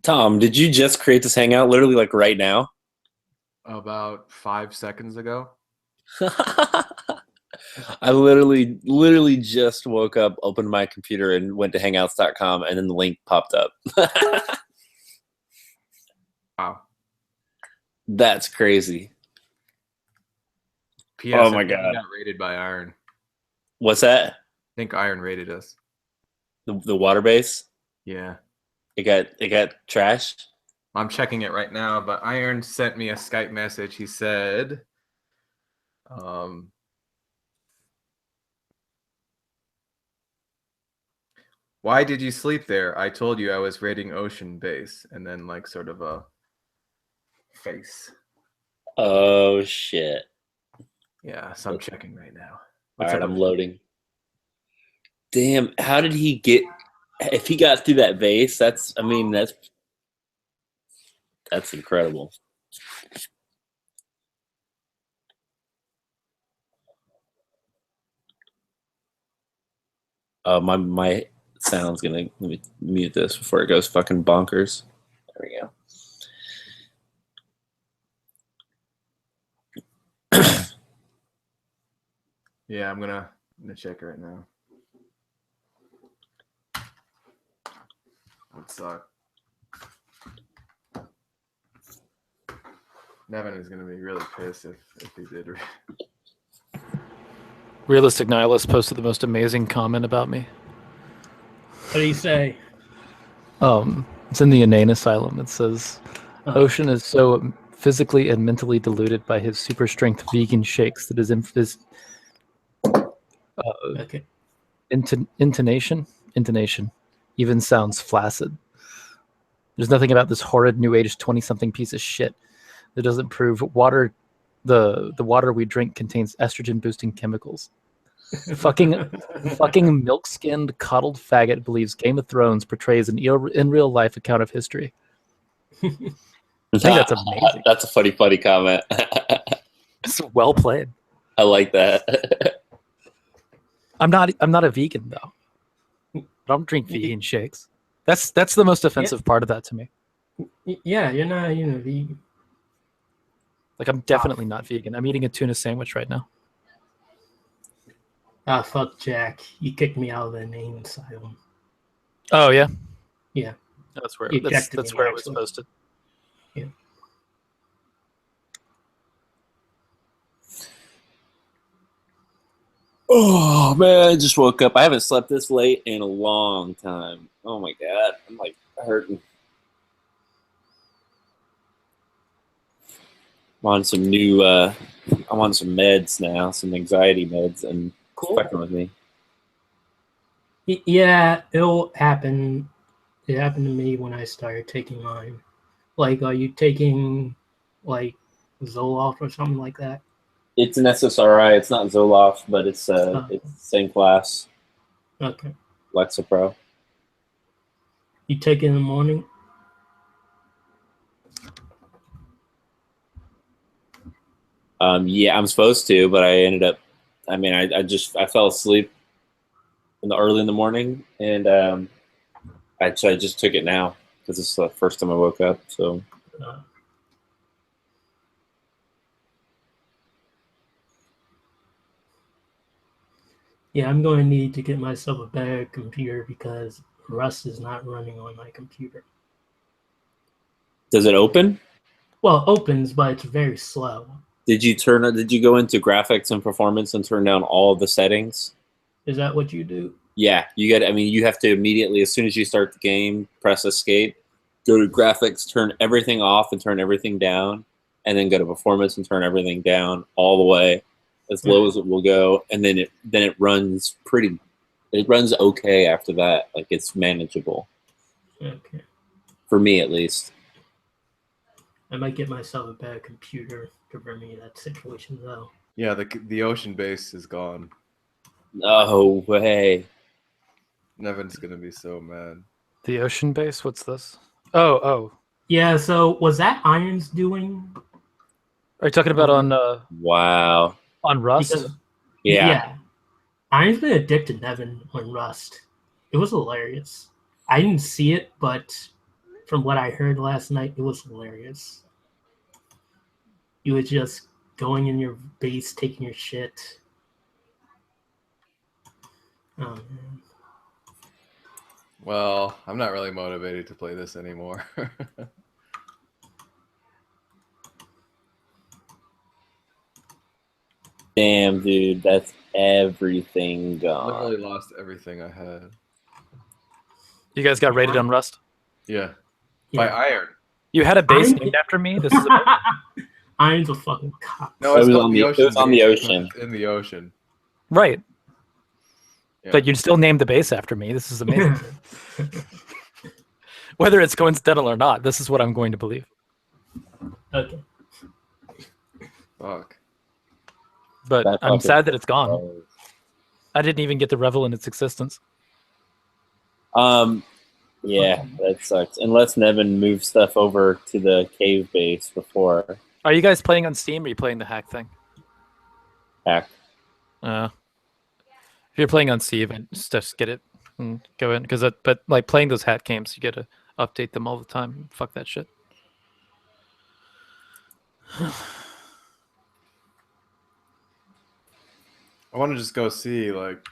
Tom, did you just create this hangout literally like right now? About 5 seconds ago. I literally just woke up, opened my computer, and went to hangouts.com, and then the link popped up. Wow. That's crazy. PS, Oh my I think we God. got raided by Iron. What's that? I think Iron raided us. The water base? Yeah. It got trashed? I'm checking it right now, but Iron sent me a Skype message. He said, why did you sleep there? I told you I was raiding Ocean Base. And then like sort of a face. Oh shit. Yeah, so I'm checking right now. All right, I'm loading. Damn, how did he get? If he got through that vase, that's incredible. My sound's gonna, let me mute this before it goes fucking bonkers. There we go. Yeah, I'm gonna check it right now. Would suck. Nevin is gonna be really pissed if he did. Realistic Nihilist posted the most amazing comment about me. What do you say? It's in the Inane Asylum. It says, Ocean is so physically and mentally deluded by his super strength vegan shakes that his intonation even sounds flaccid. There's nothing about this horrid new age 20-something piece of shit that doesn't prove water. The water we drink contains estrogen boosting chemicals. fucking milk-skinned coddled faggot believes Game of Thrones portrays an in real life account of history. I think that's amazing. That's a funny comment. It's well played. I like that. I'm not a vegan though. I don't drink vegan shakes. That's the most offensive part of that to me. Yeah, you're not vegan. Like, I'm definitely not vegan. I'm eating a tuna sandwich right now. Ah, fuck Jack. You kicked me out of the Inane Asylum. Oh yeah? Yeah. That's where You it was posted. Yeah. Oh man, I just woke up. I haven't slept this late in a long time. Oh my God, I'm like hurting. I'm on some new I'm on some meds now, some anxiety meds, and Cool. fucking with me. Yeah, it'll happen. It happened to me when I started taking mine. Like, are you taking like Zoloft or something like that? It's an SSRI. It's not Zoloft, but it's the same class. Okay. Lexapro. You take it in the morning? Yeah, I'm supposed to, but I ended up. I mean, I fell asleep early in the morning, and I just took it now because it's the first time I woke up. So. Yeah, I'm going to need to get myself a better computer because Rust is not running on my computer. Does it open? Well, it opens, but it's very slow. Did you go into graphics and performance and turn down all of the settings? Is that what you do? Yeah, you have to immediately, as soon as you start the game, press escape, go to graphics, turn everything off and turn everything down, and then go to performance and turn everything down all the way, as low as it will go, and then it runs okay after that. Like, it's manageable. Okay. For me, at least. I might get myself a better computer to remedy that situation, though. Yeah, the Ocean Base is gone. No way. Nevin's gonna be so mad. The Ocean Base? What's this? Oh. Yeah, so was that Iron's doing? Are you talking about on wow. On Rust? Because, yeah. Iron's been addicted to Nevin on Rust. It was hilarious. I didn't see it, but from what I heard last night, it was hilarious. You were just going in your base, taking your shit. Oh, man. Well, I'm not really motivated to play this anymore. Damn, dude, that's everything gone. Literally lost everything I had. You guys got rated on Rust. Yeah. By Yeah. Iron. You had a base Iron- named after me. This is amazing. Iron's a fucking cock. No, It it's was called on the the- it ocean. was on the base ocean. because it's in the ocean. Right. Yeah. But you still named the base after me. This is amazing. Whether it's coincidental or not, this is what I'm going to believe. Okay. Fuck. But That I'm fucking sad that it's gone. was. I didn't even get to revel in its existence. Yeah, that sucks. Unless Nevin moves stuff over to the cave base before Are you guys playing on Steam or are you playing the hack thing? hack. If you're playing on Steam, just get it and go in. But like playing those hack games, you gotta update them all the time. Fuck that shit. I want to just go see like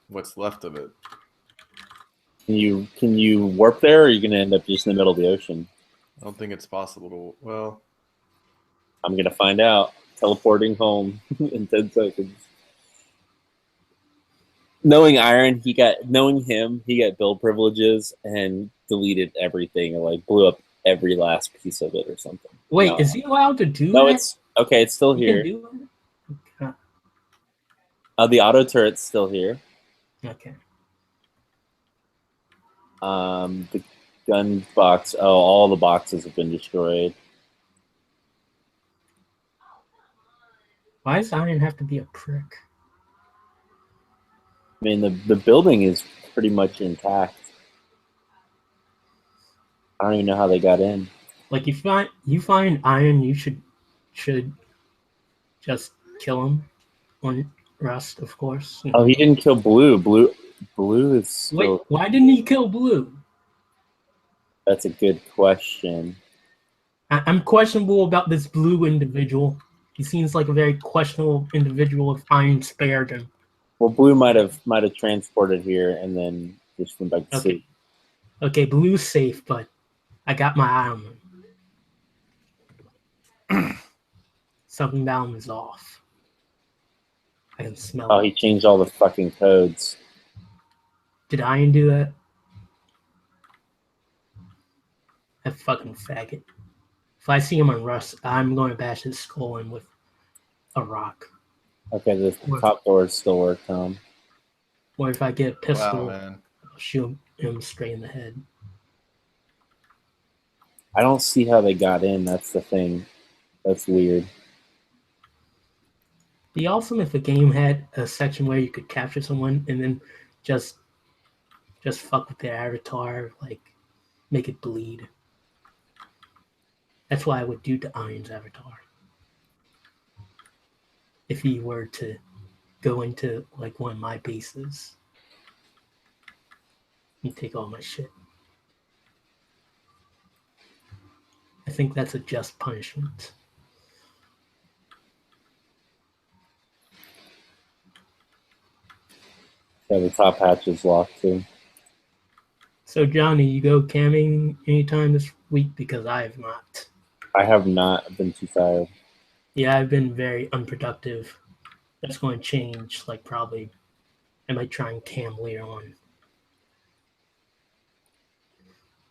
what's left of it. Can you warp there, or are you gonna end up just in the middle of the ocean? I don't think it's possible to. Well, I'm gonna find out. Teleporting home in 10 seconds. Knowing Iron, he got build privileges and deleted everything and like blew up every last piece of it or something. Wait, No. is he allowed to do No, that? it's okay. It's still He here. can do it? The auto turret's still here. Okay. The gun box. Oh, all the boxes have been destroyed. Why does Iron have to be a prick? I mean, the building is pretty much intact. I don't even know how they got in. Like you find Iron, you should just kill him on Rust, of course. Oh, he didn't kill Blue. Blue is still. Wait, why didn't he kill Blue? That's a good question. I'm questionable about this Blue individual. He seems like a very questionable individual if Iron spared him. Well, Blue might have transported here and then just went back to sleep. Okay, Blue's safe, but I got my eye on him. Something down is off. I can smell Oh, it. he changed all the fucking codes. Did Iron do that? That fucking faggot. If I see him on Rust, I'm going to bash his skull in with a rock. Okay, the top doors still work, Tom. Or if I get a pistol, wow, man. I'll shoot him straight in the head. I don't see how they got in. That's the thing. That's weird. Be awesome if a game had a section where you could capture someone and then just fuck with their avatar, like make it bleed. That's what I would do to Iron's avatar. If he were to go into like one of my bases and take all my shit. I think that's a just punishment. Yeah, the top hatch is locked too. So Johnny, you go camming anytime this week? Because I have not. I have not. I've been too tired. Yeah, I've been very unproductive. That's going to change. Like probably, I might try and cam later on.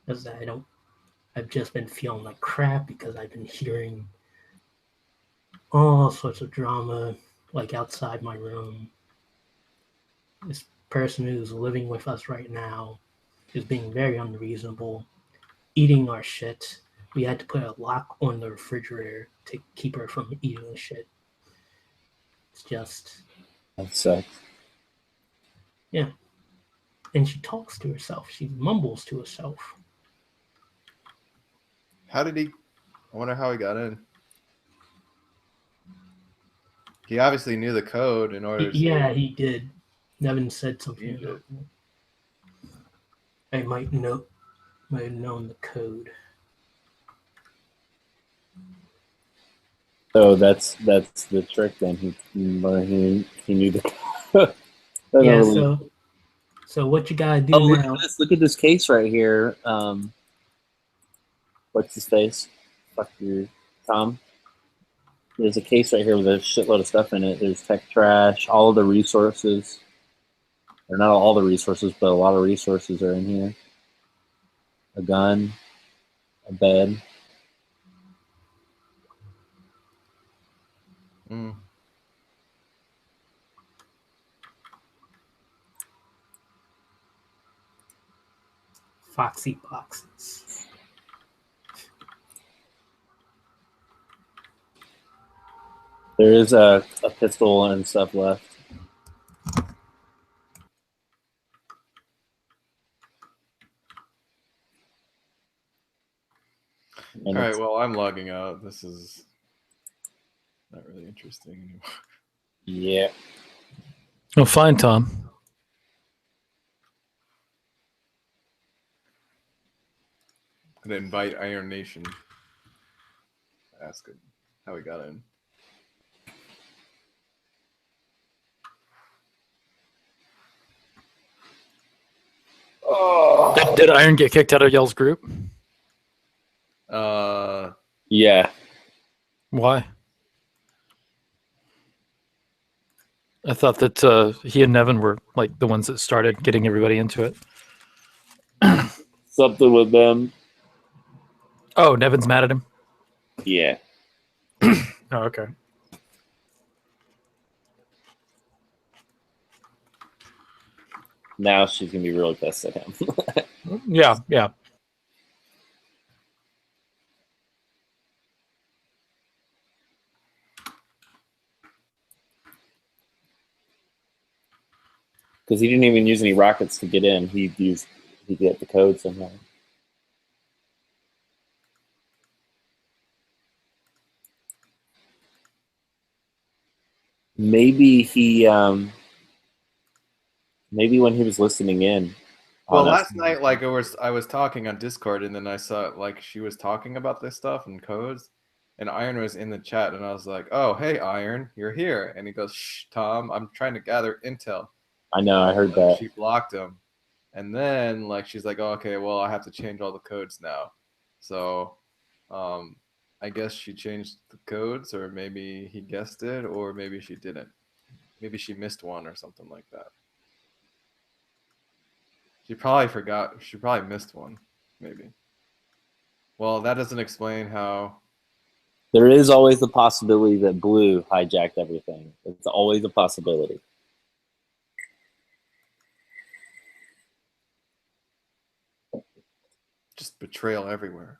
Because I've just been feeling like crap because I've been hearing all sorts of drama, like outside my room. This person who's living with us right now is being very unreasonable, eating our shit. We had to put a lock on the refrigerator to keep her from eating the shit. It's just, That sucks. yeah. And she talks to herself. She mumbles to herself. How did he? I wonder how he got in. He obviously knew the code in order to. Yeah, he did. Nevin said something. He did. I might know. Might have known the code. So that's the trick. Then he knew the. I don't Yeah. really- So what you gotta do Oh, look now? at this! Look at this case right here. What's his face? Fuck you, Tom. There's a case right here with a shitload of stuff in it. There's tech trash, all of the resources. Or not all the resources, but a lot of resources are in here. A gun, a bed. Mm. Foxy boxes. There is a pistol and stuff left. All right, well, I'm logging out. This is not really interesting anymore. Yeah. Oh, fine, Tom. I'm gonna invite Iron Nation. Ask him how he got in. Oh. Did Iron get kicked out of y'all's group? Yeah. Why? I thought that he and Nevin were like the ones that started getting everybody into it. Something with them. Oh, Nevin's mad at him? Yeah. Oh, okay. Now she's gonna be really pissed at him. Yeah, yeah. Because he didn't even use any rockets to get in. He get the code somehow. Maybe maybe when he was listening in. Well, last night, like I was talking on Discord, and then I saw like she was talking about this stuff and codes, and Iron was in the chat, and I was like, "Oh, hey, Iron, you're here," and he goes, "Shh, Tom, I'm trying to gather intel." I know, I heard that. She blocked him, and then like she's like, oh, "Okay, well, I have to change all the codes now," so I guess she changed the codes, or maybe he guessed it, or maybe she didn't. Maybe she missed one or something like that. She probably forgot. She probably missed one, maybe. Well, that doesn't explain how. There is always the possibility that Blue hijacked everything. It's always a possibility. Just betrayal everywhere.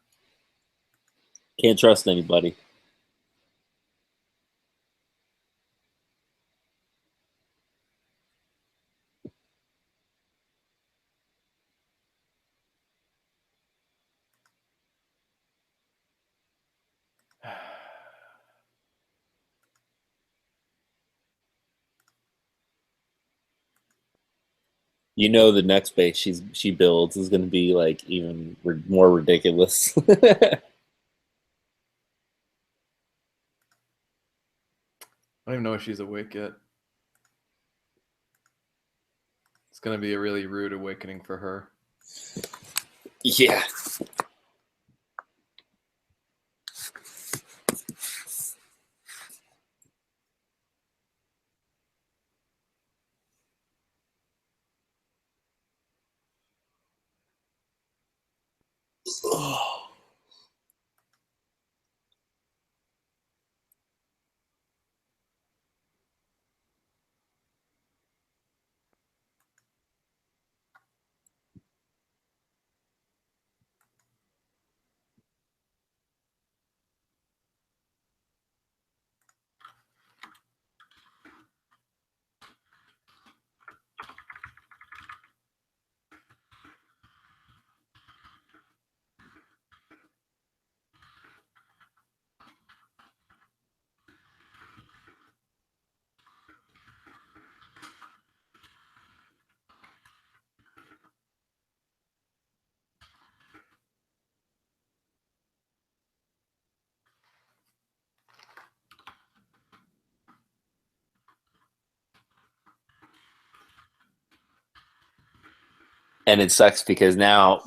Can't trust anybody. You know, the next base she builds is going to be like even more ridiculous. I don't even know if she's awake yet. It's going to be a really rude awakening for her. Yeah. And it sucks because now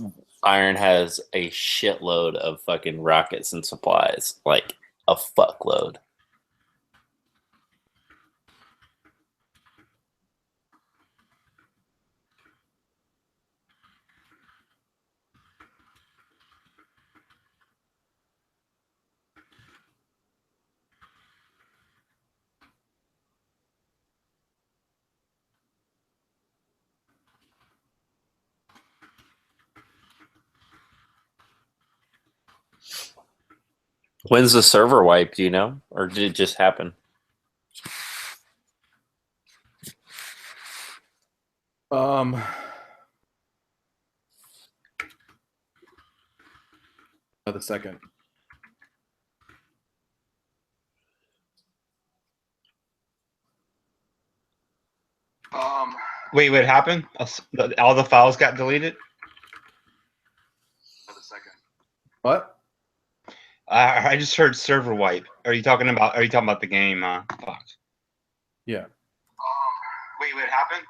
Iron has a shitload of fucking rockets and supplies, like a fuckload. When's the server wipe? Do you know, or did it just happen? The second. Wait, what happened? All the files got deleted? What? I just heard server wipe. Are you talking about the game, Fox? Yeah. Wait, what happened?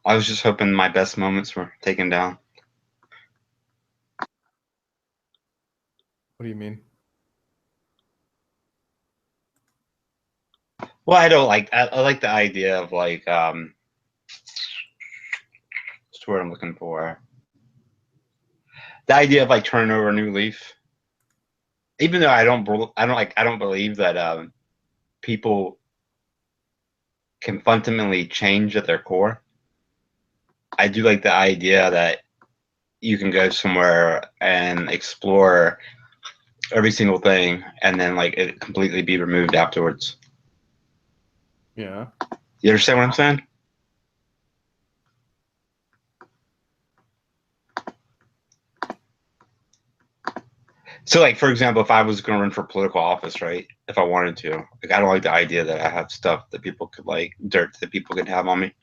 I was just hoping my best moments were taken down. What do you mean? Well, I don't like. I like the idea of like what's the word I'm looking for? The idea of like turning over a new leaf. Even though I don't believe that people can fundamentally change at their core. I do like the idea that you can go somewhere and explore every single thing, and then like it completely be removed afterwards. Yeah. You understand what I'm saying? So, like, for example, if I was going to run for political office, right? If I wanted to, like, I don't like the idea that I have stuff that people could, like, dirt that people could have on me.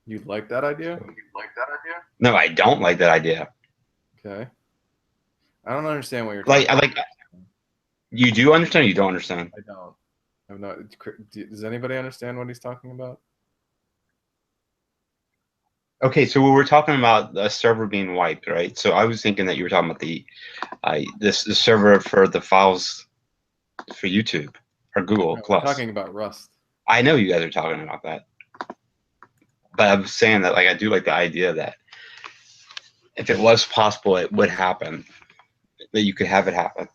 You like that idea? No, I don't like that idea. Okay. I don't understand what you're Like, talking I like. You do understand? Or you don't understand? I don't. I'm not. Does anybody understand what he's talking about? Okay, so we were talking about the server being wiped, right? So I was thinking that you were talking about the server for the files for YouTube or Google No, we're Plus. talking about Rust. I know you guys are talking about that, but I'm saying that like I do like the idea that if it was possible, it would happen. That you could have it happen.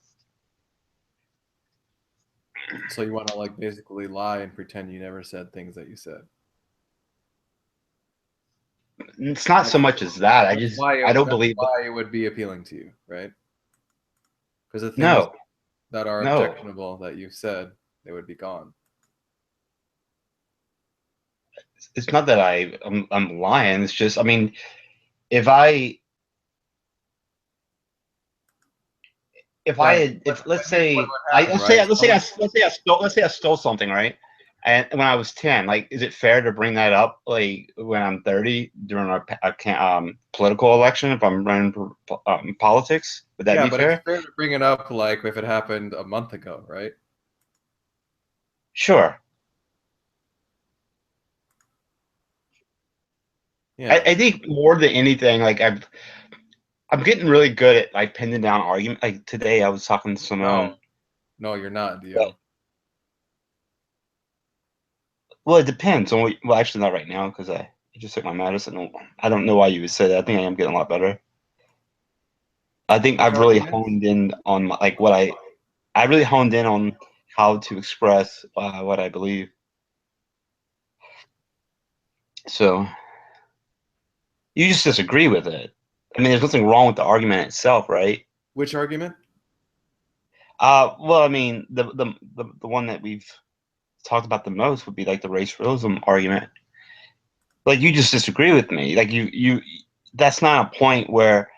So you want to like basically lie and pretend you never said things that you said. It's not so much as that. I don't believe. Why it would be appealing to you, right? Because the things No, that are no. objectionable that you said, they would be gone. It's not that I'm lying. It's just, I mean, if I let's say I stole something, right? And when I was 10, like, is it fair to bring that up like when I'm 30 during a political election if I'm running for politics? Would that be but fair? it's fair to bring it up like if it happened a month ago, right? Sure. Yeah. I think more than anything, like I'm getting really good at like pinning down argument. Like today, I was talking to someone. No, you're not, Dio. Well, it depends on what. Well, actually, not right now because I just took my medicine. I don't know why you would say that. I think I am getting a lot better. I think I've really honed in on like what I really honed in on how to express what I believe. So you just disagree with it. I mean, there's nothing wrong with the argument itself, right? Which argument? Well, I mean, the one that we've talked about the most would be like the race realism argument. Like you just disagree with me. Like you that's not a point where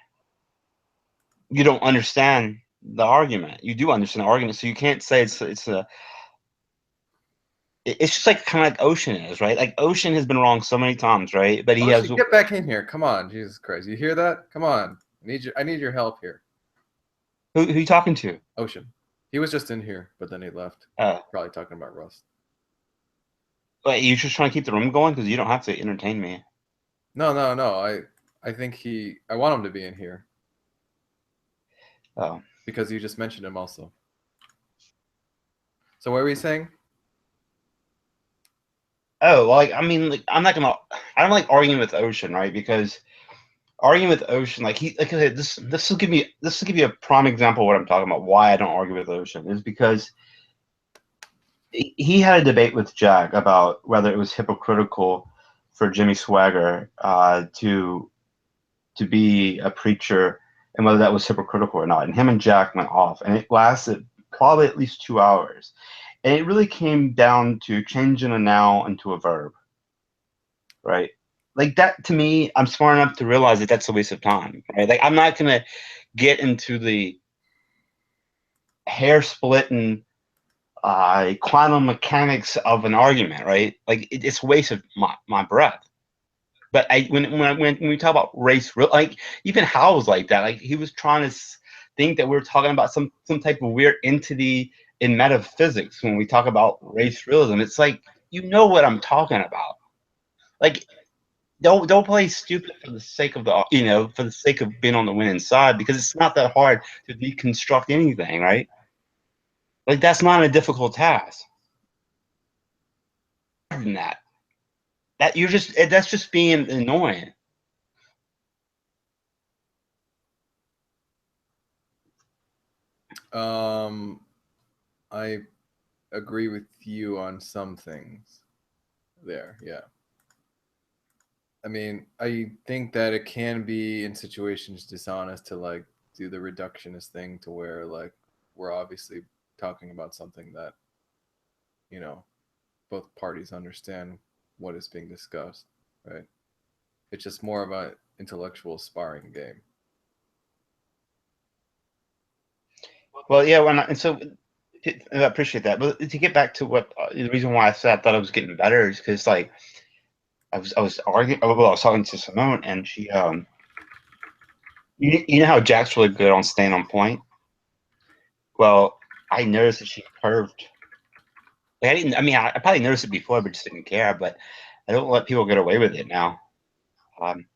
you don't understand the argument. You do understand the argument, so you can't say it's just like kind of like Ocean is, right? Like Ocean has been wrong so many times, right? But he has Get back in here. Come on, Jesus Christ. You hear that? Come on. I need your help here. Who you talking to? Ocean. He was just in here, but then he left. Oh, Probably talking about Rust. wait, you just trying to keep the room going because you don't have to entertain me. No. I think I want him to be in here Oh, because you just mentioned him also. So what were you saying? well, like I mean, like I don't like arguing with Ocean, right? Because arguing with Ocean, like okay, this will give you a prime example of what I'm talking about. Why I don't argue with Ocean is because he had a debate with Jack about whether it was hypocritical for Jimmy Swagger to be a preacher and whether that was hypocritical or not. And him and Jack went off, and it lasted probably at least 2 hours. And it really came down to changing a noun into a verb, right? Like that to me, I'm smart enough to realize that that's a waste of time, right? Like I'm not gonna get into the hair splitting quantum mechanics of an argument, right? Like it's a waste of my breath. But when we talk about race, like even Hal was like that. Like he was trying to think that we were talking about some type of weird entity in metaphysics when we talk about race realism. It's like you know what I'm talking about. Like don't play stupid for the sake of for the sake of being on the winning side because it's not that hard to deconstruct anything, right? Like that's not a difficult task. Than that that's just being annoying. I agree with you on some things there. Yeah. I mean, I think that it can be in situations dishonest to like do the reductionist thing to where like we're obviously talking about something that, you know, both parties understand what is being discussed, right? It's just more of an intellectual sparring game. Well, yeah, and so I appreciate that. But to get back to what the reason why I said I thought it was getting better is because like I was arguing. Well, I was talking to Simone, and she you know how Jack's really good on staying on point. Well, I noticed that she curved. Like, I didn't. I mean, I probably noticed it before, but just didn't care. But I don't let people get away with it now. Um,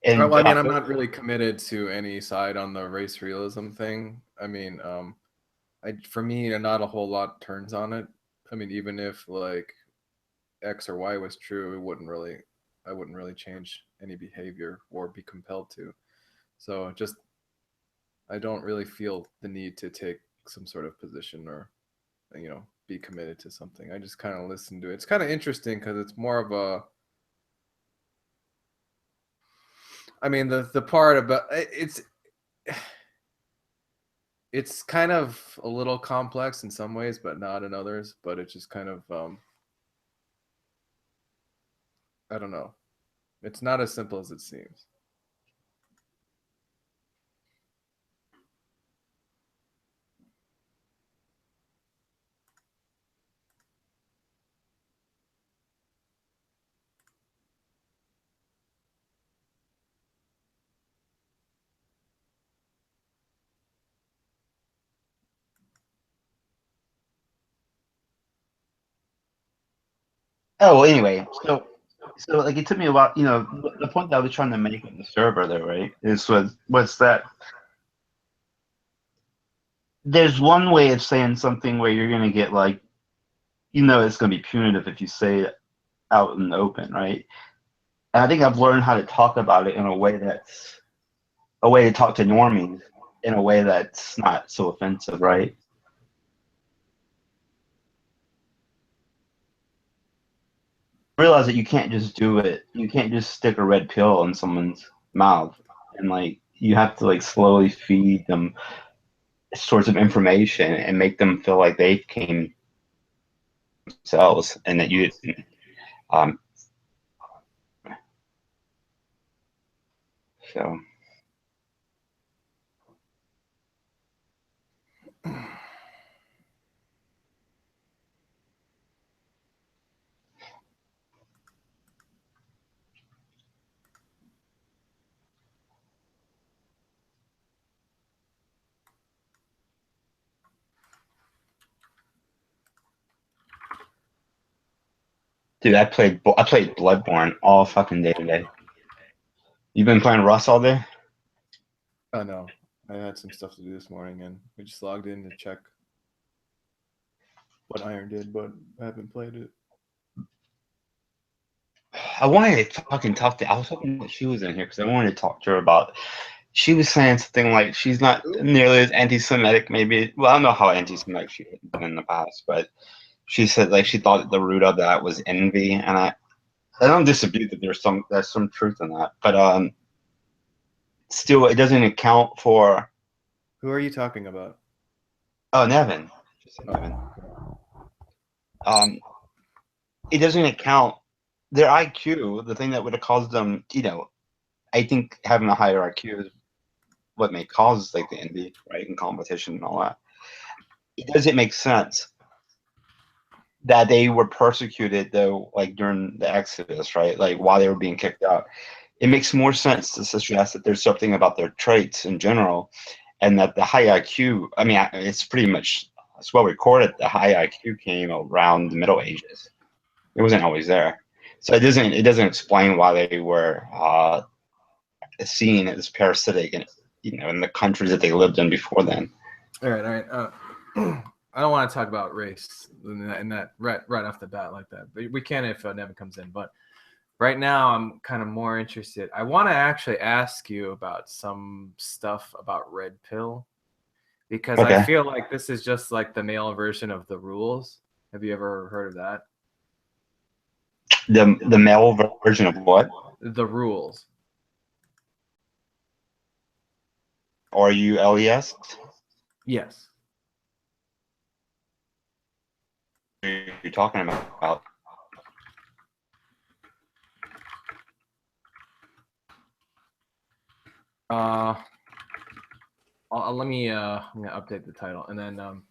Well, and I mean, I'm not really committed to any side on the race realism thing. I mean, for me, not a whole lot turns on it. I mean, even if like X or Y was true, I wouldn't really change any behavior or be compelled to. So just, I don't really feel the need to take some sort of position or, be committed to something. I just kind of listen to it. It's kind of interesting because it's more of a, I mean, the part about it's kind of a little complex in some ways, but not in others. But it's just kind of, I don't know. It's not as simple as it seems. well, anyway, so like it took me a while. The point that I was trying to make on the server, though, right, was that there's one way of saying something where you're gonna get like it's gonna be punitive if you say it out in the open, right? And I think I've learned how to talk about it in a way that's a way to talk to normies in a way that's not so offensive, right? Realize that you can't just do it. You can't just stick a red pill in someone's mouth, and like you have to like slowly feed them sorts of information and make them feel like they came themselves, and that you um so. Dude, I played Bloodborne all fucking day today. You been playing Rust all day? Oh no, I had some stuff to do this morning, and we just logged in to check what Iron did, but I haven't played it. I wanted to fucking talk to. I was hoping that she was in here because I wanted to talk to her about. She was saying something like she's not nearly as anti-Semitic. Maybe. Well, I don't know how anti-Semitic she had been in the past, but she said like she thought that the root of that was envy, and I don't dispute that there's some truth in that, but still it doesn't account for. Who are you talking about? Oh, Nevin. She said Nevin. It doesn't account their IQ. The thing that would have caused them, I think having a higher IQ is what may cause like the envy, right, and competition and all that. It doesn't make sense that they were persecuted though, like during the Exodus, right? Like while they were being kicked out. It makes more sense to suggest that there's something about their traits in general, and that the high IQ. I mean, it's pretty much it's well recorded. The high IQ came around the Middle Ages. It wasn't always there, so it doesn't explain why they were seen as parasitic in the countries that they lived in before then. All right. I don't want to talk about race in that right off the bat like that, but we can if Nevin comes in. But right now, I'm kind of more interested. I want to actually ask you about some stuff about Red Pill, because Okay. I feel like this is just like the male version of the rules. Have you ever heard of that? The male version of what? The rules. RULES? Yes. You're talking about? Let me. I'm gonna update the title, and then I'm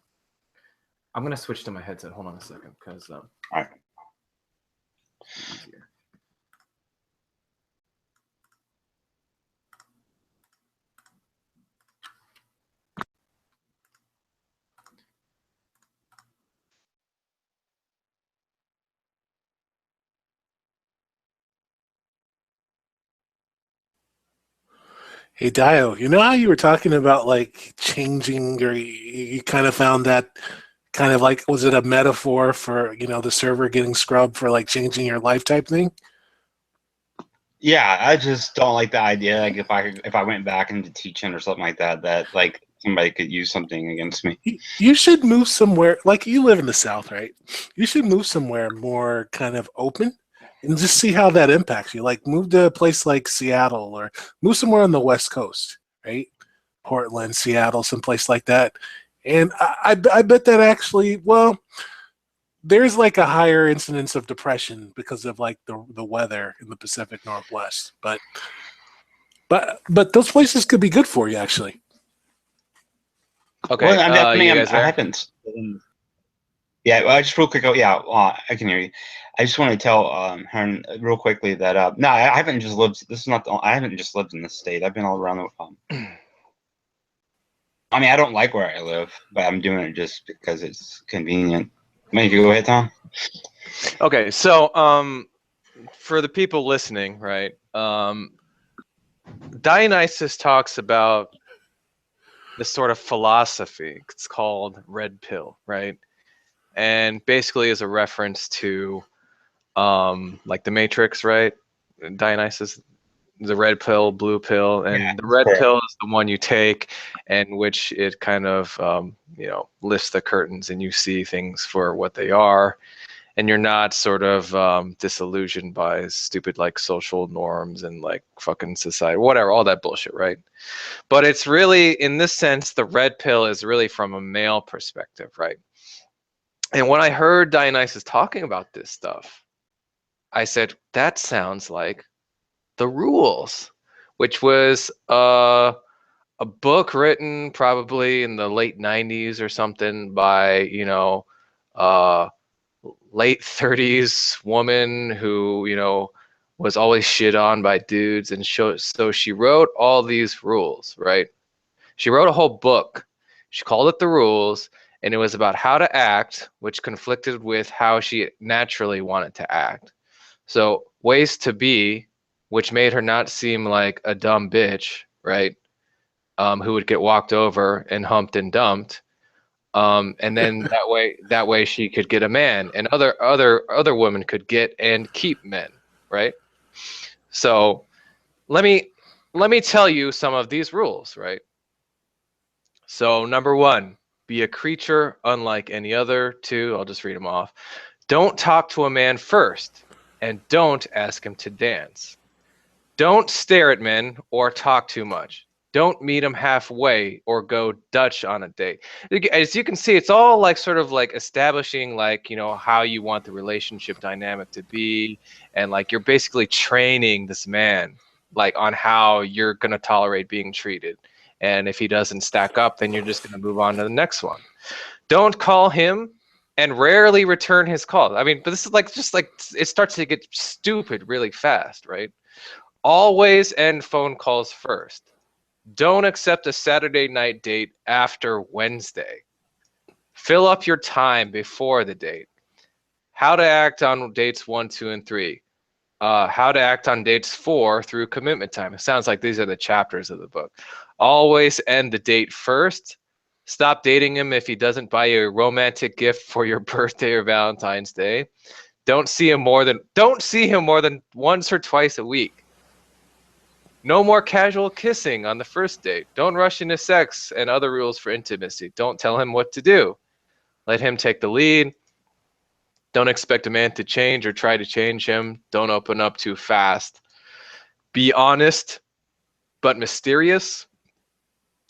gonna switch to my headset. Hold on a second, because All right. easier. Hey Dio, you know how you were talking about like changing, or you kind of found that kind of like, was it a metaphor for, the server getting scrubbed for like changing your life type thing? Yeah, I just don't like the idea. Like if I went back into teaching or something like that, that like somebody could use something against me. You should move somewhere, like you live in the South, right? You should move somewhere more kind of open and just see how that impacts you. Like move to a place like Seattle, or move somewhere on the West Coast, right? Portland, Seattle, someplace like that. And I bet that actually, well, there's like a higher incidence of depression because of like the weather in the Pacific Northwest. But those places could be good for you actually. Okay, Well, I you mean, guys I there? haven't. Yeah, well, just real quick. Oh, yeah, I can hear you. I just want to tell Hearn real quickly that no, I haven't just lived. This is not the. I haven't just lived in this state. I've been all around the. I mean, I don't like where I live, but I'm doing it just because it's convenient. Maybe you go ahead, Tom. Okay, so for the people listening, right? Dionysus talks about this sort of philosophy. It's called Red Pill, right? And basically is a reference to like the Matrix, right? Dionysus, the red pill, blue pill, and Yeah, the that's red correct. pill is the one you take, and which it kind of lifts the curtains and you see things for what they are, and you're not sort of disillusioned by stupid like social norms and like fucking society, whatever, all that bullshit, right? But it's really, in this sense, the red pill is really from a male perspective, right? And when I heard Dionysus talking about this stuff, I said, that sounds like the rules, which was a book written probably in the late 90s or something by, uh, late 30s woman who, was always shit on by dudes. And so she wrote all these rules, right? She wrote a whole book. She called it The Rules. and it was about how to act, which conflicted with how she naturally wanted to act. So ways to be, which made her not seem like a dumb bitch, right? Who would get walked over and humped and dumped. And then that way she could get a man, and other women could get and keep men, right? So let me tell you some of these rules, right? So number 1, be a creature unlike any other. 2, I'll just read them off. Don't talk to a man first, and don't ask him to dance. Don't stare at men or talk too much. Don't meet them halfway or go Dutch on a date. As you can see, it's all like sort of like establishing like, you know, how you want the relationship dynamic to be. And like you're basically training this man like on how you're going to tolerate being treated. And if he doesn't stack up, then you're just going to move on to the next one. Don't call him and rarely return his call. I mean, but this is like just like it starts to get stupid really fast, right? Always end phone calls first. Don't accept a Saturday night date after Wednesday. Fill up your time before the date. How to act on dates 1, 2, and 3. How to act on dates 4 through commitment time. It sounds like these are the chapters of the book. Always end the date first. Stop dating him if he doesn't buy you a romantic gift for your birthday or Valentine's Day. Don't see him more than once or twice a week. No more casual kissing on the first date. Don't rush into sex and other rules for intimacy. Don't tell him what to do. Let him take the lead. Don't expect a man to change or try to change him. Don't open up too fast. Be honest, but mysterious.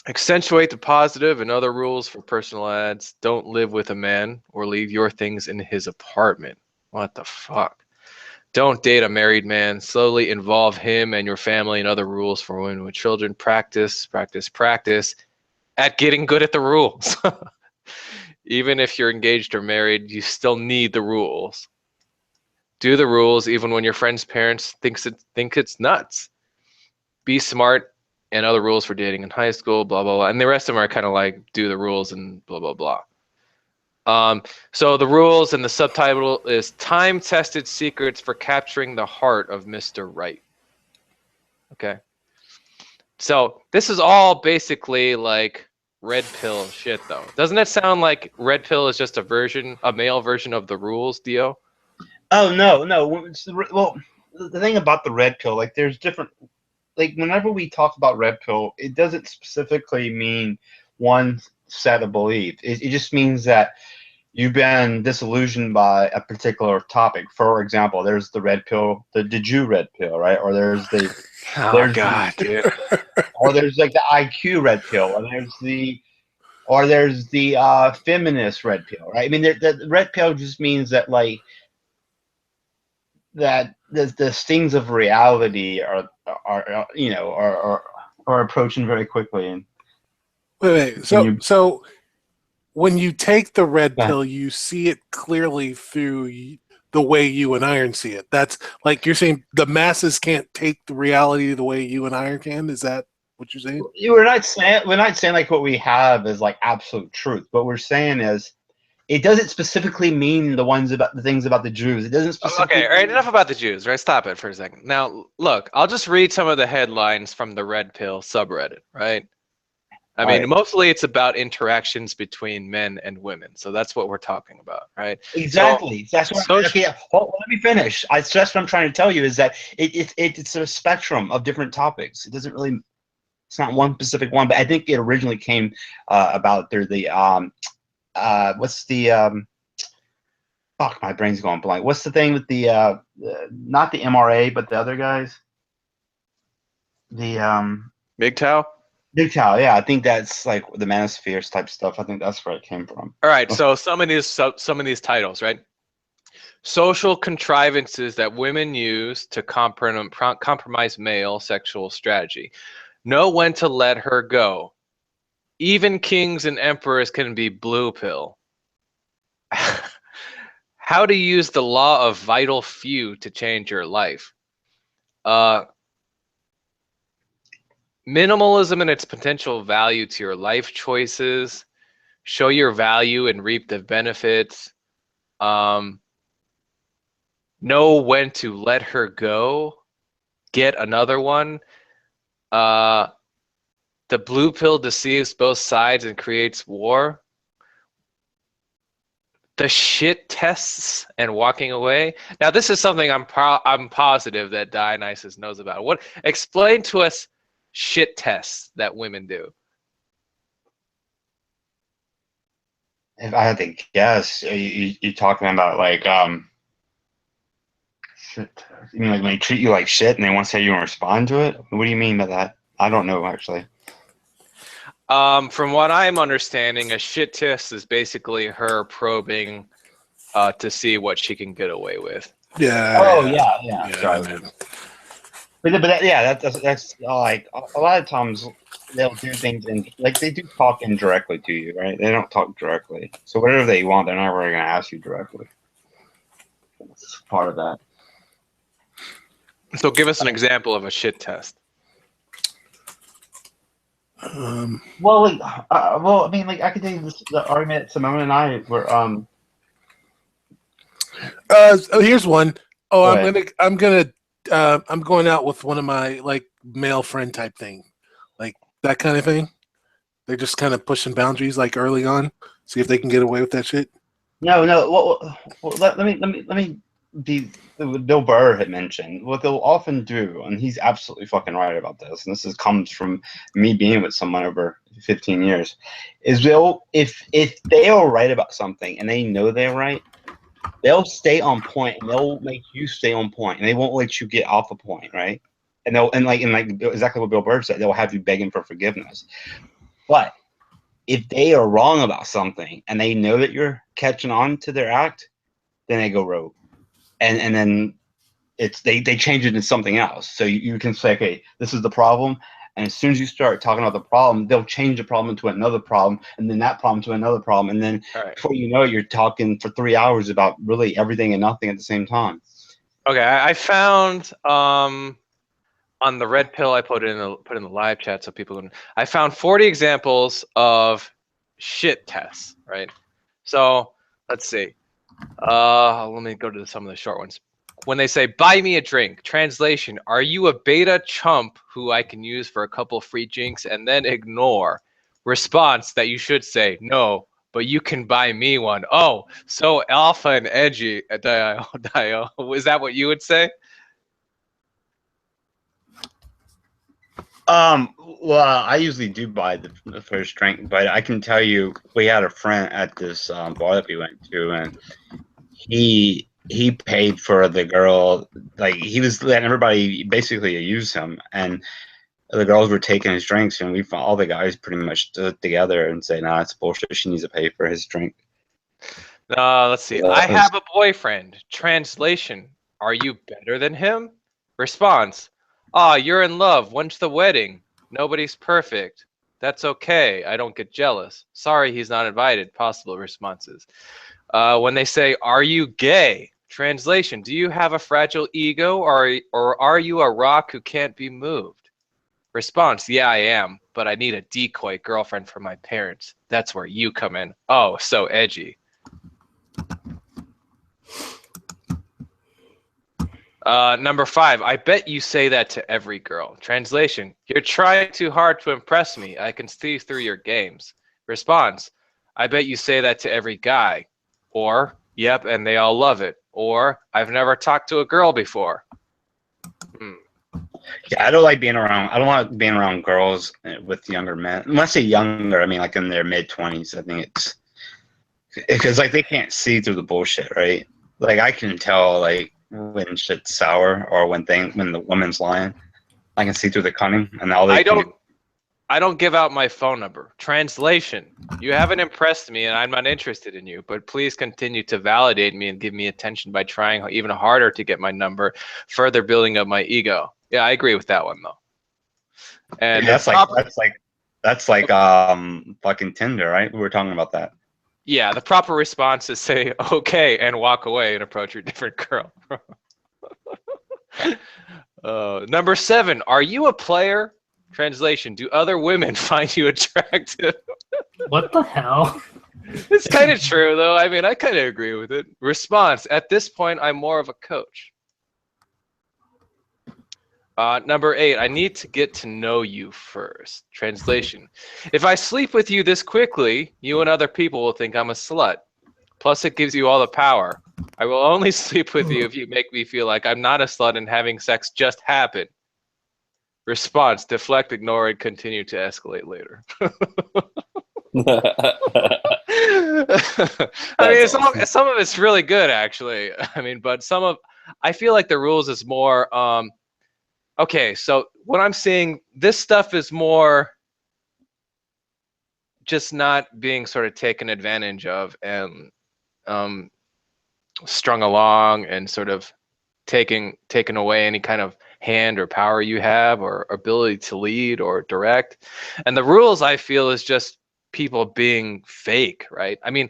Accentuate the positive and other rules for personal ads. Don't live with a man or leave your things in his apartment. What the fuck? Don't date a married man. Slowly involve him and your family in other rules for women with children. Practice at getting good at the rules. Even if you're engaged or married, you still need the rules. Do the rules even when your friend's parents think it's nuts. Be smart and other rules for dating in high school, blah, blah, blah. And the rest of them are kind of like do the rules and blah, blah, blah. So the rules and the subtitle is Time-Tested Secrets for Capturing the Heart of Mr. Right. Okay. So this is all basically like red pill shit though. Doesn't it sound like red pill is just a male version of the rules, Dio? Oh no. Well, the thing about the red pill, like there's different, like whenever we talk about red pill, it doesn't specifically mean one set of belief. It just means that you've been disillusioned by a particular topic. For example, there's the red pill, the Jew red pill, right? Or there's the Dude. or there's like the IQ red pill, or there's the feminist red pill, right? I mean, the red pill just means that like that the stings of reality are approaching very quickly. And wait. So when you take the red pill, you see it clearly through the way you and Iron see it. That's like you're saying the masses can't take the reality the way you and Iron can. Is that what you're saying? We're not saying like what we have is like absolute truth. What we're saying is it doesn't specifically mean the things about the Jews. It doesn't specifically. Okay, all right, enough about the Jews, right? Stop it for a second. Now, look, I'll just read some of the headlines from the Red Pill subreddit, right? I mean, mostly it's about interactions between men and women. So that's what we're talking about, right? Exactly. That's what let me finish. That's what I'm trying to tell you is that it's a spectrum of different topics. It doesn't really, it's not one specific one, but I think it originally came about what's the fuck, my brain's going blank. What's the thing with the not the MRA, but the other guys? The MGTOW? MGTOW, yeah, I think that's like the manospheres type stuff. I think that's where it came from. All right, so some of these titles, right? Social contrivances that women use to compromise male sexual strategy. Know when to let her go. Even kings and emperors can be blue pill. How to use the law of vital few to change your life. Minimalism and its potential value to your life choices. show your value and reap the benefits. Know when to let her go, get another one. The blue pill deceives both sides and creates war. The shit tests and walking away. Now, this is something I'm positive that Dionysus knows about. What? Explain to us shit tests that women do. If I had to guess, you're talking about like shit. You mean like when they treat you like shit and they want to say you don't respond to it? What do you mean by that? I don't know actually. From what I'm understanding, a shit test is basically her probing to see what she can get away with. Yeah. Oh yeah. yeah. Yeah, Sorry. man. That's like a lot of times they'll do things and like they do talk indirectly to you, right? They don't talk directly. So whatever they want, they're never going to ask you directly. It's part of that. So give us an example of a shit test. Well, I mean, like I could tell you the argument that Simone and I were. Here's one. Oh, Go I'm going out with one of my like male friend type thing, like that kind of thing. They're just kind of pushing boundaries like early on, see if they can get away with that shit. No. Well, let me be. Bill Burr had mentioned what they'll often do, and he's absolutely fucking right about this. And this comes from me being with someone over 15 years. Is if they are right about something and they know they're right, they'll stay on point and they'll make you stay on point, and they won't let you get off the point, right? And like exactly what Bill Burr said, they'll have you begging for forgiveness. But if they are wrong about something and they know that you're catching on to their act, then they go rogue. And then they change it into something else. So you can say, okay, this is the problem. And as soon as you start talking about the problem, they'll change the problem into another problem, and then that problem to another problem. And then before you know it, you're talking for 3 hours about really everything and nothing at the same time. Okay, I found on the red pill I put in the live chat so people can. I found 40 examples of shit tests, right? So let's see. Let me go to some of the short ones. When they say buy me a drink, translation: are you a beta chump who I can use for a couple free drinks and then ignore? Response that you should say no, but you can buy me one. Oh, so alpha and edgy. Dio. Is that what you would say? Well, I usually do buy the first drink, but I can tell you, we had a friend at this bar that we went to, and he paid for the girl. Like he was letting everybody basically use him, and the girls were taking his drinks, and we found all the guys pretty much stood together and say, "Nah, it's bullshit. She needs to pay for his drink." Let's see. I have a boyfriend. Translation: are you better than him? Response: you're in love. When's the wedding? Nobody's perfect. That's okay. I don't get jealous. Sorry he's not invited. Possible responses. When they say, are you gay? Translation: do you have a fragile ego, or are you a rock who can't be moved? Response: yeah, I am, but I need a decoy girlfriend for my parents. That's where you come in. Oh, so edgy. Number 5, I bet you say that to every girl. Translation: you're trying too hard to impress me. I can see through your games. Response: I bet you say that to every guy. Or, yep, and they all love it. Or, I've never talked to a girl before. Yeah, I don't like being around. I don't like being around girls with younger men. When I say younger, I mean like in their mid-20s. I think it's because like they can't see through the bullshit, right? Like I can tell like when shit's sour or when the woman's lying. I can see through the cunning, and all they I don't give out my phone number. Translation: you haven't impressed me and I'm not interested in you, but please continue to validate me and give me attention by trying even harder to get my number, further building up my ego. Yeah, I agree with that one though. And yeah, that's like fucking Tinder, right? We were talking about that. Yeah, the proper response is say okay and walk away and approach a different girl. Number 7, are you a player? Translation: do other women find you attractive? What the hell? It's kind of true, though. I mean, I kind of agree with it. Response: at this point, I'm more of a coach. Number 8, I need to get to know you first. Translation: if I sleep with you this quickly, you and other people will think I'm a slut. Plus, it gives you all the power. I will only sleep with you if you make me feel like I'm not a slut and having sex just happened. Response: deflect, ignore, and continue to escalate later. I mean, some of it's really good, actually. I mean, but I feel like the rules is more, okay, so what I'm seeing, this stuff is more just not being sort of taken advantage of and strung along and sort of taken away any kind of hand or power you have or ability to lead or direct. And the rules, I feel, is just people being fake, right? I mean,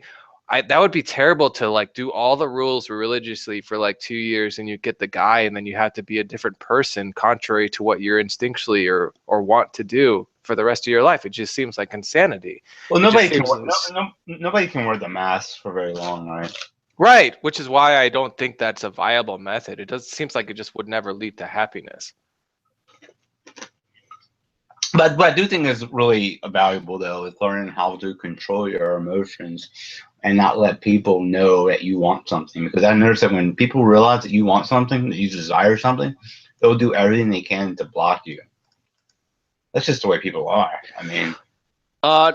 that would be terrible to like do all the rules religiously for like 2 years and you get the guy and then you have to be a different person contrary to what you're instinctually or want to do for the rest of your life. It just seems like insanity. Well, nobody can wear the mask for very long, right? Right, which is why I don't think that's a viable method. It seems like it just would never lead to happiness. But what I do think is really valuable, though, is learning how to control your emotions and not let people know that you want something. Because I noticed that when people realize that you want something, that you desire something, they'll do everything they can to block you. That's just the way people are. I mean,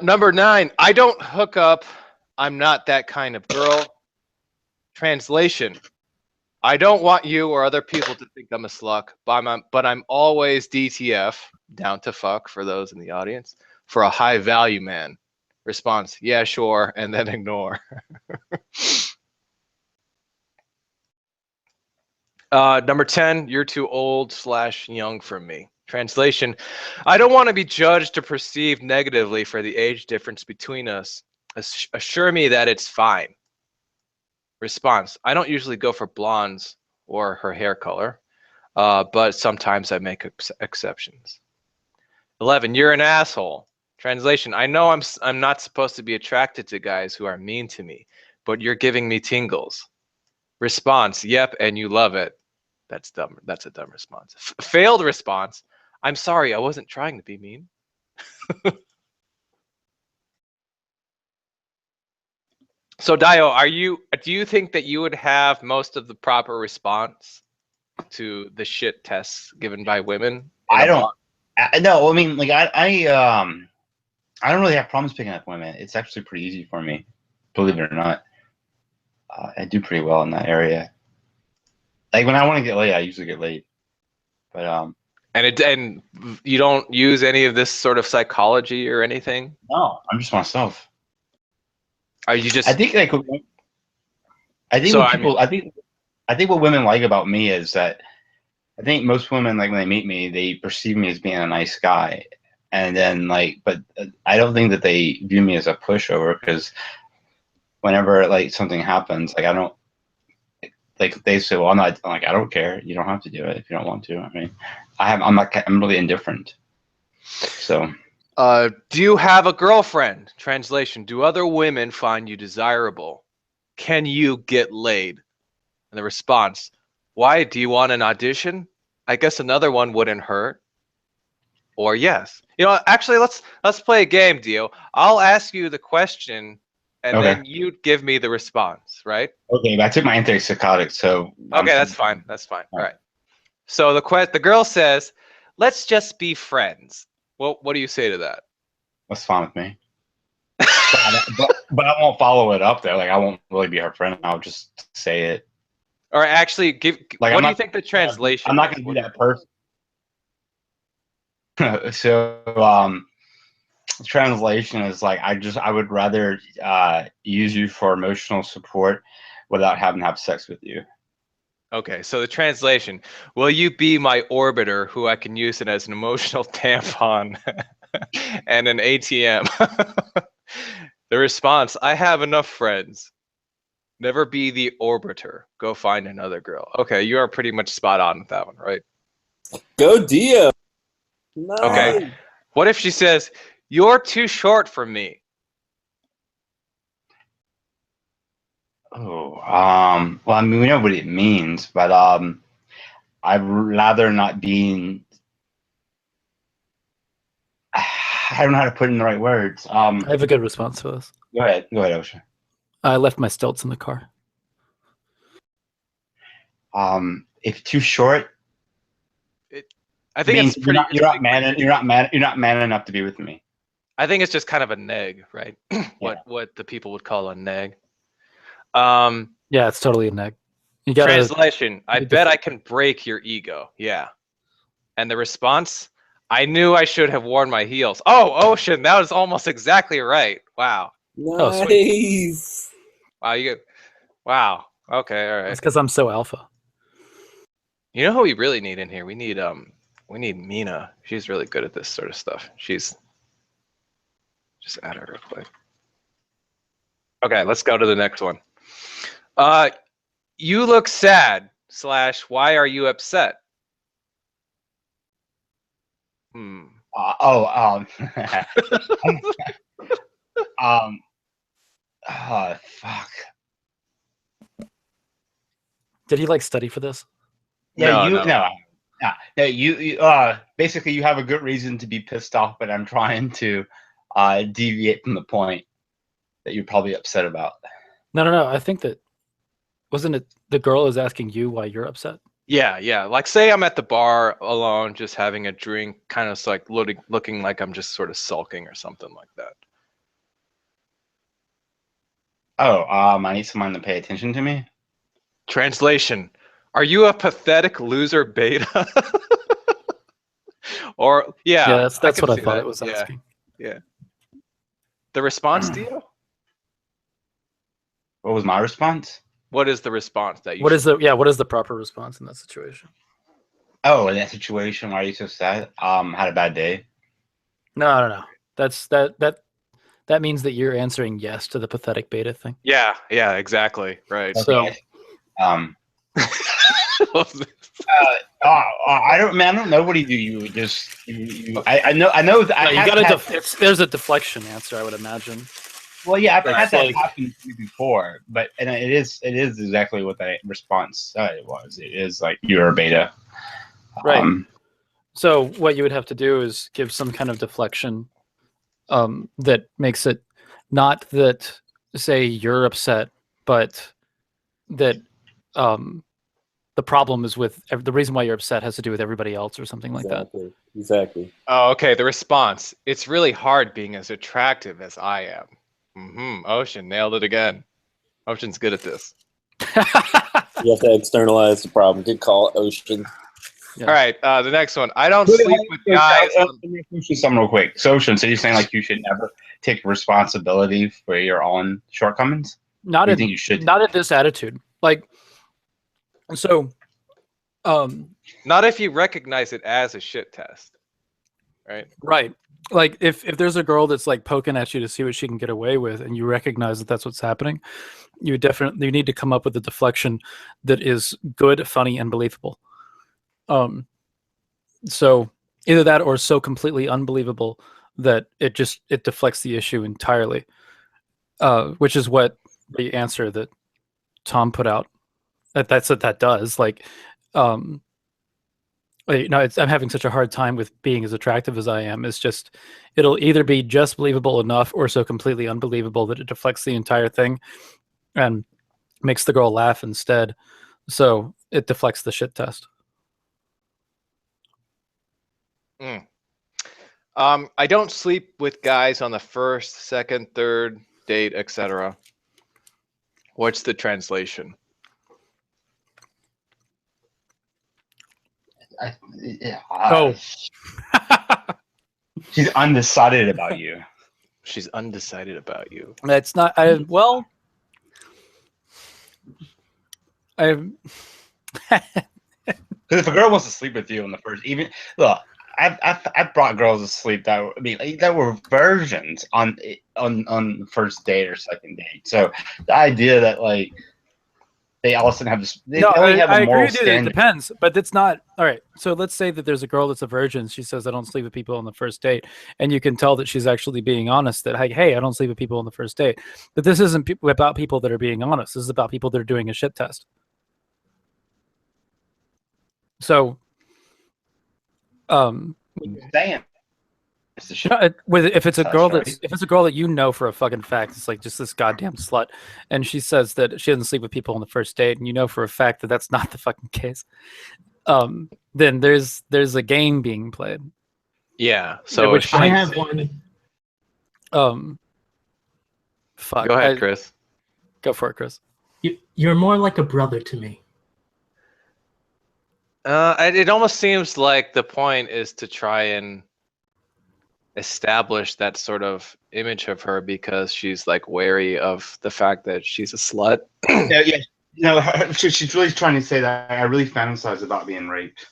number 9, I don't hook up. I'm not that kind of girl. Translation: I don't want you or other people to think I'm a slut, but I'm always DTF, down to fuck for those in the audience, for a high value man. Response: yeah, sure, and then ignore. Number 10, you're too old/young for me. Translation: I don't want to be judged or perceived negatively for the age difference between us. Assure me that it's fine. Response: I don't usually go for blondes or her hair color, but sometimes I make exceptions. 11, you're an asshole. Translation: I know I'm not supposed to be attracted to guys who are mean to me, but you're giving me tingles. Response: yep, and you love it. That's dumb. That's a dumb response. Failed response: I'm sorry, I wasn't trying to be mean. So Dio, do you think that you would have most of the proper response to the shit tests given by women? I don't. No, I mean, like I don't really have problems picking up women. It's actually pretty easy for me, believe it or not. I do pretty well in that area. Like when I want to get laid, I usually get laid. But and you don't use any of this sort of psychology or anything? No, I'm just myself. Are you just? I think like I think what women like about me is that I think most women, like when they meet me, they perceive me as being a nice guy, and then like, but I don't think that they view me as a pushover, because whenever like something happens, like I don't, like they say, well, I'm like, I don't care. You don't have to do it if you don't want to. I mean, I'm really indifferent. So. Do you have a girlfriend? Translation: do other women find you desirable? Can you get laid? And the response: why? Do you want an audition? I guess another one wouldn't hurt. Or yes. You know, actually, let's play a game, Dio. I'll ask you the question, and then you give me the response, right? Okay, but I took my antipsychotic, so. Okay, that's fine. That's fine. All right. So the girl says, "Let's just be friends." Well, what do you say to that? That's fine with me. but I won't follow it up there. Like I won't really be her friend. I'll just say it. Or actually, what do you think the translation? I'm not going to be that person. So, translation is like I would rather use you for emotional support without having to have sex with you. Okay, so the translation: will you be my orbiter, who I can use it as an emotional tampon and an ATM? The response: I have enough friends. Never be the orbiter. Go find another girl. Okay, you are pretty much spot on with that one, right? Go Dio. Okay. What if she says, "You're too short for me"? Oh, well, I mean, we know what it means, but I'd rather not be in. I don't know how to put it in the right words. I have a good response to this. Go ahead, Ocean. I left my stilts in the car. If too short, I think means it's pretty. you're not man enough to be with me. I think it's just kind of a neg, right? Yeah. What the people would call a neg. Yeah, it's totally a neg. You gotta Translation: I bet I can break your ego. Yeah. And the response: I knew I should have worn my heels. Oh, Ocean, that was almost exactly right. Wow. Nice. Wow, wow. Okay, all right. It's because I'm so alpha. You know who we really need in here? We need Mina. She's really good at this sort of stuff. She's just add her real quick. Okay, let's go to the next one. You look sad / why are you upset? Oh, fuck. Did he like study for this? Yeah, No. you basically you have a good reason to be pissed off, but I'm trying to deviate from the point that you're probably upset about. No. I think that wasn't it. The girl is asking you why you're upset. Yeah. Like, say I'm at the bar alone, just having a drink, kind of like looking like I'm just sort of sulking or something like that. Oh, I need someone to pay attention to me. Translation: Are you a pathetic loser beta? Or Yeah, that's what I thought it was asking. Yeah. The response, Dio? What was my response? What is the response that you? What is the proper response in that situation? Oh, in that situation, why are you so sad? Had a bad day. No. That means that you're answering yes to the pathetic beta thing. Yeah, exactly. Right. Okay. So I don't know what do you just I know that there's a deflection answer, I would imagine. Well, yeah, I've had that happen to me before, but it is exactly what that response was. It is like you're a beta, right? So what you would have to do is give some kind of deflection that makes it not that, say, you're upset, but that the problem is with the reason why you're upset has to do with everybody else or something like that. Exactly. Oh, okay. The response: It's really hard being as attractive as I am. Ocean nailed it again. Ocean's good at this. You have to externalize the problem. Good call, Ocean. Yeah. All right, the next one. I don't sleep with guys. Let me do something real quick. So, Ocean, so you're saying like you should never take responsibility for your own shortcomings? Not in this attitude. Like, so, not if you recognize it as a shit test, right? Right. Like if there's a girl that's like poking at you to see what she can get away with, and you recognize that that's what's happening, you need to come up with a deflection that is good, funny, and believable. So either that or so completely unbelievable that it deflects the issue entirely, which is what the answer that Tom put out. That's what that does. Like, I'm having such a hard time with being as attractive as I am. It's just, it'll either be just believable enough or so completely unbelievable that it deflects the entire thing and makes the girl laugh instead. So it deflects the shit test. I don't sleep with guys on the first, second, third date, etc. What's the translation? She's undecided about you. She's undecided about you. That's not. Because if a girl wants to sleep with you on the first, even look, I've brought girls to sleep that were versions on first date or second date. So the idea that like they also have this. They No, only have I a agree moral with you that it standard. depends, but it's not all right. So let's say that there's a girl that's a virgin. She says, "I don't sleep with people on the first date," and you can tell that she's actually being honest. That like, hey, I don't sleep with people on the first date. But this isn't about people that are being honest. This is about people that are doing a shit test. So, Damn. It's the shit. if it's a Test, girl right? if it's a girl that you know for a fucking fact, it's like just this goddamn slut, and she says that she doesn't sleep with people on the first date, and you know for a fact that that's not the fucking case. Then there's a game being played. Yeah. So which she- I have one. Fuck. Go ahead, Chris. Go for it, Chris. You're more like a brother to me. It almost seems like the point is to try and establish that sort of image of her because she's like wary of the fact that she's a slut. Yeah, yeah. No, she's really trying to say that I really fantasize about being raped.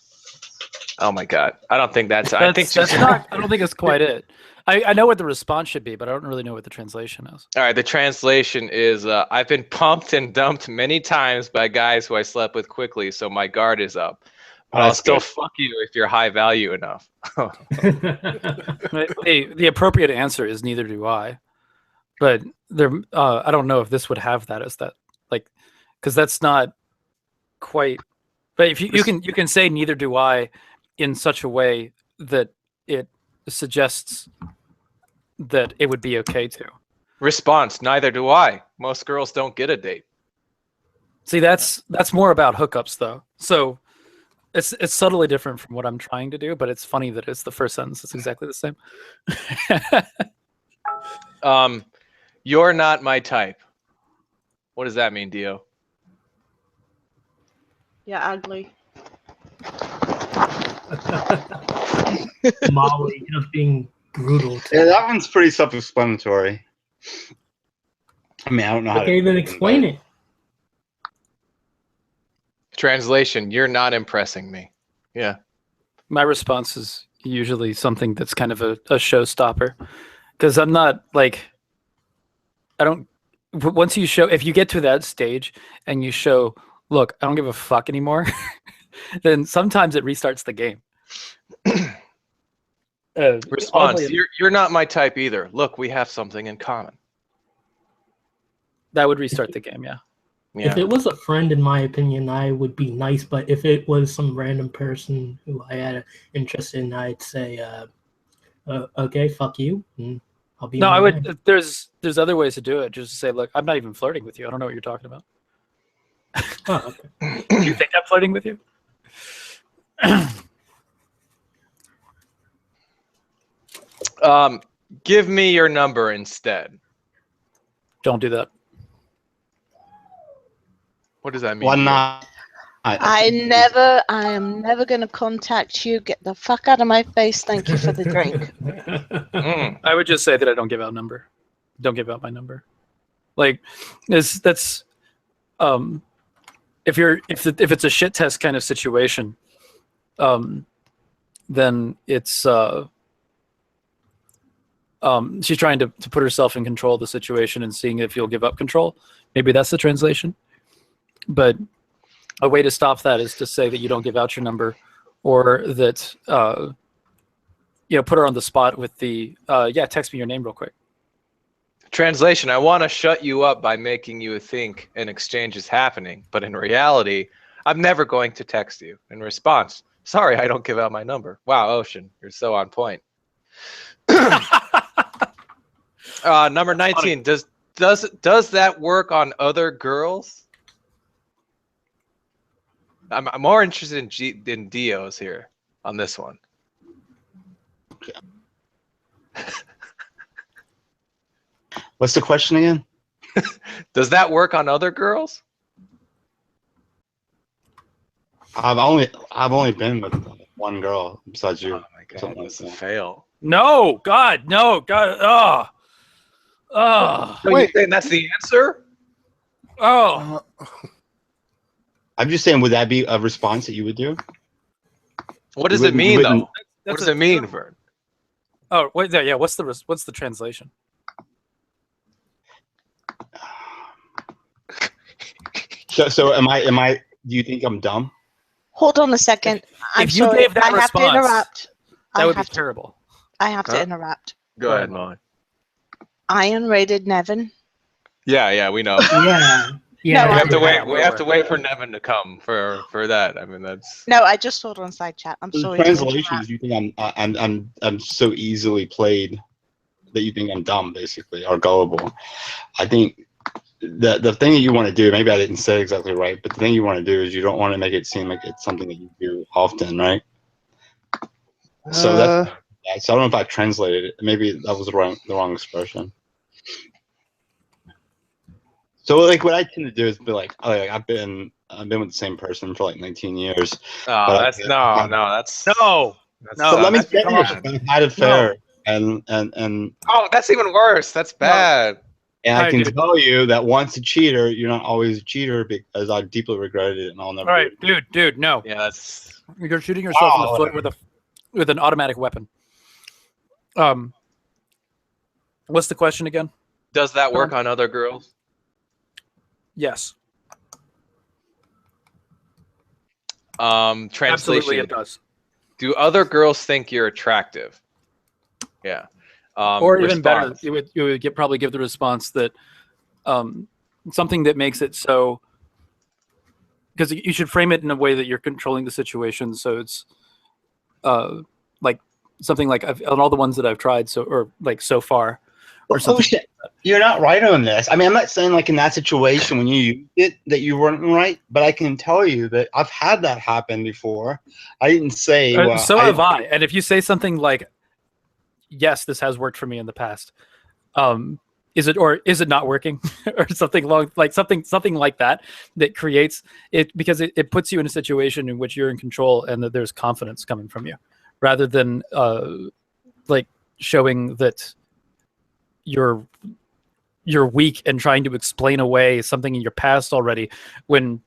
Oh my god, I don't think that's. I think That's she's not. I don't think it's quite it. I know what the response should be, but I don't really know what the translation is. All right. The translation is: I've been pumped and dumped many times by guys who I slept with quickly, so my guard is up. But I'll that's still good. fuck you if you're high value enough. The appropriate answer is neither do I. But there, I don't know if this would have that as that, like, because that's not quite. But if you can say neither do I in such a way that it suggests that it would be okay to. Response: neither do I. Most girls don't get a date. See, that's more about hookups though. So it's subtly different from what I'm trying to do, but it's funny that it's the first sentence. It's exactly the same. You're not my type. What does that mean, Dio? Yeah, ugly. Molly just being brutal. Yeah, that one's pretty self-explanatory. I mean, I don't know how Okay, to then explain it. Translation: you're not impressing me. Yeah. My response is usually something that's kind of a showstopper, because I'm not like, I don't. Once you show, if you get to that stage and you show, look, I don't give a fuck anymore, then sometimes it restarts the game. Response: oddly, you're not my type either. Look, we have something in common. that would restart the game, yeah. Yeah. If it was a friend, in my opinion, I would be nice. But if it was some random person who I had an interest in, I'd say, okay, fuck you. And I'll be No, on I my way. would. There's other ways to do it. Just to say, look, I'm not even flirting with you. I don't know what you're talking about. Oh, okay. You think I'm flirting with you? Give me your number instead. Don't do that. What does that mean? Why Dio? not? I am never going to contact you. Get the fuck out of my face. Thank you for the drink. Mm. I would just say that I don't give out number. Don't give out my number. Like, that's if it's a shit test kind of situation, then it's she's trying to put herself in control of the situation and seeing if you'll give up control. Maybe that's the translation. But a way to stop that is to say that you don't give out your number, or that put her on the spot with the text me your name real quick. Translation: I want to shut you up by making you think an exchange is happening, but in reality, I'm never going to text you. In response: sorry, I don't give out my number. Wow, Ocean, you're so on point. Number 19. Does that work on other girls? I'm more interested in Dio's here on this one. What's the question again? Does that work on other girls? I've only been with one girl besides you. Oh my god, Something that's a like that. fail. No, God, no, God, So you're Wait. saying that's the answer? I'm just saying, would that be a response that you would do? What does You it mean wouldn't- though? What does it mean, Vern? Oh, wait, yeah. What's the translation? So am I? Do you think I'm dumb? Hold on a second. I'm If you sorry. gave that I have to response, interrupt. That would be have to. terrible. I have to Huh? interrupt. Go ahead, Molly. Iron rated Nevin. Yeah, we know. Yeah. No, We I- have to wait. Yeah, We have to wait for Nevin to come for that. I mean, that's. No, I just saw it on side chat. I'm The sorry. To translation interrupt. is you think I'm so easily played that you think I'm dumb, basically, or gullible. I think the thing that you want to do, maybe I didn't say it exactly right, but the thing you want to do is you don't want to make it seem like it's something that you do often, right? So that's so I don't know if I translated it. Maybe that was the wrong expression. So like what I tend to do is be like, oh, like I've been with the same person for like 19 years. Oh, But that's no. That's No. But let me that's finish. bad. I've had it fair, and Oh, that's even worse. That's bad. And I Hi, can dude. tell you that once a cheater, you're not always a cheater because I deeply regretted it and I'll never. All right, dude, no. Yeah, that's. You're shooting yourself in the Oh, foot with an automatic weapon. What's the question again? Does that work on other girls? Yes, Translation. absolutely it does. Do other girls think you're attractive? Yeah. Or even better, response. you would probably give the response that something that makes it so, because you should frame it in a way that you're controlling the situation. So it's like something like on all the ones that I've tried so far. Or Oh shit! You're not right on this. I mean, I'm not saying like in that situation when you used it that you weren't right, but I can tell you that I've had that happen before. I didn't say. Well, so have I. And if you say something like, "Yes, this has worked for me in the past," is it not working, or something something like that creates it, because it puts you in a situation in which you're in control and that there's confidence coming from you, rather than like showing that you're weak and trying to explain away something in your past already, when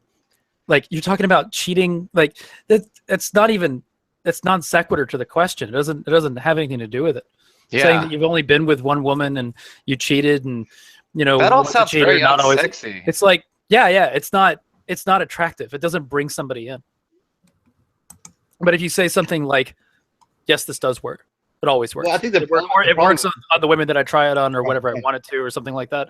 like you're talking about cheating, like that's non sequitur to the question. It doesn't have anything to do with it. Yeah. Saying that you've only been with one woman and you cheated, and that all once a sounds cheater, very not always. unsexy. It's like it's not attractive. It doesn't bring somebody in. But if you say something like, "Yes, this does work. It always works." Well, I think it works on the women that I try it on, or whatever I wanted to, or something like that.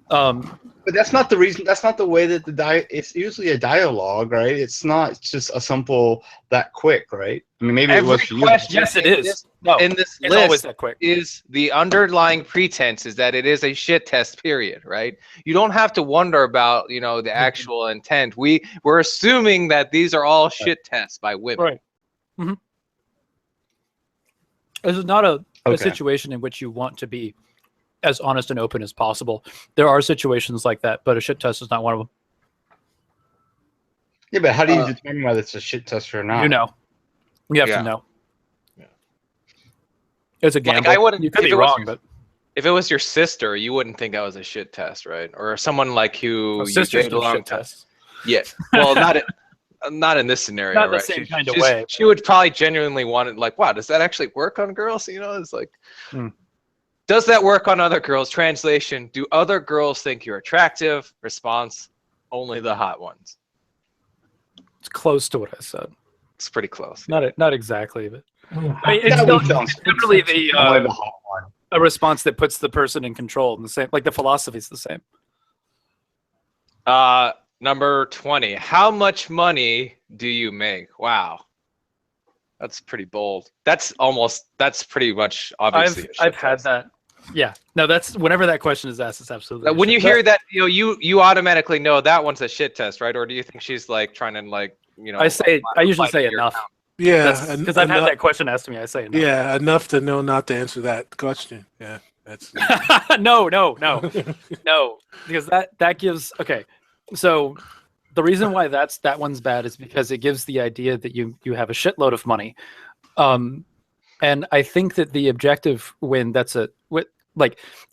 But that's not the reason. That's not the way that it's usually a dialogue, right? It's not just a simple that quick, right? I mean, maybe it was for you. Yes, it is. No, in this it's always list that quick. is the underlying pretense is that it is a shit test, period, right? You don't have to wonder about, the actual intent. We're assuming that these are all shit tests by women. Right. Mm-hmm. This is not a Okay. situation in which you want to be as honest and open as possible. There are situations like that, but a shit test is not one of them. Yeah, but how do you determine whether it's a shit test or not? You have Yeah. to know. Yeah. It's a Like, gamble. I wouldn't- You could if be it was wrong, your- but If it was your sister, you wouldn't think that was a shit test, right? Or someone like who you sisters dated a do long shit time. tests. Yeah. Well, not in this scenario, Not in the right? same kind of She's- way. She would probably genuinely want it. Like, wow, does that actually work on girls? It's like, does that work on other girls? Translation: do other girls think you're attractive? Response: only the hot ones. It's close to what I said. It's pretty close. Not exactly, but I mean, That it's would sound literally only the hot one. a response that puts the person in control. And the same, like the philosophy is the same. Number 20. How much money do you make? Wow. That's pretty bold. That's pretty much obviously. a shit I've had test. that. Yeah. No, that's whenever that question is asked, it's absolutely. When you hear that, you automatically know that one's a shit test, right? Or do you think she's like trying to I usually say enough. Yeah, Because I've had that question asked to me. I say enough. Yeah, enough to know not to answer that question. Yeah, that's no, because that gives okay. So the reason why that one's bad is because it gives the idea that you have a shitload of money, and I think that the objective when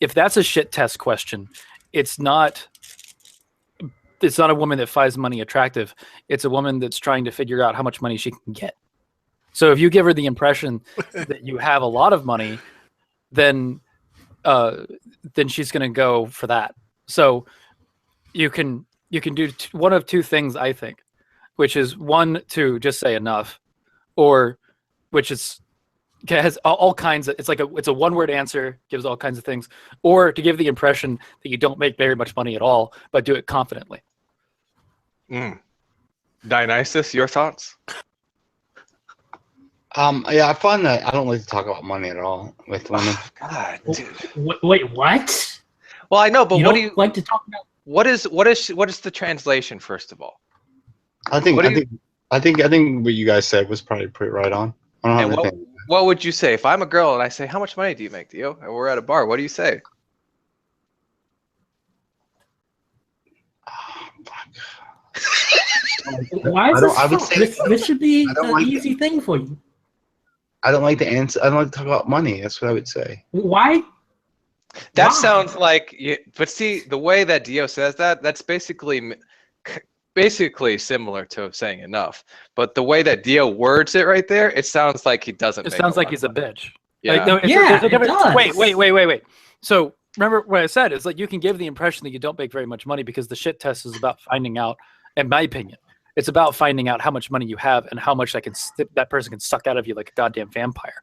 if that's a shit test question, it's not a woman that finds money attractive. It's a woman that's trying to figure out how much money she can get. So if you give her the impression that you have a lot of money, then she's going to go for that. So you can you can do one of two things, I think, which is one, to just say enough, or which is has all kinds of, it's a one-word answer, gives all kinds of things, or to give the impression that you don't make very much money at all, but do it confidently. Dionysus, your thoughts? Yeah, I find that I don't like to talk about money at all with women. God, dude. Wait, what? Well, I know, but You what don't do you like to talk about? what is the translation, first of all? I think What do I think what you guys said was probably pretty right on. I don't And have anything. what would you say if I'm a girl and I say, how much money do you make, Dio? And we're at a bar. What do you say? Why is I this? would say This should be I don't an like easy thing for you. I don't like to answer. I don't like to talk about money. That's what I would say. Why? That Why? sounds like, but see, the way that Dio says that, that's basically similar to saying enough. But the way that Dio words it right there, it sounds like he doesn't. It make sounds a like lot he's of a money. bitch. Yeah. Like, no, Yeah, it's a it different. does. Wait. So remember what I said is like you can give the impression that you don't make very much money because the shit test is about finding out. In my opinion, it's about finding out how much money you have and how much that person can suck out of you like a goddamn vampire.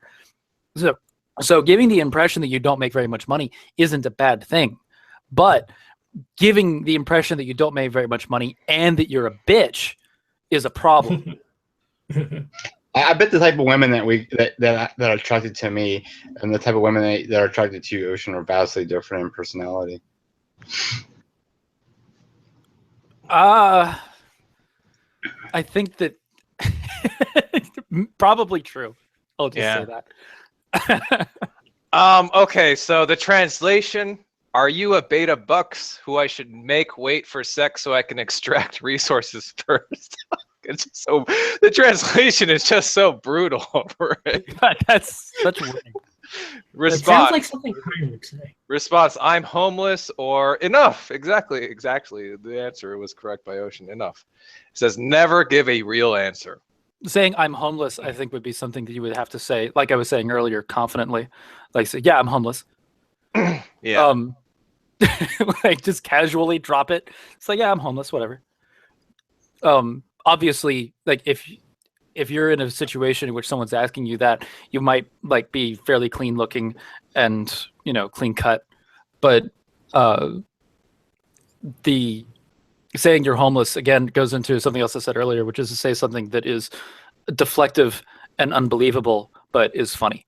So giving the impression that you don't make very much money isn't a bad thing, but giving the impression that you don't make very much money and that you're a bitch is a problem. I bet the type of women that are attracted to me and the type of women that are attracted to Ocean are vastly different in personality. I think that probably true. I'll just say that. Okay, so the translation: are you a beta bucks who I should make wait for sex so I can extract resources first? It's so the translation is just so brutal. Right? That's such wording. It sounds like something Karen would say. Response: I'm homeless or enough. Exactly. The answer was correct by Ocean. Enough. It says never give a real answer. Saying I'm homeless, I think, would be something that you would have to say, like I was saying earlier, confidently. Like, say, yeah, I'm homeless. Yeah. Like just casually drop it. It's like, yeah, I'm homeless, whatever. Obviously, like if you're in a situation in which someone's asking you that, you might like be fairly clean looking and, clean cut. But the saying you're homeless again goes into something else I said earlier, which is to say something that is deflective and unbelievable, but is funny.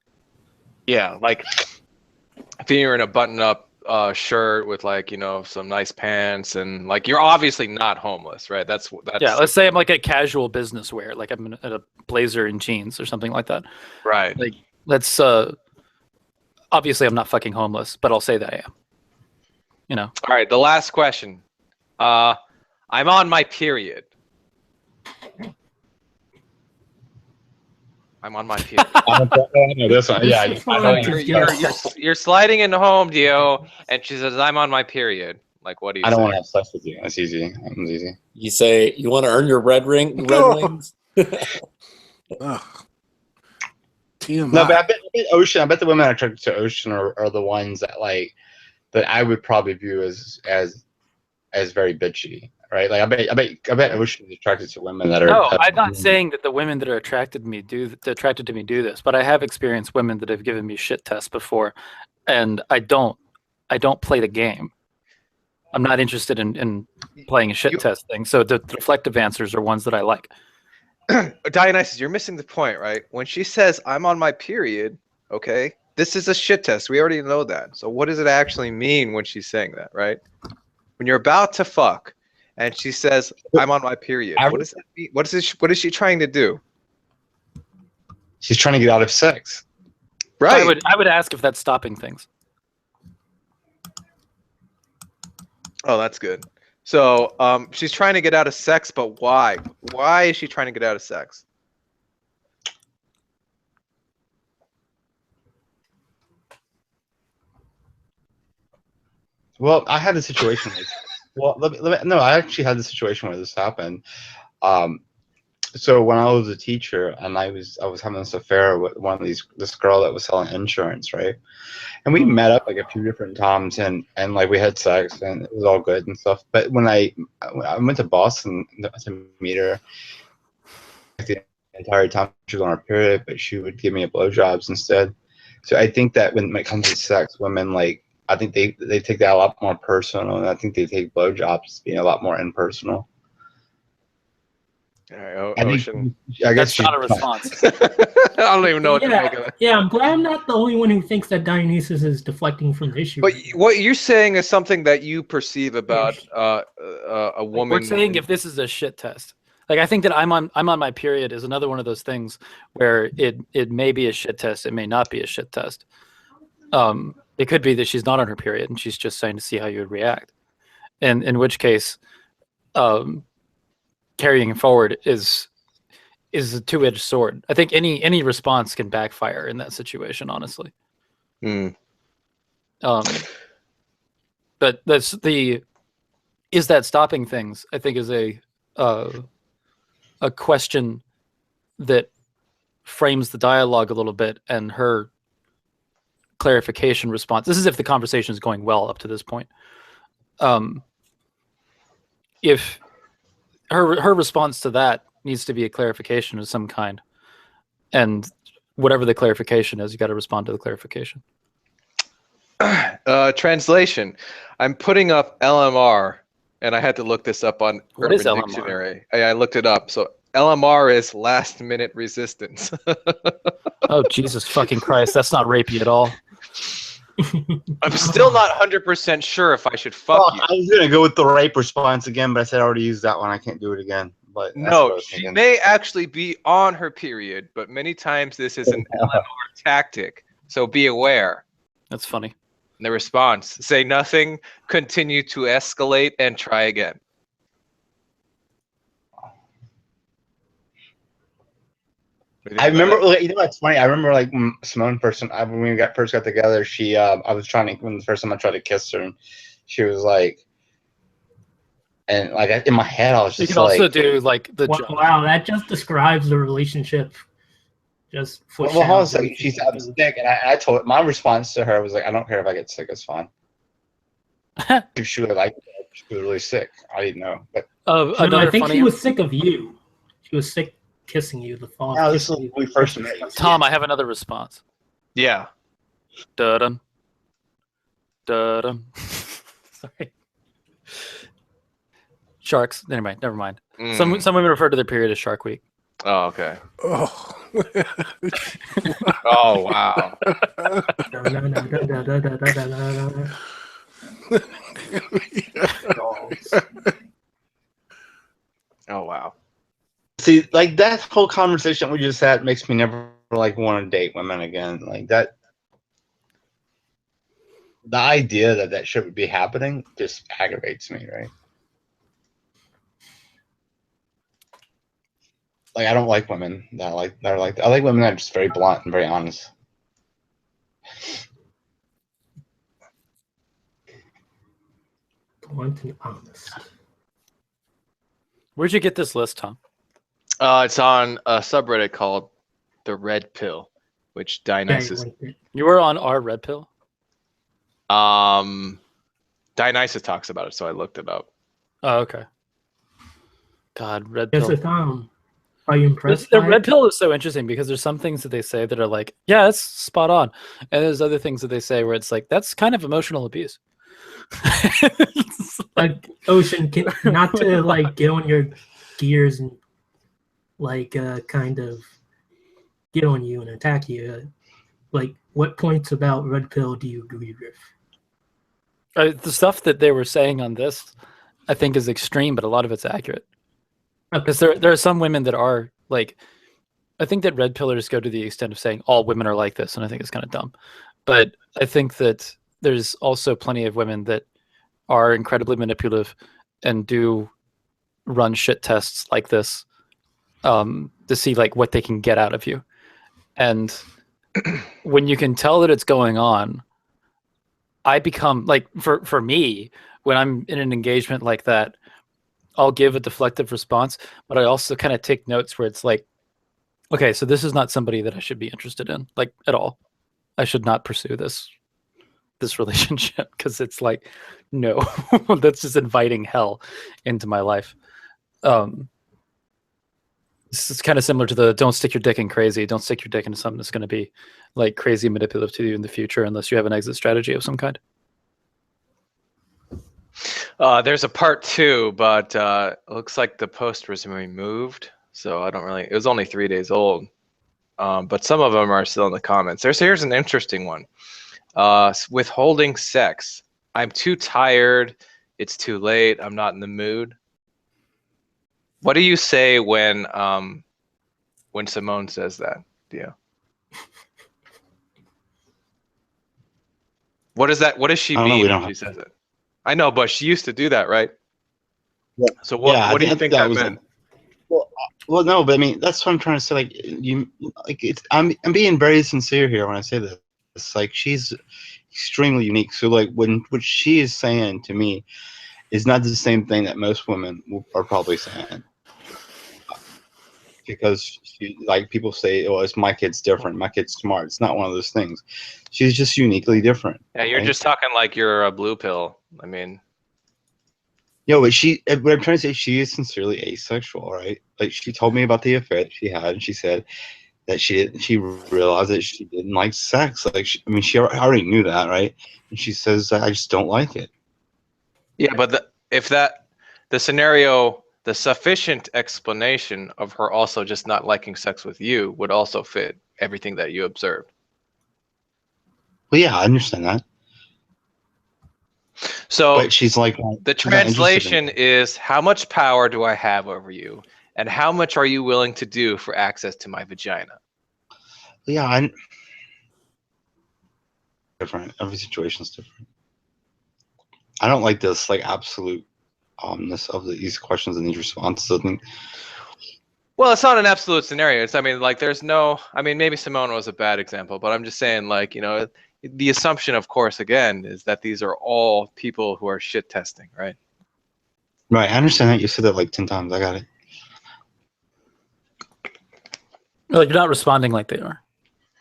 Yeah, like if you're in a button-up shirt with like some nice pants and like you're obviously not homeless, right? That's yeah. Let's say I'm like a casual business wear, like I'm in a blazer and jeans or something like that. Right. Like let's obviously I'm not fucking homeless, but I'll say that I am. All right, the last question. I'm on my period. I'm on my period. I know this one. Yeah, You're sliding into home, Dio, and she says, "I'm on my period." Like, what do you? I don't say? want to have sex with you. That's easy. That one's easy. You say you want to earn your red wings. Ugh. TMI. No, but I bet Ocean. I bet the women attracted to Ocean are the ones that that I would probably view as very bitchy, right? Like I bet Ocean is attracted to women that are. No, I'm not saying that the women that are attracted to me do this, but I have experienced women that have given me shit tests before, and I don't play the game. I'm not interested in playing a shit test thing. So the reflective answers are ones that I like. Dionysus, you're missing the point, right? When she says, "I'm on my period," okay, this is a shit test. We already know that. So what does it actually mean when she's saying that, right? When you're about to fuck, and she says, "I'm on my period," what does that mean? What is she trying to do? She's trying to get out of sex. Right. I would ask if that's stopping things. Oh, that's good. So she's trying to get out of sex, but why? Why is she trying to get out of sex? Well, I had a situation. I actually had the situation where this happened. So when I was a teacher and I was having this affair with this girl that was selling insurance, right? And we met up like a few different times and like we had sex and it was all good and stuff. But when I went to Boston to meet her, the entire time she was on her period, but she would give me a blowjobs instead. So I think that when it comes to sex, women I think they take that a lot more personal, and I think they take blowjobs as being a lot more impersonal. All right, I Ocean. guess That's not a response. I don't even know what to make of it. Yeah, I'm glad I'm not the only one who thinks that Dionysus is deflecting from the issue. But what you're saying is something that you perceive about a woman. We're saying if this is a shit test. Like I think that I'm on my period is another one of those things where it may be a shit test, it may not be a shit test. It could be that she's not on her period and she's just saying to see how you would react. And in which case, carrying it forward is a two-edged sword. I think any response can backfire in that situation, honestly. But is that stopping things? I think is a question that frames the dialogue a little bit and her clarification response. This is if the conversation is going well up to this point. If her response to that needs to be a clarification of some kind, and whatever the clarification is, you got to respond to the clarification. Translation. I'm putting up LMR, and I had to look this up on What Urban is LMR? Dictionary. I looked it up. So LMR is last minute resistance. Oh, Jesus fucking Christ. That's not rapey at all. I'm still not 100% sure if I should fuck you. I was gonna go with the rape response again, but I said I already used that one. I can't do it again. But that's what I No, was she thinking. may actually be on her period, but many times this is an LMR tactic. So be aware. That's funny. The response: say nothing, continue to escalate, and try again. I remember, you know what's funny? I remember like when Simone when we first got together, she I was when the first time I tried to kiss her, and she was like, and like in my head I was You just can like, also do like the Wow, that just describes the relationship. Just well, hold on a second. She said I'm sick, and I told her, my response to her was like, I don't care if I get sick, it's fine. If she was like, she was really sick. I didn't know, but I think she was sick of you. She was sick kissing you. The thought. no, this is when we first met. Tom, I have another response. Yeah. Dun dun. Sorry. Sharks. Anyway, never mind. Some women refer to their period as Shark Week. Oh, okay. Oh. Oh, wow. Oh, wow. See, like that whole conversation we just had makes me never like want to date women again. Like that, the idea that shit would be happening just aggravates me, right? Like I don't like women that are like I like women that are just very blunt and very honest. Blunt and honest. Where'd you get this list, Tom? It's on a subreddit called The Red Pill, which Dionysus. You were on our Red Pill? Dionysus talks about it, so I looked it up. Oh, okay. God, Red Yes, Pill. Tom. Are you impressed? The Red Pill is so interesting because there's some things that they say that are like, yeah, that's spot on. And there's other things that they say where it's like, that's kind of emotional abuse. Like, Ocean, not to like get on your gears and like kind of get on you and attack you. Like, what points about Red Pill do you agree with? The stuff that they were saying on this, I think, is extreme, but a lot of it's accurate. Because there are some women that are like, I think that red pillers go to the extent of saying all women are like this, and I think it's kind of dumb. But I think that there's also plenty of women that are incredibly manipulative and do run shit tests like this to see like what they can get out of you. And when you can tell that it's going on, I become like, for me, when I'm in an engagement like that, I'll give a deflective response, but I also kind of take notes where it's like, okay, so this is not somebody that I should be interested in, like at all. I should not pursue this relationship because it's like, no, that's just inviting hell into my life. This is kind of similar to the don't stick your dick in crazy. Don't stick your dick into something that's going to be like crazy and manipulative to you in the future unless you have an exit strategy of some kind. There's a part 2, but it looks like the post was removed, so I don't really. It was only 3 days old, but some of them are still in the comments. Here's an interesting one. Withholding sex. I'm too tired. It's too late. I'm not in the mood. What do you say when Simone says that, Dio? What does that? What does she mean when she says it? I know, but she used to do that, right? Yeah. So what do you think that meant? Well, no, but I mean that's what I'm trying to say. Like I'm being very sincere here when I say this. It's like she's extremely unique. So like what she is saying to me is not the same thing that most women are probably saying. Because like people say, oh, it's my kid's different. My kid's smart. It's not one of those things. She's just uniquely different. Yeah, you're right? just talking like you're a blue pill. I mean, but what I'm trying to say, she is sincerely asexual, right? Like she told me about the affair that she had, and she said that she realized that she didn't like sex. Like she already knew that, right? And she says, I just don't like it. yeah, but the scenario, the sufficient explanation of her also just not liking sex with you would also fit everything that you observed. Well, yeah, I understand that. So but she's like, the translation is, how much power do I have over you? And how much are you willing to do for access to my vagina? Yeah, I'm different. Every situation is different. I don't like this like absolute of these questions and these responses. I think. Well, it's not an absolute scenario. It's, I mean, like, there's no. I mean, maybe Simone was a bad example, but I'm just saying, like, you know, the assumption, of course, again, is that these are all people who are shit testing, right? Right. I understand that. You said that like 10 times. I got it. Like you're not responding like they are.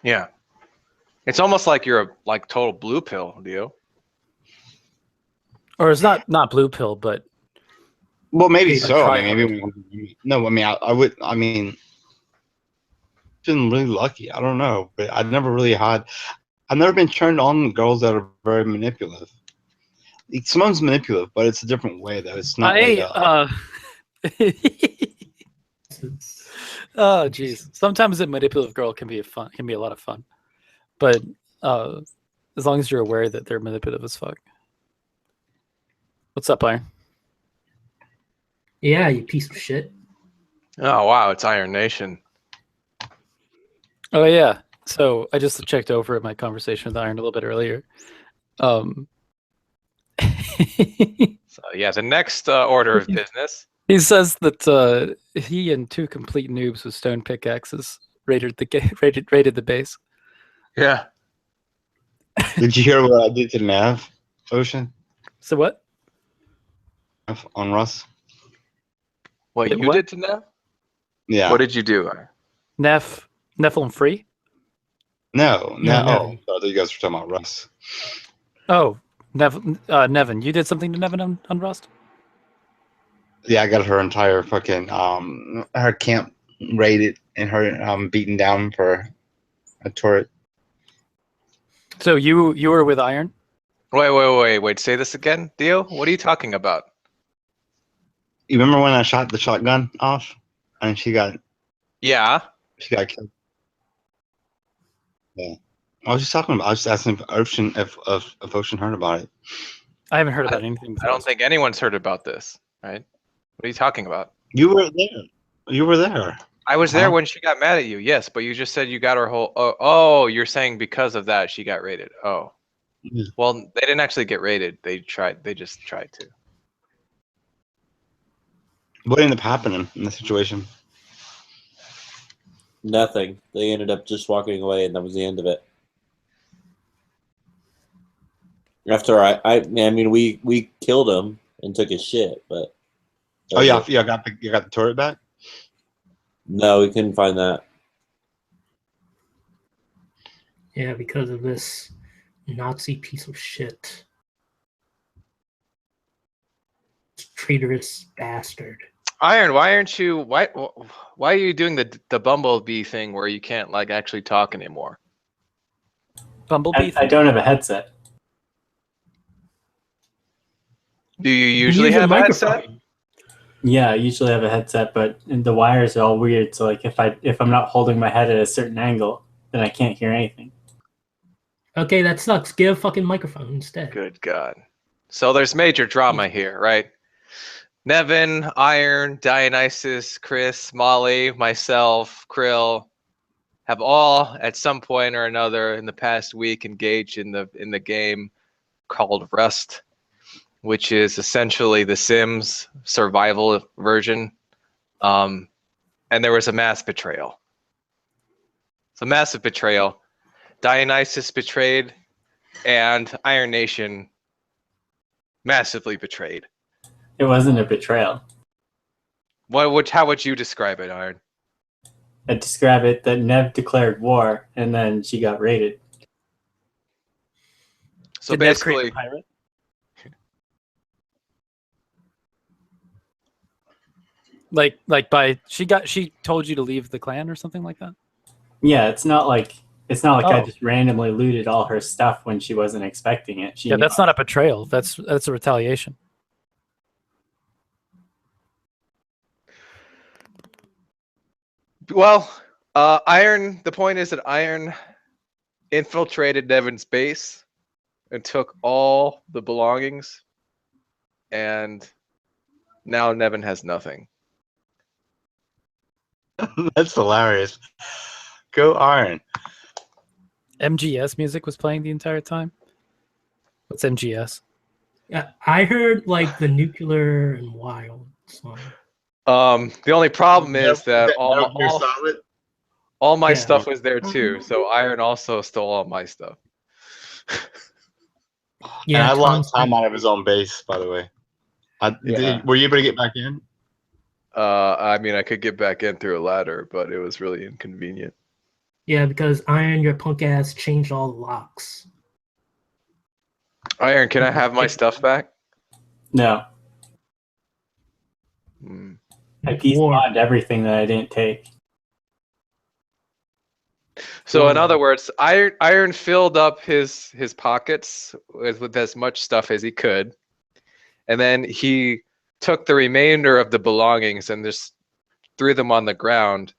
Yeah. It's almost like you're a total blue pill, Dio. Or it's not blue pill, but well, maybe so. I mean, maybe no. I mean, I would. I mean, been really lucky. I don't know, but I've never really had. I've never been turned on girls that are very manipulative. Simone's manipulative, but it's a different way though. It's not oh jeez. Sometimes a manipulative girl can be a lot of fun, but as long as you're aware that they're manipulative as fuck. What's up, Iron? Yeah, you piece of shit. Oh wow, it's Iron Nation. Oh yeah. So I just checked over my conversation with Iron a little bit earlier. So yeah, the next order of business. He says that he and 2 complete noobs with stone pickaxes raided the base. Yeah. Did you hear what I did to Nav, Ocean? So what? On Russ? What you did to Nav? Yeah. What did you do? Nephilim free? No. No. Oh, I thought you guys were talking about Russ. Oh, Nevin, you did something to Nevin on Rust? Yeah, I got her entire fucking her camp raided and her beaten down for a turret. So you were with Iron? Wait. Say this again, Dio. What are you talking about? You remember when I shot the shotgun off and she got killed? Yeah. I was just asking if Ocean heard about it. I haven't heard about anything. I don't think anyone's heard about this, right? What are you talking about? You were there. You were there. I was there when she got mad at you, yes, but you just said you got her whole. Oh, you're saying because of that she got raided. Oh, Yeah. well, they didn't actually get raided. They just tried to. What ended up happening in the situation? Nothing. They ended up just walking away, and that was the end of it. After I mean, we killed him and took his shit, but Oh yeah, yeah. You got the turret back. No, we couldn't find that. Yeah, because of this Nazi piece of shit. Traitorous bastard. Iron, why aren't you? Why are you doing the bumblebee thing where you can't like actually talk anymore? Bumblebee. I don't have a headset. Do you You usually use a have a headset? microphone. Yeah, I usually have a headset, but the wires are all weird. So like if I'm not holding my head at a certain angle, then I can't hear anything. Okay, that sucks. Get a fucking microphone instead. Good God. So there's major drama here, right? Nevin, Iron, Dionysus, Chris, Molly, myself, Krill have all at some point or another in the past week engaged in the game called Rust, which is essentially the Sims survival version. And there was a mass betrayal. So massive betrayal. Dionysus betrayed, and Iron Nation massively betrayed. It wasn't a betrayal. How would you describe it, Iron? I'd describe it that Nev declared war, and then she got raided. So Did Nev create basically, a pirate? She told you to leave the clan or something like that? Yeah, it's not like I Oh. just randomly looted all her stuff when she wasn't expecting it. She Yeah, knew that's not a betrayal. That's a retaliation. well, Iron. The point is that Iron infiltrated Nevin's base and took all the belongings, and now Nevin has nothing. That's hilarious. Go Iron. MGS music was playing the entire time. What's MGS? Yeah, I heard like the Nuclear and Wild song. The only problem is that Metal Gear Solid? all my Yeah. stuff was there too. So Iron also stole all my stuff. Yeah, and I Tom locked Tom said- out of his own base, by the way. Yeah. Were you able to get back in? I mean, I could get back in through a ladder, but it was really inconvenient. Yeah, because Iron, your punk ass changed all the locks. Iron, can I have my stuff back? No, Hmm. I despawned everything that I didn't take. So in other words, Iron filled up his pockets with as much stuff as he could, and then he took the remainder of the belongings and just threw them on the ground.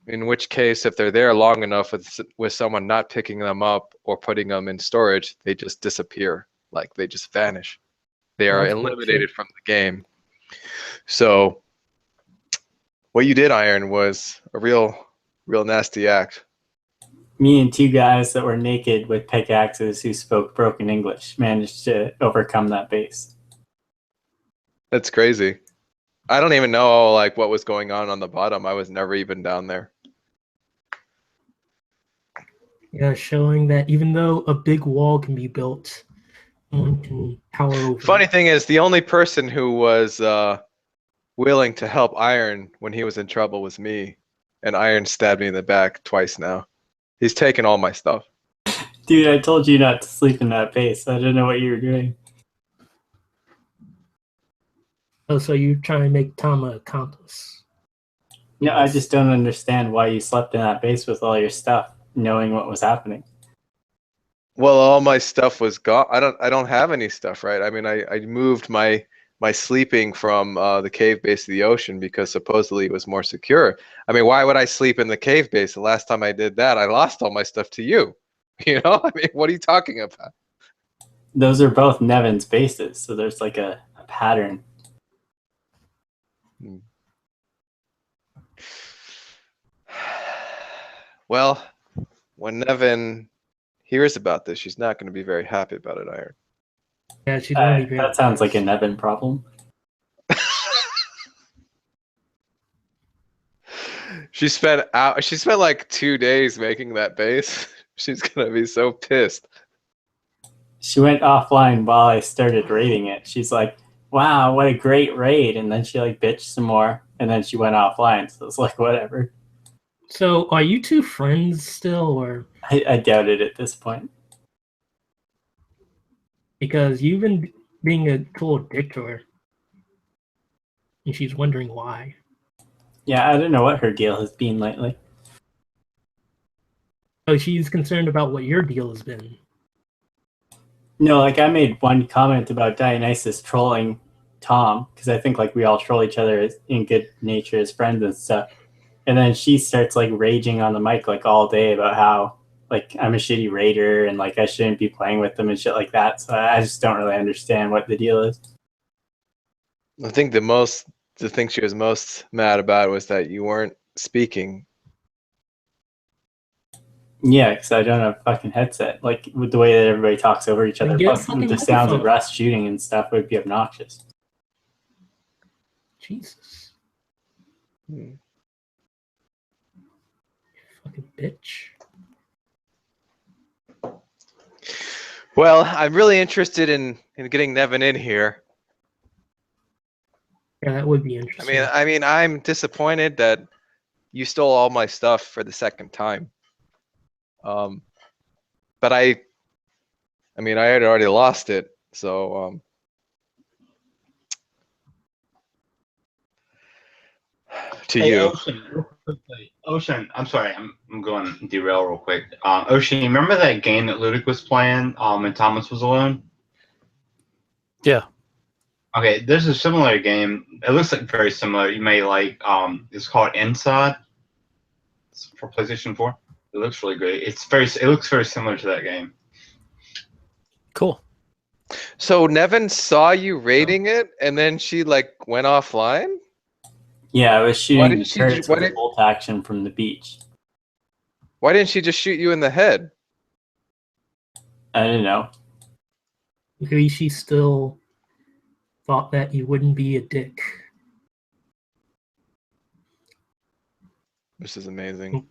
In which case, if they're there long enough with someone not picking them up or putting them in storage, they just disappear. Like they just vanish. They are That's eliminated bullshit. from the game. So what you did, Iron, was a real nasty act. Me and two guys that were naked with pickaxes who spoke broken English managed to overcome that base. That's crazy. I don't even know like what was going on the bottom. I was never even down there. Yeah, showing that even though a big wall can be built, one can power over. Funny it. thing is, the only person who was willing to help Iron when he was in trouble was me, and Iron stabbed me in the back twice now. He's taken all my stuff. Dude, I told you not to sleep in that base. I don't know what you were doing. Oh, so you're trying to make Tom an accomplice? No, I just don't understand why you slept in that base with all your stuff, knowing what was happening. Well, all my stuff was gone. I don't have any stuff, right? I mean, I moved my sleeping from the cave base to the ocean because supposedly it was more secure. I mean, why would I sleep in the cave base? The last time I did that, I lost all my stuff to you. You know, I mean, what are you talking about? Those are both Nevin's bases, so there's like a pattern. Well, when Nevin hears about this, she's not going to be very happy about it, Iron. Yeah, she's gonna be very. That sounds like a Nevin problem. She spent like 2 days making that base. She's gonna be so pissed. She went offline while I started raiding it. She's like, wow, what a great raid. And then she like bitched some more, and then she went offline. So it's like, whatever. So, are you two friends still, or I doubt it at this point. because you've been being a total dick to her, and she's wondering why? Yeah, I don't know what her deal has been lately. Oh, she's concerned about what your deal has been. No, like I made one comment about Dionysus trolling Tom, because I think like we all troll each other in good nature as friends and stuff. And then she starts like raging on the mic like all day about how like I'm a shitty raider and like I shouldn't be playing with them and shit like that. So I just don't really understand what the deal is. I think the thing she was most mad about was that you weren't speaking. Yeah, because I don't have a fucking headset. Like with the way that everybody talks over each Then other, get a plus fucking the sounds of microphone. Rust shooting and stuff would be obnoxious. Jesus, Hmm. fucking bitch. Well, I'm really interested in getting Nevin in here. Yeah, that would be interesting. I mean, I'm disappointed that you stole all my stuff for the second time. But I mean, I had already lost it, so to Hey, you. Ocean, real quickly. Ocean, I'm sorry, I'm going to derail real quick. Ocean, you remember that game that Ludic was playing when Thomas was alone? Yeah. Okay, there's a similar game. It looks like very similar. You may like. It's called Inside. It's for PlayStation 4. It looks really great. It looks very similar to that game. Cool. So Nevin saw you raiding it, and then she like went offline. Yeah, I was shooting the didn't she turrets why with a did- bolt action from the beach. Why didn't she just shoot you in the head? I don't know. Maybe she still thought that you wouldn't be a dick. This is amazing.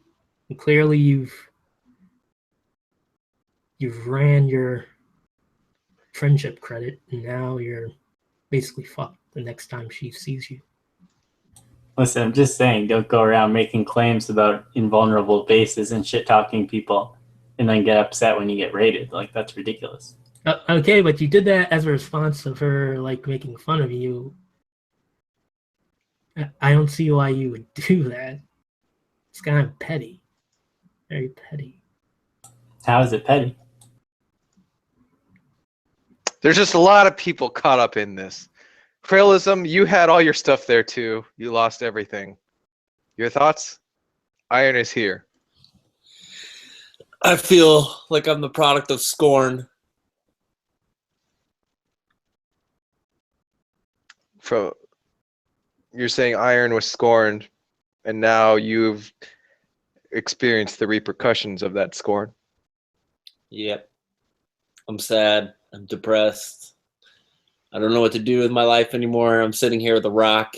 And clearly, you've ran your friendship credit, and now you're basically fucked the next time she sees you. Listen, I'm just saying, don't go around making claims about invulnerable bases and shit talking people and then get upset when you get raided. Like, that's ridiculous. Okay, but you did that as a response of her like making fun of you. I don't see why you would do that. It's kind of petty, very petty. How is it petty? There's just a lot of people caught up in this. Krillism, you had all your stuff there too. You lost everything. Your thoughts? Iron is here. I feel like I'm the product of scorn. You're saying Iron was scorned, and now you've experienced the repercussions of that scorn. Yep. I'm sad. I'm depressed. I don't know what to do with my life anymore. I'm sitting here with a rock,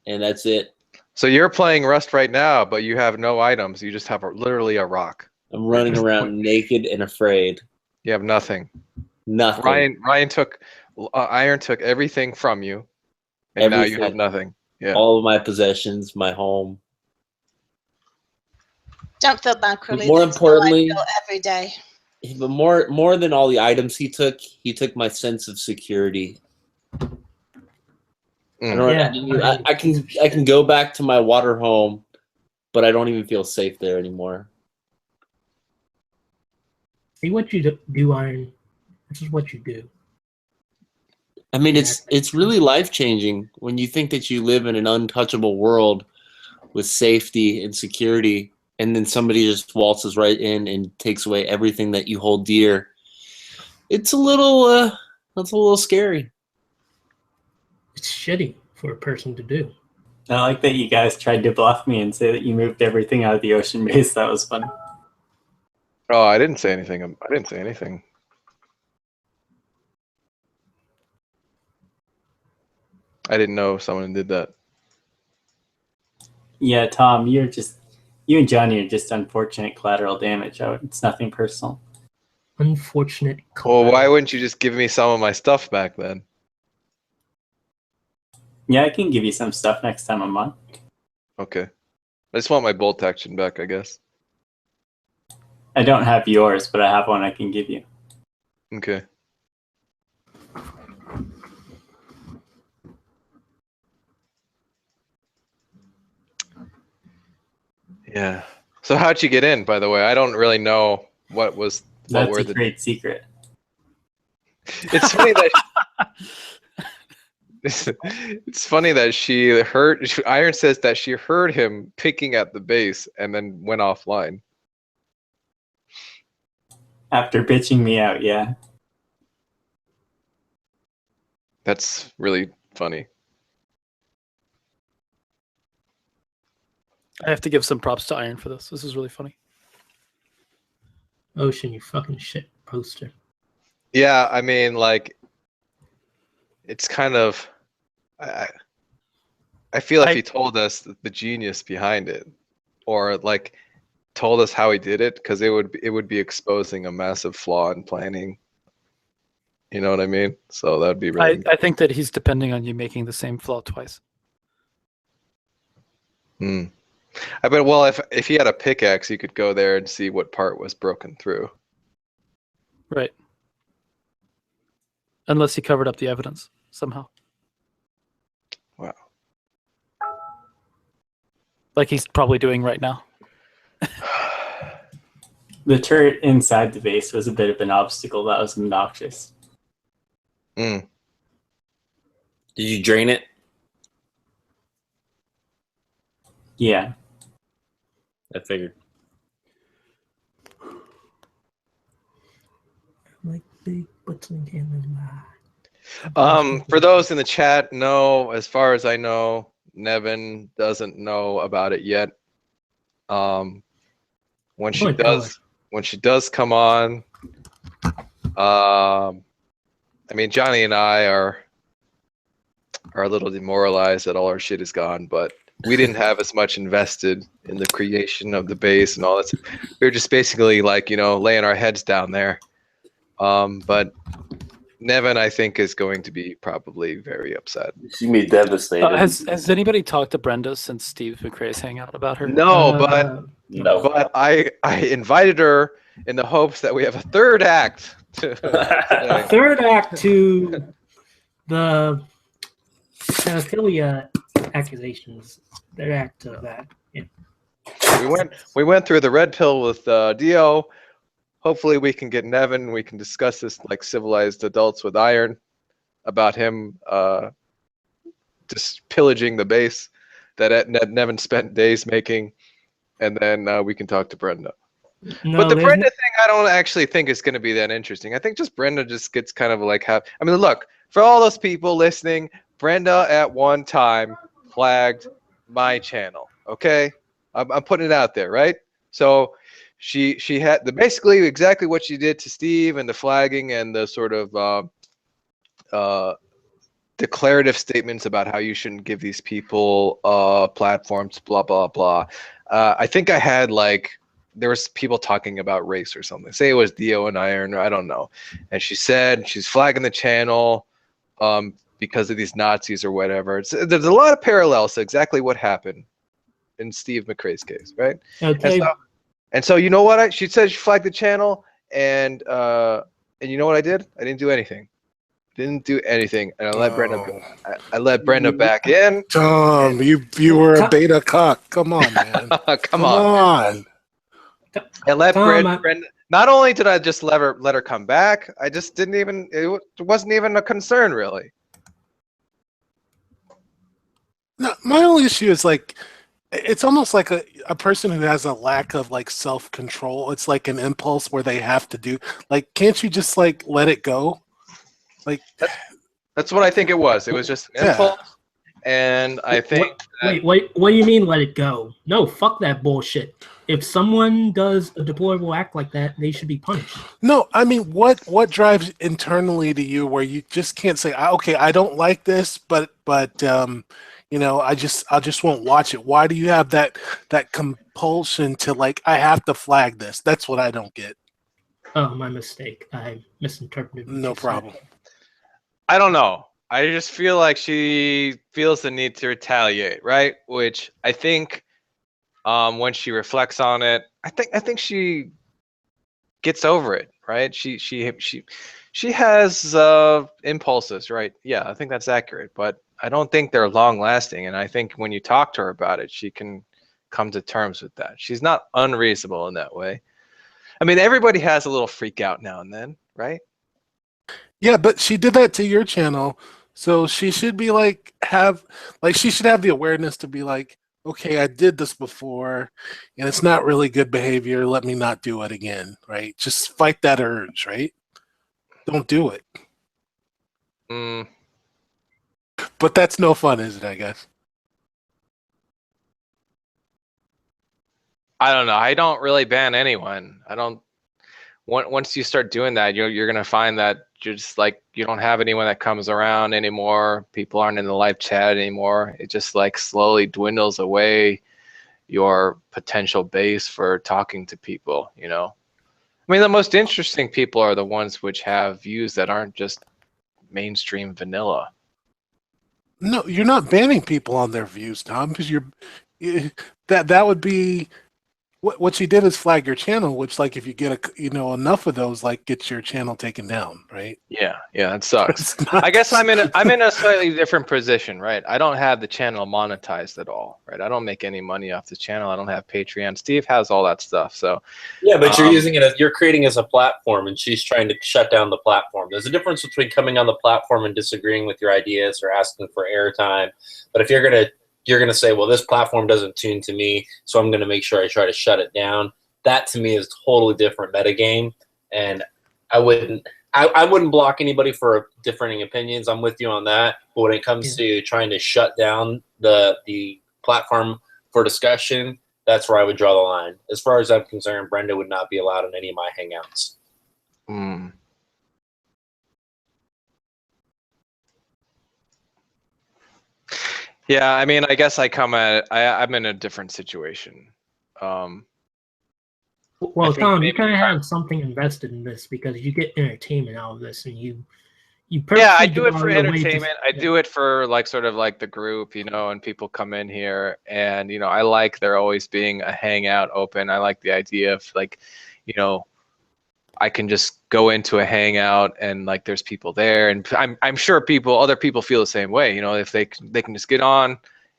and that's it. So you're playing Rust right now, but you have no items. You just have literally a rock. I'm running around naked and afraid. You have nothing. Nothing. Iron took everything from you, and now you have Everything. nothing. Yeah. All of my possessions, my home. Don't feel bad, Curly. More That's how I importantly, feel every day. but more than all the items he took my sense of security. Mm. I can go back to my water home, but I don't even feel safe there anymore. See what you do, Iron. This is what you do. I mean, it's really life-changing when you think that you live in an untouchable world with safety and security, and then somebody just waltzes right in and takes away everything that you hold dear. It's a little scary. It's shitty for a person to do. I like that you guys tried to bluff me and say that you moved everything out of the ocean base. That was funny. Oh, I didn't say anything. I didn't say anything. I didn't know someone did that. Yeah, Tom, you and Johnny are just unfortunate collateral damage. It's nothing personal. Unfortunate. Well, why wouldn't you just give me some of my stuff back then? Yeah, I can give you some stuff next time I'm on. Okay. I just want my bolt action back, I guess. I don't have yours, but I have one I can give you. Okay. Yeah. So how'd you get in, by the way? I don't really know what That's were a the. great secret. It's funny that it's funny that she heard. Iron says that she heard him picking at the base and then went offline. After bitching me out, yeah. That's really funny. I have to give some props to Iron for this. This is really funny. Ocean, you fucking shit poster. Yeah, I mean, like, it's kind of. I feel if he told us the genius behind it, or like told us how he did it, because it would be exposing a massive flaw in planning. You know what I mean? So that'd be really. I think that he's depending on you making the same flaw twice. I bet. Well, if he had a pickaxe, you could go there and see what part was broken through. Right. Unless he covered up the evidence somehow. Wow. Like he's probably doing right now. The turret inside the base was a bit of an obstacle that was obnoxious. Did you drain it? Yeah. I figured. Like big butts and cameras lie. For those in the chat, no. As far as I know, Nevin doesn't know about it yet. When she does come on, I mean, Johnny and I are a little demoralized that all our shit is gone, but we didn't have as much invested in the creation of the base and all that. We were just basically like, laying our heads down there. But Nevin, I think, is going to be probably very upset. She be devastated. Has anybody talked to Brenda since Steve McRae's hang out about her? No, No. but I invited her in the hopes that we have a third act. Third act to the pedophilia accusations. Third act to that. Yeah. We went through the red pill with Dio. Hopefully we can get Nevin. We can discuss this like civilized adults with Iron about him just pillaging the base that Nevin spent days making, and then we can talk to Brenda. No, but the Brenda thing, I don't actually think is going to be that interesting. I think just Brenda just gets kind of like I mean, look, for all those people listening, Brenda at one time flagged my channel. Okay, I'm putting it out there, right? So she had basically exactly what she did to Steve and the flagging and the sort of declarative statements about how you shouldn't give these people platforms, blah blah blah. I think I had there was people talking about race or something. Say it was Dio and Iron, or I don't know. And she said she's flagging the channel because of these Nazis or whatever. There's a lot of parallels to exactly what happened in Steve McRae's case, right? Okay. And so you know what? She said she flagged the channel, and you know what I did? I didn't do anything. Didn't do anything, and I let Brenda back in. Tom, you were a beta cock. Come on, man. Come on. I let Brenda. Not only did I just let her come back, I just didn't even. It wasn't even a concern, really. No, my only issue is it's almost like a person who has a lack of self-control. It's like an impulse where they have to do can't you just let it go? That's what I think it was. It was just an impulse, and I think. Wait, what do you mean let it go? No, fuck that bullshit. If someone does a deplorable act like that, they should be punished. No, I mean, what drives internally to you where you just can't say, okay, I don't like this, but I just won't watch it. Why do you have that compulsion to I have to flag this? That's what I don't get. Oh, my mistake. I misinterpreted. No problem. I don't know. I just feel like she feels the need to retaliate, right? Which I think, when she reflects on it, I think she gets over it, right? She has impulses, right? Yeah, I think that's accurate, but I don't think they're long lasting. And I think when you talk to her about it, she can come to terms with that. She's not unreasonable in that way. I mean, everybody has a little freak out now and then, right? Yeah, but she did that to your channel, so she should be like she should have the awareness to be like, okay, I did this before, and it's not really good behavior. Let me not do it again, right? Just fight that urge, right? Don't do it. Mm, But that's no fun, is it? I guess. I don't know. I don't really ban anyone. I don't. Once you start doing that, you're gonna find that you're just like, you don't have anyone that comes around anymore. People aren't in the live chat anymore. It just like slowly dwindles away your potential base for talking to people. You know, I mean, the most interesting people are the ones which have views that aren't just mainstream vanilla. No, you're not banning people on their views, Tom, because that would be what she did is flag your channel, which like if you get enough of those, like gets your channel taken down, right? Yeah, that sucks. It's not- I guess I'm in a slightly different position, right? I don't have the channel monetized at all, right? I don't make any money off the channel. I don't have Patreon. Steve has all that stuff, so Yeah, but you're using it as you're creating as a platform, and she's trying to shut down the platform. There's a difference between coming on the platform and disagreeing with your ideas or asking for airtime. But if you're gonna say, well, this platform doesn't tune to me, so I'm gonna make sure I try to shut it down. That to me is totally different metagame, and I wouldn't block anybody for differing opinions. I'm with you on that. But when it comes to trying to shut down the platform for discussion, that's where I would draw the line. As far as I'm concerned, Brenda would not be allowed in any of my hangouts. Mm. Yeah, I mean, I guess I'm in a different situation. Well, think Tom, you maybe- kind of have something invested in this because you get entertainment out of this, and you Yeah, I purposely do go it out for of your way to- entertainment. I do it for like sort of like the group, and people come in here, and I like there always being a hangout open. I like the idea of like, I can just go into a hangout and like there's people there, and I'm sure other people feel the same way. If they can just get on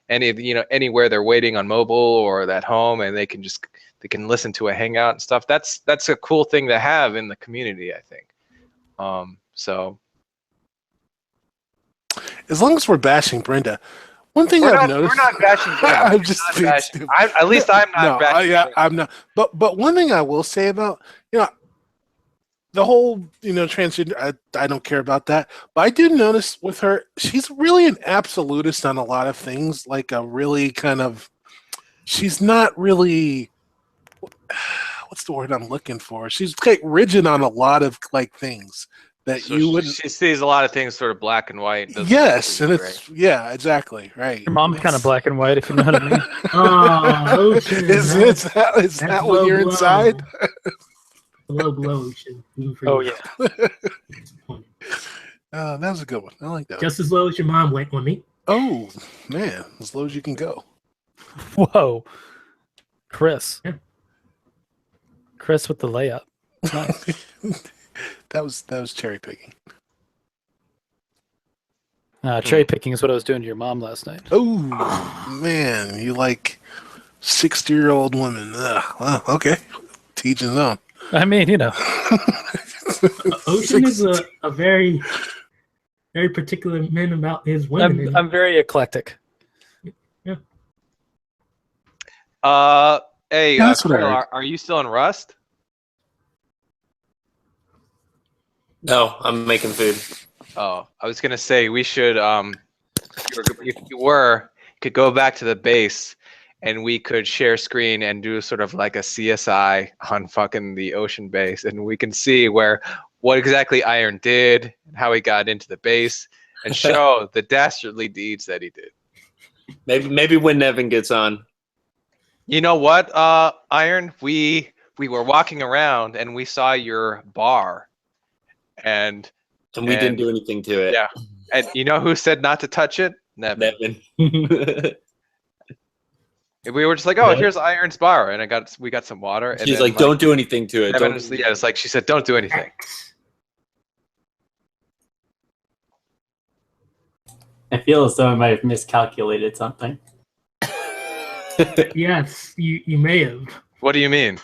anywhere they're waiting on mobile or at home, and they can listen to a hangout and stuff. That's a cool thing to have in the community, I think. So as long as we're bashing Brenda, one thing I've noticed. We're not bashing Brenda. I'm just being stupid. At least I'm not bashing yeah, Brenda. I'm not. But one thing I will say about the whole transgender, I don't care about that. But I did notice with her, she's really an absolutist on a lot of things. Like a really kind of, she's not really. What's the word I'm looking for? She's like rigid on a lot of like things that So you wouldn't. She sees a lot of things sort of black and white. Yes, and it's exactly right. Your mom's kind of black and white, if you know what I mean. Oh, Ocean. Is that when you're inside? Low Ocean. Oh yeah. That was a good one. I like that. Just as low as your mom went on me. Oh man, as low as you can go. Whoa, Chris. Yeah. Chris with the layup. Nice. that was cherry picking. Cherry picking is what I was doing to your mom last night. Oh man, you like 60-year-old women? Well, okay, teaching his own. I mean, Ocean is a very, very particular man about his women. I'm very eclectic. Yeah. Hey, That's what I Kyle, heard. are you still in Rust? No, I'm making food. Oh, I was gonna say we should if you could go back to the base and we could share screen and do sort of like a CSI on fucking the ocean base, and we can see what exactly Iron did, how he got into the base, and show the dastardly deeds that he did. Maybe when Nevin gets on. You know what, Iron? We were walking around and we saw your bar, and we didn't do anything to it. Yeah, And you know who said not to touch it? Nevin. Nevin. We were just like, oh, Yeah. here's Iron's bar, and we got some water. And She's then, like, don't do anything to it. Nevin Don't. was, yeah, it's like she said, don't do anything. I feel as though I might have miscalculated something. Yes, you may have. What do you mean?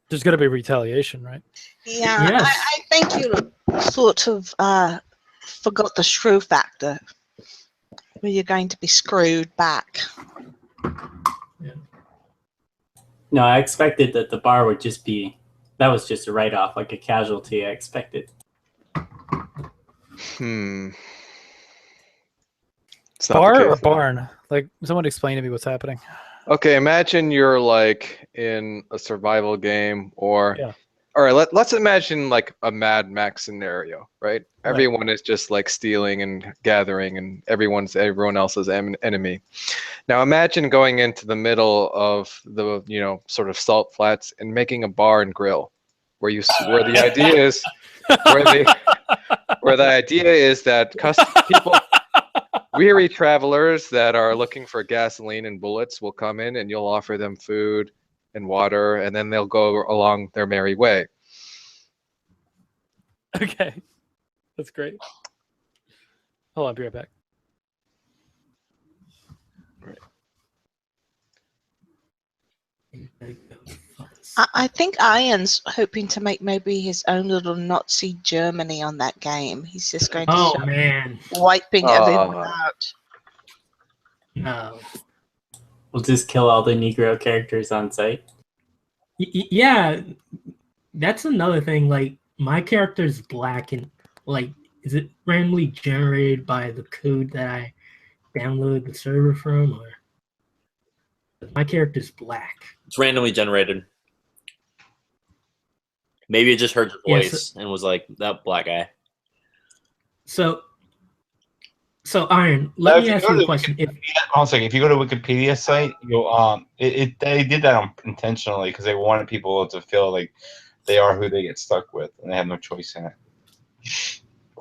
There's going to be retaliation, right? Yeah, Yes. I think you sort of forgot the shrew factor, where you're going to be screwed back. No, I expected that the bar would just be, that was just a write-off, like a casualty I expected. It's not the Bar or case. barn? Like, someone explain to me what's happening. Okay, imagine you're like in a survival game, or Yeah. all right, let's imagine like a Mad Max scenario, right? Everyone is just like stealing and gathering, and everyone else's enemy. Now imagine going into the middle of the sort of salt flats and making a bar and grill, where the idea is where the idea is that people. Weary travelers that are looking for gasoline and bullets will come in, and you'll offer them food and water, and then they'll go along their merry way. Okay. That's great. Hold on, I'll be right back. I think Iron's hoping to make maybe his own little Nazi Germany on that game. He's just going to Oh start man, wiping everyone out. no. We'll just kill all the Negro characters on site. Yeah, that's another thing. Like, my character's black, and like, is it randomly generated by the code that I downloaded the server from, or my character's black? It's randomly generated. Maybe it just heard your Yes. voice and was like, that black guy. So Iron, let me ask you a question. Hold on a second. If you go to Wikipedia site, you'll they did that intentionally because they wanted people to feel like they are who they get stuck with, and they have no choice in it.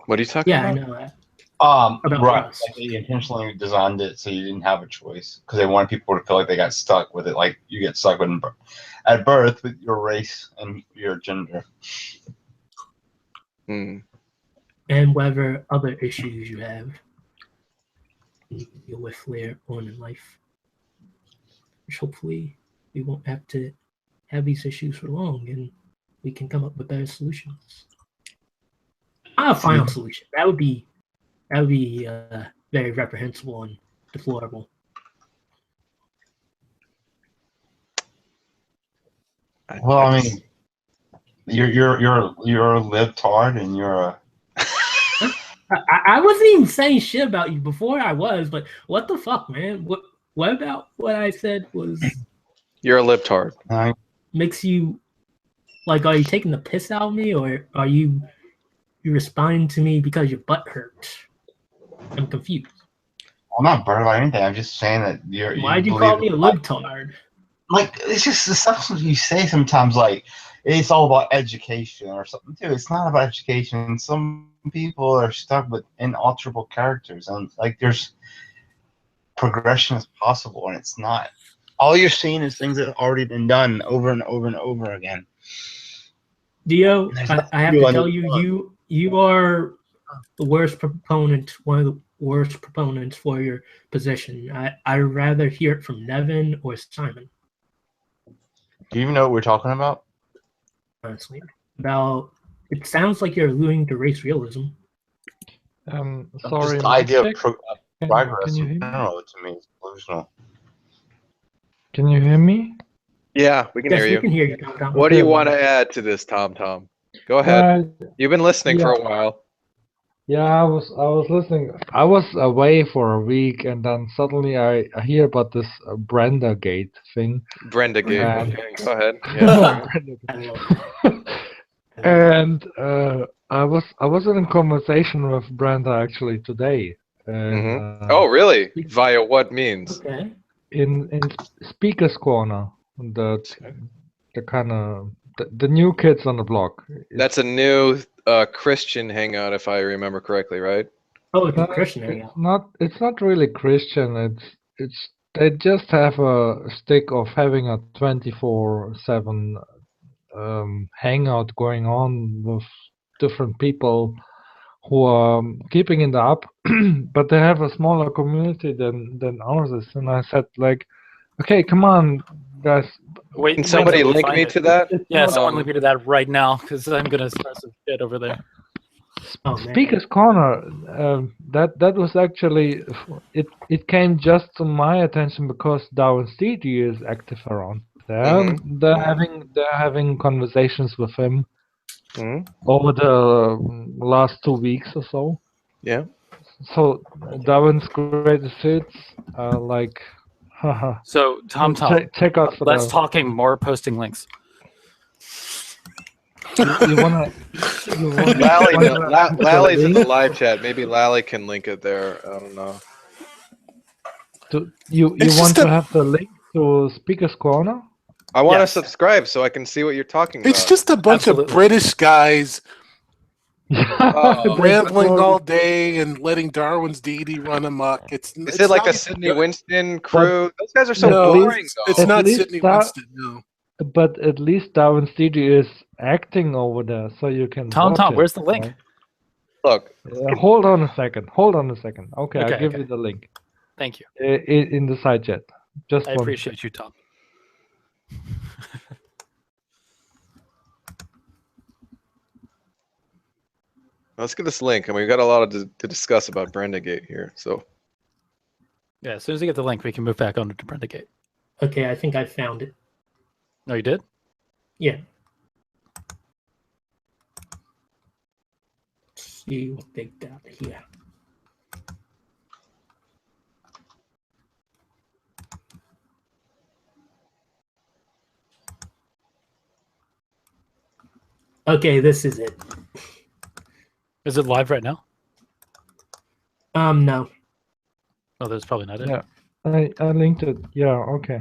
What are you talking Yeah, I about? know that. About Right. us. Like they intentionally designed it so you didn't have a choice because they wanted people to feel like they got stuck with it, like you get stuck with at birth with your race and your gender. Hmm. And whatever other issues you have, you can deal with later on in life. Which hopefully we won't have to have these issues for long, and we can come up with better solutions. Not a final solution. That would be very reprehensible and deplorable. Well, I mean, you're a libtard and you're a. I wasn't even saying shit about you before I was, but what the fuck, man? What about what I said was You're a libtard. makes you like? Are you taking the piss out of me, or are you responding to me because your butt hurts? I'm confused. I'm not burned by anything. I'm just saying that you're. Why'd you call me a libtard? Like, it's just the stuff you say sometimes, like, it's all about education or something, too. It's not about education. Some people are stuck with inalterable characters, and, like, there's progression is possible, and it's not. All you're seeing is things that have already been done over and over and over again. Dio, I have to tell you, you are the worst proponent, one of the worst proponents for your position. I'd rather hear it from Nevin or Simon. Do you even know what we're talking about? Honestly, it sounds like you're alluding to race realism. Sorry, Just the idea of Can progress you in hear me? general, to me, is delusional. Can you hear me? Yeah, we can Yes, hear we you. can hear you, Tom Tom. What do you want to add to this, Tom Tom? Go ahead. You've been listening for a while. Yeah, I was listening. I was away for a week, and then suddenly I hear about this BrendaGate thing. BrendaGate. Okay, go ahead. Yeah. And I was in a conversation with Brenda actually today. And, Oh, really? Via what means? Okay. In Speaker's Corner, the kind of the new kids on the block. That's a new Christian hangout, if I remember correctly, right? Oh, it's a No, Christian hangout. it's not really Christian. It's they just have a stick of having a 24/7 hangout going on with different people who are keeping it up, but they have a smaller community than ours is. And I said, like, okay, come on, guys. Wait, Can somebody until we link find me it. to that? Yeah, not- someone link me to that right now because I'm gonna start some shit over there. Oh man. Speaker's Corner, that was actually it came just to my attention because Darwin Steedy is active around there. Mhm. They're having conversations with him Mhm. over the last 2 weeks or so. Yeah. So Darwin's greatest hits, like, haha. So Tom, check out for less the. talking, more posting links. You wanna Lally's in the link? live chat. Maybe Lally can link it there. I don't know. You It's want just to have the link to Speaker's Corner? I want to Yes. subscribe so I can see what you're talking It's about. just a bunch Absolutely. of British guys Oh. rambling all day and letting Darwin's deity run amok. Is it like not a Sidney good. Winston crew? Those guys are so No, boring, it's though. At not least Sidney that- Winston. No. But at least Darwin Steedy is acting over there, so you can. Tom, watch it, where's the link? right? Look, Hold on a second. Okay, Okay, I'll give okay. you the link Thank you. in the side chat. Just I one appreciate you, Tom. let's get this link. I mean, we've got a lot to discuss about BrendaGate here. So Yeah, as soon as you get the link, we can move back on to BrendaGate. Okay, I think I found it. No, you did? Yeah. Let's see what they got here. Okay, this is it. Is it live right now? No. Oh, that's probably not it. Yeah. I linked it. Yeah. Okay.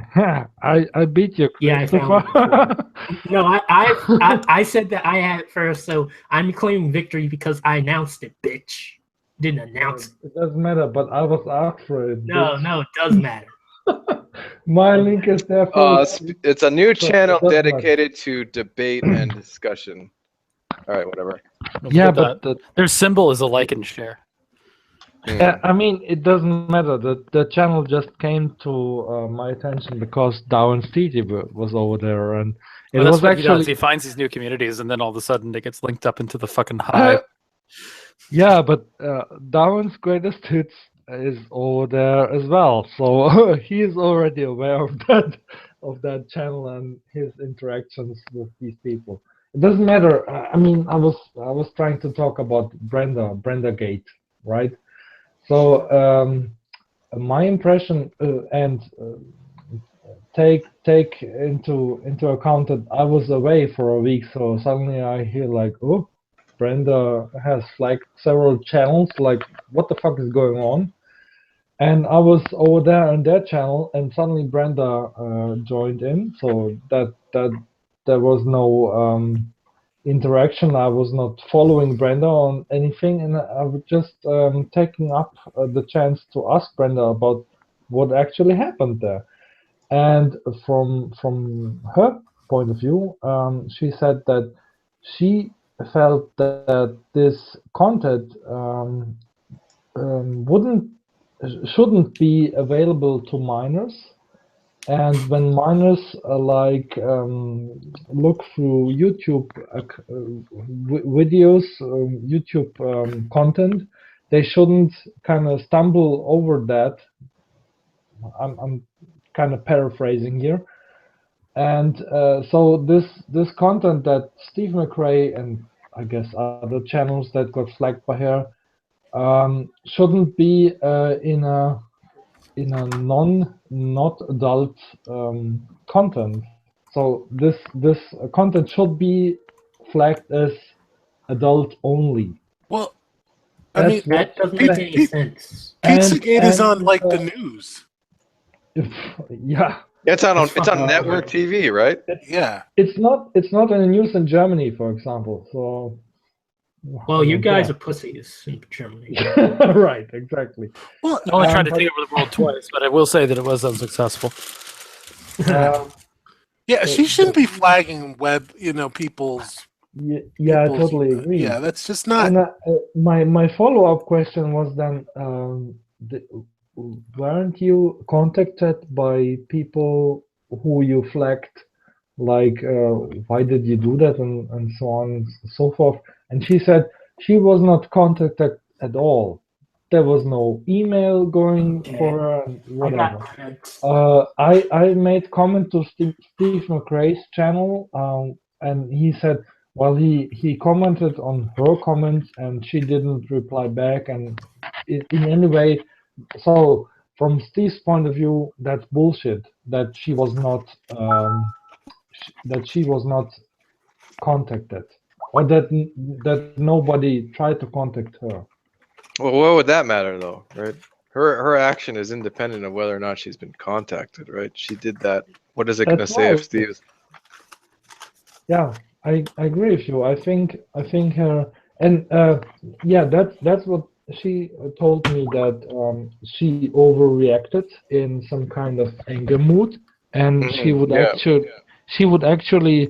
I beat you. Yeah, I found it. No, I said that I had it first, so I'm claiming victory because I announced it, bitch. Didn't announce it. It doesn't matter, but I was after it. No, bitch. no, it does matter. My link is there first. it's a new So it channel doesn't matter. dedicated to debate and discussion. All right, whatever. We'll Yeah, put but their symbol is a like and share. yeah, I mean, it doesn't matter. The channel just came to my attention because Darwin Steedy was over there, and it Well, that's was what he does. actually He finds these new communities, and then all of a sudden it gets linked up into the fucking hive. yeah, but Darwin's greatest hits is over there as well, so he is already aware of that channel and his interactions with these people. It doesn't matter. I mean, I was trying to talk about BrendaGate, right? So my impression and take into account that I was away for a week, so suddenly I hear like, oh, Brenda has flagged several channels. Like, what the fuck is going on? And I was over there on their channel, and suddenly Brenda joined in. So that there was no interaction. I was not following Brenda on anything, and I was just taking up the chance to ask Brenda about what actually happened there. And from her point of view, she said that she felt that this content shouldn't be available to minors. And when minors look through YouTube videos, YouTube content, they shouldn't kind of stumble over that. I'm kind of paraphrasing here. And so this content that Steve McRae and I guess other channels that got flagged by her shouldn't be in a not adult content. So this content should be flagged as adult only. Well, I mean, That doesn't make any sense. Pizzagate is on like and, the news. Yeah, It's on That's it's on fucking network TV, right? Yeah. It's not in the news in Germany, for example. So. Well, you guys yeah. are pussies in Germany. Right, exactly. Well, I only tried to but- take over the world twice, but I will say that it was unsuccessful. yeah, she shouldn't be flagging people's. yeah, I totally agree. Yeah, that's just not. And my follow-up question was then, weren't you contacted by people who you flagged, like, why did you do that, and so on and so forth? And she said she was not contacted at all. There was no email going for her and whatever. I made comment to Steve McRae's channel, and he said, well, he commented on her comments and she didn't reply back, and in any way, so from Steve's point of view, that's bullshit. That she was not contacted, or that nobody tried to contact her. Well, what would that matter, though, right? Her action is independent of whether or not she's been contacted, right? She did that. What is it going to That's say if right. Steve? Yeah, I agree with you. I think her and yeah, that's what she told me, that she overreacted in some kind of anger mood, and she would actually,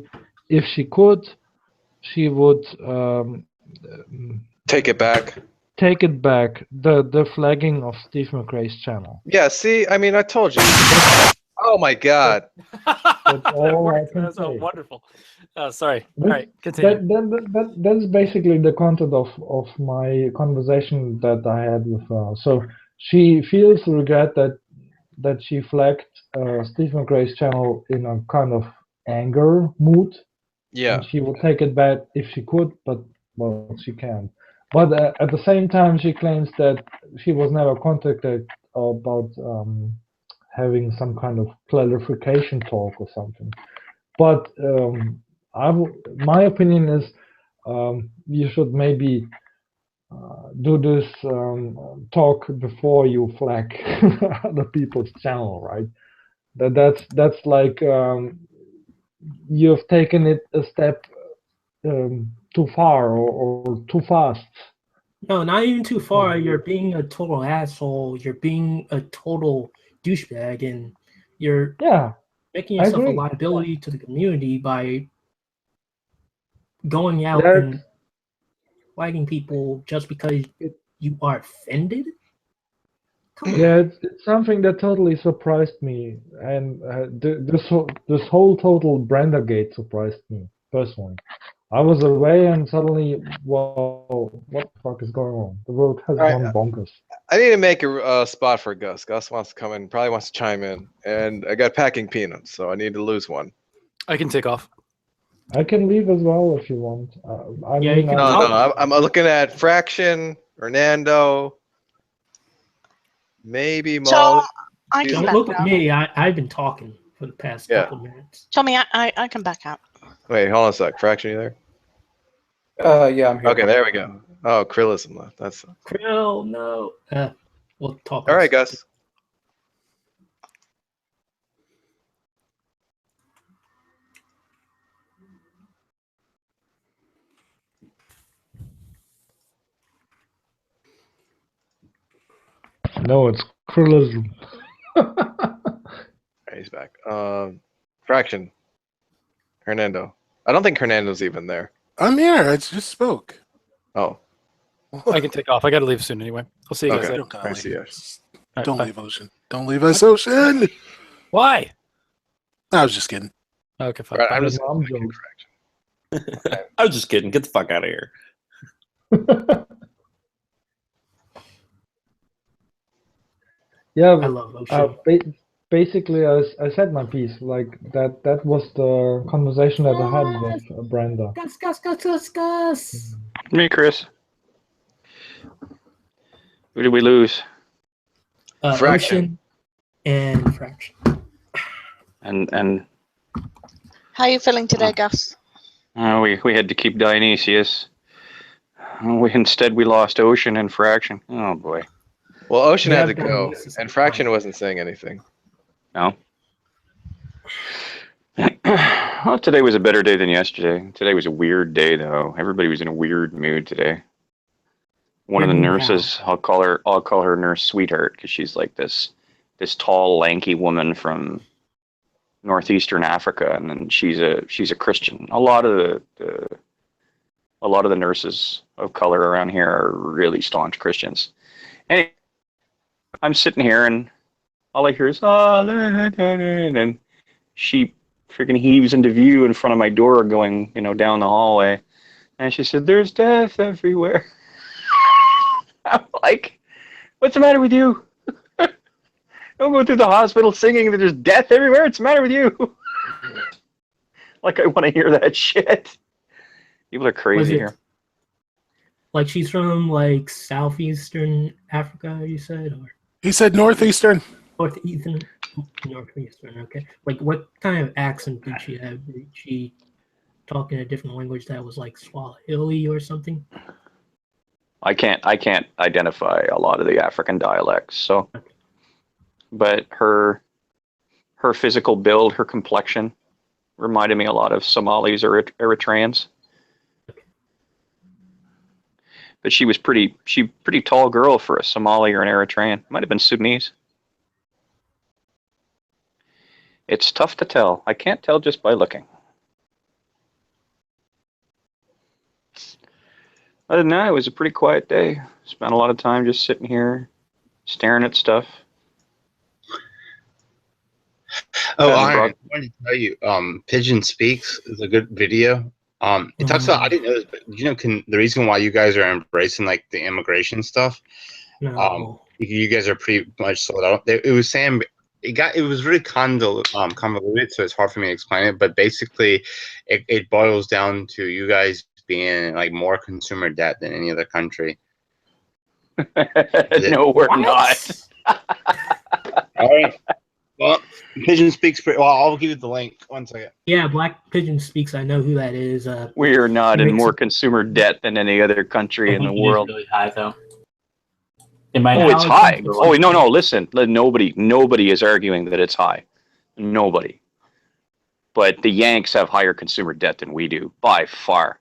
if she could, she would Take it back. take it back, the flagging of Steve McRae's channel. Yeah, see, I mean, I told you. Oh my God. That's all I can That's say. wonderful. Sorry. All right, continue. That's basically the content of my conversation that I had with her. So she feels regret that she flagged Steve McRae's channel in a kind of anger mood. Yeah. And she would take it back if she could, but well, she can't. But at the same time, she claims that she was never contacted about having some kind of clarification talk or something. But my opinion is you should maybe do this talk before you flag other people's channel, right? That's like you've taken it a step too far or too fast. No, not even too far. You're being a total asshole. You're being a total douchebag, and you're making yourself a liability to the community by going out and flagging people just because you are offended. Yeah, it's something that totally surprised me, and this whole total BrendaGate surprised me personally. I was away, and suddenly, whoa, what the fuck is going on? The world has gone bonkers. I need to make a spot for Gus. Gus wants to come in, probably wants to chime in, and I got packing peanuts, so I need to lose one. I can take off. I can leave as well if you want. No, I'm looking at Fraction, Hernando, maybe Molly. So I can Don't back look at out. me. I've been talking for the past couple of minutes. Tommy, I can back out. Wait, hold on a sec. Fraction, you there? Yeah, I'm here. Okay, there we go. Oh, Krillism left. That's Krill, no. We'll talk. all right, Gus. No, it's Krillism. He's back. Fraction. Hernando. I don't think Hernando's even there. I'm here. I just spoke. Oh. I can take off. I got to leave soon anyway. I'll see you guys later. I see you. Don't leave Ocean. Don't leave us, Ocean. Why? I was just kidding. Okay, fine. Right, I'm just I was just kidding. Get the fuck out of here. Yeah, I love Ocean. Basically, I said my piece. Like that was the conversation that I had with Brenda. Gus. Me, Chris. Who did we lose? Ocean and Fraction. And How are you feeling today, Gus? we had to keep Dionysus. Instead, we lost Ocean and Fraction. Oh boy. Well, Ocean Yeah, had to go, and Fraction wasn't saying anything. No. Oh, today was a better day than yesterday. Today was a weird day, though. Everybody was in a weird mood today. One of the nurses, I'll call her Nurse Sweetheart, because she's like this tall, lanky woman from northeastern Africa, and then she's a Christian. A lot of the nurses of color around here are really staunch Christians. Anyway, I'm sitting here, and all I hear is and then she freaking heaves into view in front of my door, going down the hallway, and she said, "There's death everywhere." I'm like, "What's the matter with you? Don't go through the hospital singing that there's death everywhere. What's the matter with you?" Like I want to hear that shit. People are crazy here. Like she's from like southeastern Africa, you said, or He said northeastern. northeastern. Okay. Like what kind of accent did she have? Did she talk in a different language that was like Swahili or something? I can't identify a lot of the African dialects, so. Okay. But her physical build, her complexion, reminded me a lot of Somalis or Eritreans. But she was pretty tall girl for a Somali or an Eritrean. Might have been Sudanese. It's tough to tell. I can't tell just by looking. Other than that, it was a pretty quiet day. Spent a lot of time just sitting here, staring at stuff. Oh, I wanted to tell you, Pigeon Speaks is a good video. It talks about, I didn't know this, but the reason why you guys are embracing like the immigration stuff, you guys are pretty much sold out. It was saying it was really convoluted, so it's hard for me to explain it. But basically, it boils down to you guys being like more consumer debt than any other country. No, we're not. All right. Well, Pigeon Speaks. Well, I'll give you the link. 1 second. Yeah, Black Pigeon Speaks. I know who that is. We are not in more consumer debt than any other country in the world. It's really high, though. It's high. Oh no! Listen, nobody is arguing that it's high. Nobody. But the Yanks have higher consumer debt than we do by far.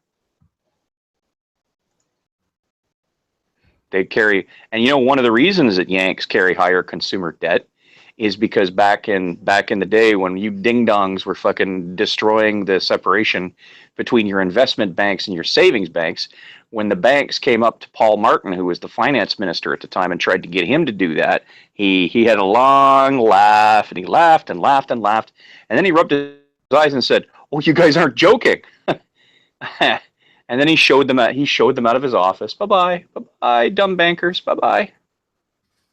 They carry, and one of the reasons that Yanks carry higher consumer debt is because back in the day when you ding-dongs were fucking destroying the separation between your investment banks and your savings banks, when the banks came up to Paul Martin, who was the finance minister at the time, and tried to get him to do that, he had a long laugh, and he laughed and laughed and laughed, and then he rubbed his eyes and said, "Oh, you guys aren't joking." And then he showed them out of his office. Bye-bye, dumb bankers, bye-bye.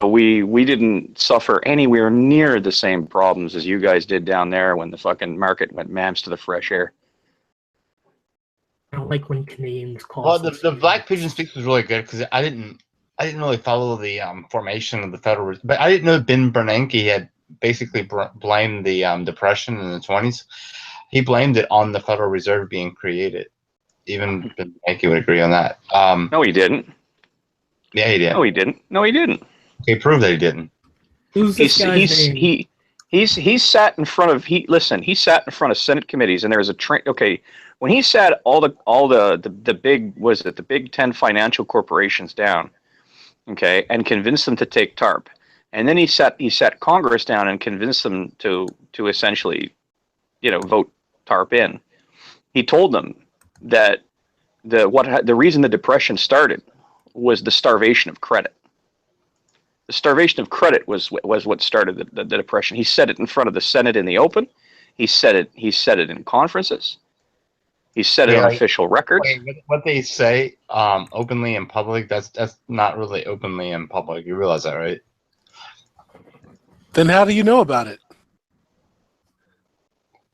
We didn't suffer anywhere near the same problems as you guys did down there when the fucking market went mams to the fresh air. I don't like when Canadians call. Well, the Black Pigeon Speaks was really good because I didn't really follow the formation of the Federal Reserve, but I didn't know Ben Bernanke had basically blamed the Depression in the 20s. He blamed it on the Federal Reserve being created. Even Ben Bernanke would agree on that. No, he didn't. Yeah, he did. No, he didn't. No, he didn't. He proved that he didn't. Who's this guy's name? He sat in front of he sat in front of Senate committees, and there was a when he sat all the big 10 financial corporations down, okay, and convinced them to take TARP, and then he sat Congress down and convinced them to essentially, vote TARP in. He told them that the reason the Depression started was the starvation of credit. The starvation of credit was what started the Depression. He said it in front of the Senate in the open. He said it in conferences. He said it on official records. What they say openly in public, that's not really openly in public. You realize that, right? Then how do you know about it?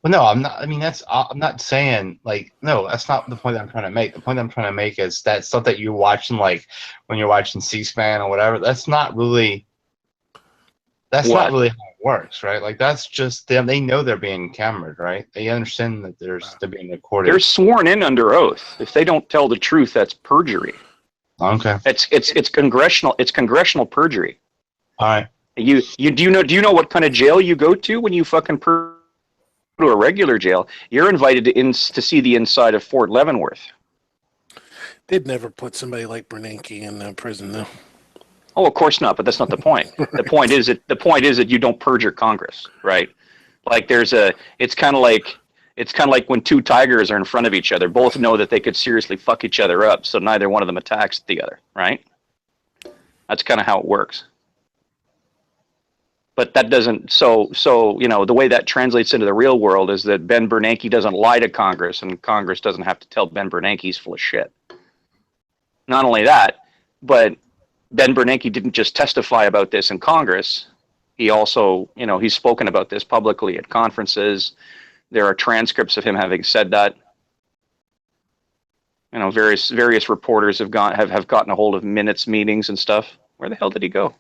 Well, no, I'm not. I mean, I'm not saying no. That's not the point I'm trying to make. The point I'm trying to make is that stuff that you're watching, like when you're watching C-SPAN or whatever. That's not really how it works, right? Like that's just them. They know they're being cameraed, right? They understand that they're being recorded. They're sworn in under oath. If they don't tell the truth, that's perjury. Okay. It's congressional perjury. All right. Do you know what kind of jail you go to when you fucking to a regular jail. You're invited to see the inside of Fort Leavenworth. They'd never put somebody like Bernanke in prison, though. Oh, of course not. But that's not the point. The point is that you don't perjure Congress, right? Like it's kind of like when two tigers are in front of each other. Both know that they could seriously fuck each other up, so neither one of them attacks the other, right? That's kind of how it works. But that doesn't, so the way that translates into the real world is that Ben Bernanke doesn't lie to Congress, and Congress doesn't have to tell Ben Bernanke he's full of shit. Not only that, but Ben Bernanke didn't just testify about this in Congress. He also, he's spoken about this publicly at conferences. There are transcripts of him having said that. Various reporters have gotten a hold of minutes, meetings, and stuff. Where the hell did he go?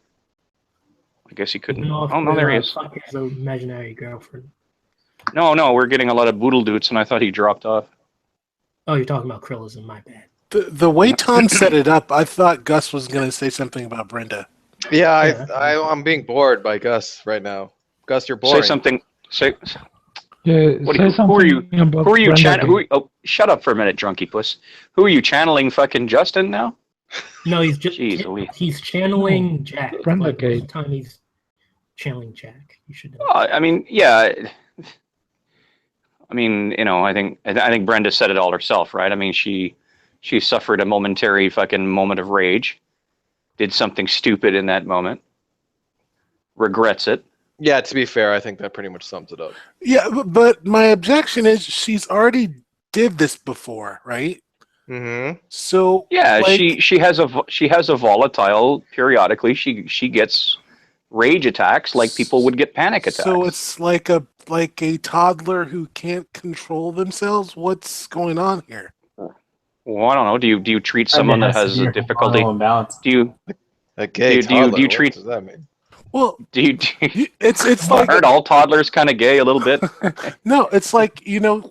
I guess he couldn't. Oh no, there he is. His imaginary girlfriend. No, we're getting a lot of boodle doots, and I thought he dropped off. Oh, you're talking about Krillism, my bad. The way Tom set it up, I thought Gus was going to say something about Brenda. Yeah, I'm being bored by Gus right now. Gus, you're boring. Say something. Yeah, Who are you channeling? Oh, shut up for a minute, drunky puss. Who are you channeling? Fucking Justin now? No, he's just he's channeling Jack. BrendaGate. Like, time he's channeling Jack. You should know. Oh, I mean, yeah. I mean, I think Brenda said it all herself, right? I mean, she suffered a momentary fucking moment of rage, did something stupid in that moment, regrets it. Yeah, to be fair, I think that pretty much sums it up. Yeah, but my objection is she's already did this before, right? Mm-hmm. So yeah, she has a volatile periodically. She gets rage attacks like people would get panic attacks. So it's like a toddler who can't control themselves. What's going on here? Well, I don't know. Do you treat someone that has a difficulty? Do you treat? What does that mean? Well, it's like aren't all toddlers kind of gay a little bit? No, it's like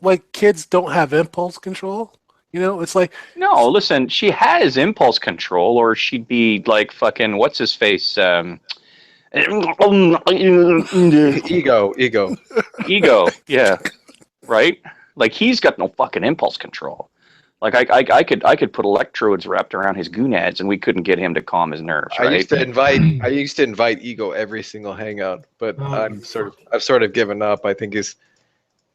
like kids don't have impulse control. It's like no. Listen, she has impulse control, or she'd be like fucking what's his face. Ego. Yeah, right. Like he's got no fucking impulse control. Like I could put electrodes wrapped around his gonads and we couldn't get him to calm his nerves. Right? I used to invite Ego every single hangout, but I've sort of given up. I think he's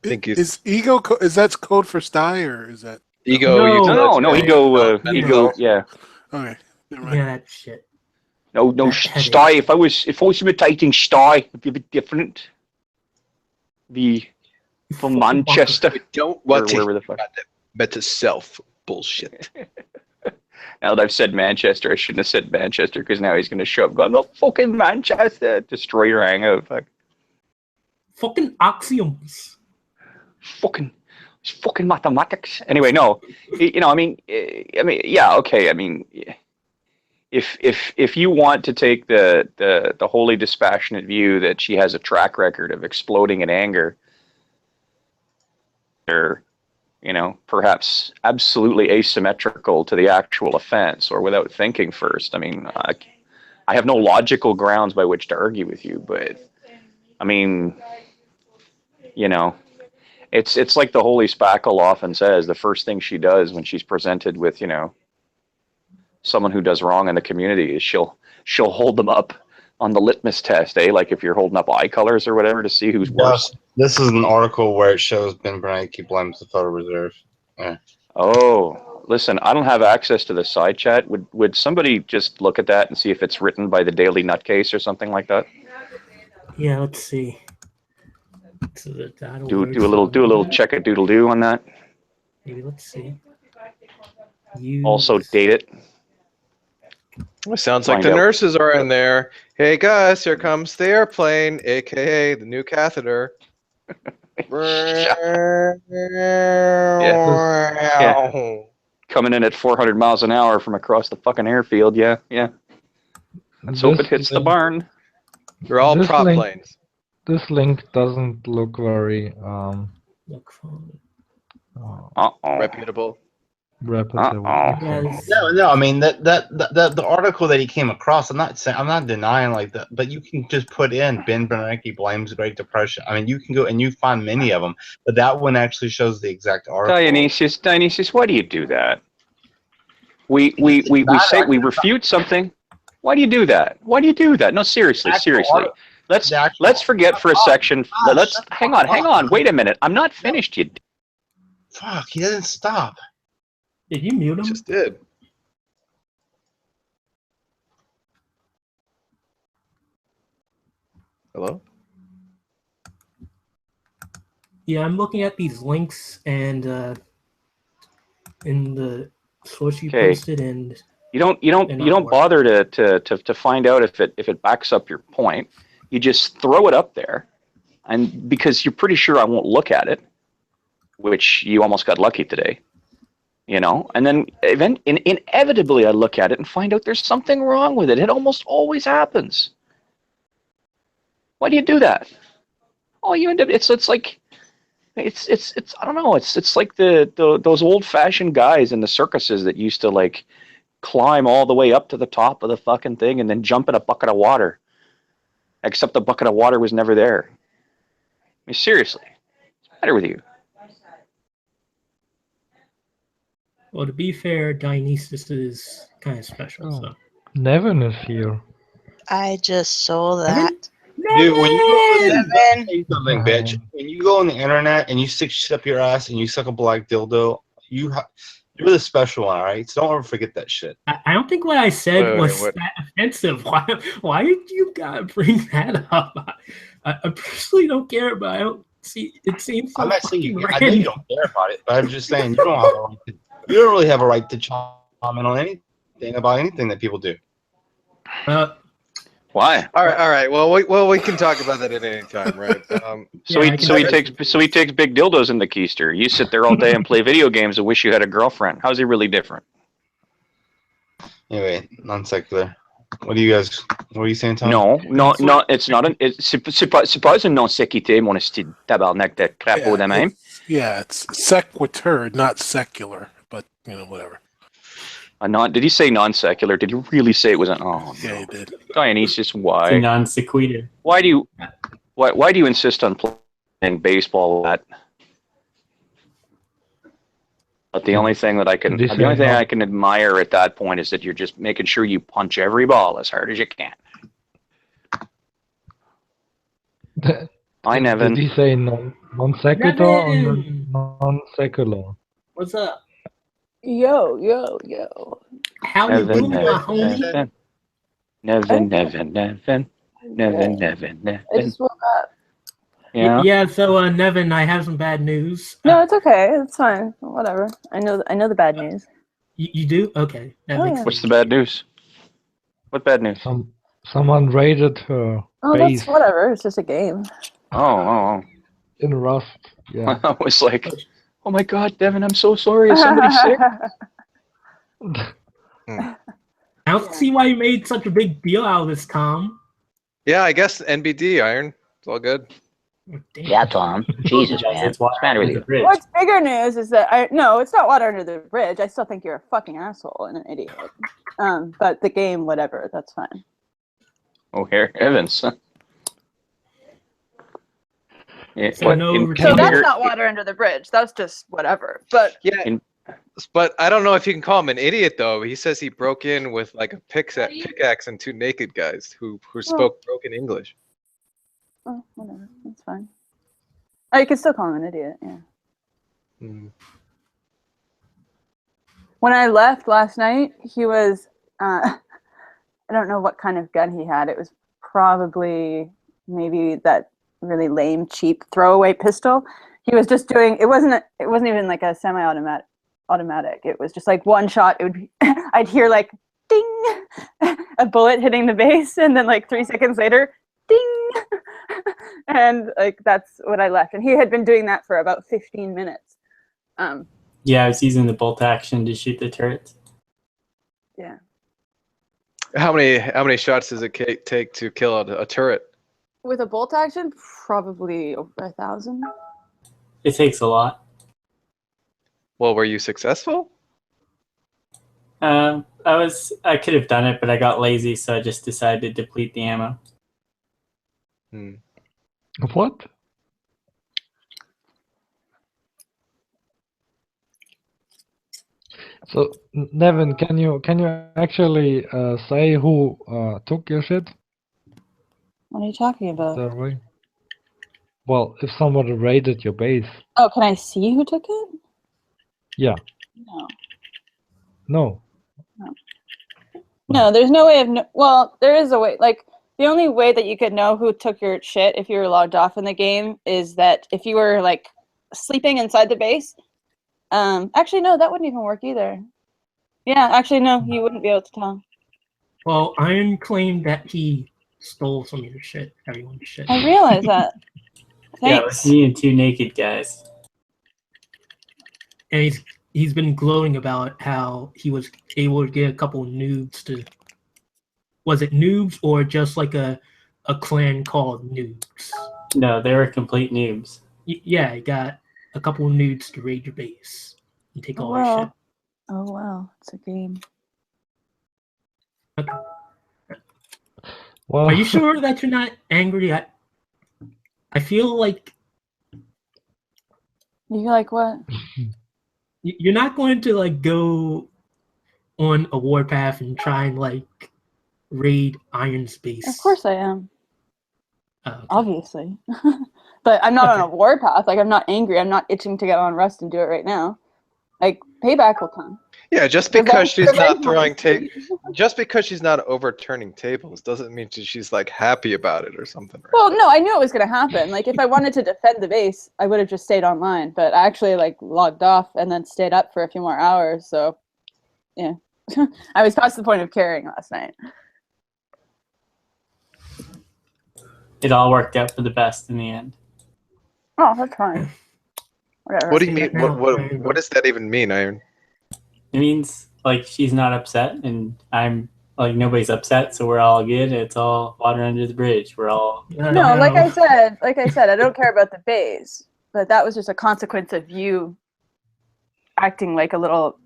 is Ego is that code for Sty or is that Ego? No, Ego. Yeah. Okay. Yeah, that shit. No, Sty. If I was imitating Sty, it'd be a bit different. From Manchester. I don't want to better self bullshit. Now that I've said Manchester, I shouldn't have said Manchester because now he's going to show up going, no, fucking Manchester. Destroy your hangout. Fucking axioms. Fucking mathematics. Anyway, no. I mean, yeah, okay. I mean, if you want to take the wholly dispassionate view that she has a track record of exploding in anger, or perhaps absolutely asymmetrical to the actual offense, or without thinking first. I mean, I have no logical grounds by which to argue with you, but I mean, it's like the Holy Spackle often says. The first thing she does when she's presented with someone who does wrong in the community is she'll hold them up on the litmus test, like if you're holding up eye colors or whatever to see who's worse. This is an article where it shows Ben Bernanke blames the Federal Reserve. Yeah. Oh, listen, I don't have access to the side chat. Would somebody just look at that and see if it's written by the Daily Nutcase or something like that? Yeah, let's see. Do a little check a doodle do on that. Maybe let's see. Also date it. It sounds like the nurses are in there. Hey guys, here comes the airplane, aka the new catheter. Yeah. Coming in at 400 miles an hour from across the fucking airfield. Yeah. Let's hope it hits the barn. They're all prop planes. This link doesn't look very reputable. rapidly. Yes. No. I mean the article that he came across. I'm not denying like that, but you can just put in Ben Bernanke blames Great Depression. I mean, you can go and you find many of them, but that one actually shows the exact article. Dionysus, why do you do that? We say we refute something. Why do you do that? Why do you do that? No, seriously. Let's forget for a section. Let's hang on. Wait a minute. I'm not finished yet. Fuck, he doesn't stop. Did you mute him? Just did. Hello? Yeah, I'm looking at these links and in the source you Okay. posted, and You don't bother to find out if it backs up your point. You just throw it up there, and because you're pretty sure I won't look at it, which you almost got lucky today, and then inevitably I look at it and find out there's something wrong with it. It almost always happens. Why do you do that? Oh, you end up it's like it's I don't know. It's like those old fashioned guys in the circuses that used to like climb all the way up to the top of the fucking thing and then jump in a bucket of water. Except the bucket of water was never there. I mean, seriously, what's the matter with you? well, to be fair, Dionysus is kind of special. Oh. So Nevin is here. I just saw that. Dude, when you Nevin. say something, bitch. When you go on the internet and you stick shit up your ass and you suck a black dildo, you're the special one, all right? So don't ever forget that shit. I don't think what I said Wait, was what? that offensive. Why did you gotta bring that up? I personally don't care, but I don't see. It seems so I'm not saying you. fucking I know you random. don't care about it, but I'm just saying you don't have a right to. You don't really have a right to comment on anything about anything that people do. Why? All right. Well, we can talk about that at any time, right? So he takes big dildos in the keister. You sit there all day and play video games and wish you had a girlfriend. How's he really different? Anyway, non secular. What are you saying, Tom? No, it's not an. C'est pas un non sequitur, mon esti tabarnak de crapaud de même. Yeah, it's sequitur, not secular, but whatever. Did he say non-secular? Did he really say it was an? Oh, Yeah, he did. Dionysus, It's a why? non sequitur. Why do you insist on playing baseball? But the only thing I can admire at that point is that you're just making sure you punch every ball as hard as you can. Hi, Nevin. Did he say non-sequitur or non-secular? What's up? Yo. How you doing, my homie? Nevin. I just woke up. Yeah. Yeah. So, Nevin, I have some bad news. No, it's okay. It's fine. Whatever. I know the bad news. You do? Okay. That makes sense. What's the bad news? What bad news? Someone raided her Oh, base that's whatever. It's just a game. Oh. in Rust. Yeah. I was like, oh my God, Devin, I'm so sorry. Is somebody sick? I don't see why you made such a big deal out of this, Tom. Yeah, I guess NBD, Iron. It's all good. Yeah, Tom. Jesus, man. What's the matter with you? What's bigger news is that no, it's not water under the bridge. I still think you're a fucking asshole and an idiot. But the game, whatever, that's fine. Oh, here, Evans. Yeah, So that's not water under the bridge. That's just whatever. But yeah, but I don't know if you can call him an idiot though. He says he broke in with like a pickaxe and two naked guys who spoke broken English. Oh, whatever. That's fine. Oh, you can still call him an idiot. Yeah. Mm. When I left last night, he was. I don't know what kind of gun he had. It was probably maybe that really lame, cheap throwaway pistol. He was just doing. It wasn't even like a semi-automatic. It was just like one shot. It would be. I'd hear like ding, a bullet hitting the base, and then like 3 seconds later, ding, and like that's what I left. And he had been doing that for about 15 minutes. Yeah, I was using the bolt action to shoot the turrets. Yeah. How many shots does it take to kill a turret? With a bolt action, probably over 1,000. It takes a lot. Well, were you successful? I could have done it, but I got lazy, so I just decided to deplete the ammo. What? So, Nevin, can you actually say who took your shit? What are you talking about? That way? Well, if somebody raided your base. Oh, can I see who took it? Yeah. No. No. No, there's no way of well, there is a way. Like, the only way that you could know who took your shit if you were logged off in the game is that if you were, like, sleeping inside the base. Actually, no, that wouldn't even work either. Yeah, actually, no, you wouldn't be able to tell. Well, Iron claimed that he stole some of your shit, everyone's shit. I realize that. Yeah, it was Thanks. me and two naked guys. And he's been gloating about how he was able to get a couple noobs to. Was it noobs or just like a clan called noobs? No, they were complete noobs. Yeah, I got a couple noobs to raid your base and take all your shit. Oh, wow. It's a game. Okay. Well, Are you sure that you're not angry? I feel like You like what? you're not going to like go on a warpath and try and like raid Iron's base. Of course I am. Okay. Obviously. But I'm not on a warpath. Like, I'm not angry. I'm not itching to get on Rust and do it right now. Like, payback will come. Yeah, just because she's not throwing just because she's not overturning tables doesn't mean she's like happy about it or something. Right? Well, no, I knew it was going to happen. Like, if I wanted to defend the base, I would have just stayed online. But I actually, like, logged off and then stayed up for a few more hours. So, yeah. I was past the point of caring last night. It all worked out for the best in the end. Oh, that's fine. Whatever. What do you mean? What does that even mean, Iron? It means like she's not upset, and I'm like nobody's upset, so we're all good. It's all water under the bridge. We're all No, like I said, I don't care about the base, but that was just a consequence of you acting like a little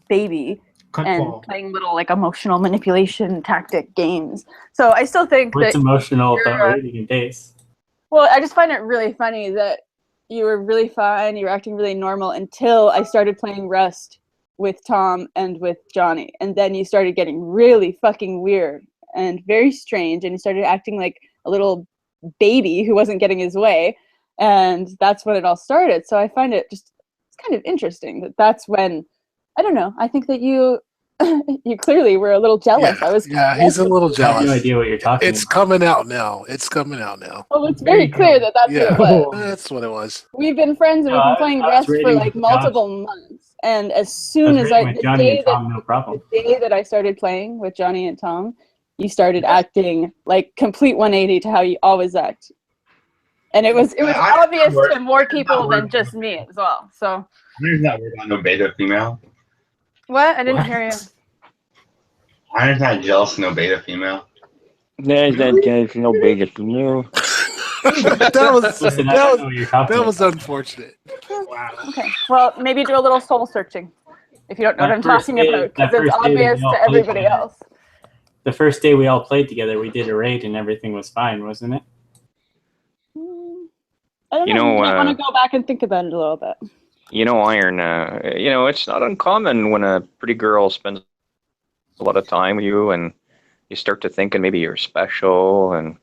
baby and playing little like emotional manipulation tactic games. So I still think what's that emotional about raiding a base. Well, I just find it really funny that you were really fine, you were acting really normal until I started playing Rust with Tom and with Johnny. And then you started getting really fucking weird and very strange, and you started acting like a little baby who wasn't getting his way. And that's when it all started. So I find it just, it's kind of interesting that that's when, I don't know, I think that you clearly were a little jealous. He's a little jealous. I have no idea what you're talking It's coming out now. It's coming out now. Well, it's very clear that that's what it was. That's what it was. We've been friends and we've been playing Rust for like multiple months. And as soon as the day that I started playing with Johnny and Tom, you started acting like complete 180 to how you always act. And it was obvious to more people than just me as well. So Iron's not worried about no beta female. what? I didn't hear you. Iron's not jealous of no beta female. There's that guy for no beta female. that was unfortunate. Wow. Okay. Well, maybe do a little soul searching if you don't know what I'm talking about, because it's obvious to everybody else. The first day we all played together, we did a raid and everything was fine, wasn't it? I don't know. You might want to go back and think about it a little bit. You know, Iron, it's not uncommon when a pretty girl spends a lot of time with you and you start to thinking maybe you're special, and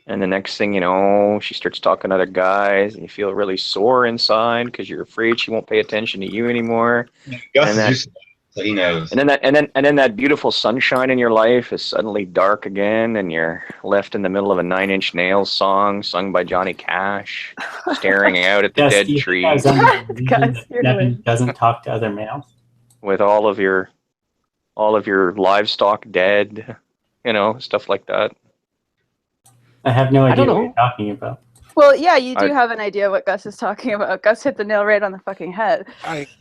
the next thing you know, she starts talking to other guys and you feel really sore inside because you're afraid she won't pay attention to you anymore. So he knows. And then that beautiful sunshine in your life is suddenly dark again, and you're left in the middle of a 9 Inch Nails song sung by Johnny Cash, staring out at the dead tree. Nevin doesn't talk to other males. With all of your livestock dead, stuff like that. I have no idea what you're talking about. Well, yeah, you do have an idea what Gus is talking about. Gus hit the nail right on the fucking head.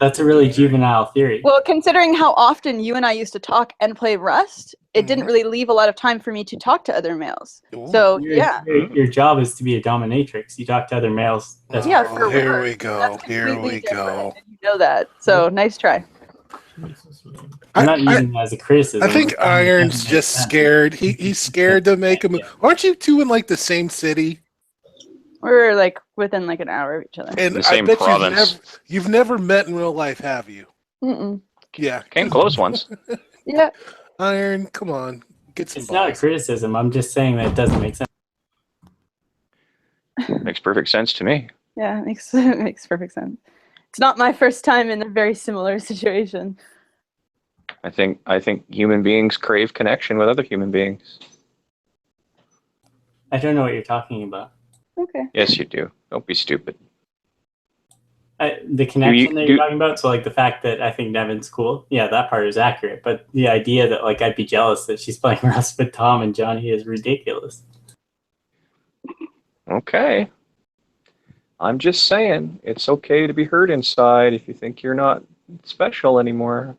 That's a really juvenile theory. Well, considering how often you and I used to talk and play Rust, it didn't really leave a lot of time for me to talk to other males. So, Your job is to be a dominatrix. You talk to other males. Here we go. Here we go. You know that. So, nice try. Jesus, man. I'm not using that as a criticism. I think I'm saying it Iron's doesn't make just sense. scared. He's scared to make a move. Aren't you two in like the same city? We're like within like an hour of each other. And The I same bet province. you've never met in real life, have you? Mm-mm. Yeah. Came close once. Yeah. Iron, come on, get some It's not a balls. criticism. I'm just saying that it doesn't make sense. Makes perfect sense to me. Yeah, it makes perfect sense. It's not my first time in a very similar situation. I think human beings crave connection with other human beings. I don't know what you're talking about. Okay. Yes, you do. Don't be stupid. The connection that you're talking about, so like the fact that I think Nevin's cool, yeah, that part is accurate. But the idea that like I'd be jealous that she's playing Rust with Tom and Johnny is ridiculous. Okay. I'm just saying, it's okay to be hurt inside if you think you're not special anymore.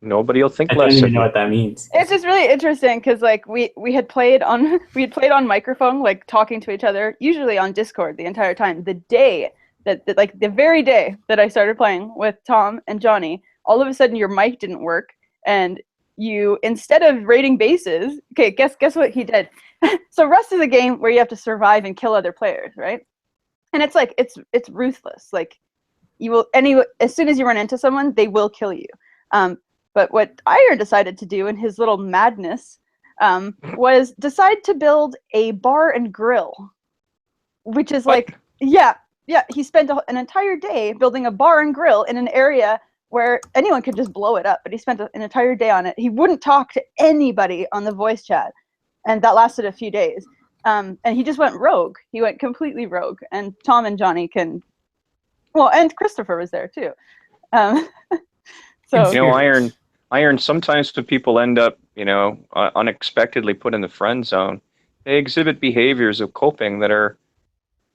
Nobody will think I less don't of even know you. what that means. It's just really interesting because like we had played on microphone, like talking to each other, usually on Discord the entire time. The day that like the very day that I started playing with Tom and Johnny, all of a sudden your mic didn't work, and you, instead of raiding bases, okay, guess what he did? So Rust is a game where you have to survive and kill other players, right? And it's like it's ruthless. Like you will as soon as you run into someone, they will kill you. But what Iron decided to do in his little madness was decide to build a bar and grill, which is like, yeah, he spent an entire day building a bar and grill in an area where anyone could just blow it up, but he spent an entire day on it. He wouldn't talk to anybody on the voice chat, and that lasted a few days. And he just went rogue. He went completely rogue, and Tom and Johnny can, well, and Christopher was there too. So, You know, Iron, sometimes when people end up, unexpectedly put in the friend zone, they exhibit behaviors of coping that are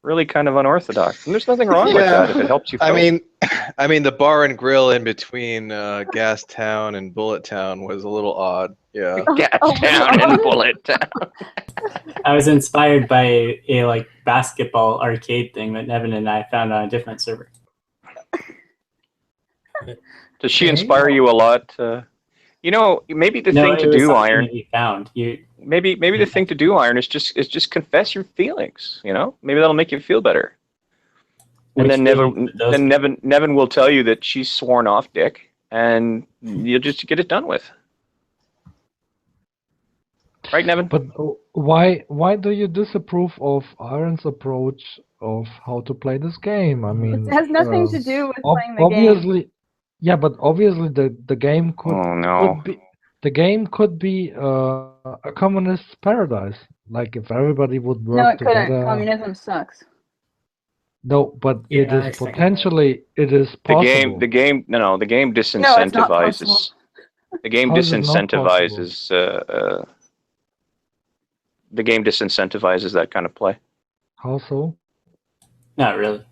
really kind of unorthodox. And there's nothing wrong with that if it helps you cope. I mean, the bar and grill in between Gas Town and Bullet Town was a little odd. Yeah. Gas Town and Bullet Town. I was inspired by a like basketball arcade thing that Nevin and I found on a different server. Does she inspire you a lot? Maybe the thing to do, Iron. Maybe the thing to do, Iron, is just confess your feelings. Maybe that'll make you feel better. And then Nevin will tell you that she's sworn off Dick, and you'll just get it done with. Right, Nevin? But why do you disapprove of Iron's approach of how to play this game? I mean, it has nothing to do with playing the obviously, game. yeah, but obviously the game could be a communist paradise. Like if everybody would work No, it together. couldn't. Communism sucks. No, but it is potentially possible. The game disincentivizes. The game disincentivizes. The game disincentivizes that kind of play. How so? Not really.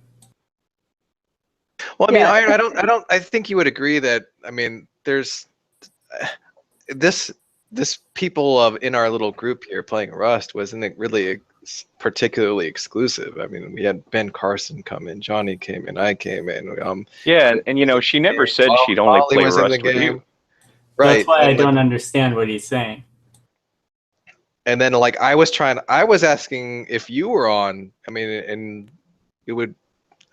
Well, I mean, Iron, I think you would agree that, I mean, there's this people in our little group here playing Rust wasn't really particularly exclusive. I mean, we had Ben Carson come in, Johnny came in, I came in. Yeah, and she never said she'd only play Rust with you. Right. That's why I don't understand what he's saying. And then, like, I was asking if you were on. I mean,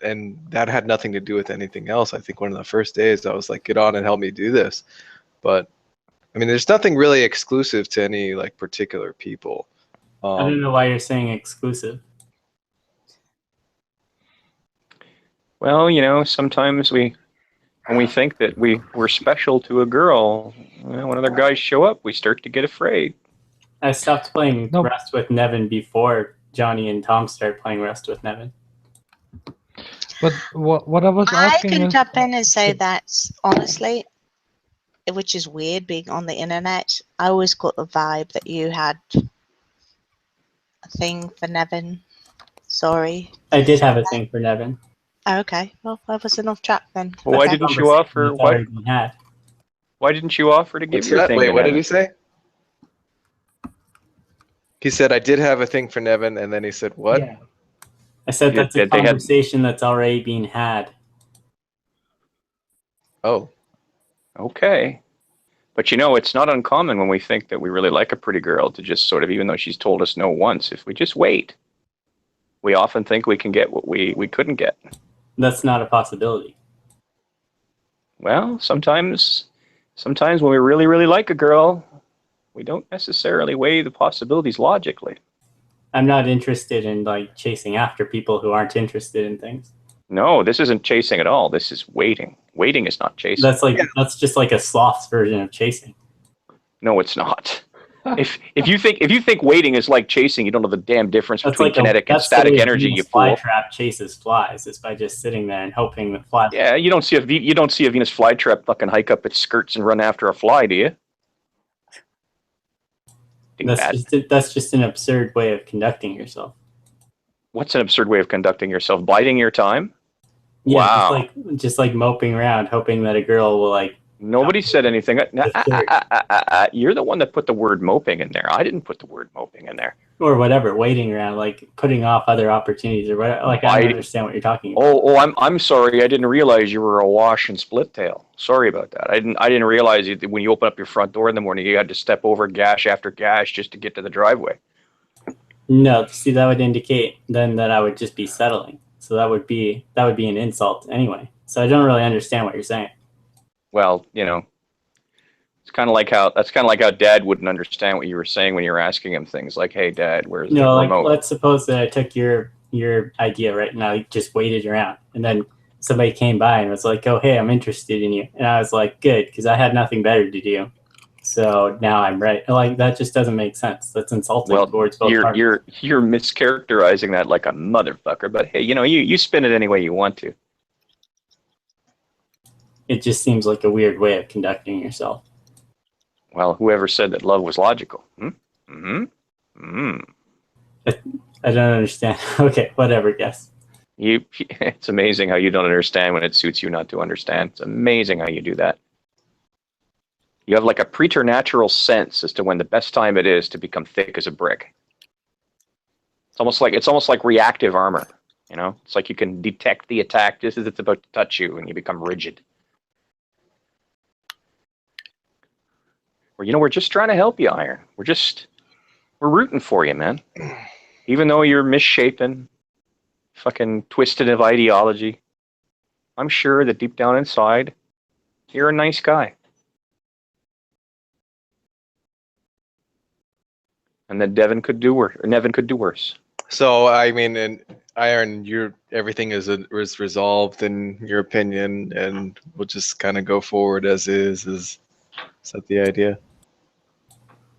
and that had nothing to do with anything else. I think one of the first days I was like, get on and help me do this. But I mean, there's nothing really exclusive to any like particular people. I don't know why you're saying exclusive. Well, sometimes when we think that we're special to a girl, when other guys show up, we start to get afraid. I stopped playing Rust with Nevin before Johnny and Tom started playing Rust with Nevin. But what I was asking I can is, jump in and say that honestly, which is weird being on the internet, I always got the vibe that you had a thing for Nevin. Sorry. I did have a thing for Nevin. Oh, okay. Well, I wasn't off track then. Well, why didn't you offer? Why didn't you offer to give your thing? Wait, to what Nevin? did he say? He said, I did have a thing for Nevin, and then he said, what? Yeah. I said that's a conversation that's already being had. Oh. Okay. But you know, it's not uncommon when we think that we really like a pretty girl to just sort of, even though she's told us no once, if we just wait, we often think we can get what we couldn't get. That's not a possibility. Well, sometimes when we really, really like a girl, we don't necessarily weigh the possibilities logically. I'm not interested in like chasing after people who aren't interested in things. No, this isn't chasing at all. This is waiting. Waiting is not chasing. That's just like a sloth's version of chasing. No, it's not. If you think waiting is like chasing, you don't know the damn difference between kinetic and static energy. You fool. Flytrap chases flies. It's by just sitting there and hoping the fly. Yeah, you don't see a Venus flytrap fucking hike up its skirts and run after a fly, do you? That's just an absurd way of conducting yourself. What's an absurd way of conducting yourself? Biding your time? Yeah, wow. just like moping around, hoping that a girl will like. Nobody said anything. You're the one that put the word moping in there. I didn't put the word moping in there. Or whatever, waiting around, like putting off other opportunities, or whatever. Like I don't understand what you're talking about. Oh, I'm sorry. I didn't realize you were a wash and split tail. Sorry about that. I didn't realize when you open up your front door in the morning, you had to step over gash after gash just to get to the driveway. No, see, that would indicate then that I would just be settling. So that would be an insult anyway. So I don't really understand what you're saying. Well, you know, that's kind of like how Dad wouldn't understand what you were saying when you were asking him things like, "Hey, Dad, where's the remote?" Let's suppose that I took your idea, right, and I just waited around, and then somebody came by and was like, "Oh, hey, I'm interested in you," and I was like, "Good," because I had nothing better to do. So now I'm right. Like that just doesn't make sense. That's insulting towards both parties. You're mischaracterizing that like a motherfucker. But hey, you know, you spin it any way you want to. It just seems like a weird way of conducting yourself. Well, whoever said that love was logical? I don't understand. Okay, whatever, guess. It's amazing how you don't understand when it suits you not to understand. It's amazing how you do that. You have like a preternatural sense as to when the best time it is to become thick as a brick. It's almost like reactive armor. You know, it's like you can detect the attack just as it's about to touch you, and you become rigid. Or, you know, we're just trying to help you, Iron. We're rooting for you, man. Even though you're misshapen, fucking twisted of ideology, I'm sure that deep down inside, you're a nice guy. And that Nevin could do worse. So I mean, and Iron, everything is resolved in your opinion, and we'll just kind of go forward as is. Is that the idea?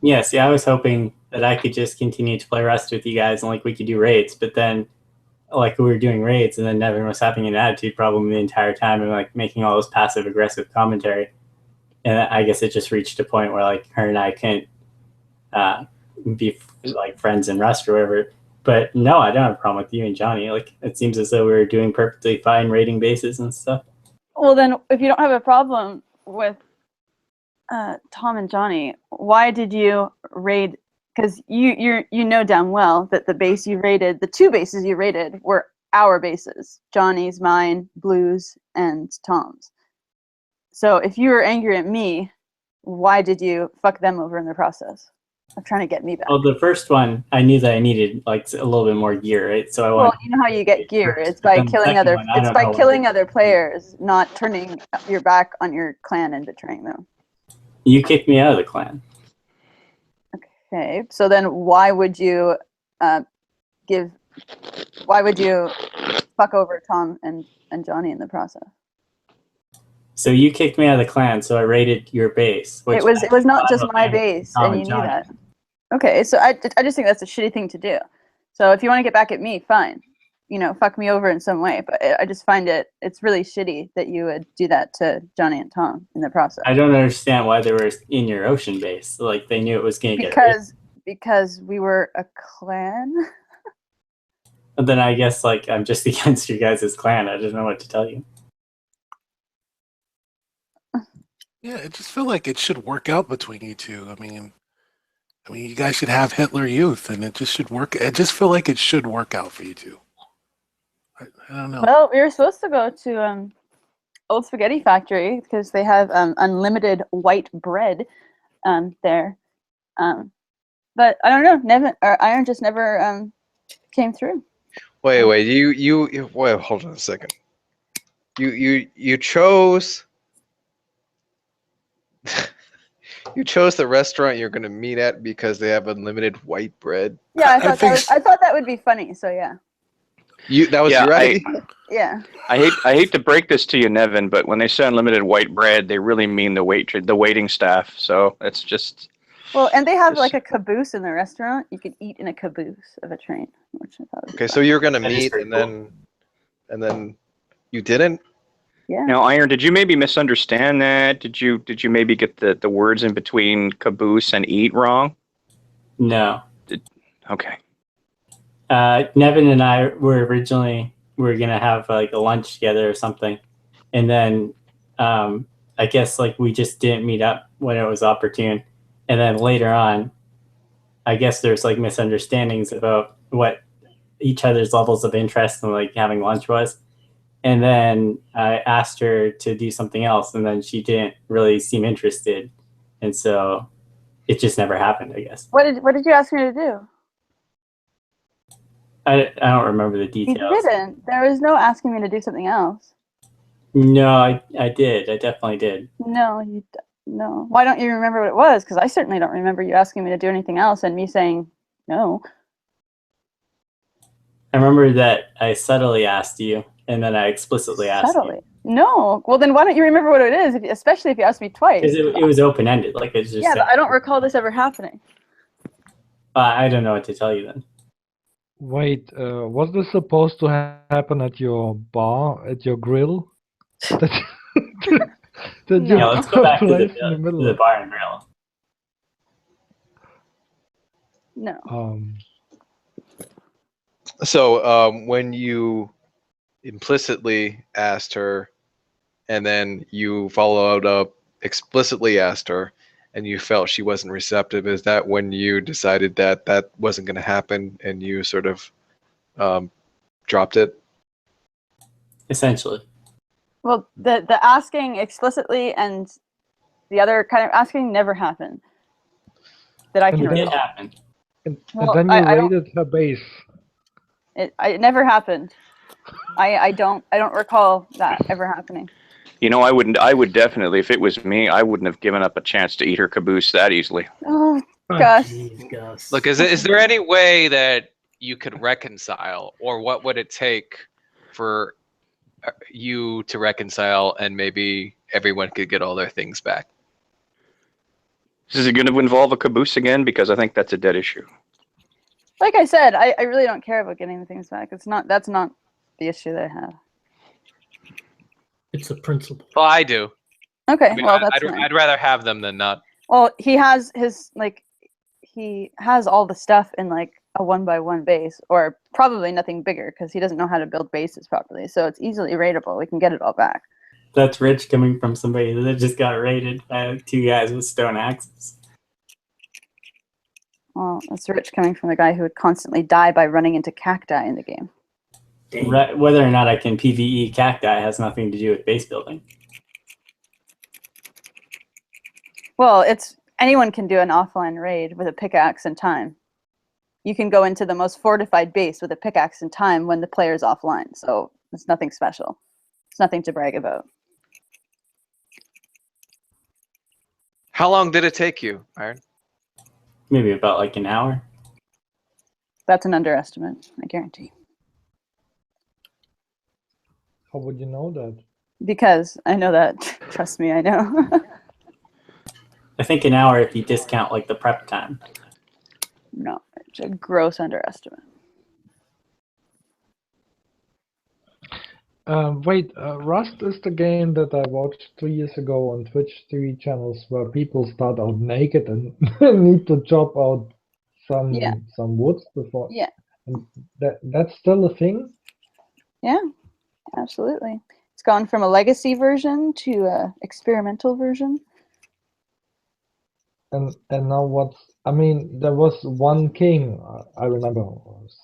Yes, yeah, I was hoping that I could just continue to play Rust with you guys and like we could do raids, but then like we were doing raids and then Nevin was having an attitude problem the entire time and like making all this passive aggressive commentary. And I guess it just reached a point where like her and I couldn't be like friends in Rust or whatever. But no, I don't have a problem with you and Johnny. Like it seems as though we were doing perfectly fine raiding bases and stuff. Well, then if you don't have a problem with Tom and Johnny, why did you raid? Because you know damn well that the base you raided, the two bases you raided, were our bases: Johnny's, mine, Blue's, and Tom's. So if you were angry at me, why did you fuck them over in the process of trying to get me back? Well, the first one, I knew that I needed like a little bit more gear, right? So I wanted. Well, you know how you get gear? It's by killing other players, not turning your back on your clan and betraying them. You kicked me out of the clan. Okay, so then why would you fuck over Tom and Johnny in the process? So you kicked me out of the clan, so I raided your base. It was not just my base, and you knew that. Okay, so I just think that's a shitty thing to do. So if you want to get back at me, fine. You know, fuck me over in some way. But I just find it's really shitty that you would do that to Johnny and Tom in the process. I don't understand why they were in your ocean base. Like they knew it was going to get raided. Because we were a clan. And then I guess like I'm just against you guys' clan. I don't know what to tell you. Yeah, I just feel like it should work out between you two. I mean, you guys should have Hitler Youth, and it just should work. I just feel like it should work out for you two. I don't know. Well, we were supposed to go to old spaghetti factory because they have unlimited white bread there. But I don't know. Nevin or Iron just never came through. Wait. You. Wait. Hold on a second. You chose. You chose the restaurant you're going to meet at because they have unlimited white bread. Yeah, I thought that would be funny. So yeah. That was your idea. Yeah. I hate to break this to you, Nevin, but when they say unlimited white bread, they really mean the waiting staff. So it's just. Well, and they have like a caboose in the restaurant. You could eat in a caboose of a train, which I thought would be Okay, fun. so you're going to meet and then you didn't. Yeah. Now, Iron, did you maybe misunderstand that? Did you maybe get the words in between caboose and eat wrong? No. Okay. Nevin and I were originally gonna have like a lunch together or something, and then I guess like we just didn't meet up when it was opportune, and then later on, I guess there's like misunderstandings about what each other's levels of interest in like having lunch was, and then I asked her to do something else, and then she didn't really seem interested, and so it just never happened, I guess. What did you ask me to do? I don't remember the You details. didn't. There was no asking me to do something else. No, I did. I definitely did. No, no. Why don't you remember what it was? Because I certainly don't remember you asking me to do anything else and me saying no. I remember that I subtly asked you, and then I explicitly asked Subtly. No. Well, then why don't you remember what it is, especially if you asked me twice? because it was open ended. Like it's just. Yeah, but I don't recall this ever happening. I don't know what to tell you then. Wait, was this supposed to happen at your bar, at your grill? That you Yeah, let's go back to place in the middle the of- bar and grill. No. So when you implicitly asked her, and then you followed up explicitly asked her, and you felt she wasn't receptive, is that when you decided that that wasn't going to happen, and you sort of dropped it? Essentially. Well, the asking explicitly and the other kind of asking never happened. That I can And then- recall. happened. And Well, then you I don't- raided her base. It never happened. I don't recall that ever happening. You know, I would definitely, if it was me, I wouldn't have given up a chance to eat her caboose that easily. Oh, Gus. Gus. Look, is there any way that you could reconcile, or what would it take for you to reconcile, and maybe everyone could get all their things back? Is it going to involve a caboose again? Because I think that's a dead issue. Like I said, I really don't care about getting the things back. That's not the issue that I have. It's a principle. Well, I do. Okay, I mean, well that's fine. I'd rather have them than not. Well, he has all the stuff in like a 1x1 base, or probably nothing bigger because he doesn't know how to build bases properly. So it's easily raidable. We can get it all back. That's rich coming from somebody that just got raided by two guys with stone axes. Well, it's rich coming from the guy who would constantly die by running into cacti in the game. Whether or not I can PvE cacti has nothing to do with base building. Well, anyone can do an offline raid with a pickaxe and time. You can go into the most fortified base with a pickaxe and time when the player's offline. So it's nothing special. It's nothing to brag about. How long did it take you, Iron? Maybe about like an hour. That's an underestimate, I guarantee. How would you know that? Because I know that. Trust me, I know. I think an hour if you discount like the prep time. No, it's a gross underestimate. Wait, Rust is the game that I watched 2 years ago on Twitch TV channels where people start out naked and need to chop out some woods before. Yeah. And that's still a thing? Yeah, absolutely. It's gone from a legacy version to a experimental version. And now what's... I mean, there was one king, I remember,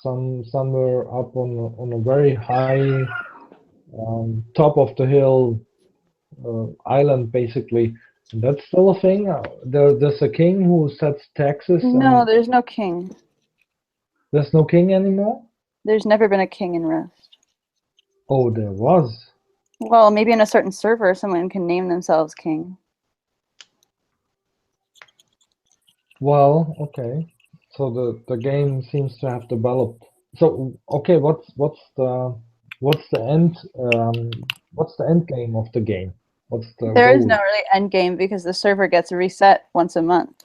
somewhere up on a very high top of the hill island, basically. And that's still a thing. There's a king who sets taxes. No, And there's no king. there's no king anymore. There's never been a king in Rust. Oh, there was. Well, maybe in a certain server, someone can name themselves king. Well, okay. So the game seems to have developed. So okay, what's the end game of the game? What's the There is goal? no really end game because the server gets reset once a month.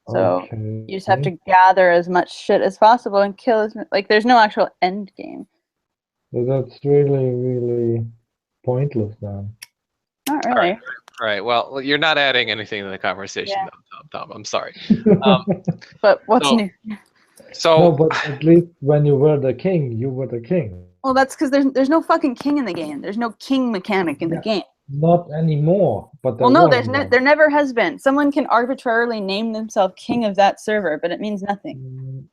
So Okay. you just have to gather as much shit as possible and kill as like there's no actual end game. So that's really pointless then. Not All really. right. All right. Well, you're not adding anything to the conversation, Yeah. though, Tom. I'm sorry. But what's so- new? So No, but at least when you were the king, you were the king. Well, that's because there's no fucking king in the game. There's no king mechanic in the game. Not anymore, but there Well, no, was one. there never has been. Someone can arbitrarily name themselves king of that server, but it means nothing.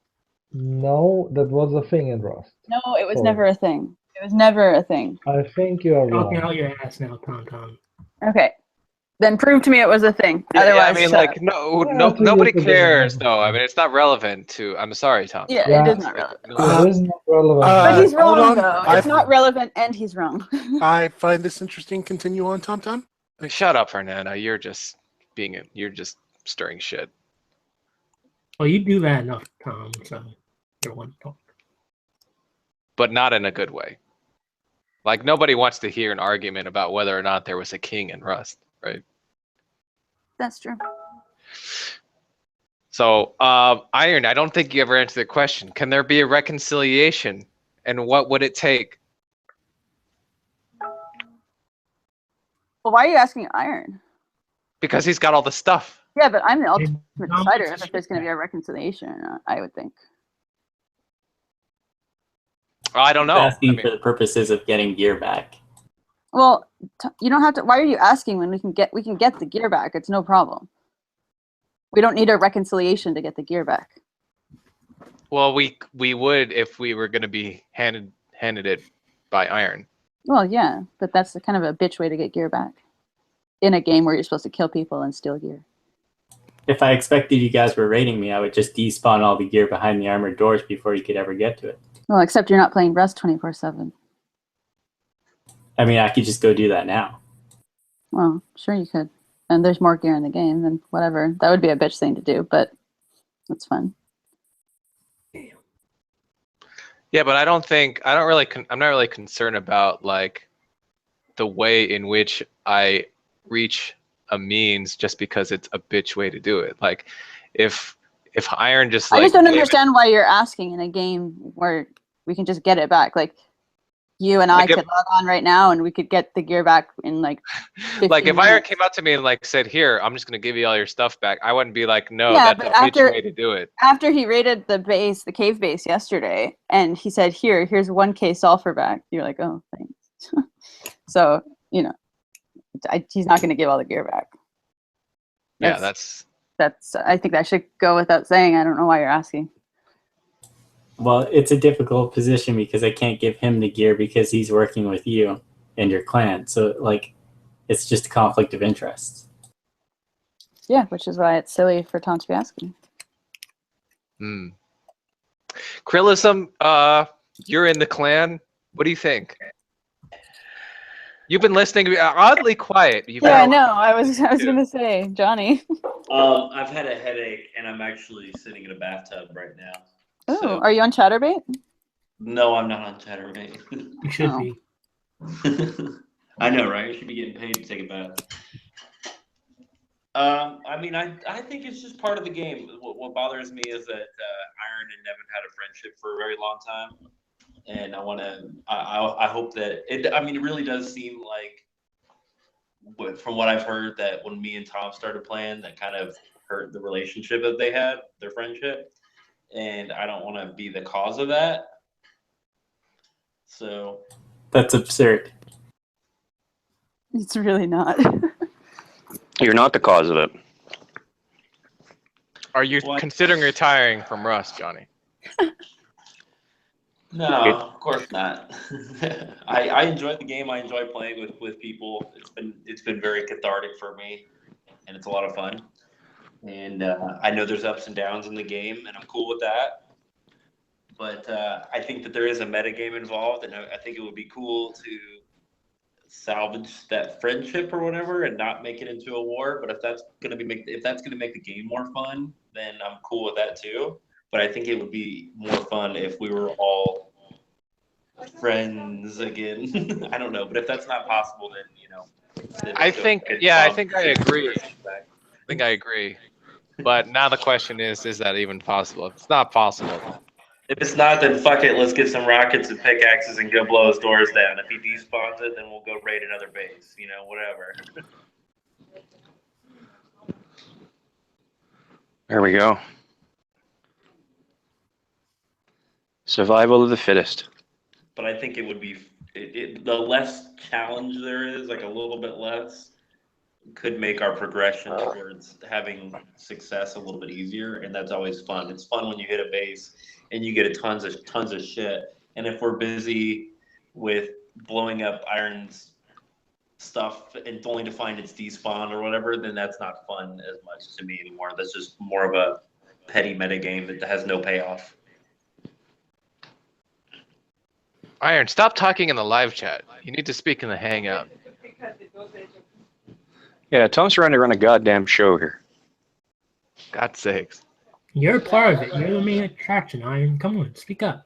No, that was a thing in Rust. No, it was Sorry. never a thing. It was never a thing. I think you are Talking wrong. out your ass now, Tom. Okay. Then prove to me it was a thing. yeah, Otherwise, I mean, shut like up. nobody cares, though. I mean, it's not relevant to. I'm sorry, Tom. Yeah, Yeah. it is not relevant. It is not relevant. But he's hold wrong, on. though. It's not relevant, and he's wrong. I find this interesting. Continue on, Tom. Shut up, Fernando. You're just stirring shit. Well, you do that enough, Tom, so you're one to talk. But not in a good way. Like nobody wants to hear an argument about whether or not there was a king in Rust, right? That's true. So, Iron, I don't think you ever answered the question. Can there be a reconciliation, and what would it take? Well, why are you asking Iron? Because he's got all the stuff. Yeah, but I'm the ultimate Tom, decider if there's going to be a reconciliation or not, I would think. I don't know. Asking for the purposes of getting gear back. Well, you don't have to. Why are you asking when we can get the gear back? It's no problem. We don't need a reconciliation to get the gear back. Well, we would if we were going to be handed it by Iron. Well, yeah, but that's kind of a bitch way to get gear back in a game where you're supposed to kill people and steal gear. If I expected you guys were raiding me, I would just despawn all the gear behind the armored doors before you could ever get to it. Well, except you're not playing Rust 24/7. I mean, I could just go do that now. Well, sure you could. And there's more gear in the game, then whatever. That would be a bitch thing to do, but that's fun. Yeah, but I'm not really concerned about like the way in which I reach a means just because it's a bitch way to do it. Like if Iron just like I just don't understand why you're asking in a game where we can just get it back. Like you and I could log on right now and we could get the gear back in like 15 like if minutes. Iron came up to me and like said, "Here, I'm just gonna give you all your stuff back," I wouldn't be like, "No, Yeah, that's but a bitch way to do it." After he raided the base, the cave base yesterday, and he said, here's 1K sulfur back. You're like, oh, thanks. So, you know, he's not going to give all the gear back. Yeah, that's. I think that should go without saying. I don't know why you're asking. Well, it's a difficult position because I can't give him the gear because he's working with you and your clan. So, like, it's just a conflict of interest. Yeah, which is why it's silly for Tom to be asking. Krillism, you're in the clan. What do you think? You've been listening to me oddly quiet. Yeah, no, I was going to say, Johnny. I've had a headache, and I'm actually sitting in a bathtub right now. Oh, are you on Chatterbait? No, I'm not on Chatterbait. You should be. I know, right? I should be getting paid to take a bath. I mean, I think it's just part of the game. What bothers me is that Iron and Nevin had a friendship for a very long time, and I hope that it. I mean, it really does seem like, from what I've heard, that when me and Tom started playing, that kind of hurt the relationship that they had, their friendship, and I don't want to be the cause of that. So that's absurd. It's really not. You're not the cause of it. Are you considering retiring from Rust, Johnny? No, of course not. I enjoy the game. I enjoy playing with people. It's been very cathartic for me, and it's a lot of fun. And I know there's ups and downs in the game, and I'm cool with that. But I think that there is a metagame involved, and I think it would be cool to salvage that friendship or whatever, and not make it into a war. But if that's gonna make the game more fun, then I'm cool with that too. But I think it would be more fun if we were all friends again. I don't know, but if that's not possible, then then I it's think, okay. yeah, I think I agree. I think I agree. But now the question is that even possible? If it's not possible. If it's not, then fuck it. Let's get some rockets and pickaxes and go blow his doors down. If he despawns it, then we'll go raid another base. Whatever. There we go. Survival of the fittest. But I think it would be the less challenge there is, like a little bit less, could make our progression towards having success a little bit easier, and that's always fun. It's fun when you hit a base and you get tons of shit. And if we're busy with blowing up Iron's stuff and only to find it's despawned or whatever, then that's not fun as much to me anymore. That's just more of a petty meta game that has no payoff. Iron, stop talking in the live chat. You need to speak in the hangout. Yeah, Tom's trying to run a goddamn show here. God's sakes. You're a part of it. You're the main attraction, Iron. Come on, speak up.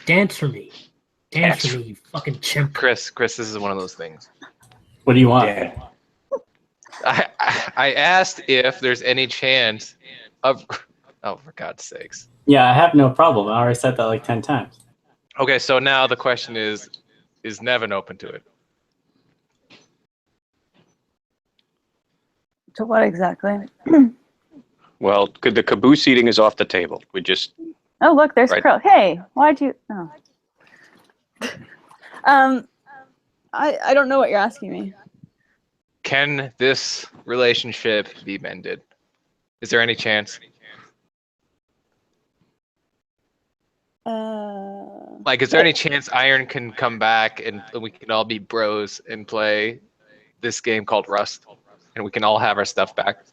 Dance for me. Dance for me, you fucking chimp. Chris, this is one of those things. What do you want? Yeah. I asked if there's any chance of... Oh, for God's sakes. Yeah, I have no problem. I already said that like 10 times. Okay, so now the question is Nevin open to it? To what exactly? Well, the caboose eating is off the table. We just... Oh, look, there's Right. Krill. Hey, why'd you... Oh. I don't know what you're asking me. Can this relationship be mended? Is there any chance? Like, is there any chance Iron can come back and we can all be bros and play this game called Rust, and we can all have our stuff back?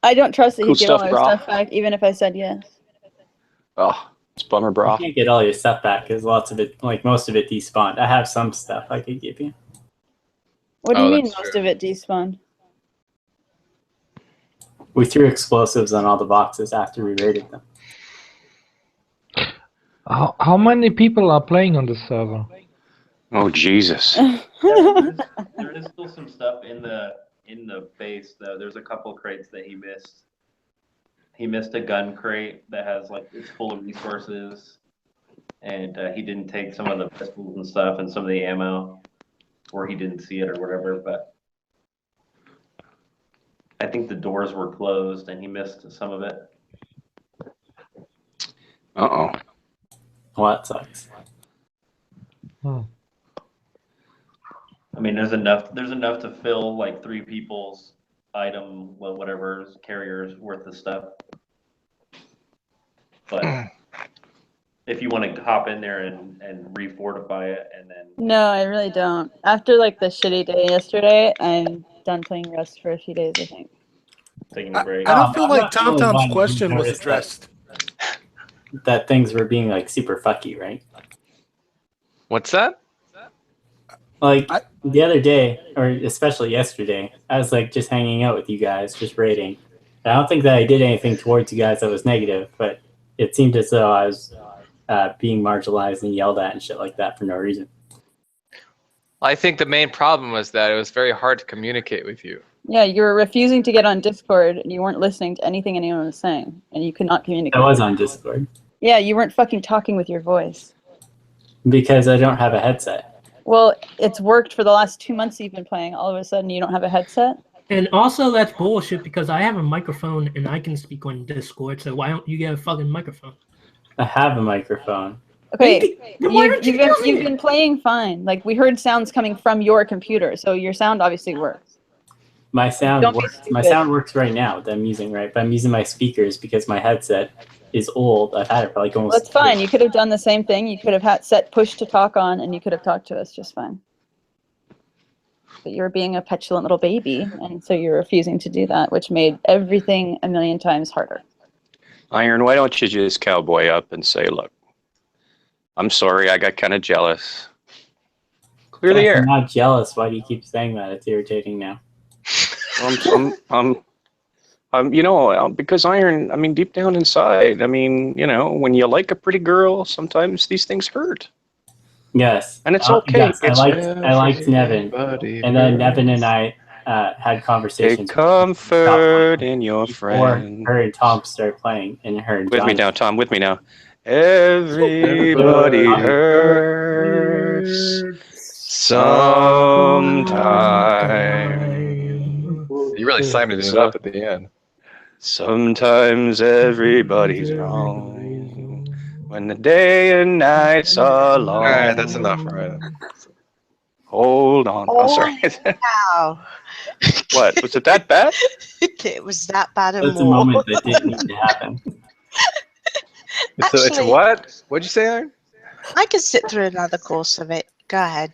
I don't trust that Cool he'd give all stuff, our brah. stuff back, even if I said yes. Oh, it's bummer, You bro. can't get all your stuff back because lots of it, like most of it, despawned. I have some stuff I could give you. What do you Oh, mean that's most true. of it despawned? We threw explosives on all the boxes after we raided them. How many people are playing on the server? Oh, Jesus. There is still some stuff in the base though. There's a couple crates that he missed. He missed a gun crate that has it's full of resources, and he didn't take some of the pistols and stuff and some of the ammo, or he didn't see it or whatever. But I think the doors were closed and he missed some of it. Uh-oh. Well, that sucks. Hmm. I mean, there's enough to fill 3 people's item, whatever carriers worth of stuff. But if you want to hop in there and refortify it and then No, I really don't. After the shitty day yesterday, I'm done playing Rust for a few days, I think. taking a break. I don't feel I'm like not the only TomTom's one who question was noticed addressed. That things were being super fucky, right? What's that? The other day, or especially yesterday, I was just hanging out with you guys, just raiding. I don't think that I did anything towards you guys that was negative, but it seemed as though I was being marginalized and yelled at and shit like that for no reason. I think the main problem was that it was very hard to communicate with you. Yeah, you were refusing to get on Discord, and you weren't listening to anything anyone was saying, and you could not communicate. I was on Discord. Yeah, you weren't fucking talking with your voice. Because I don't have a headset. Well, it's worked for the last 2 months you've been playing. All of a sudden, you don't have a headset? And also, that's bullshit because I have a microphone and I can speak on Discord. So why don't you get a fucking microphone? I have a microphone. Okay, Then why aren't you using you've it? been playing fine. We heard sounds coming from your computer, so your sound obviously works. My sound Don't be works. My stupid. sound works right now that I'm using, right? But I'm using my speakers because my headset is old. I've had it for like almost. Well, it's fine. You could have done the same thing. You could have set push to talk on, and you could have talked to us just fine. But you were being a petulant little baby, and so you're refusing to do that, which made everything a million times harder. Iron, why don't you just cowboy up and say, look, I'm sorry, I got kind of jealous. Clear the air. I'm not jealous. Why do you keep saying that? It's irritating now. Because Iron, I mean, deep down inside, I mean, when you like a pretty girl, sometimes these things hurt. Yes. And it's okay. Yes, I liked Nevin. And then Nevin and I had conversations. Take comfort in your friend. Before her and Tom started playing, and her and With Johnny. me now, Tom, with me now. Everybody hurts sometime. You really Simoned it up at the end. Sometimes everybody's wrong when the day and nights are long. All right, that's enough. All right. Hold on. I'm sorry. Wow. What? Was it that bad? It was that bad and That's a more. moment that didn't need to happen. It's a what? What'd you say, Iron? I could sit through another course of it. Go ahead.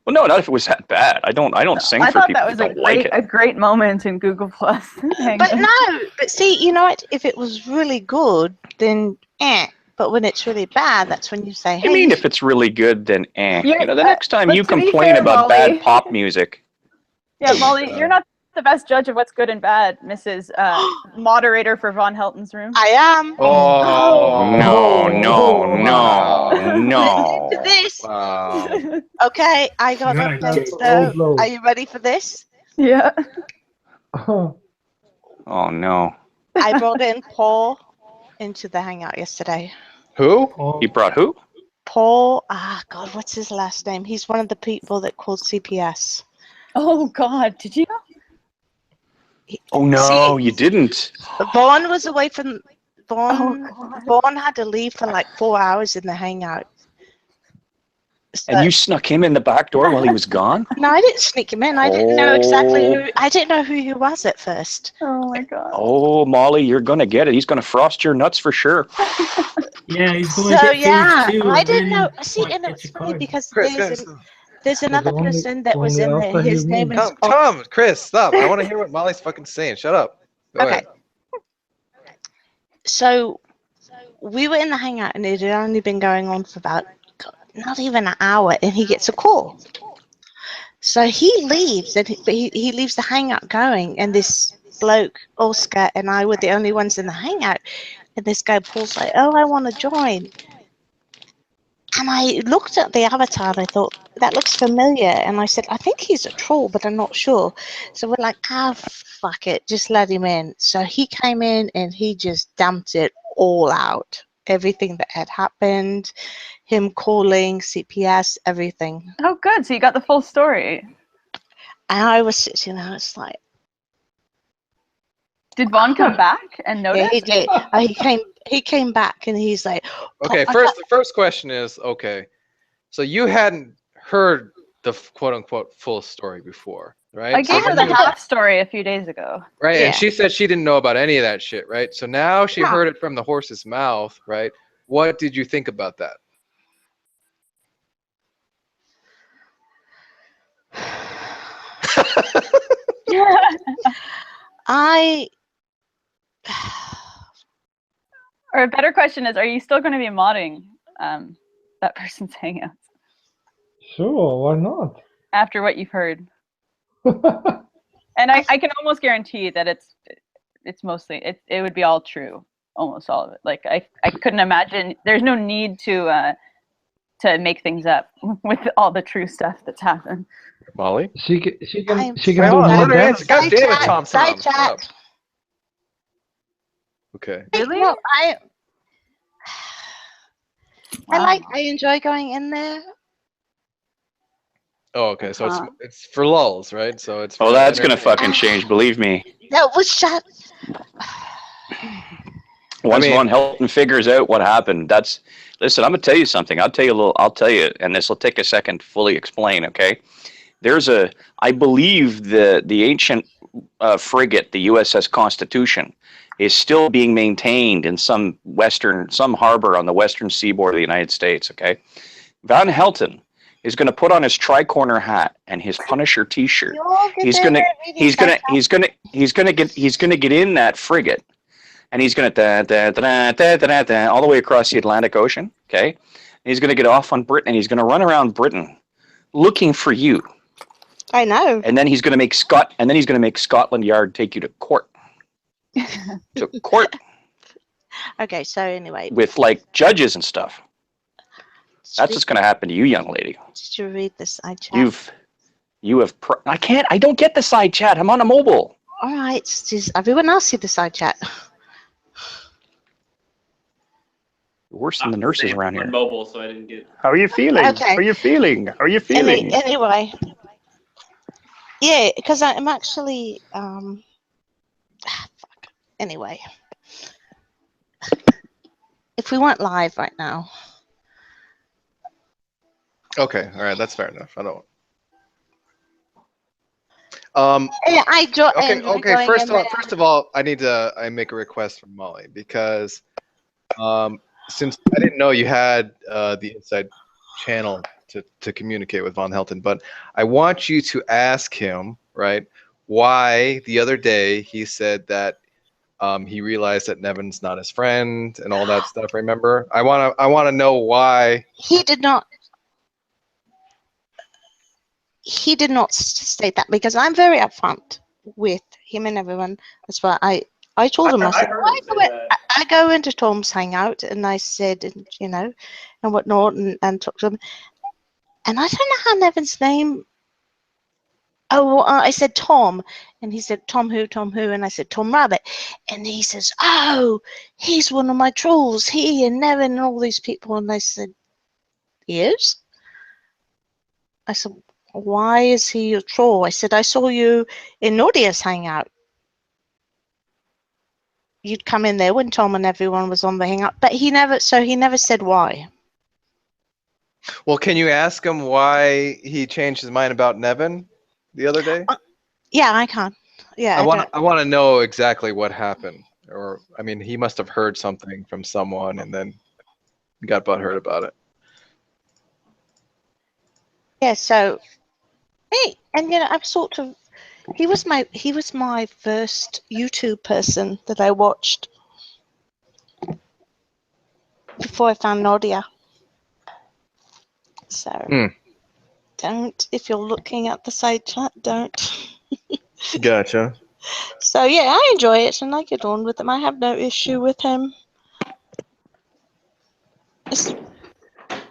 Well, no, not if it was that bad. I don't sing I for thought people that who was a don't like it. great moment in Google Plus. But see, you know what? If it was really good, then But when it's really bad, that's when you say, hey. I mean, if it's really good, then Yeah, the next time but you to be complain fair, about Molly- bad pop music. Yeah, Molly, you're not the best judge of what's good and bad, Mrs. Moderator for Von Helton's room. I am. Oh, no. For this. Wow. Okay, I got updates though. Are you ready for this? Yeah. Oh, no. I brought in Paul into the hangout yesterday. Who? You brought who? Paul, God, what's his last name? He's one of the people that called CPS. Oh, God, did you? Oh, no, you didn't. Vaughn was away from... Vaughn had to leave for like 4 hours in the hangout. So, And you snuck him in the back door while he was gone? No, I didn't sneak him in. I didn't know exactly who... I didn't know who he was at first. Oh, my God. Oh, Molly, you're going to get it. He's going to frost your nuts for sure. Yeah, he's going So, to yeah, phase 2. I and didn't then know. See, and it's funny because there's another person that was in there. His name is... Tom, Chris, stop. I want to hear what Molly's fucking saying. Shut up. Go ahead. So we were in the hangout and it had only been going on for about not even an hour, and he gets a call. So he leaves, and he leaves the hangout going, and this bloke, Oscar, and I were the only ones in the hangout, and this guy Paul's like, oh, I want to join. And I looked at the avatar and I thought, that looks familiar. And I said, I think he's a troll, but I'm not sure. So we're like, fuck it, just let him in. So he came in and he just dumped it all out. Everything that had happened, him calling, CPS, everything. Oh, good. So you got the full story. And I was sitting there, it's like... Did Vaughn come back and notice? Yeah, he did. He came back and he's like... Okay, the first question is, okay, so you hadn't heard the quote-unquote full story before, right? I gave her the half story a few days ago. Right, Yeah. and she said she didn't know about any of that shit, right? So now she heard it from the horse's mouth, right? What did you think about that? Or a better question is, are you still going to be modding that person's hangouts Sure, why not? after what you've heard? And I can almost guarantee that it's mostly it would be all true, almost all of it. Like I couldn't imagine. There's no need to make things up with all the true stuff that's happened. Molly? She can Wait, do hold on, more let her than answer. God damn it, Tom. Shut up. Okay. Really? No, I enjoy going in there. Oh, okay. So it's for lulls, right? So it's. Oh, that's gonna fucking change. Believe me. That was shut. Once Von Helton figures out what happened, listen. I'm gonna tell you something. I'll tell you, and this will take a second to fully explain. Okay. I believe the ancient frigate, the USS Constitution, is still being maintained in some harbor on the western seaboard of the United States. Okay, Van Helton is going to put on his tri-corner hat and his Punisher T-shirt. He's going to get in that frigate, and he's going to all the way across the Atlantic Ocean. Okay, and he's going to get off on Britain, and he's going to run around Britain looking for you. I know. And then he's going to make Scotland Yard take you to court. To court. Okay, so anyway. With like judges and stuff. That's what's going to happen to you, young lady. Did you read the side chat? I don't get the side chat. I'm on a mobile. All right, does everyone else see the side chat? Worse than the nurses around here. Mobile, so I didn't get. How are you feeling? Okay. How are you feeling? How are you feeling? Anyway. Yeah, because I'm actually fuck. Anyway. If we weren't live right now. Okay, all right, that's fair enough. I don't. Yeah, Okay. First of all, I make a request from Molly because, since I didn't know you had the inside channel to communicate with Von Helton, but I want you to ask him, right, why the other day he said that he realized that Nevin's not his friend and all that stuff. Remember, I want to know why he did not. He did not state that because I'm very upfront with him and everyone as well. I told him, I said, I go into Tom's hangout and I said, and whatnot, and talked to him. And I don't know how Nevin's name. Oh, I said Tom, and he said Tom who, and I said Tom Rabbit, and he says, oh, he's one of my trolls. He and Nevin and all these people, and I said, he is. I said, why is he your troll? I said, I saw you in Nadia's hangout. You'd come in there when Tom and everyone was on the hangout, but he never said why. Well, can you ask him why he changed his mind about Nevin the other day? Yeah, I can. Yeah, I want to know exactly what happened. Or, I mean, he must have heard something from someone and then got butthurt about it. Yeah, so, hey, and I'm sort of, he was my first YouTube person that I watched before I found Nadia. So, don't, if you're looking at the side chat, don't. Gotcha. So yeah, I enjoy it and I get on with him. I have no issue with him.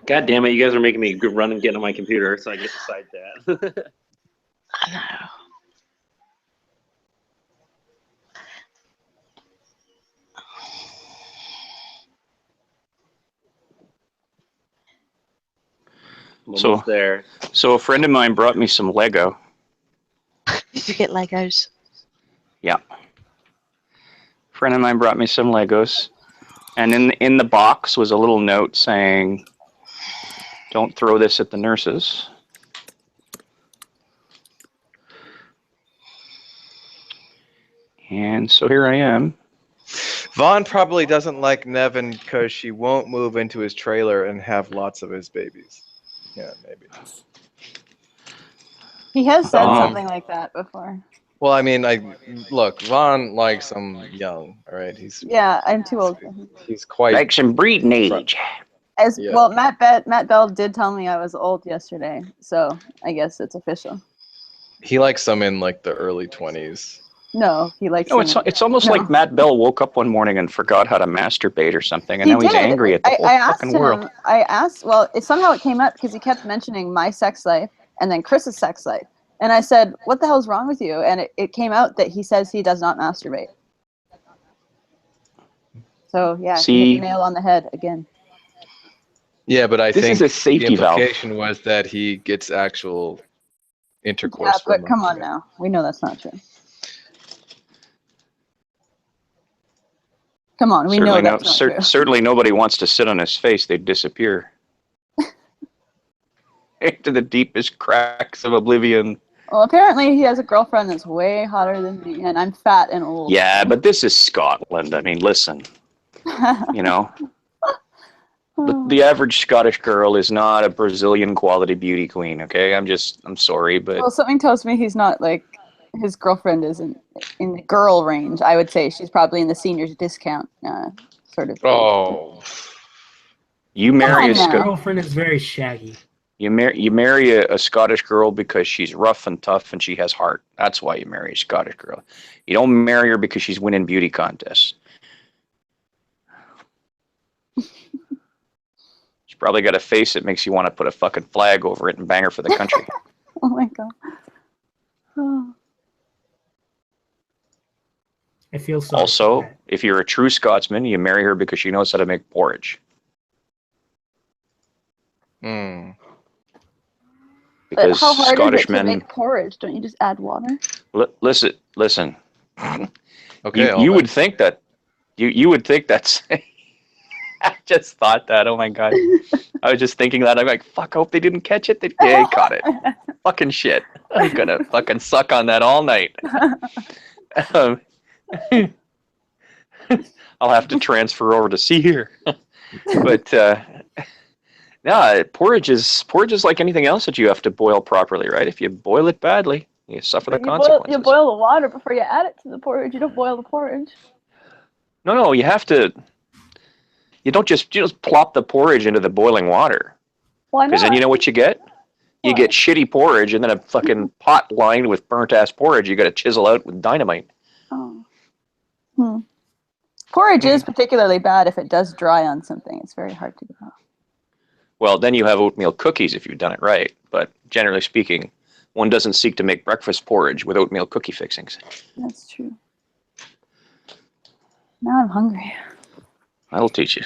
God damn it! You guys are making me run and get on my computer so I get the side chat. I know. So a friend of mine brought me some Lego. Did you get Legos? Yeah. A friend of mine brought me some Legos, and in the box was a little note saying, "Don't throw this at the nurses." And so here I am. Vaughn probably doesn't like Nevin because she won't move into his trailer and have lots of his babies. Yeah, maybe. He has said something like that before. Well, I mean, look, Vaughn likes him young, all right? Yeah, I'm too old for him. He's quite likes him breeding age. Well, Matt Bell did tell me I was old yesterday, so I guess it's official. He likes them in like the early 20s. No, he likes. No, it's almost like Matt Bell woke up one morning and forgot how to masturbate or something, and now he's angry at the whole fucking world. I asked, well, somehow it came up because he kept mentioning my sex life and then Chris's sex life. And I said, what the hell's wrong with you? And it came out that he says he does not masturbate. So, yeah, he hit the nail on the head again. Yeah, but I think this is a safety the implication was that he gets actual intercourse. Yeah, but come on now. We know that's not true. Come on, we know that's not true. Certainly nobody wants to sit on his face. They'd disappear. into the deepest cracks of oblivion. Well, apparently he has a girlfriend that's way hotter than me, and I'm fat and old. Yeah, but this is Scotland. I mean, listen, you know, the average Scottish girl is not a Brazilian quality beauty queen, okay? I'm sorry, but... Well, something tells me he's not, like, his girlfriend isn't in the girl range. I would say she's probably in the seniors discount sort of. Oh. You marry a My girlfriend is very shaggy. You marry a Scottish girl because she's rough and tough and she has heart. That's why you marry a Scottish girl. You don't marry her because she's winning beauty contests. She's probably got a face that makes you want to put a fucking flag over it and bang her for the country. Oh my god. Oh. I feel sorry. Also, if you're a true Scotsman, you marry her because she knows how to make porridge. But how hard Scottish is it to men make porridge? Don't you just add water? Listen. Okay. You would think that. You would think that's. I just thought that. Oh my god. I was just thinking that. I'm like, fuck. I hope they didn't catch it. Yeah, he caught it. Fucking shit. I'm gonna fucking suck on that all night. I'll have to transfer over to see here. But no, porridge is like anything else that you have to boil properly, right? If you boil it badly, you suffer the consequences. You boil the water before you add it to the porridge. You don't boil the porridge. No, you have to. You don't just plop the porridge into the boiling water. Why not? Because then you know what you get? You get shitty porridge and then a fucking pot lined with burnt ass porridge you got to chisel out with dynamite. Oh. Porridge is particularly bad if it does dry on something. It's very hard to get off. Well, then you have oatmeal cookies if you've done it right. But generally speaking, one doesn't seek to make breakfast porridge with oatmeal cookie fixings. That's true. Now I'm hungry. That'll teach you.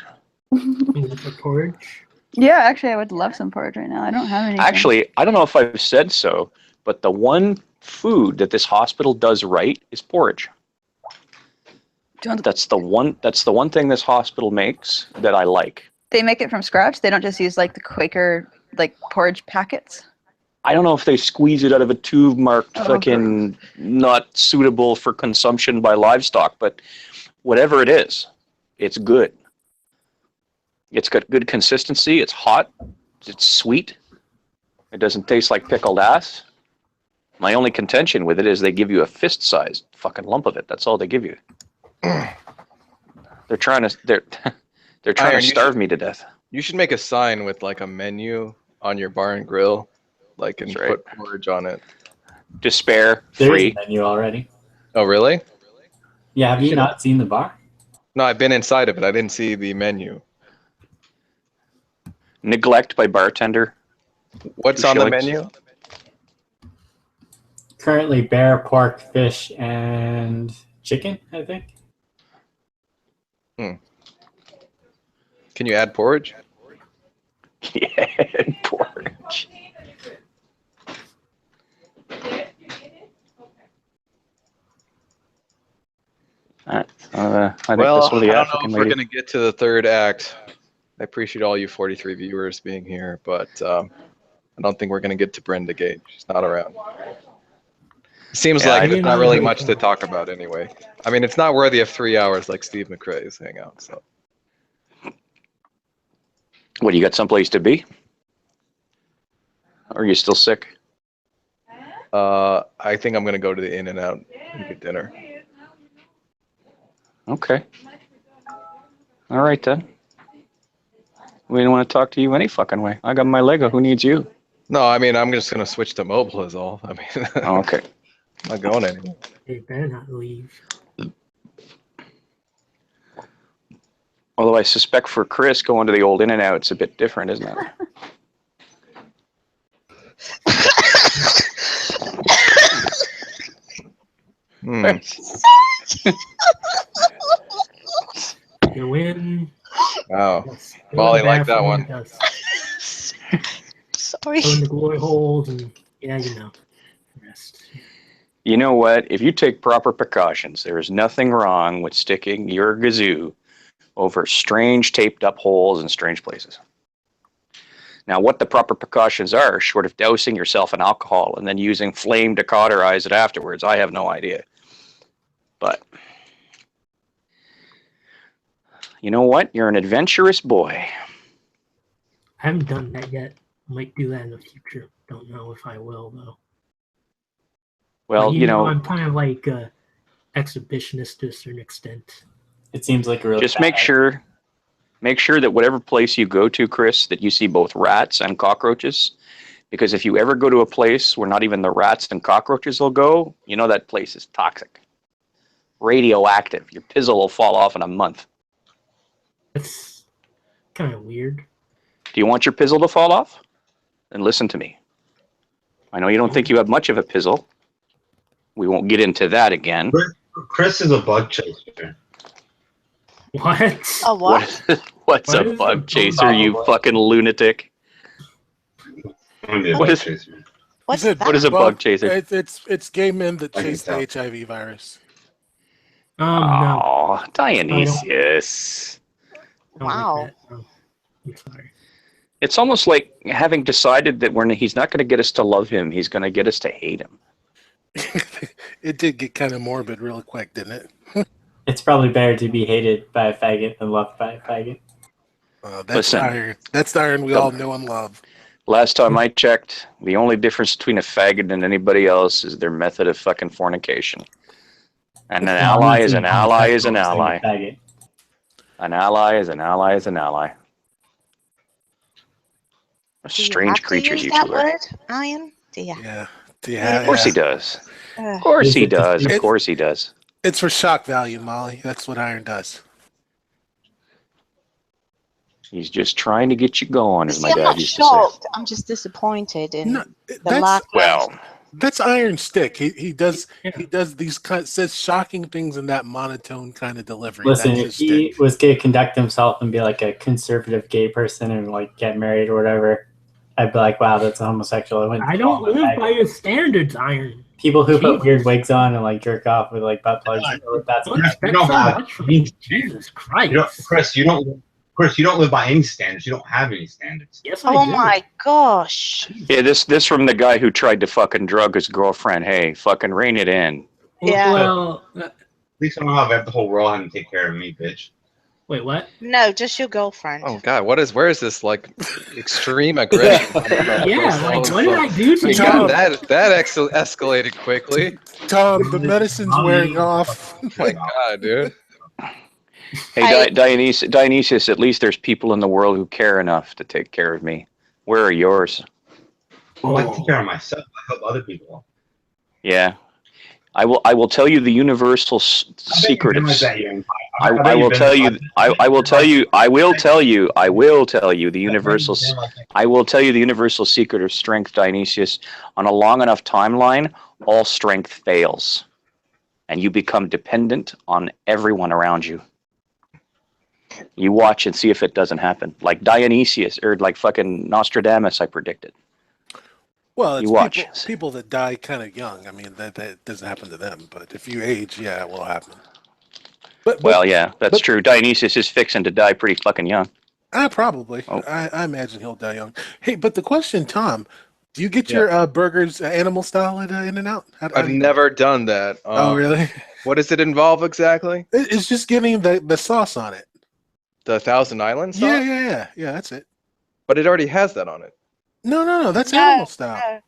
Porridge? Yeah, actually, I would love some porridge right now. I don't have any. Actually, I don't know if I've said so, but the one food that this hospital does right is porridge. That's the one thing this hospital makes that I like. They make it from scratch? They don't just use like the Quaker porridge packets? I don't know if they squeeze it out of a tube marked fucking not suitable for consumption by livestock, but whatever it is, it's good. It's got good consistency, it's hot, it's sweet, it doesn't taste like pickled ass. My only contention with it is they give you a fist-sized fucking lump of it. That's all they give you. They're trying to starve me to death. You should make a sign with like a menu on your bar and grill, like, and put porridge on it. Despair, There's free. a menu already. Oh, really? Yeah, have you not seen the bar? No, I've been inside of it. I didn't see the menu. Neglect by bartender. What's on the menu? Currently bear, pork, fish, and chicken, I think. Can you add porridge? Yeah, porridge. I think Well, this will be I don't know African if we're lady. going to get to the third act. I appreciate all you 43 viewers being here, but I don't think we're going to get to BrendaGate. She's not around. It seems like there's not really much to talk about anyway. I mean, it's not worthy of 3 hours like Steve McRae's hangout. So, What, you got someplace to be? Or are you still sick? I think I'm going to go to the In-N-Out and get dinner. Okay. All right then. We didn't want to talk to you any fucking way. I got my Lego. Who needs you? No, I mean, I'm just going to switch to mobile is all. I mean, Oh, okay. I'm not going anywhere. They better not leave. Although I suspect for Chris, going to the old In-N-Out, it's a bit different, isn't it? You win. Wow. Molly liked that one. Sorry. Go in the glory holes and rest. You know what? If you take proper precautions, there is nothing wrong with sticking your gazoo over strange taped up holes in strange places. Now, what the proper precautions are, short of dousing yourself in alcohol and then using flame to cauterize it afterwards, I have no idea. But you know what? You're an adventurous boy. I haven't done that yet. I might do that in the future. Don't know if I will though. Well, But, you know, I'm kind of like exhibitionist to a certain extent. It seems like a really just bad make sure that whatever place you go to, Chris, that you see both rats and cockroaches. Because if you ever go to a place where not even the rats and cockroaches will go, you know that place is toxic. Radioactive. Your pizzle will fall off in a month. That's kind of weird. Do you want your pizzle to fall off? Then listen to me. I know you don't think you have much of a pizzle. We won't get into that again. Chris is a bug chaser. What? Oh, what? What's What a is bug a chaser, you bug? fucking lunatic? What is What's He said, that? what is a bug chaser? It's gay men that I can chase the tell. HIV virus. No. Oh, Dionysus. Don't like Wow. that. No. I'm sorry. It's almost like having decided that he's not going to get us to love him, he's going to get us to hate him. It did get kind of morbid real quick, didn't it? It's probably better to be hated by a faggot than loved by a faggot. That's Listen. iron. That's the iron we all know and love. Last time I checked, the only difference between a faggot and anybody else is their method of fucking fornication. And an ally is an ally is an ally. Faggot. An ally is an ally is an ally. Do you Strange have to creatures, use you that two are. word, Iron? Do you? Yeah. Of course he does. Uh, Of course he Is it just- does. Of course he does. It's for shock value, Molly. That's what iron does. He's just trying to get you going, as see, my I'm dad not used to say. shocked. I'm just disappointed in No, the that's lack of. Well, that's iron stick. He does these says shocking things in that monotone kind of delivery. Listen, That's if his he stick. was gonna conduct himself and be like a conservative gay person and like get married or whatever, I'd be like, wow, that's a homosexual. I don't live by your standards, Iron. People who put Jesus. weird wigs on and like jerk off with like butt plugs. That's Don't expect don't so have much from me. Jesus Christ. Chris, you don't live by any standards. You don't have any standards. Yes, I Oh do. my gosh. yeah, this from the guy who tried to fucking drug his girlfriend. Hey, fucking rein it in. Yeah. Well, At least I don't have the whole world having to take care of me, bitch. wait, what? No, just your girlfriend. Oh God, where is this like extreme aggression coming from? Yeah, All like, of a what did I do to My you? God, that escalated quickly. Tom, the medicine's wearing off. Oh my God, dude. Hey, Dionysus, at least there's people in the world who care enough to take care of me. Where are yours? Well, I take care of myself. I help other people. Yeah. I will tell you the universal secret of I will tell you the universal secret of strength, Dionysius. On a long enough timeline, all strength fails, and you become dependent on everyone around you. You watch and see if it doesn't happen, like Dionysius or like fucking Nostradamus. I predicted. Well, You watch. it's people that die kind of young. I mean, that doesn't happen to them. But if you age, yeah, it will happen. Well, yeah, that's true. Dionysius is fixing to die pretty fucking young. Probably. Oh. I imagine he'll die young. Hey, but the question, Tom, do you get your burgers animal style at In-N-Out? I've never done that. Oh, really? What does it involve exactly? It's just getting the sauce on it. The Thousand Island sauce? Yeah. That's it. But it already has that on it. No. That's animal style.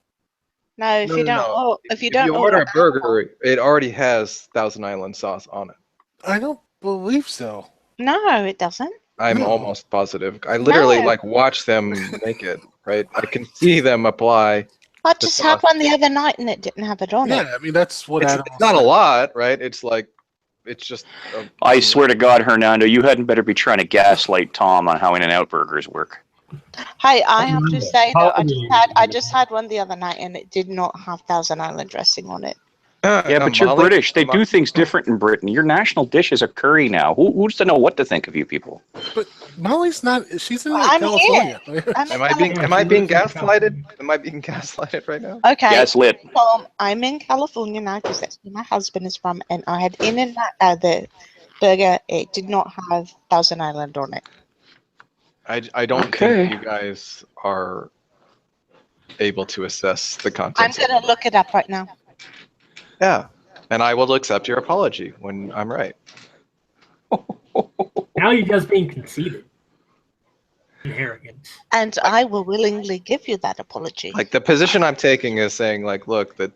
No, if you don't. Oh, if you don't you order a burger, it already has Thousand Island sauce on it. I don't believe so. No, it doesn't. I'm almost positive. I literally like watch them make it. Right, I can see them apply. I just had one the other night and it didn't have it on it. Yeah, I mean that's what It's not a lot, right? It's like, it's just. I swear to God, Hernando, you hadn't better be trying to gaslight Tom on how In-N-Out burgers work. Hey, I have to say that I just had one the other night and it did not have Thousand Island dressing on it. Yeah, but you're British. They do things different in Britain. Your national dish is a curry now. Who's to know what to think of you people? But Molly's not. She's in I'm California. Am I being gaslighted? Am I being gaslighted right now? Okay. Gaslit. I'm in California now because that's where my husband is from, and I had In-N-Out the burger. It did not have Thousand Island on it. I don't think you guys are able to assess the I'm contents. going to look it up right now. Yeah, and I will accept your apology when I'm right. Now you're just being conceited and arrogant. And I will willingly give you that apology. Like the position I'm taking is saying, like, look, that.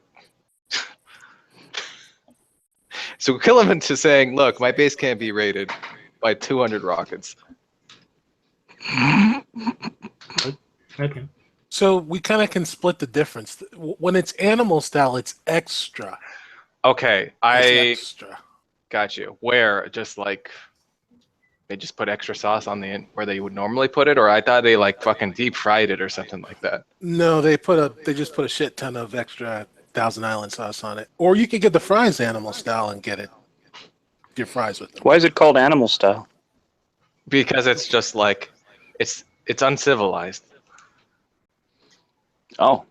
So equivalent to saying, look, my base can't be rated by 200 rockets. Okay. So we kind of can split the difference. When it's animal style, it's extra. Okay, It's extra. got you. Where just like they just put extra sauce on the where they would normally put it, or I thought they like fucking deep fried it or something like that. No, they just put a shit ton of extra Thousand Island sauce on it. Or you could get the fries animal style and get your fries with them. Why is it called animal style? Because it's just like it's uncivilized. Oh.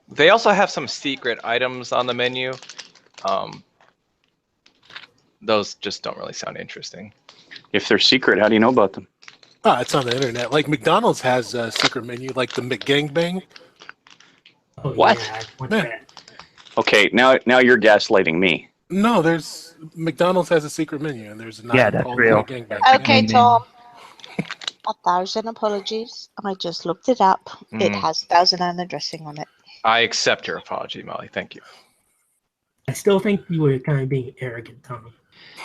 They also have some secret items on the menu. Those just don't really sound interesting. If they're secret, how do you know about them? Oh, it's on the internet. Like McDonald's has a secret menu, like the McGangbang. Oh, What? Yeah, I want Yeah. that. Okay, now you're gaslighting me. No, there's McDonald's has a secret menu, and there's an Yeah, item that's called real. McGangbang. Okay, Tom. 1,000 apologies. I just looked it up. It has Thousand Island dressing on it. I accept your apology, Molly. Thank you. I still think you were kind of being arrogant, Tom.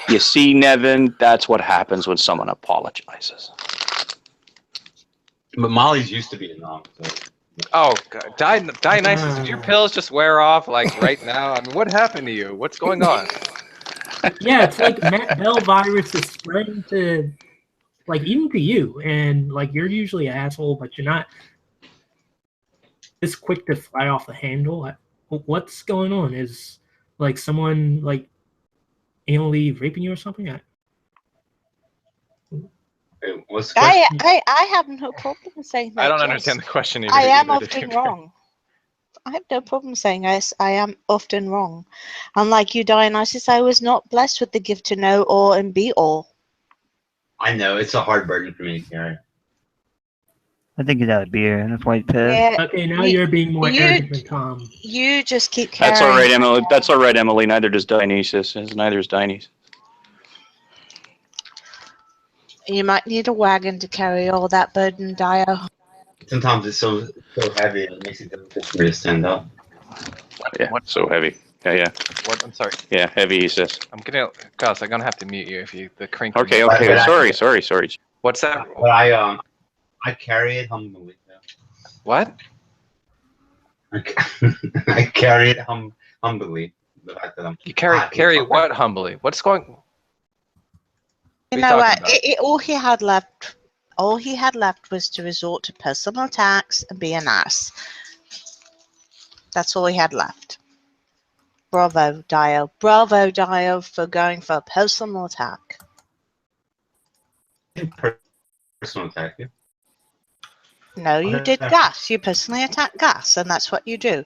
You see, Nevin, that's what happens when someone apologizes. But Molly's used to being wrong. So. Oh, God. Dionysus, did your pills just wear off like right now? I mean, what happened to you? What's going on? Yeah, it's like Matt Bell virus is spreading to, like, even to you, and like you're usually an asshole, but you're not this quick to fly off the handle. What's going on? Is like someone like anally raping you or something? What's I have no problem saying that. I don't yes. understand the question either. I am either, often dude. wrong. I have no problem saying yes, I am often wrong. Unlike you, Dionysus, I was not blessed with the gift to know all and be all. I know it's a hard burden for me to carry. I think he's out of beer. That's why he's pissed. Yeah, Okay, now you're being more you- arrogant than Tom. You just keep carrying. That's all right, Emily. That's all right, Emily. Neither does Dionysus. Neither is Dionysus. You might need a wagon to carry all that burden, Dio. Sometimes it's so heavy it makes it difficult for me to stand up. Yeah, so heavy. Yeah. What? I'm sorry. Yeah, heavy, he says. I'm gonna have to mute you if you the crank. Okay. Sorry. What's that? But I carry it humbly. What? I carry it humbly. The fact that You carry what humbly? What's going? You What are know you what? talking about? All he had left was to resort to personal attacks and be an ass. That's all he had left. Bravo, Dio. Bravo, Dio, for going for a personal attack. Personal attack. Yeah. No, you did Gus. You personally attacked Gus, and that's what you do.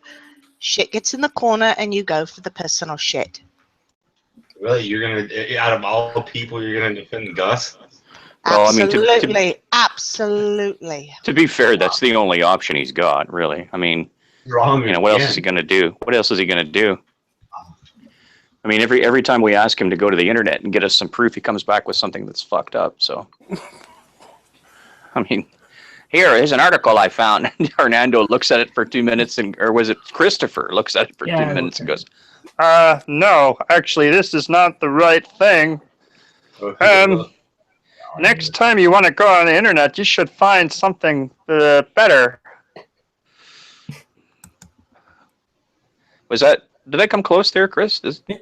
Shit gets in the corner, and you go for the personal shit. Really, you're gonna out of all people, you're gonna defend Gus? Well, I mean, Absolutely. To be fair, that's the only option he's got, really. I mean, Wrong. what else is he going to do? What else is he going to do? I mean, every time we ask him to go to the internet and get us some proof, he comes back with something that's fucked up. So, I mean, here's an article I found. Hernando looks at it for 2 minutes, or was it Christopher looks at it for 2 minutes and goes, no, actually, this is not the right thing. Next time you want to go on the internet, you should find something better. Did I come close there, Chris?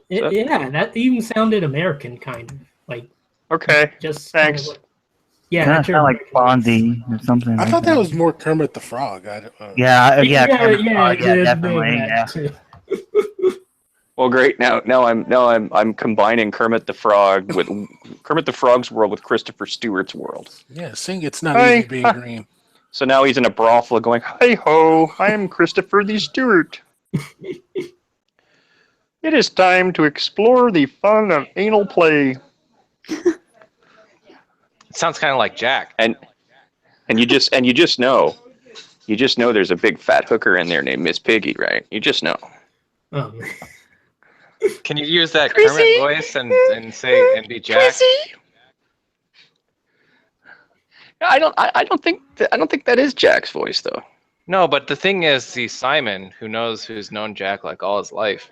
Yeah, that even sounded American, kind of like. Okay. Just thanks. Kind of yeah, Kind of sound like Fonzie or something. I thought that was more Kermit the Frog. Yeah, definitely. Yeah. Well, great. Now I'm combining Kermit the Frog with Kermit the Frog's world with Christopher Stewart's world. Yeah, sing It's Not Easy Being Green. So now he's in a brothel going, "Hi ho, I am Christopher the Stewart. It is time to explore the fun of anal play." It sounds kind of like Jack. And And you just know. You just know there's a big fat hooker in there named Miss Piggy, right? You just know. Oh man. Can you use that Chrissy? Kermit voice and say and be Jack? Chrissy? I don't think that is Jack's voice though. No, but the thing is, see, Simon, who's known Jack like all his life,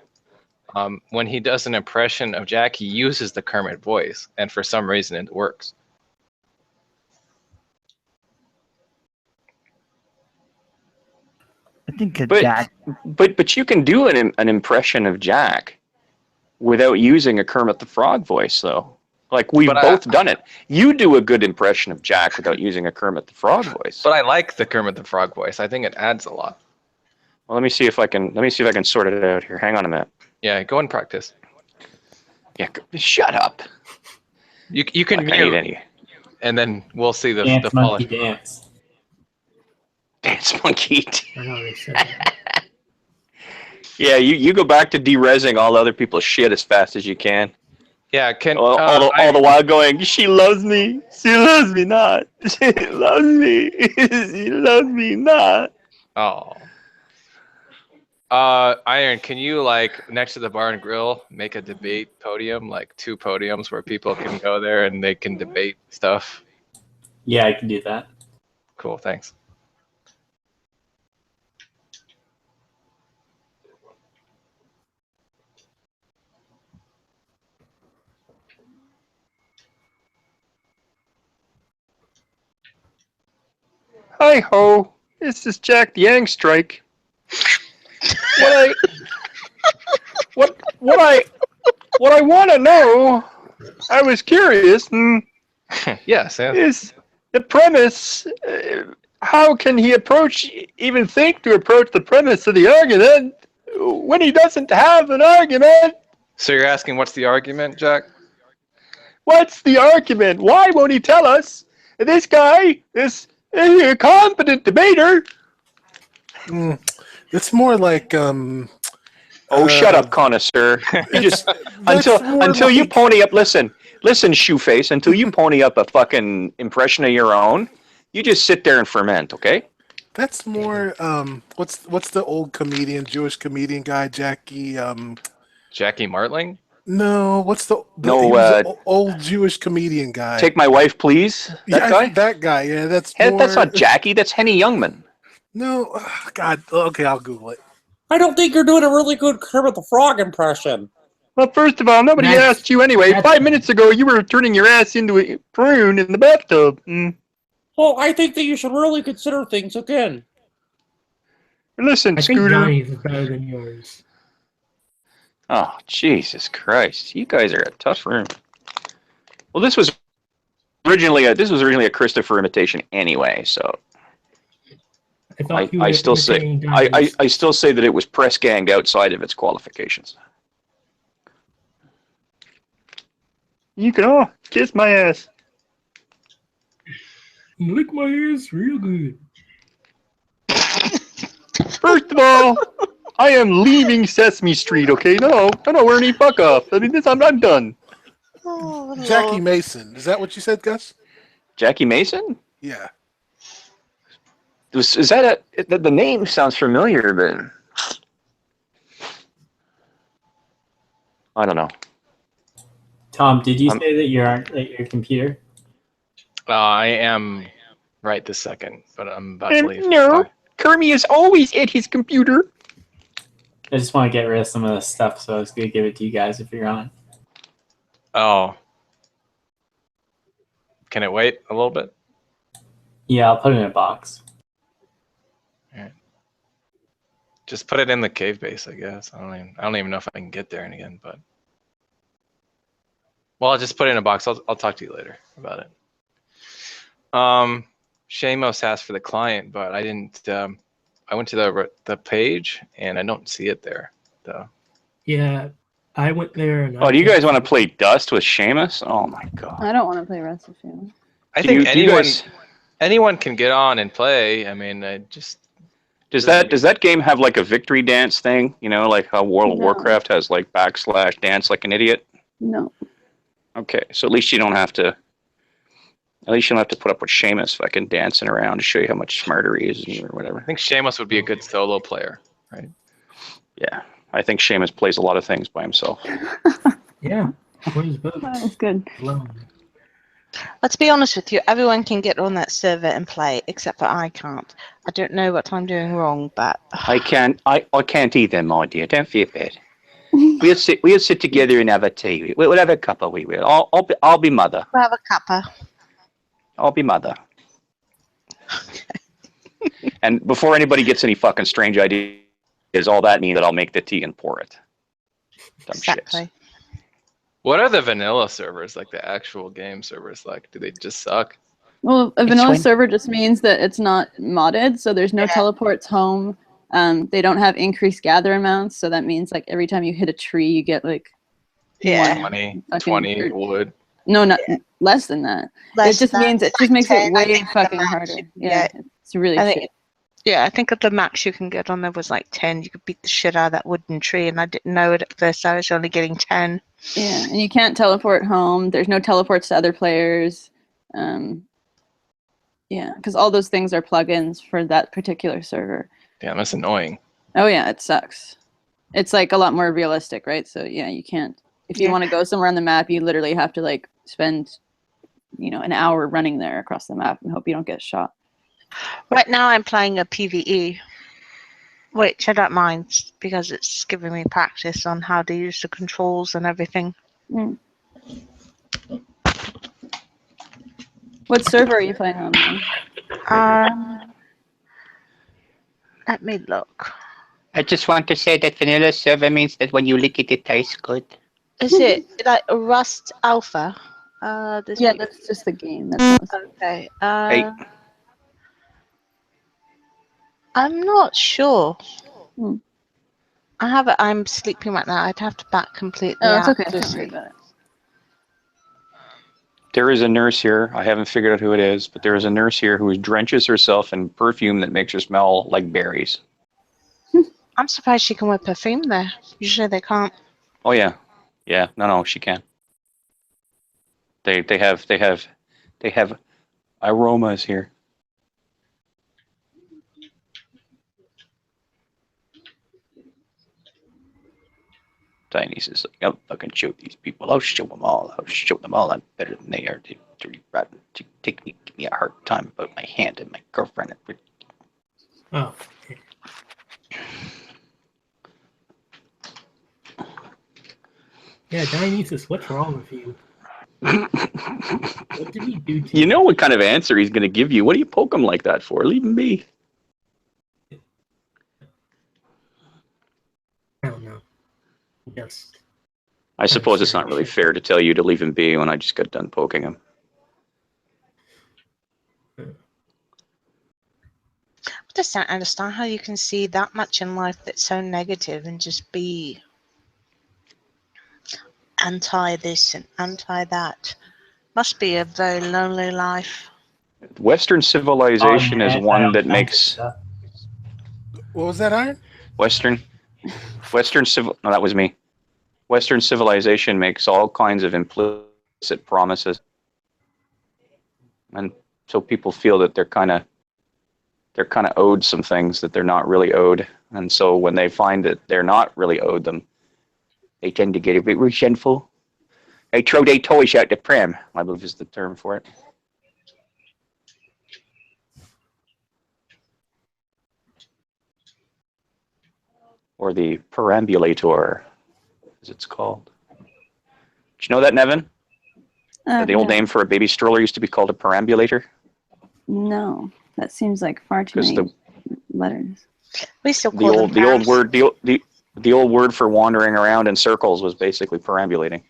when he does an impression of Jack, he uses the Kermit voice, and for some reason it works. I think But Jack. but you can do an impression of Jack without using a Kermit the Frog voice though. Like we've both done it. You do a good impression of Jack without using a Kermit the Frog voice. But I like the Kermit the Frog voice. I think it adds a lot. Well, let me see if I can sort it out here. Hang on a minute. Yeah, go and practice. Yeah, shut up. You can mute, and then we'll see the Dance monkey falling. dance. Dance monkey. I know they said that. Yeah, you go back to derezzing all other people's shit as fast as you can. Yeah, all the while going, she loves me. She loves me not. She loves me. She loves me not. Oh. Iron, can you, like, next to the bar and grill, make a debate podium, like 2 podiums where people can go there and they can debate stuff? Yeah, I can do that. Cool, thanks. Hi ho, this is Jack the Yang Strike. What I want to know, I was curious. Yes, yeah. Is the premise? How can he even think to approach the premise of the argument when he doesn't have an argument? So you're asking what's the argument, Jack? What's the argument? Why won't he tell us? This guy is a competent debater. It's more like shut up, connoisseur. You just until you pony up. Listen, shoeface. Until you pony up a fucking impression of your own, you just sit there and ferment. Okay. That's more what's the old Jewish comedian guy, Jackie? Jackie Martling? No, what's the old Jewish comedian guy? Take My Wife, Please. That guy. Yeah, that's not Jackie. That's Henny Youngman. No, God. Okay, I'll Google it. I don't think you're doing a really good Kermit the Frog impression. Well, first of all, nobody asked you anyway. 5 minutes ago, you were turning your ass into a prune in the bathtub. Well, I think that you should really consider things again. Listen, I think Scooter. Johnny's is better than yours. Oh, Jesus Christ! You guys are a tough room. Well, this was originally a Christopher imitation anyway, so I still say that it was press ganged outside of its qualifications. You can all kiss my ass. Lick my ass real good. First of all, I am leaving Sesame Street. Okay, no, we're any fuck off. I mean, I'm done. Oh, Jackie Mason. Is that what you said, Gus? Jackie Mason? Yeah. Is that the name sounds familiar, but I don't know. Tom, did you say that you aren't at your computer? I am right this second, but I'm about to leave. No, Kermit is always at his computer. I just want to get rid of some of the stuff, so I was going to give it to you guys if you're on. Oh. Can it wait a little bit? Yeah, I'll put it in a box. Alright. Just put it in the cave base, I guess. I don't even know if I can get there again, but well, I'll just put it in a box. I'll talk to you later about it. Shamos asked for the client, but I didn't. I went to the page and I don't see it there, though. Yeah, I went there. And do you guys want to play Dust with Seamus? Oh my god! I don't want to play Rest of Shaman. I think anyone can get on and play. I mean, does that game have like a victory dance thing? You know, like how World of Warcraft has like / dance like an idiot. No. Okay, so at least you don't have to At least you don't have to put up with Seamus fucking dancing around to show you how much smarter he is or whatever. I think Seamus would be a good solo player, right? Yeah, I think Seamus plays a lot of things by himself. Yeah, plays both. That is good. Alone. Let's be honest with you. Everyone can get on that server and play, except for I can't. I don't know what I'm doing wrong, but I can't either, my dear. Don't feel bad. We'll sit together and have a tea. We'll have a cuppa. We will. I'll be mother. we'll have a cuppa. I'll be mother. And before anybody gets any fucking strange ideas, all that means that I'll make the tea and pour it. Dumb Exactly. shits. What are the vanilla servers, like the actual game servers, like? Do they just suck? Well, a vanilla server just means that it's not modded, so there's no teleports home. They don't have increased gather amounts, so that means like every time you hit a tree, you get like 20 wood. No, not less than that. It just means it just makes it way fucking harder. Yeah, it's really shit. Yeah, I think at the max you can get on there was like 10. You could beat the shit out of that wooden tree, and I didn't know it at first. I was only getting 10. Yeah, and you can't teleport home. There's no teleports to other players. Yeah, because all those things are plugins for that particular server. Damn, that's annoying. Oh yeah, it sucks. It's like a lot more realistic, right? So yeah, you can't. If you want to go somewhere on the map, you literally have to like spend, an hour running there across the map and hope you don't get shot. Right now I'm playing a PvE, which I don't mind because it's giving me practice on how to use the controls and everything. Mm. What server are you playing on then? Let me look. I just want to say that vanilla server means that when you lick it, it tastes good. Is it like Rust Alpha? Yeah, that's just the game. That's okay. I'm not sure. I'm sleeping right now. I'd have to back completely it's out okay. to Don't worry see. about it. There is a nurse here. I haven't figured out who it is, but there is a nurse here who drenches herself in perfume that makes her smell like berries. I'm surprised she can wear perfume there. Usually they can't. Oh yeah, yeah. No, she can. They have aromas here. Dionysus is like, I'll fucking show these people. I'll show them all. I'm better than they are. To give me a hard time about my hand and my girlfriend. Oh. Yeah, Dionysus, what's wrong with you? What did he do to You know what kind of answer he's going to give you. What do you poke him like that for? Leave him be. I don't know. Yes. I suppose it's not really fair to tell you to leave him be when I just got done poking him. I just don't understand how you can see that much in life that's so negative and just be anti this and anti that. Must be a very lonely life. Western civilization is one that makes What was that, Iron? Western civil. No, that was me. Western civilization makes all kinds of implicit promises, and so people feel that they're kind of owed some things that they're not really owed, and so when they find that they're not really owed them, they tend to get a bit resentful. They throw their toys out the pram, I believe is the term for it. Or the perambulator, as it's called. Did you know that, Nevin? The old name for a baby stroller used to be called a perambulator? No, that seems like far too many letters. We still The old word for wandering around in circles was basically perambulating.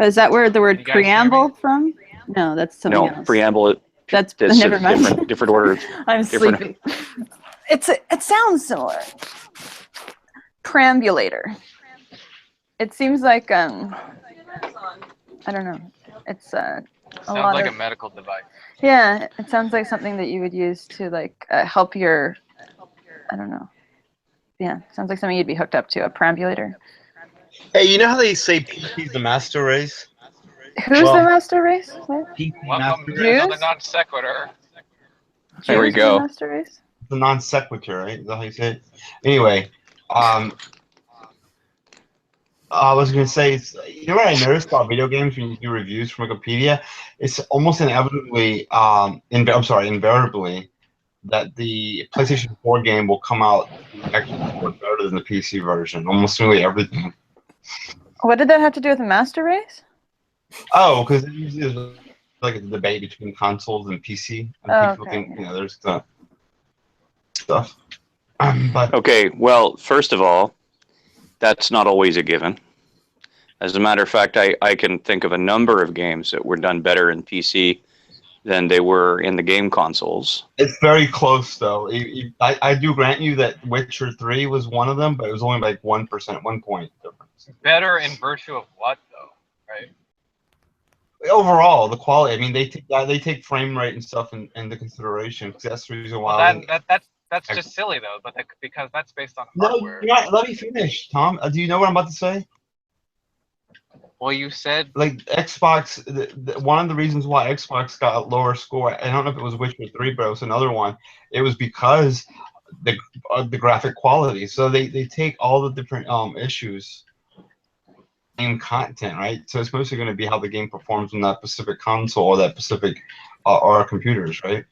Is that where the word preamble from? No, that's something else. No, preamble. That's never mind. Different order. I'm sleepy. It sounds similar. Perambulator. It seems like I don't know. It's Sounds like a medical device. Yeah, it sounds like something that you would use to like help your. I don't know. Yeah, sounds like something you'd be hooked up to, a perambulator. Hey, you know how they say PvP's the master race? Who's the master race? What? PC Welcome master to another Jews? non sequitur. There we Jews are the go. master race? The non sequitur, right? Is that how you say it? Anyway, I was gonna say, you know what I noticed about video games when you do reviews from Wikipedia? It's almost inevitably, invariably, that the PlayStation 4 game will come out actually score better than the PC version. Almost nearly everything. What did that have to do with the master race? Oh, because usually there's like a debate between consoles and PC, and Oh, people okay. think there's the stuff. But Okay, well, first of all, that's not always a given. As a matter of fact, I can think of a number of games that were done better in PC than they were in the game consoles. it's very close, though. I do grant you that Witcher 3 was one of them, but it was only like 1%, 1 point difference. Better in virtue of what, though? Right? Overall, the quality. I mean, they take frame rate and stuff into consideration. Because that's the reason why. Well, that's just silly though, but because that's based on No, hardware. you're not, let me finish, Tom. Do you know what I'm about to say? Well, you said Like Xbox, one of the reasons why Xbox got a lower score. I don't know if it was Witcher 3, but it was another one. It was because the graphic quality. So they take all the different issues in content, right? So it's mostly going to be how the game performs on that specific console or that specific or computers, right?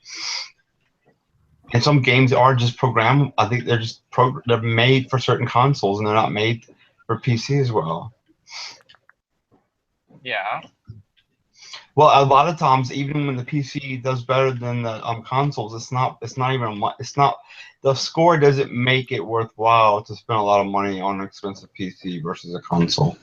And some games are just programmed. I think they're just they're made for certain consoles, and they're not made for PC as well. yeah. Well, a lot of times, even when the PC does better than the consoles, it's not the score doesn't make it worthwhile to spend a lot of money on an expensive PC versus a console.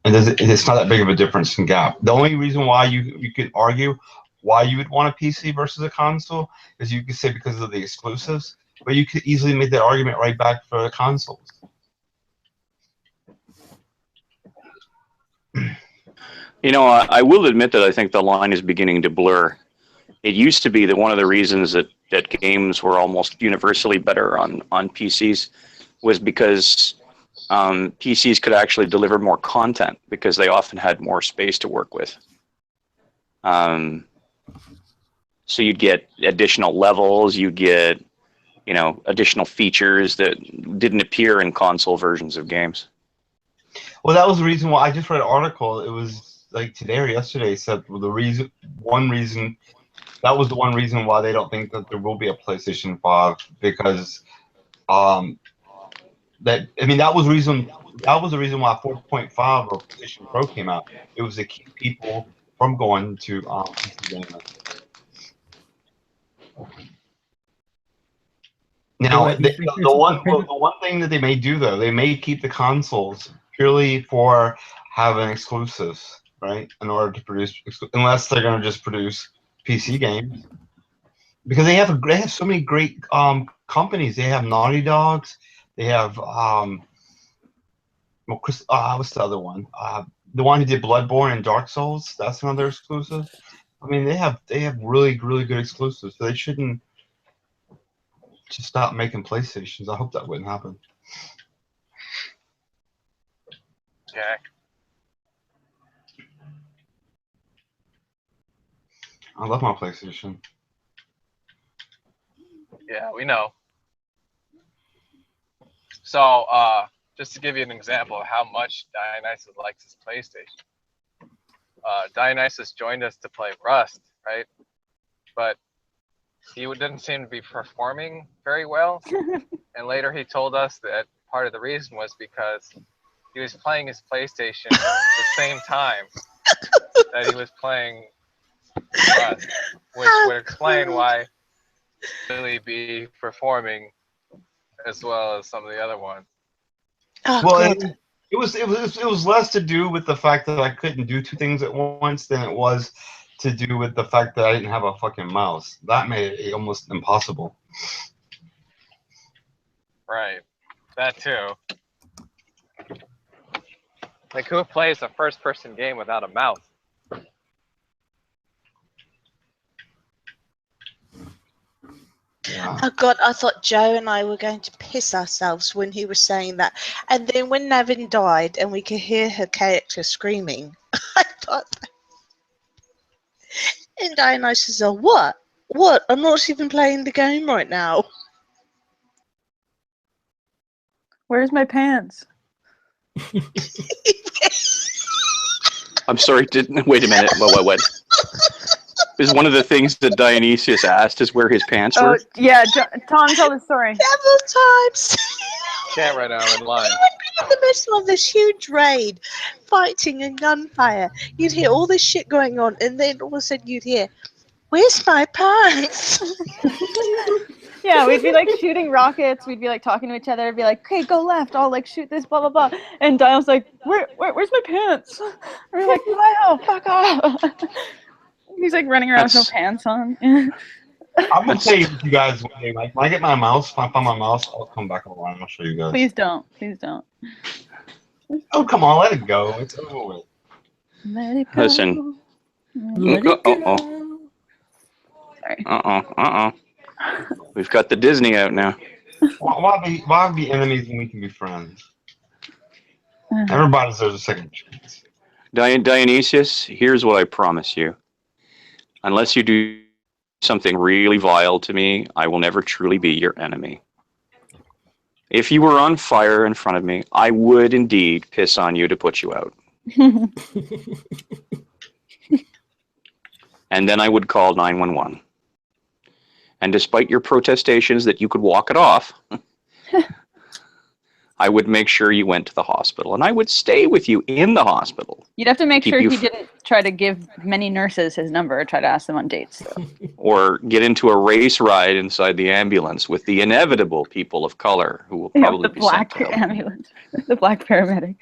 And it's not that big of a difference in gap. The only reason why you could argue why you would want a PC versus a console is you could say because of the exclusives, but you could easily make that argument right back for the consoles. You know, I will admit that I think the line is beginning to blur. It used to be that one of the reasons that games were almost universally better on PCs was because PCs could actually deliver more content because they often had more space to work with. So you'd get additional levels, you'd get, additional features that didn't appear in console versions of games. Well, that was the reason why I just read an article. It was like today or yesterday. Said that was the one reason why they don't think that there will be a PlayStation 5 because that was the reason why 4.5 or PlayStation Pro came out. It was to keep people from going to PC gaming. Now, the one thing that they may do though, they may keep the consoles purely for having exclusives, right? In order to produce, unless they're going to just produce PC games, because they have so many great companies. They have Naughty Dogs. They have what's the other one? The one who did Bloodborne and Dark Souls. That's another exclusive. I mean, they have really good exclusives. So they shouldn't just stop making PlayStations. I hope that wouldn't happen. Okay. I love my PlayStation. Yeah, we know. So, just to give you an example of how much Dionysus likes his PlayStation. Dionysus joined us to play Rust, right? But he didn't seem to be performing very well. And later he told us that part of the reason was because he was playing his PlayStation at the same time that he was playing Rust, which would explain why he really be performing as well as some of the other ones. Oh, well, God. it was less to do with the fact that I couldn't do two things at once than it was to do with the fact that I didn't have a fucking mouse. That made it almost impossible. Right. That too. Like, who plays a first-person game without a mouse? Yeah. Oh God, I thought Joe and I were going to piss ourselves when he was saying that. And then when Navin died and we could hear her character screaming, I And Dionysus said, what? What? I'm not even playing the game right now. Where's my pants? I'm sorry. Wait a minute. What? Is one of the things that Dionysius asked is where his pants Oh were? yeah, Tom, tell the story. Several times. Can't right now. I'm in line. In the middle of this huge raid, fighting and gunfire, you'd hear all this shit going on, and then all of a sudden you'd hear, "Where's my pants?" Yeah, we'd be like shooting rockets. We'd be like talking to each other. Be like, "Okay, go left. I'll like shoot this, blah blah blah." And Dial's like, "Where's my pants?" And we're like, "Dial, fuck off." He's like running around with no pants on. I'm gonna tell you guys one day. Like when I get my mouse, if I find my mouse, I'll come back online. I'll show you guys. Please don't. Please don't. Oh come on, let it go. It's over with. Let it go. Listen. Let it go. Sorry. We've got the Disney out now. Why be enemies when we can be friends? Everybody deserves a second chance. Dionysius, here's what I promise you. Unless you do something really vile to me, I will never truly be your enemy. If you were on fire in front of me, I would indeed piss on you to put you out. And then I would call 911. And despite your protestations that you could walk it off, I would make sure you went to the hospital. And I would stay with you in the hospital. You'd have to make sure he didn't try to give many nurses his number or try to ask them on dates. So. Or get into a race ride inside the ambulance with the inevitable people of color who will probably the be sent to black help. ambulance, the black paramedic,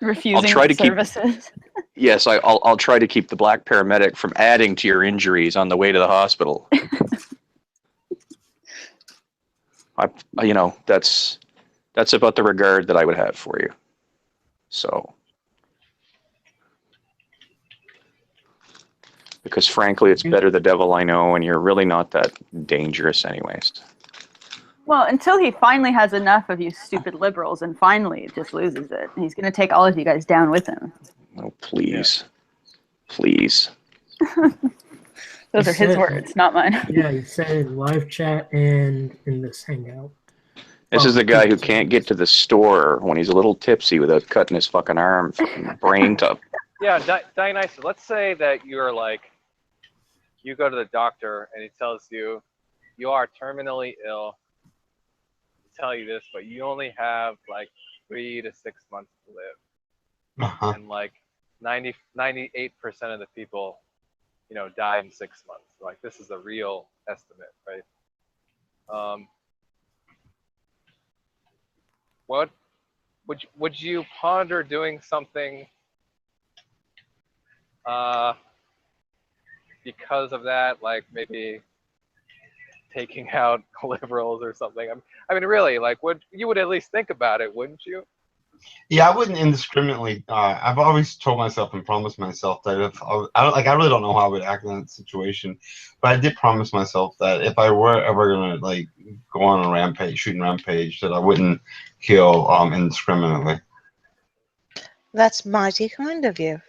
refusing try to keep- services. Yes, I'll try to keep the black paramedic from adding to your injuries on the way to the hospital. That's about the regard that I would have for you. So, because frankly, it's better the devil I know, and you're really not that dangerous anyways. Well, until he finally has enough of you stupid liberals and finally just loses it. He's going to take all of you guys down with him. Oh, please. Please. Those are his words, not mine. Yeah, he said in live chat and in this hangout. This is the guy who can't get to the store when he's a little tipsy without cutting his fucking arm, fucking brain to. Yeah, Dionysus, let's say that you're like, you go to the doctor and he tells you, you are terminally ill. Tell you this, but you only have like 3 to 6 months to live. And like 98% of the people, die in 6 months. Like this is a real estimate, right? What would you ponder doing something because of that, like maybe taking out liberals or something? I mean, really, like, you would at least think about it, wouldn't you? Yeah, I wouldn't indiscriminately. I've always told myself and promised myself that if I really don't know how I would act in that situation, but I did promise myself that if I were ever gonna like go on a rampage, shooting rampage, that I wouldn't kill indiscriminately. That's mighty kind of you.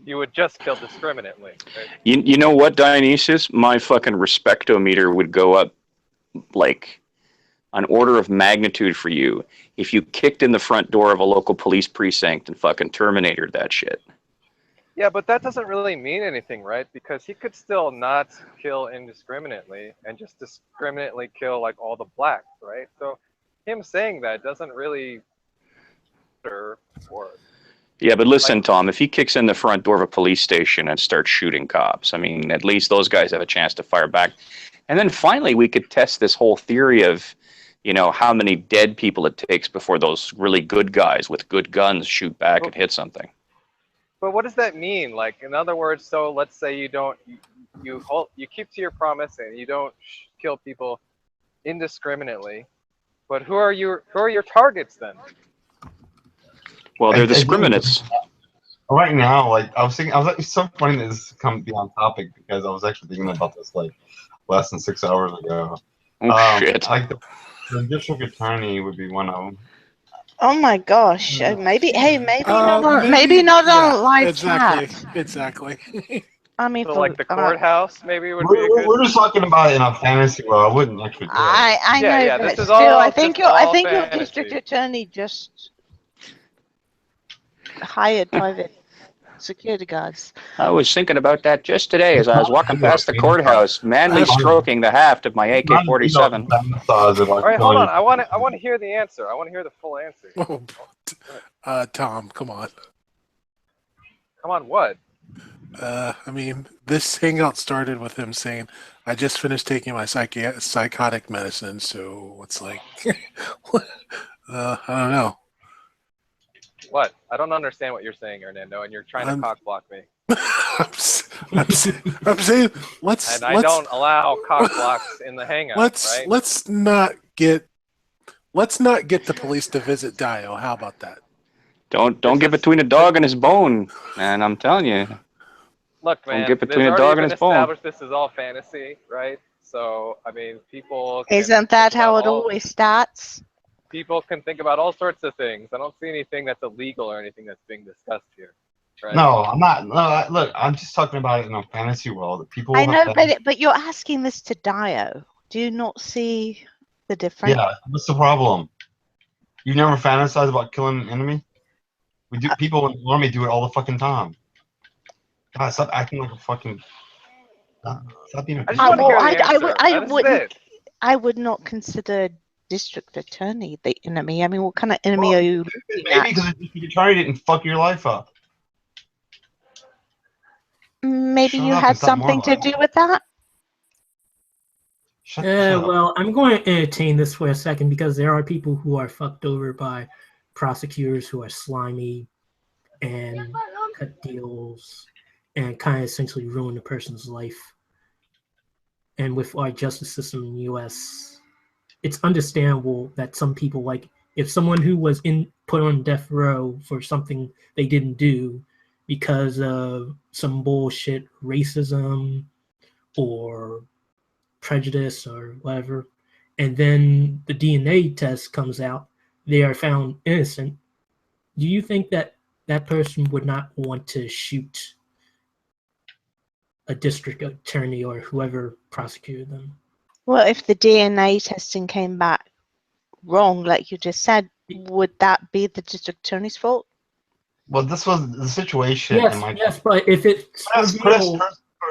You would just kill discriminately. Right? You know what, Dionysus? My fucking respectometer would go up like an order of magnitude for you if you kicked in the front door of a local police precinct and fucking terminated that shit. Yeah, but that doesn't really mean anything, right? Because he could still not kill indiscriminately and just discriminately kill like all the blacks, right? So him saying that doesn't really matter for. Yeah, but listen, Tom, if he kicks in the front door of a police station and starts shooting cops, I mean, at least those guys have a chance to fire back. And then finally, we could test this whole theory of, how many dead people it takes before those really good guys with good guns shoot back and hit something. But what does that mean? Like, in other words, so let's say you keep to your promise and you don't kill people indiscriminately, but who are your targets then? Well, they're discriminates. Right now, like it's so funny that this come be on topic because I was actually thinking about this like less than 6 hours ago. Oh shit! Like the district attorney would be one of them. Oh my gosh! Maybe not on yeah, live exactly, chat. exactly. I mean, So for like the courthouse maybe would be a We're, good. we're just talking about it in a fantasy world. I wouldn't actually do it. I Yeah, know, yeah. but This is still, all I think just all your district fantasy. attorney just hired private security guards. I was thinking about that just today as I was walking past the courthouse, manly That's- stroking the haft of my AK-47. Fantasize about All right, hold killing- on. I want to hear the answer. I want to hear the full answer. Tom, come on. Come on, what? I mean, this hangout started with him saying, "I just finished taking my psychotic medicine," so it's like, I don't know. What? I don't understand what you're saying, Hernando, and you're trying to cock block me. I'm saying let's And I don't allow cock blocks in the hangout. Right? let's not get the police to visit Dio. How about that? Don't get between a dog and his bone, man. I'm telling you. Look, Don't man, get between there's a dog already and been his bone. established this is all fantasy, right? So, I mean, people can Isn't that think how about it always starts? people can think about all sorts of things. I don't see anything that's illegal or anything that's being discussed here. Right? No, I'm not. No, look, I'm just talking about it in a fantasy world. People I have know, but you're asking this to Dio. Do you not see the difference? Yeah, what's the problem? You never fantasize about killing an enemy? We do. People in the army do it all the fucking time. God, stop acting like a fucking. Stop being a. I just want to hear the answer. I This is wouldn't. it. I would not consider district attorney the enemy. I mean, what kind of enemy are you looking at? Maybe because the attorney didn't fuck your life up. Maybe Shut you up had and stop something to marveling. do with that. Shut up. Well, I'm going to entertain this for a second because there are people who are fucked over by prosecutors who are slimy and cut deals and kind of essentially ruin a person's life. And with our justice system in the U.S., it's understandable that some people, like if someone who was put on death row for something they didn't do because of some bullshit racism or prejudice or whatever, and then the DNA test comes out, they are found innocent. Do you think that that person would not want to shoot a district attorney or whoever prosecuted them? Well, if the DNA testing came back wrong, like you just said, would that be the district attorney's fault? Well, this was the situation. Yes, but if it's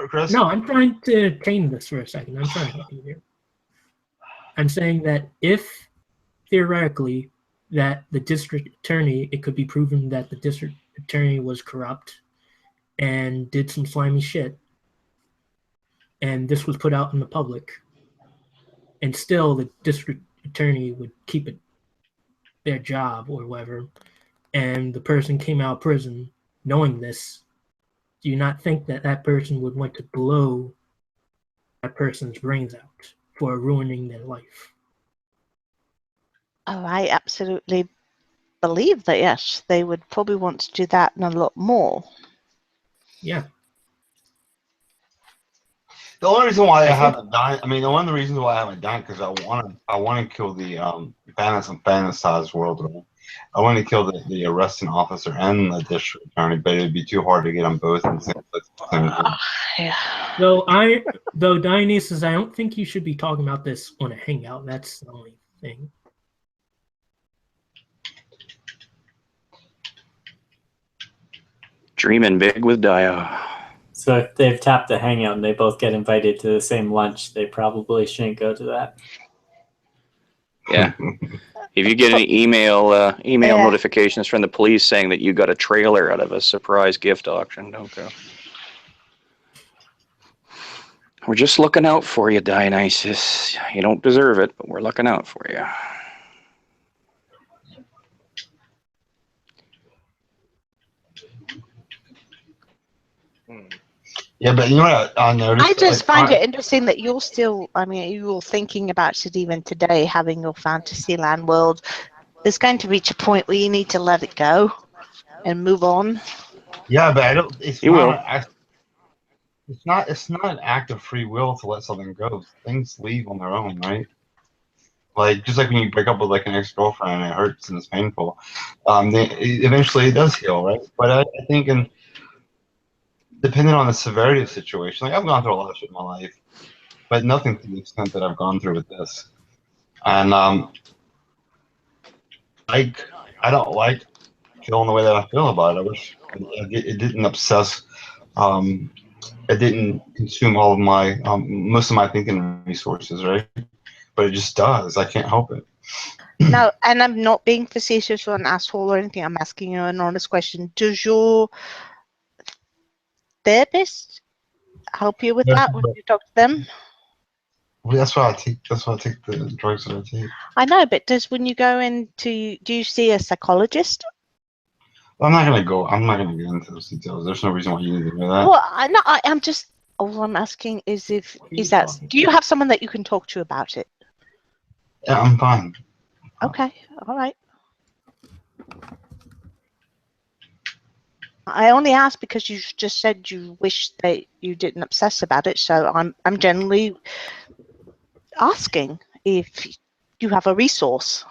Chris. No, I'm trying to entertain this for a second. I'm trying to help you here. I'm saying that if theoretically that the district attorney, it could be proven that the district attorney was corrupt and did some slimy shit, and this was put out in the public, and still the district attorney would keep it their job or whatever, and the person came out of prison knowing this, do you not think that that person would want to blow that person's brains out for ruining their life? Oh, I absolutely believe that, yes, they would probably want to do that and a lot more. Yeah. The only reason why I haven't done, I mean, one of the reasons why I haven't done because I want to kill the fantasized world. I want to kill the arresting officer and the district attorney, but it'd be too hard to get them both in the same place. Yeah. Though Dionysus, I don't think you should be talking about this on a hangout. That's the only thing. Dreaming big with Dio. So if they've tapped the hangout and they both get invited to the same lunch, they probably shouldn't go to that. Yeah. If you get any email notifications from the police saying that you got a trailer out of a surprise gift auction, don't go. We're just looking out for you, Dionysus. You don't deserve it, but we're looking out for you. Yeah, but you know what I noticed? I just find it interesting that you're still, I mean, you're thinking about it even today, having your Fantasyland world. There's going to reach a point where you need to let it go and move on. Yeah, but I don't. It's You will. It's not an act of free will to let something go. Things leave on their own, right? Like just like when you break up with like an ex-girlfriend and it hurts and it's painful, eventually it does heal, right? But I think depending on the severity of the situation, like I've gone through a lot of shit in my life, but nothing to the extent that I've gone through with this. And I don't like feeling the way that I feel about it. I wish it didn't obsess. It didn't consume all of my most of my thinking resources, right? But it just does. I can't help it. No, and I'm not being facetious or an asshole or anything. I'm asking you an honest question. Does your therapist help you with that when you talk to them? Well, that's why I take. That's why I take the drugs that I take. I know, but when you go into, do you see a psychologist? I'm not gonna go. I'm not gonna get into those details. There's no reason why you need to know that. Well, I'm just. All I'm asking is do you have someone that you can talk to about it? Yeah, I'm fine. Okay, all right. I only asked because you just said you wish that you didn't obsess about it, so I'm generally asking if you have a resource.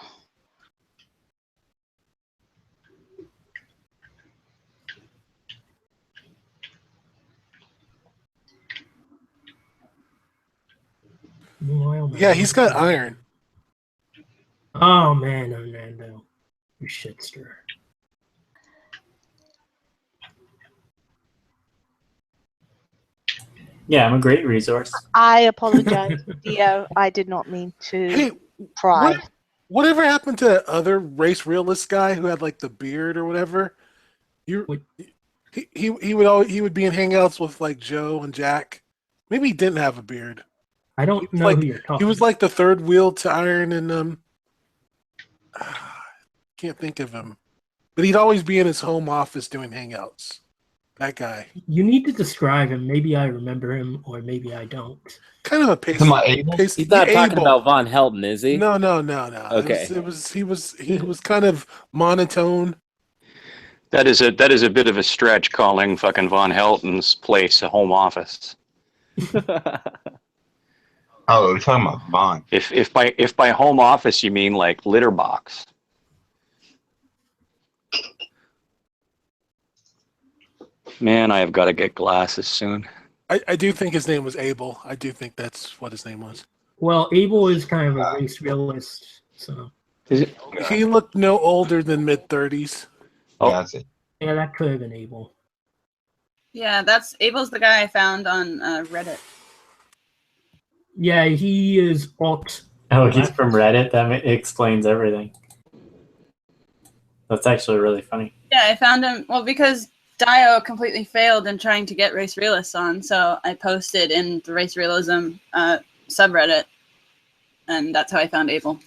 Yeah, he's got iron. Oh man, Orlando, you shitster. Yeah, I'm a great resource. I apologize, Theo. I did not mean to Hey, pry. whatever happened to that other race realist guy who had like the beard or whatever? He would be in hangouts with like Joe and Jack. Maybe he didn't have a beard. I don't know like, who you're talking. He was like the third wheel to Iron and can't think of him. But he'd always be in his home office doing hangouts. That guy. You need to describe him. Maybe I remember him, or maybe I don't. Kind of a pace. He's not talking about Von Helton, is he? No. Okay. He was kind of monotone. That is a bit of a stretch calling fucking Von Helton's place a home office. Oh, we're talking about Von. If by home office you mean like litter box. Man, I have got to get glasses soon. I do think his name was Abel. I do think that's what his name was. Well, Abel is kind of a race realist, so. Is it? He looked no older than mid-30s. Oh, that's it. Yeah, that could have been Abel. Yeah, Abel's the guy I found on Reddit. Yeah, he is alt. Oh, he's from Reddit? That explains everything. That's actually really funny. Yeah, I found him, well, because Dio completely failed in trying to get race realists on, so I posted in the race realism subreddit, and that's how I found Abel.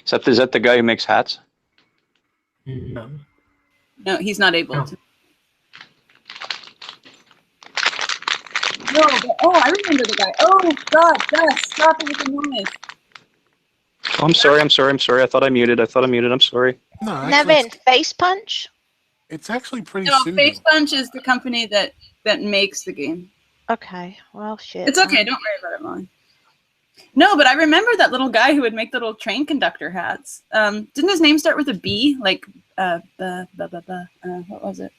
Is that the guy who makes hats? No. No, he's not able No. to. No, but, I remember the guy. Oh, God, Gus, stop it with the noise. Oh, I'm sorry. I thought I muted. I'm sorry. No, actually, Nevin, face punch? it's actually pretty No, soothing. Face Punch is the company that makes the game. Okay, well, shit. It's okay, don't worry about it, Molly. No, but I remember that little guy who would make little train conductor hats. Didn't his name start with a B? Like, what was it?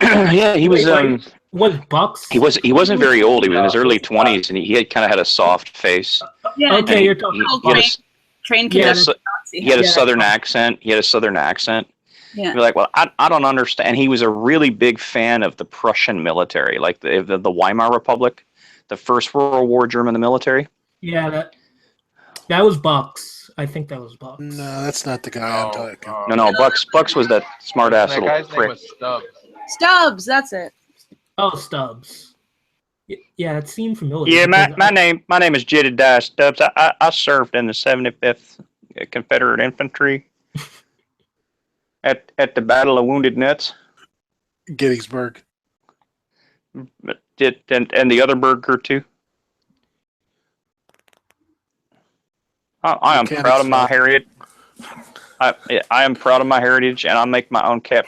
Yeah, he was. What, Bucks? He wasn't very old. He was in his early 20s, and he had kind of had a soft face. Yeah, Okay, you're talking He train had conductor. he had a southern accent. He had a southern accent. Yeah. You're like, well, I don't understand. And he was a really big fan of the Prussian military, like the Weimar Republic, the First World War German military. Yeah, that was Bucks. I think that was Bucks. No, that's not the guy I'm talking. No, Bucks was that smart ass little guy's name prick. was Stubbs. Stubbs, that's it. Oh, Stubbs. Yeah, it seemed familiar. Yeah, because my name is Jedediah Stubbs. I served in the 75th Confederate Infantry at the Battle of Wounded Nuts. Gettysburg. And the other burger too. I am proud of my heritage. I am proud of my heritage, and I make my own cap.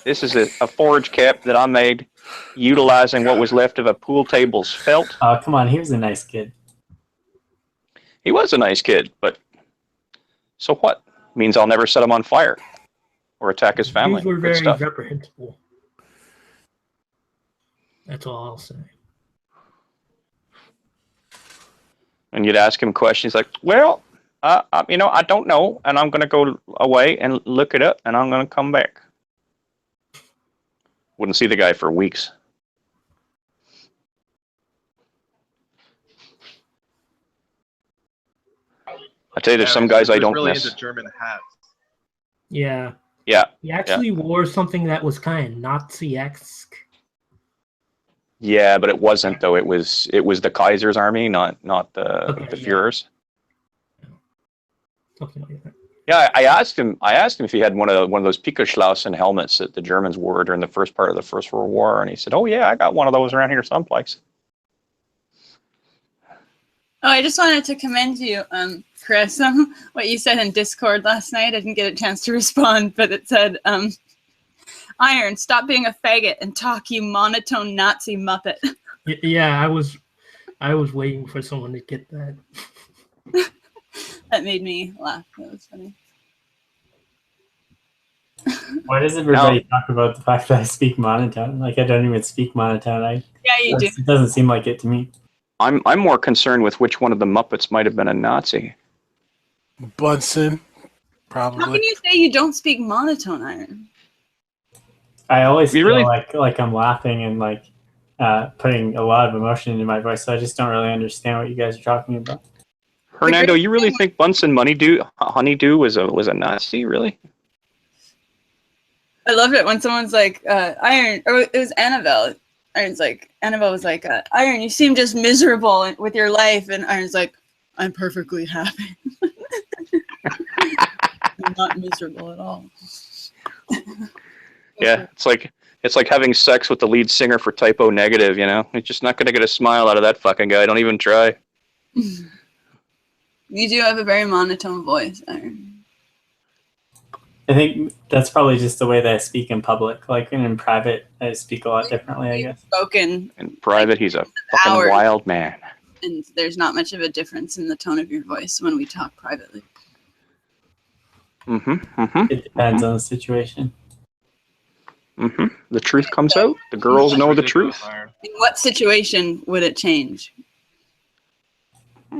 This is a forage cap that I made utilizing what was left of a pool table's felt. Oh, come on. He was a nice kid. He was a nice kid, but so what? Means I'll never set him on fire or attack his family. These were Good very stuff. reprehensible. That's all I'll say. And you'd ask him questions like, well, I don't know, and I'm going to go away and look it up, and I'm going to come back. Wouldn't see the guy for weeks. I tell you, there's some guys I don't really miss. into German hats. Yeah. Yeah. He actually wore something that was kind of Nazi-esque. Yeah, but it wasn't though. It was the Kaiser's army, not the Führer's. Something like that. Yeah, I asked him if he had one of those Pickelschlausen helmets that the Germans wore during the first part of the First World War, and he said, "Oh yeah, I got one of those around here someplace." Oh, I just wanted to commend you, Chris. What you said in Discord last night. I didn't get a chance to respond, but it said, "Iron, stop being a faggot and talk, you monotone Nazi muppet." Yeah, I was waiting for someone to get that. That made me laugh. That was funny. Why does everybody talk about the fact that I speak monotone? Like I don't even speak monotone. Yeah, you do. It doesn't seem like it to me. I'm more concerned with which one of the Muppets might have been a Nazi. Bunsen, probably. How can you say you don't speak monotone, Iron? I always feel really like I'm laughing and like putting a lot of emotion into my voice, so I just don't really understand what you guys are talking about. Hernando, you really think Bunsen Honeydew was a Nazi, really? I love it when someone's like, Iron, or it was Annabelle. Annabelle was like, Iron, you seem just miserable with your life. And Iron's like, I'm perfectly happy. I'm not miserable at all. Yeah, it's like having sex with the lead singer for Typo Negative, you know? You're just not going to get a smile out of that fucking guy. Don't even try. You do have a very monotone voice, Iron. I think that's probably just the way that I speak in public. Like in private, I speak a lot differently, I guess. Spoken. In private, he's a fucking wild man. And there's not much of a difference in the tone of your voice when we talk privately. It depends on the situation. The truth comes out. The girls know the truth. In what situation would it change?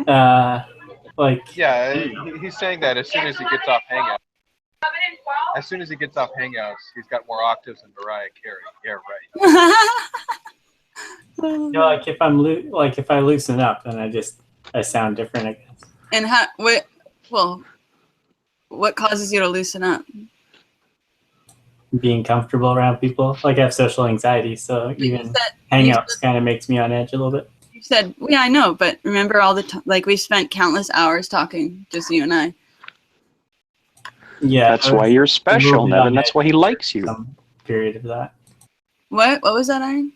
Yeah, he's saying that as soon as he gets off Hangouts. As soon as he gets off Hangouts, he's got more octaves than Mariah Carey. Yeah, right. You know, like if I loosen up, then I sound different, I guess. And what causes you to loosen up? Being comfortable around people. Like I have social anxiety, so even Hangouts kind of makes me on edge a little bit. You said, yeah, I know, but remember all the time, like we spent countless hours talking, just you and I. Yeah, that's why you're special, Nevin. That's why he likes you. Some period of that. What was that, Iron?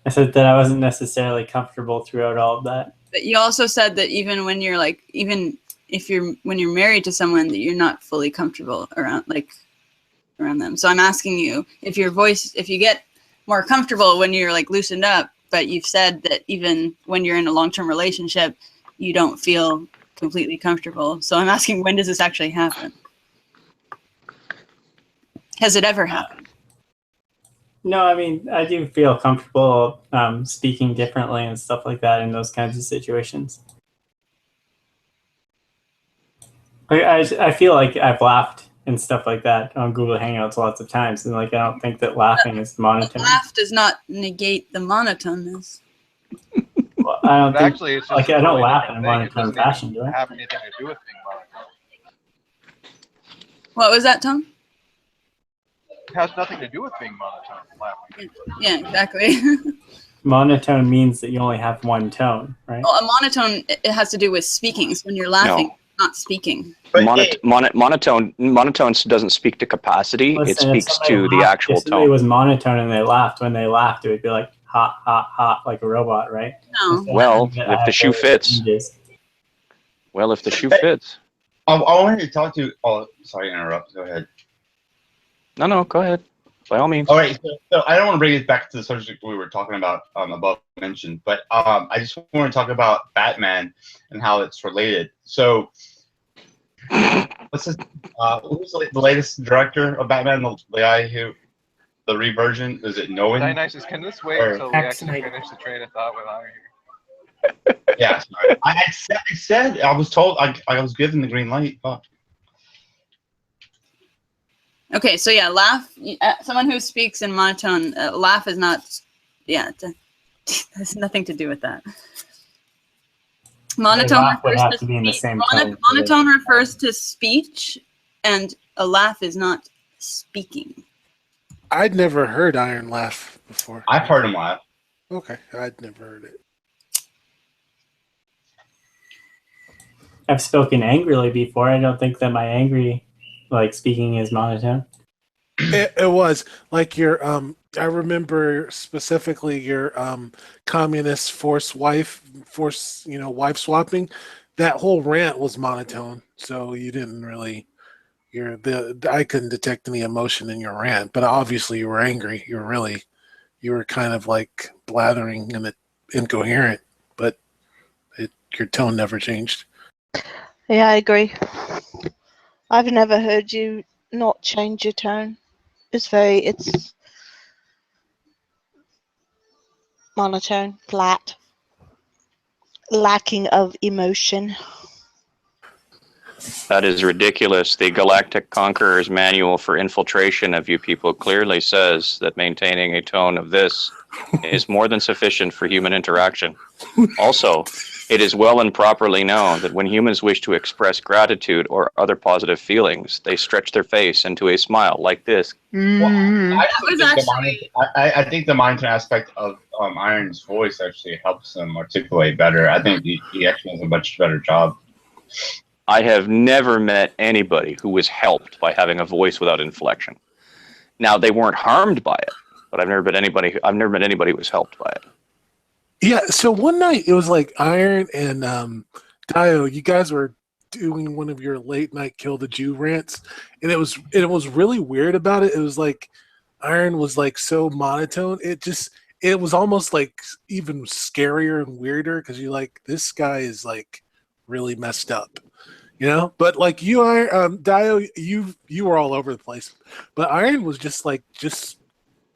I said that I wasn't necessarily comfortable throughout all of that. But you also said that even when you're when you're married to someone, that you're not fully comfortable around them. So I'm asking you if you get more comfortable when you're like loosened up, but you've said that even when you're in a long-term relationship, you don't feel completely comfortable. So I'm asking, when does this actually happen? Has it ever happened? No, I mean, I do feel comfortable speaking differently and stuff like that in those kinds of situations. I feel like I've laughed and stuff like that on Google Hangouts lots of times, and like I don't think that laughing is monotone. Laugh does not negate the monotoneness. Well, I don't think, actually, it's like I don't laugh in a monotone fashion, do I? Have anything to do with being monotone. What was that, Tom? It has nothing to do with being monotone. Laughing. Yeah, exactly. Monotone means that you only have one tone, right? Well, a monotone, it has to do with speaking. So when you're laughing, not speaking. Monotone doesn't speak to capacity. Listen, it speaks to the actual if somebody tone. was monotone and they laughed, when they laughed, it would be like hot, hot, hot, like a robot, right? No. Well, if the shoe fits. Well, if the shoe fits. I wanted to talk to. Oh, sorry to interrupt. Go ahead. No, go ahead. By all means. All right, so I don't want to bring it back to the subject we were talking about above mentioned, but I just want to talk about Batman and how it's related. So, what's this? Who's the latest director of Batman? The guy who the reversion is it Nolan? Dionysus, can this wait Or- until we Zack actually Snyder. finish the train of thought with Iron here? Yeah, sorry. I said I was told I was given the green light. Oh. Okay, so yeah, laugh. Someone who speaks in monotone, laugh is not. Yeah, has nothing to do with that. Monotone laugh would refers have to to be in the speech. same tone. Monotone refers to speech, and a laugh is not speaking. I'd never heard Iron laugh before. I've heard him laugh. Okay, I'd never heard it. I've spoken angrily before. I don't think that my angry, like, speaking is monotone. It was like your I remember specifically your communist wife swapping. That whole rant was monotone, so you didn't really I couldn't detect any emotion in your rant, but obviously you were angry. You were kind of like blathering and incoherent, but your tone never changed. Yeah, I agree. I've never heard you not change your tone. It's monotone, flat, lacking of emotion. That is ridiculous. The Galactic Conqueror's Manual for Infiltration of You People clearly says that maintaining a tone of this is more than sufficient for human interaction. Also, it is well and properly known that when humans wish to express gratitude or other positive feelings, they stretch their face into a smile like this. I think the monotone aspect of Iron's voice actually helps him articulate better. I think he actually does a much better job. I have never met anybody who was helped by having a voice without inflection. Now, they weren't harmed by it, but I've never met anybody who was helped by it. Yeah, so one night it was like Iron and Dio, you guys were doing one of your late night kill the Jew rants, and it was really weird about it. It was like Iron was like so monotone. It was almost like even scarier and weirder because you're like, this guy is like really messed up. But like you, Iron, Dio, you were all over the place, but Iron was just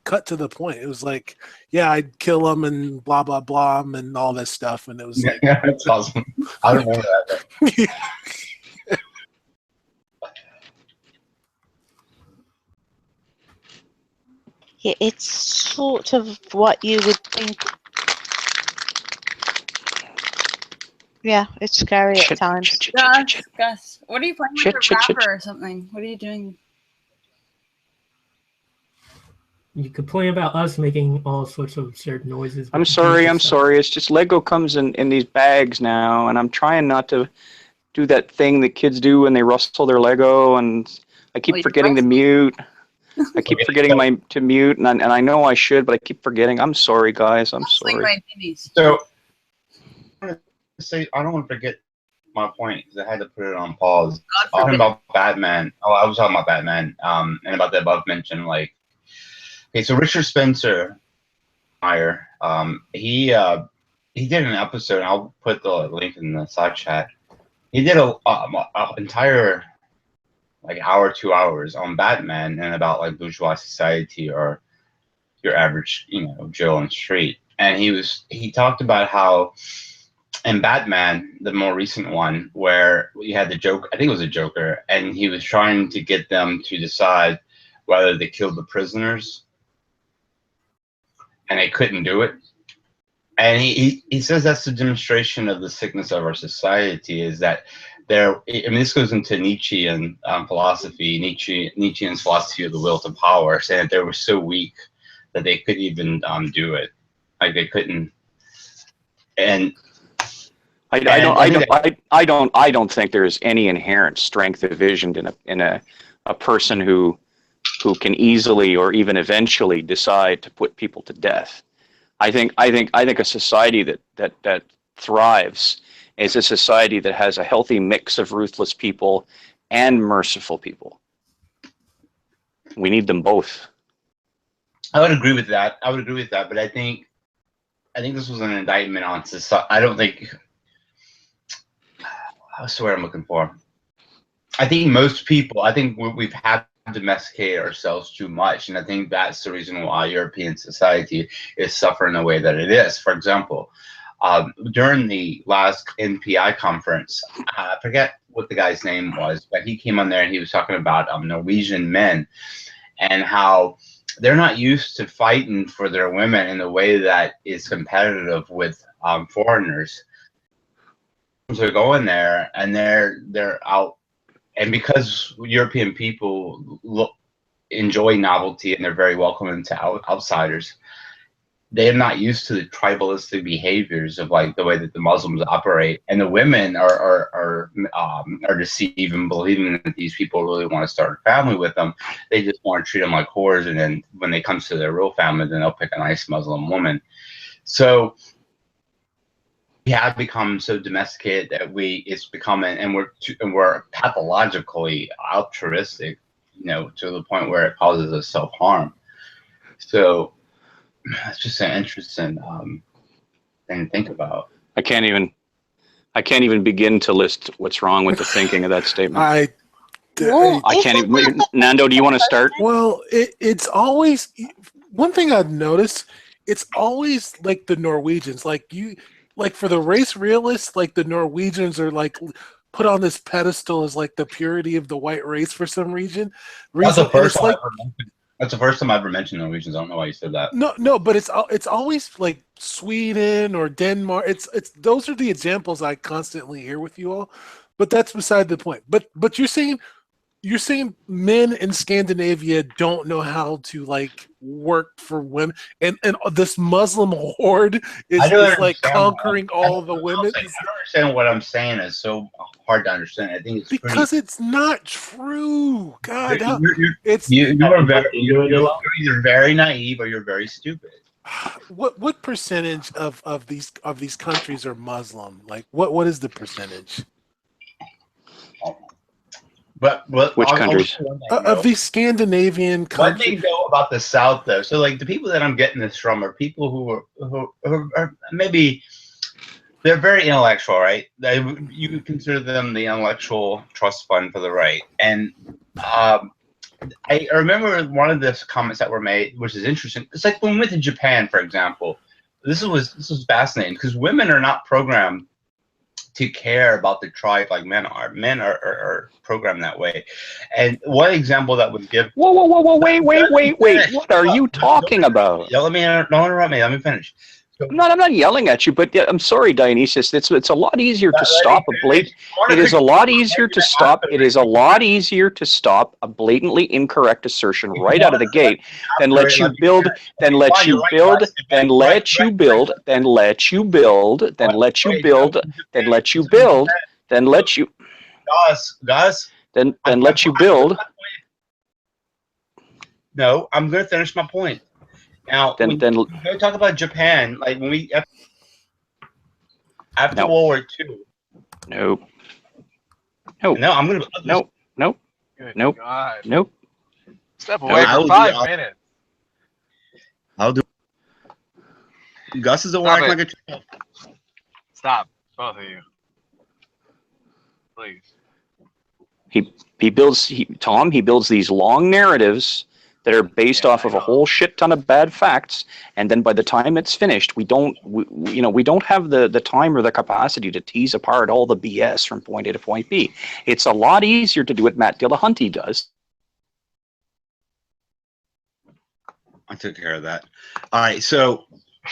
cut to the point. It was like, yeah, I'd kill him and blah blah blah and all this stuff, and it was like, yeah, that's awesome. I don't remember that. Yeah, it's sort of what you would think. Yeah, it's scary at times. Gus, what are you playing with a rapper or something? What are you doing? You complain about us making all sorts of absurd noises. I'm sorry. It's just Lego comes in these bags now, and I'm trying not to do that thing that kids do when they rustle their Lego, and I keep forgetting to mute. I keep forgetting to mute, and I know I should, but I keep forgetting. I'm sorry, guys. I'm sorry. So, I don't want to forget my point because I had to put it on pause. Talking about Batman. Oh, I was talking about Batman. And about the above mentioned, like, okay, so Richard Spencer, he did an episode. I'll put the link in the side chat. He did a entire like hour, 2 hours on Batman and about like bourgeois society or your average, Joe on the street. And he talked about how in Batman, the more recent one, where we had the Joker, I think it was a Joker, and he was trying to get them to decide whether they killed the prisoners, and they couldn't do it. And he says that's the demonstration of the sickness of our society, is that this goes into Nietzschean philosophy, Nietzschean's philosophy of the will to power, saying that they were so weak that they couldn't even do it. Like they couldn't. And I don't think there's any inherent strength envisioned in a person who can easily or even eventually decide to put people to death. I think a society that thrives is a society that has a healthy mix of ruthless people and merciful people. We need them both. I would agree with that. I would agree with that, but I think this was an indictment on society. I don't think. What's the word I'm looking for? I think most people. I think we've had domesticated ourselves too much, and I think that's the reason why European society is suffering the way that it is. For example, during the last NPI conference, I forget what the guy's name was, but he came on there and he was talking about Norwegian men and how they're not used to fighting for their women in a way that is competitive with foreigners. So go in there and they're out, and because European people enjoy novelty and they're very welcoming to outsiders, they're not used to the tribalistic behaviors of like the way that the Muslims operate, and the women are deceived and believing that these people really want to start a family with them. They just want to treat them like whores, and then when it comes to their real family, then they'll pick a nice Muslim woman. So we have become so domesticated that it's becoming, and we're pathologically altruistic, to the point where it causes us self-harm. So that's just an interesting thing to think about. I can't even begin to list what's wrong with the thinking of that statement. Well, I can't even. Nando, do you want to start? Well, it's always one thing I've noticed. It's always like the Norwegians, like for the race realists, like the Norwegians are like put on this pedestal as like the purity of the white race for some reason. That's the first time That's the first time I ever mentioned Norwegians. I don't know why you said that. No, but it's always like Sweden or Denmark. It's those are the examples I constantly hear with you all. But that's beside the point. But you're saying men in Scandinavia don't know how to like work for women, and this Muslim horde is like conquering all the women. I don't understand what I'm saying. Is so hard to understand. I think it's because it's not true. God, you're either very naive or you're very stupid. What percentage of these countries are Muslim? Like what is the percentage? But which countries? Of these Scandinavian countries. One thing though about the South though, so like the people that I'm getting this from are people who are maybe they're very intellectual, right? You would consider them the intellectual trust fund for the right. And I remember one of the comments that were made, which is interesting. It's like when we went to Japan, for example. This was fascinating because women are not programmed to care about the tribe like men are. Men are programmed that way. And one example that would give. Whoa! Wait! What are you talking about? Don't interrupt me. Let me finish. I'm not yelling at you, but I'm sorry, Dionysus. It's a lot easier to stop a blatant. It is a lot easier to stop. It is a lot easier to stop a blatantly incorrect assertion right out of the gate than let you build. Then let you build. Then let you build. Then let you build. Then let you build. Then let you build. Then let you. Guys. Then let you build. No, I'm going to finish my point. Now, when we talk about Japan, like when we after World War II. Nope. I'm gonna. Nope. Step away for 5 minutes. I'll do. Gus is acting like a child. Stop, both of you. Please. He builds these long narratives that are based off of a whole shit ton of bad facts, and then by the time it's finished, we don't have the time or the capacity to tease apart all the BS from point A to point B. It's a lot easier to do what Matt Dillahunty does. I took care of that. All right, so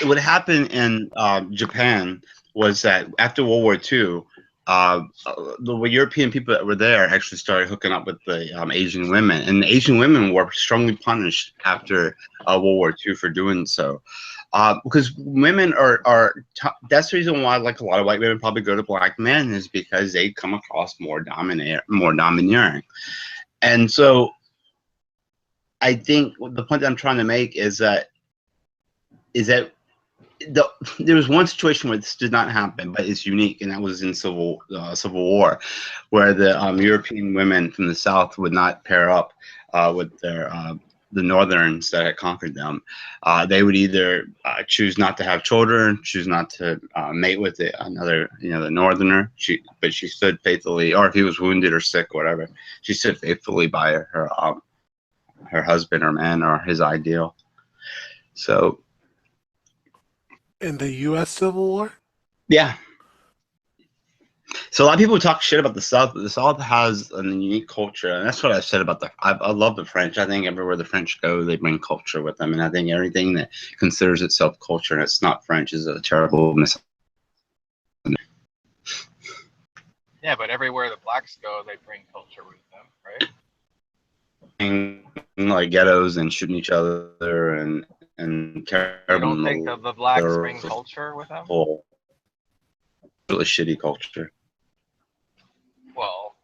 what happened in Japan was that after World War II, the European people that were there actually started hooking up with the Asian women, and the Asian women were strongly punished after World War II for doing so, because women that's the reason why like a lot of white women probably go to black men, is because they come across more domineering. And so I think the point that I'm trying to make is that there was one situation where this did not happen, but it's unique, and that was in Civil War, where the European women from the South would not pair up with their the Northerns that had conquered them, they would either choose not to have children, choose not to mate with another, the Northerner. But she stood faithfully, or if he was wounded or sick, whatever, she stood faithfully by her husband or man or his ideal. So, in the U.S. Civil War. yeah. So a lot of people talk shit about the South, but the South has a unique culture, and that's what I've said about I love the French. I think everywhere the French go, they bring culture with them, and I think everything that considers itself culture and it's not French is a terrible Yeah, but everywhere the blacks go, they bring culture with them, right? like ghettos and shooting each other and You don't think the blacks bring culture with them? Whole really shitty culture. Well,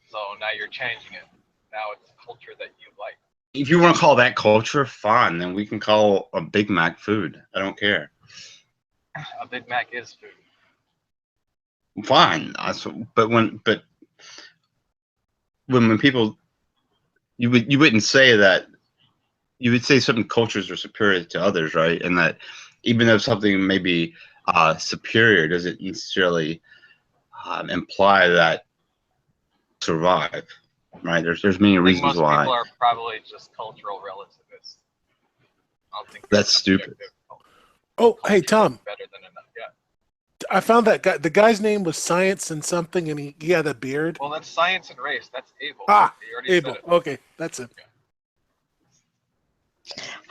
so now you're changing it. Now it's culture that you like. If you want to call that culture, fine. Then we can call a Big Mac food. I don't care. A Big Mac is food. Fine. But when people, you wouldn't say that. You would say certain cultures are superior to others, right? And that even though something may be superior, doesn't necessarily imply that survive, right? There's many reasons most why. people are probably just cultural relativists. I don't think That's stupid. Oh, hey Tom. Better than enough. Yeah. I found that guy. The guy's name was Science and something, and he had a beard. Well, that's science and race. That's Abel. Ah, You already Abel. said it. Okay, that's it.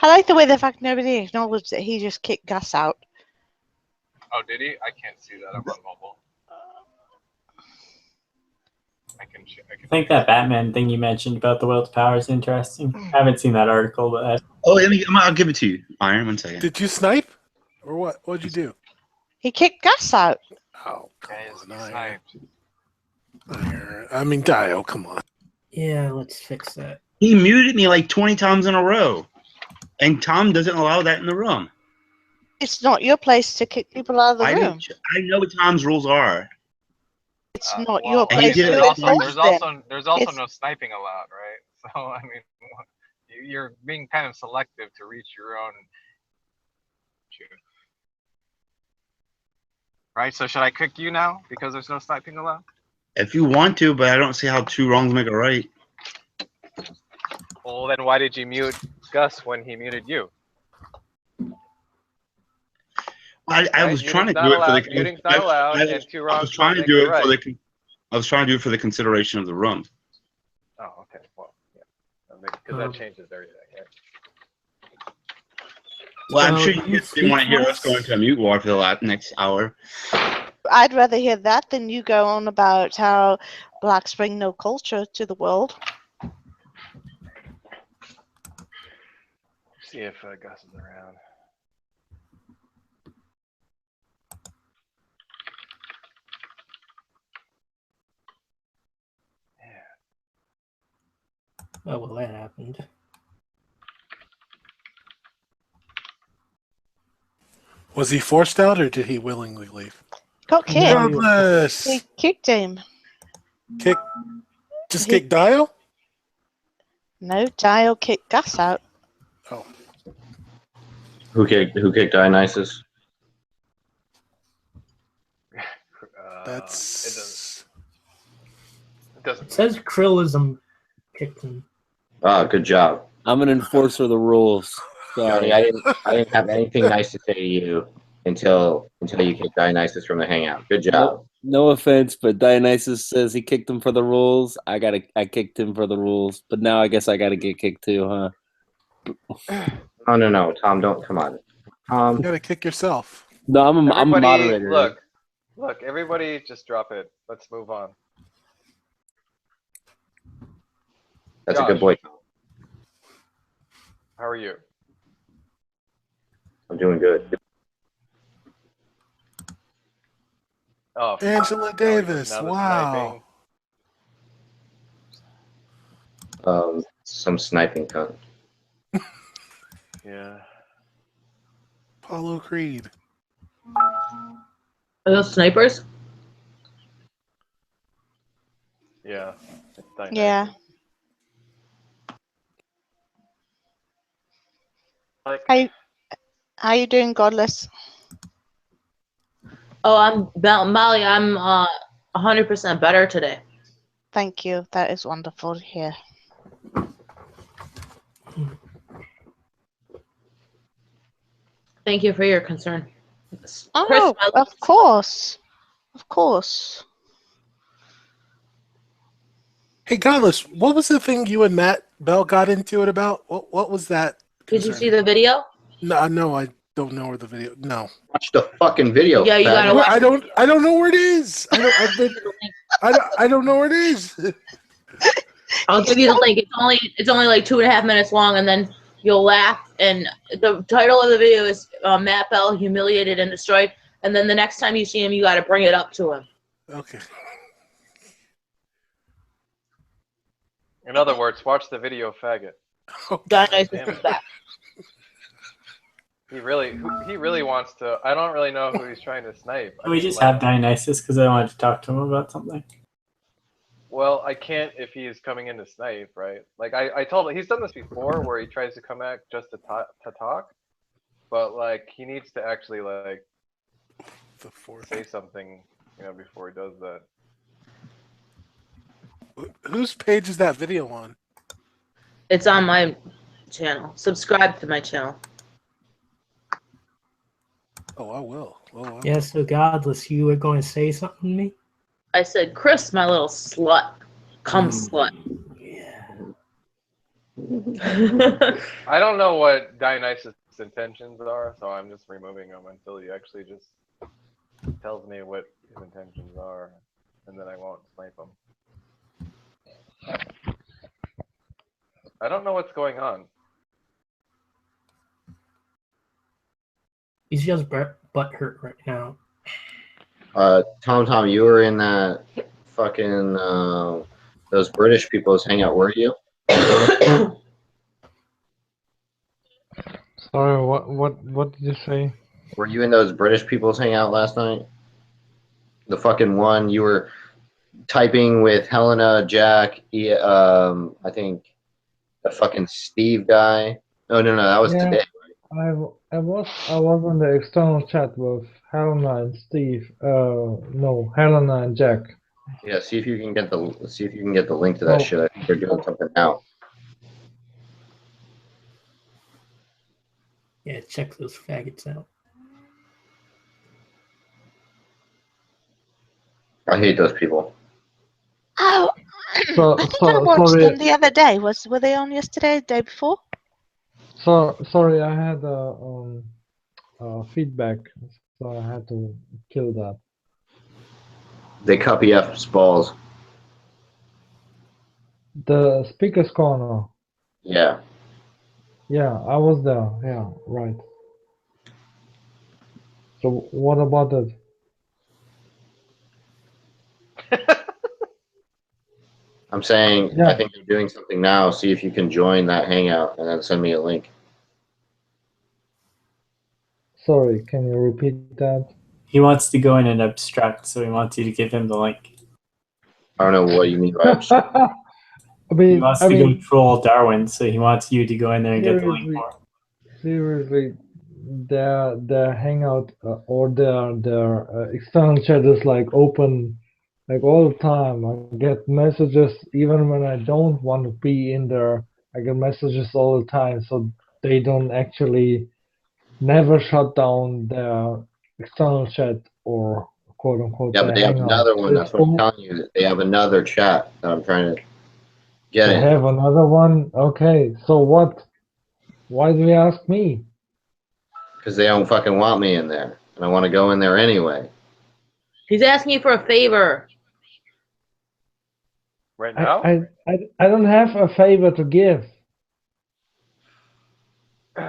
I like the way the fact nobody acknowledged that he just kicked Gus out. Oh, did he? I can't see that. I'm on mobile. I think that Batman thing you mentioned about the will to power is interesting. I haven't seen that article, but I'll give it to you, Iron. 1 second. Did you snipe, or what? What'd you do? He kicked Gus out. Oh, come on, Iron. I mean, Dio, come on. Yeah, let's fix that. He muted me like 20 times in a row, and Tom doesn't allow that in the room. It's not your place to kick people out of the room. I know what Tom's rules are. It's not your place to there's enforce them. also no sniping allowed, right? So I mean, you're being kind of selective to reach your own. Right. So should I kick you now because there's no sniping allowed? If you want to, but I don't see how 2 wrongs make a right. Well, then why did you mute Gus when he muted you? I was trying to do it for the. Muting's not allowed, and 2 wrongs. I was trying to do it for the. I was trying to do it for the consideration of the room. Oh, okay. Well, yeah, because that changes everything. Right? Well, I'm sure you didn't want to hear us go into a mute war for the next hour. I'd rather hear that than you go on about how blacks bring no culture to the world. See if Gus is around. Oh, well, that happened. Was he forced out, or did he willingly leave? Got kicked. Douglas. He kicked him. Just kick Dio? No, Dio kicked Gus out. Oh. Who kicked Dionysus? That's. It doesn't. It says Krillism kicked him. Ah, good job. I'm an enforcer of the rules. Sorry, Johnny, I didn't have anything nice to say to you until you kicked Dionysus from the hangout. Good job. No offense, but Dionysus says he kicked him for the rules. I kicked him for the rules, but now I guess I gotta get kicked too, huh? Oh no, Tom, don't come on. You gotta kick yourself. No, I'm a moderator. Look, everybody, just drop it. Let's move on. That's a good boy. How are you? I'm doing good. Oh, Angela Davis. Wow. Some sniping cunt. Yeah. Apollo Creed. Are those snipers? Yeah. Yeah. Like, How you doing, Godless? Oh, Molly. I'm 100% better today. Thank you. That is wonderful to hear. Thank you for your concern. Oh, of course. Of course. Hey, Godless, what was the thing you and Matt Bell got into it about? What was that? Did you see the video? No, I don't know where the video. No. Watch the fucking video. Yeah, you gotta watch. I don't know where it is. I don't know where it is. I'll give you the link. It's only like 2.5 minutes long, and then you'll laugh. And the title of the video is Matt Bell humiliated and destroyed. And then the next time you see him, you got to bring it up to him. Okay. in other words, watch the video, faggot. Dionysus is back. He really wants to. I don't really know who he's trying to snipe. Can we just have Dionysus because I wanted to talk to him about something? Well, I can't if he's coming in to snipe, right? Like I told him, he's done this before where he tries to come back just to talk, but like he needs to actually like say something, before he does that. Whose page is that video on? It's on my channel. Subscribe to my channel. Oh, I will. Yeah, so Godless, you were going to say something to me? I said, Chris, my little slut. Come slut. I don't know what Dionysus' intentions are, so I'm just removing them until he actually just tells me what his intentions are, and then I won't snipe him. I don't know what's going on. He's just butt hurt right now. Tom, you were in that fucking those British people's hangout, were you? Sorry, what did you say? Were you in those British people's hangout last night? The fucking one you were typing with Helena, Jack, I think the fucking Steve guy. No, that was today. I was on the external chat with Helena and Steve. No, Helena and Jack. Yeah, see if you can get the link to that shit. I think they're doing something now. Yeah, check those faggots out. I hate those people. Oh, I think I watched them the other day. Were they on yesterday, the day before? So sorry, I had feedback, so I had to kill that. They copy F's balls. The speaker's corner. Yeah. Yeah, I was there. Yeah, right. So what about it? I'm saying, Yeah. I think they're doing something now. See if you can join that hangout and then send me a link. Sorry, can you repeat that? He wants to go in and abstract, so he wants you to give him the link. I don't know what you mean by abstract. He wants to go troll Darwin, so he wants you to go in there and get the link for him. Seriously, their hangout or their external chat is like open like all the time. I get messages even when I don't want to be in there. I get messages all the time, so they don't actually never shut down their external chat or quote unquote. Yeah, but they have another one. That's what I'm telling you. They have another chat that I'm trying to get They in. have another one. Okay, so what? Why do you ask me? Because they don't fucking want me in there, and I want to go in there anyway. He's asking you for a favor. Right now? I don't have a favor to give. He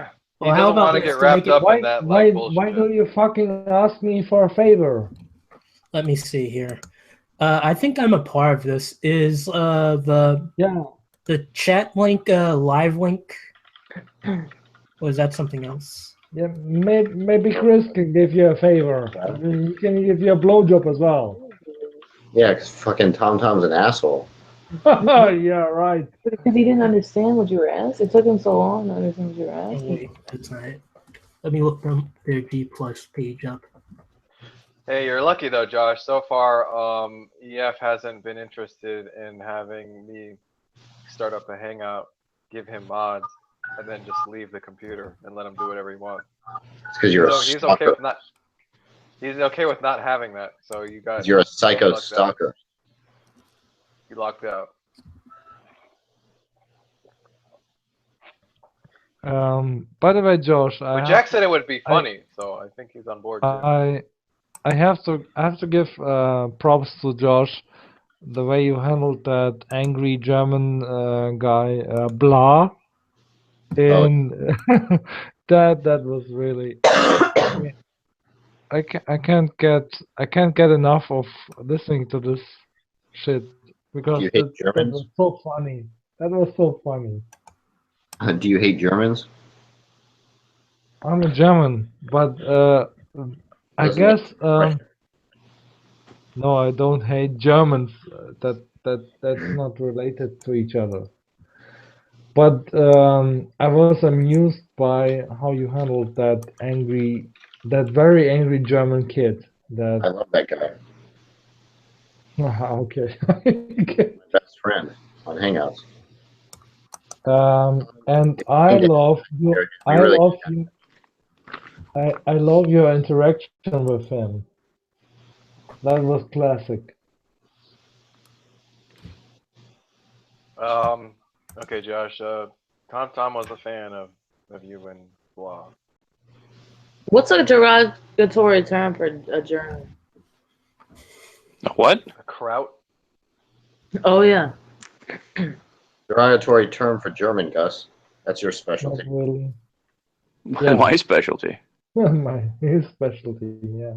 doesn't want to get wrapped up in that like bullshit. Why do you fucking ask me for a favor? Let me see here. I think I'm a part of this. Is the chat link live link? Or is that something else? Yeah, maybe Chris can give you a favor. He can give you a blowjob as well. Yeah, because fucking Tom's an asshole. Yeah, right. Because he didn't understand what you were asking. It took him so long to understand what you were Oh asking. wait, that's not it. Let me look them their D plus page up. Hey, you're lucky though, Josh. So far, EF hasn't been interested in having me start up a hangout, give him mods, and then just leave the computer and let him do whatever he wants. It's because you're a He's okay stalker. with not. He's okay with not having that. So you got. 'Cause you're a psycho lucked out. stalker. You locked out. By the way, Josh, But Jack said it would be funny, so I think he's on board too. I have to give props to Josh, the way you handled that angry German guy, Blah. In that was really. I can't get enough of listening to this shit because Do you hate that Germans? was so funny. That was so funny. Do you hate Germans? I'm a German, but I Doesn't make guess no, I don't hate Germans. That's not related to each other. But I was amused by how you handled that very angry German kid. I love that guy. Okay. My best friend on Hangouts. And I love you. We really I love your interaction with him. That was classic. Okay, Josh. Tom was a fan of you and Blah. What's a derogatory term for a German? What? A kraut. Oh yeah. derogatory term for German, Gus. That's your Not specialty. really. My specialty. His specialty, yeah.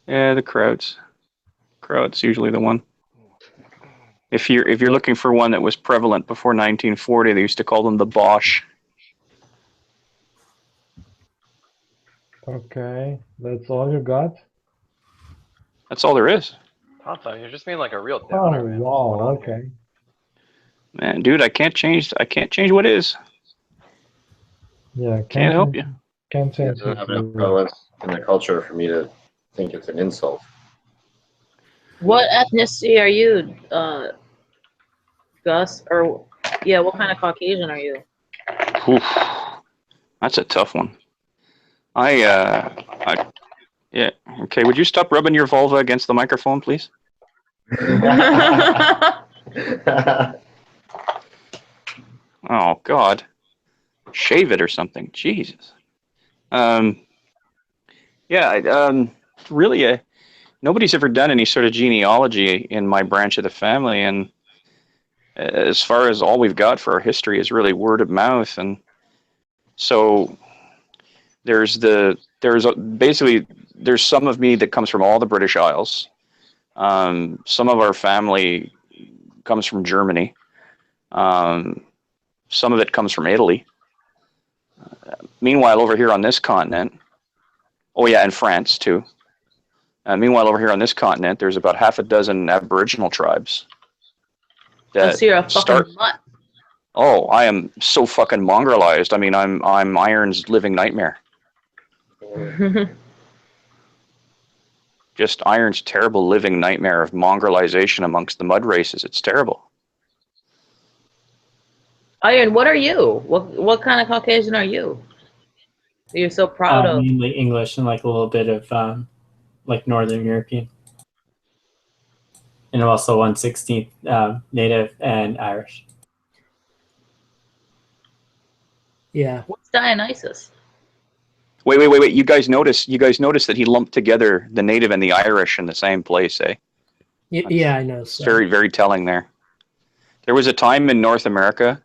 Yeah, the crowds. Crowd's usually the one. If you're looking for one that was prevalent before 1940, they used to call them the Bosch. Okay, that's all you got? That's all there is. Tom, you're just being like a real Oh downer, man. wow, okay. Man, dude, I can't change what is. Yeah, Can't help you. Can't It change doesn't have it. enough prevalence in the culture for me to think it's an insult. What ethnicity are you, Gus? Or yeah, what kind of Caucasian are you? Oof. That's a tough one. Yeah. Okay, would you stop rubbing your vulva against the microphone, please? Oh God. Shave it or something. Jesus. Yeah, really, nobody's ever done any sort of genealogy in my branch of the family, and as far as all we've got for our history is really word of mouth, and so there's some of me that comes from all the British Isles. Some of our family comes from Germany. Some of it comes from Italy. Meanwhile, over here on this continent, oh yeah, and France too. Meanwhile, over here on this continent, there's about half a dozen Aboriginal tribes. So you're a fucking mutt. Oh, I am so fucking mongrelized. I mean, I'm Iron's living nightmare. Just Iron's terrible living nightmare of mongrelization amongst the mud races. It's terrible. Iron, what are you? What kind of Caucasian are you? That you're so proud of? Mainly English and like a little bit of like Northern European. And also 1/16 Native and Irish. Yeah. What's Dionysus? Wait. You guys notice that he lumped together the native and the Irish in the same place, eh? Yeah, I know. It's very, very telling there. There was a time in North America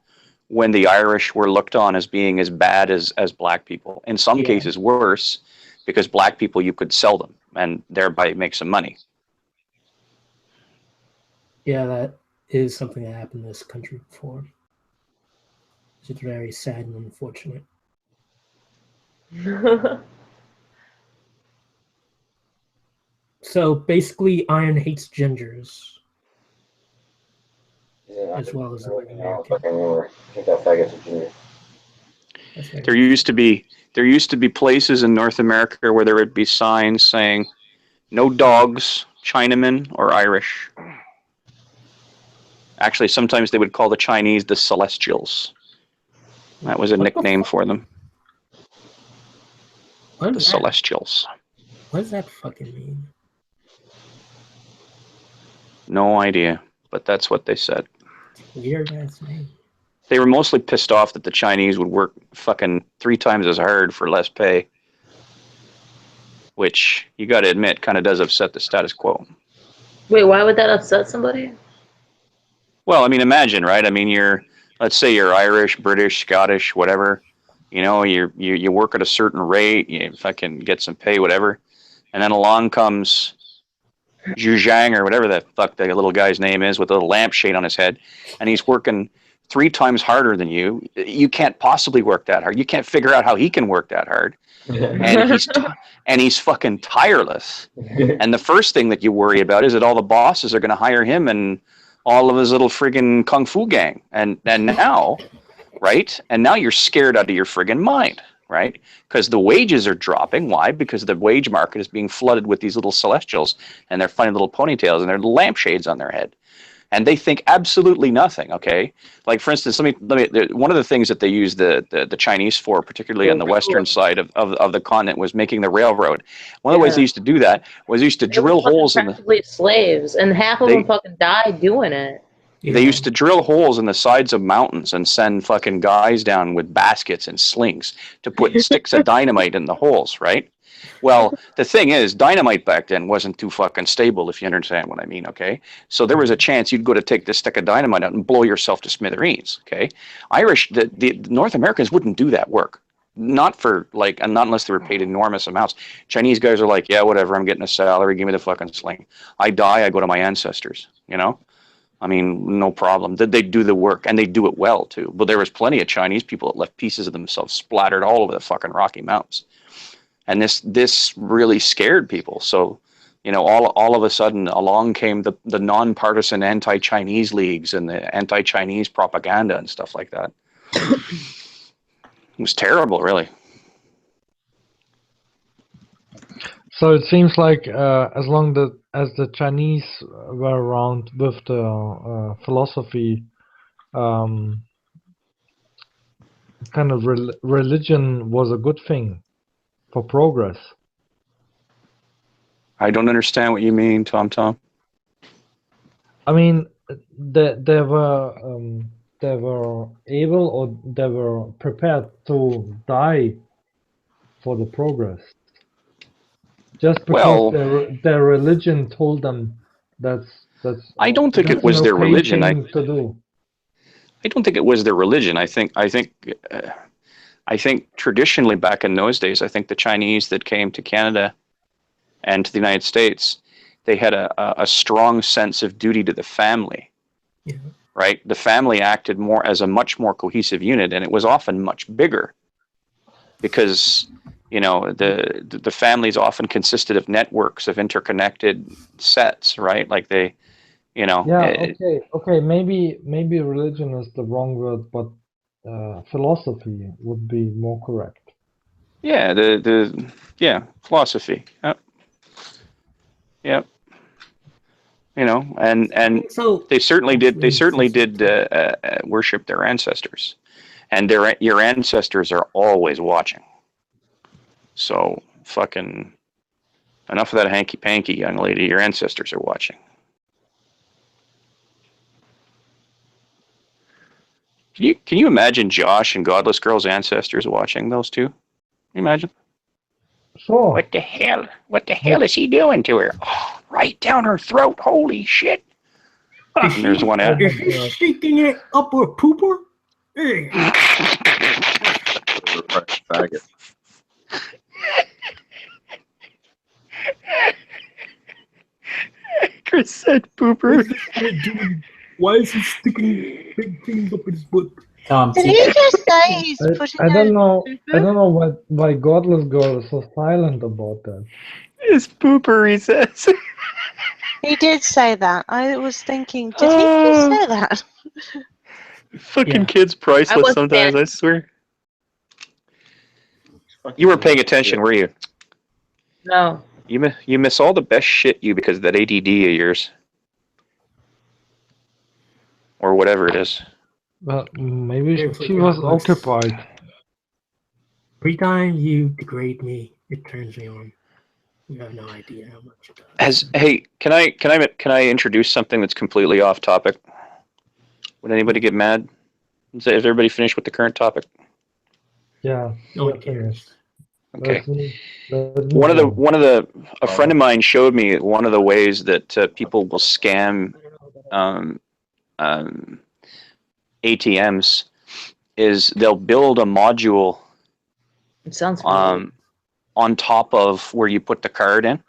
when the Irish were looked on as being as bad as black people. In some cases worse, because black people, you could sell them and thereby make some money. Yeah, that is something that happened in this country before. It's very sad and unfortunate. So basically, Iron hates gingers. Yeah, as well as the word I American. fucking remember. I think that faggot's a junior. That's very There used to be places in North America where there would be signs saying, "No dogs, Chinamen, or Irish." Actually, sometimes they would call the Chinese the Celestials. That was a What the nickname fuck? for them. What The is that? Celestials. What does that fucking mean? No idea, but that's what they said. Weird ass name. They were mostly pissed off that the Chinese would work fucking 3 times as hard for less pay, which you got to admit kind of does upset the status quo. Wait, why would that upset somebody? Well, I mean, imagine, right? I mean, let's say you're Irish, British, Scottish, whatever. You know, you work at a certain rate, you fucking get some pay, whatever, and then along comes Zhu Zhang or whatever the fuck the little guy's name is with a little lampshade on his head, and he's working 3 times harder than you. You can't possibly work that hard. You can't figure out how he can work that hard, and he's fucking tireless. And the first thing that you worry about is that all the bosses are going to hire him and all of his little friggin' kung fu gang, and now, right? And now you're scared out of your friggin' mind, right? Because the wages are dropping. Why? Because the wage market is being flooded with these little celestials and their funny little ponytails and their lampshades on their head. And they think absolutely nothing, okay? Like, for instance, one of the things that they used the Chinese for, particularly on the western side of the continent, was making the railroad. One of the ways they used to do that was they used to drill holes in the... Practically slaves, and half of them fucking died doing it. They used to drill holes in the sides of mountains and send fucking guys down with baskets and slings to put sticks of dynamite in the holes, right? Well, the thing is, dynamite back then wasn't too fucking stable, if you understand what I mean, okay? So there was a chance you'd go to take this stick of dynamite out and blow yourself to smithereens, okay? The North Americans wouldn't do that work. Not for, like, and not unless they were paid enormous amounts. Chinese guys are like, yeah, whatever, I'm getting a salary, give me the fucking sling. I die, I go to my ancestors, you know? I mean, no problem. They do the work, and they do it well, too. But there was plenty of Chinese people that left pieces of themselves splattered all over the fucking Rocky Mountains. And this really scared people. So, you know, all of a sudden along came the nonpartisan anti-Chinese leagues and the anti-Chinese propaganda and stuff like that. It was terrible, really. So it seems like as long as the Chinese were around with the philosophy, kind of religion was a good thing for progress. I don't understand what you mean, Tom. I mean, they were able, or they were prepared to die for the progress, just because their religion told them that's. I don't think it was their religion. To do. I don't think it was their religion. I think traditionally back in those days, I think the Chinese that came to Canada and to the United States, they had a strong sense of duty to the family, right? The family acted more as a much more cohesive unit, and it was often much bigger because, you know, the families often consisted of networks of interconnected sets, right? Like they, you know. Yeah. Okay. Maybe religion is the wrong word, but philosophy would be more correct. Yeah. Philosophy. Yep. You know, and so they certainly did worship their ancestors, and your ancestors are always watching. So fucking enough of that hanky panky, young lady. Your ancestors are watching. Can you imagine Josh and Godless Girl's ancestors watching those two? Can you imagine? Sure. What the hell is he doing to her? Oh, right down her throat. Holy shit. And there's one out. Is he sticking it up her pooper? Hey. Faggot. Chris said pooper. Why is he sticking big things up his butt? Tom, Did he just say he's pushing I don't know why Godless Girl is so silent about that. It's pooper, he says. He did say that. I was thinking, did he just say that? Fucking Yeah. kids priceless wasn't sometimes, I swear. You weren't paying attention, were you? No. You miss all the best shit you because of that ADD of yours. Or whatever it is. Well, maybe Seriously, she was God, looks- occupied. Every time you degrade me, it turns me on. You have no idea how much it does. Hey, can I introduce something that's completely off topic? Would anybody get mad? Is everybody finished with the current topic? Yeah, No we're one cares. finished. Okay. Let's move on. A friend of mine showed me one of the ways that people will scam ATMs is they'll build a module It sounds familiar. on top of where you put the card in,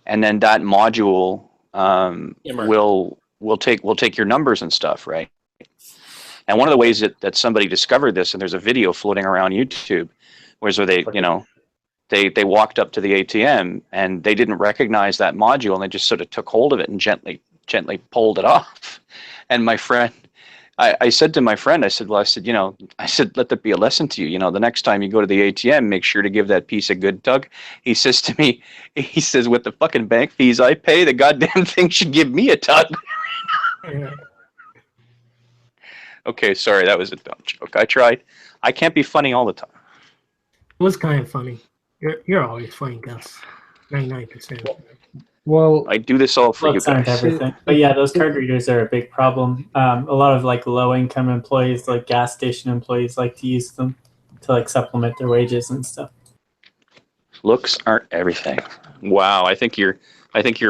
and then that module will take your numbers and stuff, right? And one of the ways that somebody discovered this, and there's a video floating around YouTube, where they walked up to the ATM and they didn't recognize that module, and they just sort of took hold of it and gently pulled it off. And my friend, I said to my friend, I said, let that be a lesson to you. The next time you go to the ATM, make sure to give that piece a good tug. He says to me, with the fucking bank fees I pay, the goddamn thing should give me a tug. Okay, sorry, that was a dumb joke. I tried. I can't be funny all the time. It was kind of funny. You're always funny, Gus. 99%. Well, I do this all for you Looks aren't guys. everything. But yeah, those card readers are a big problem. A lot of like low income employees, like gas station employees, like to use them to like supplement their wages and stuff. Looks aren't everything. Wow, I think your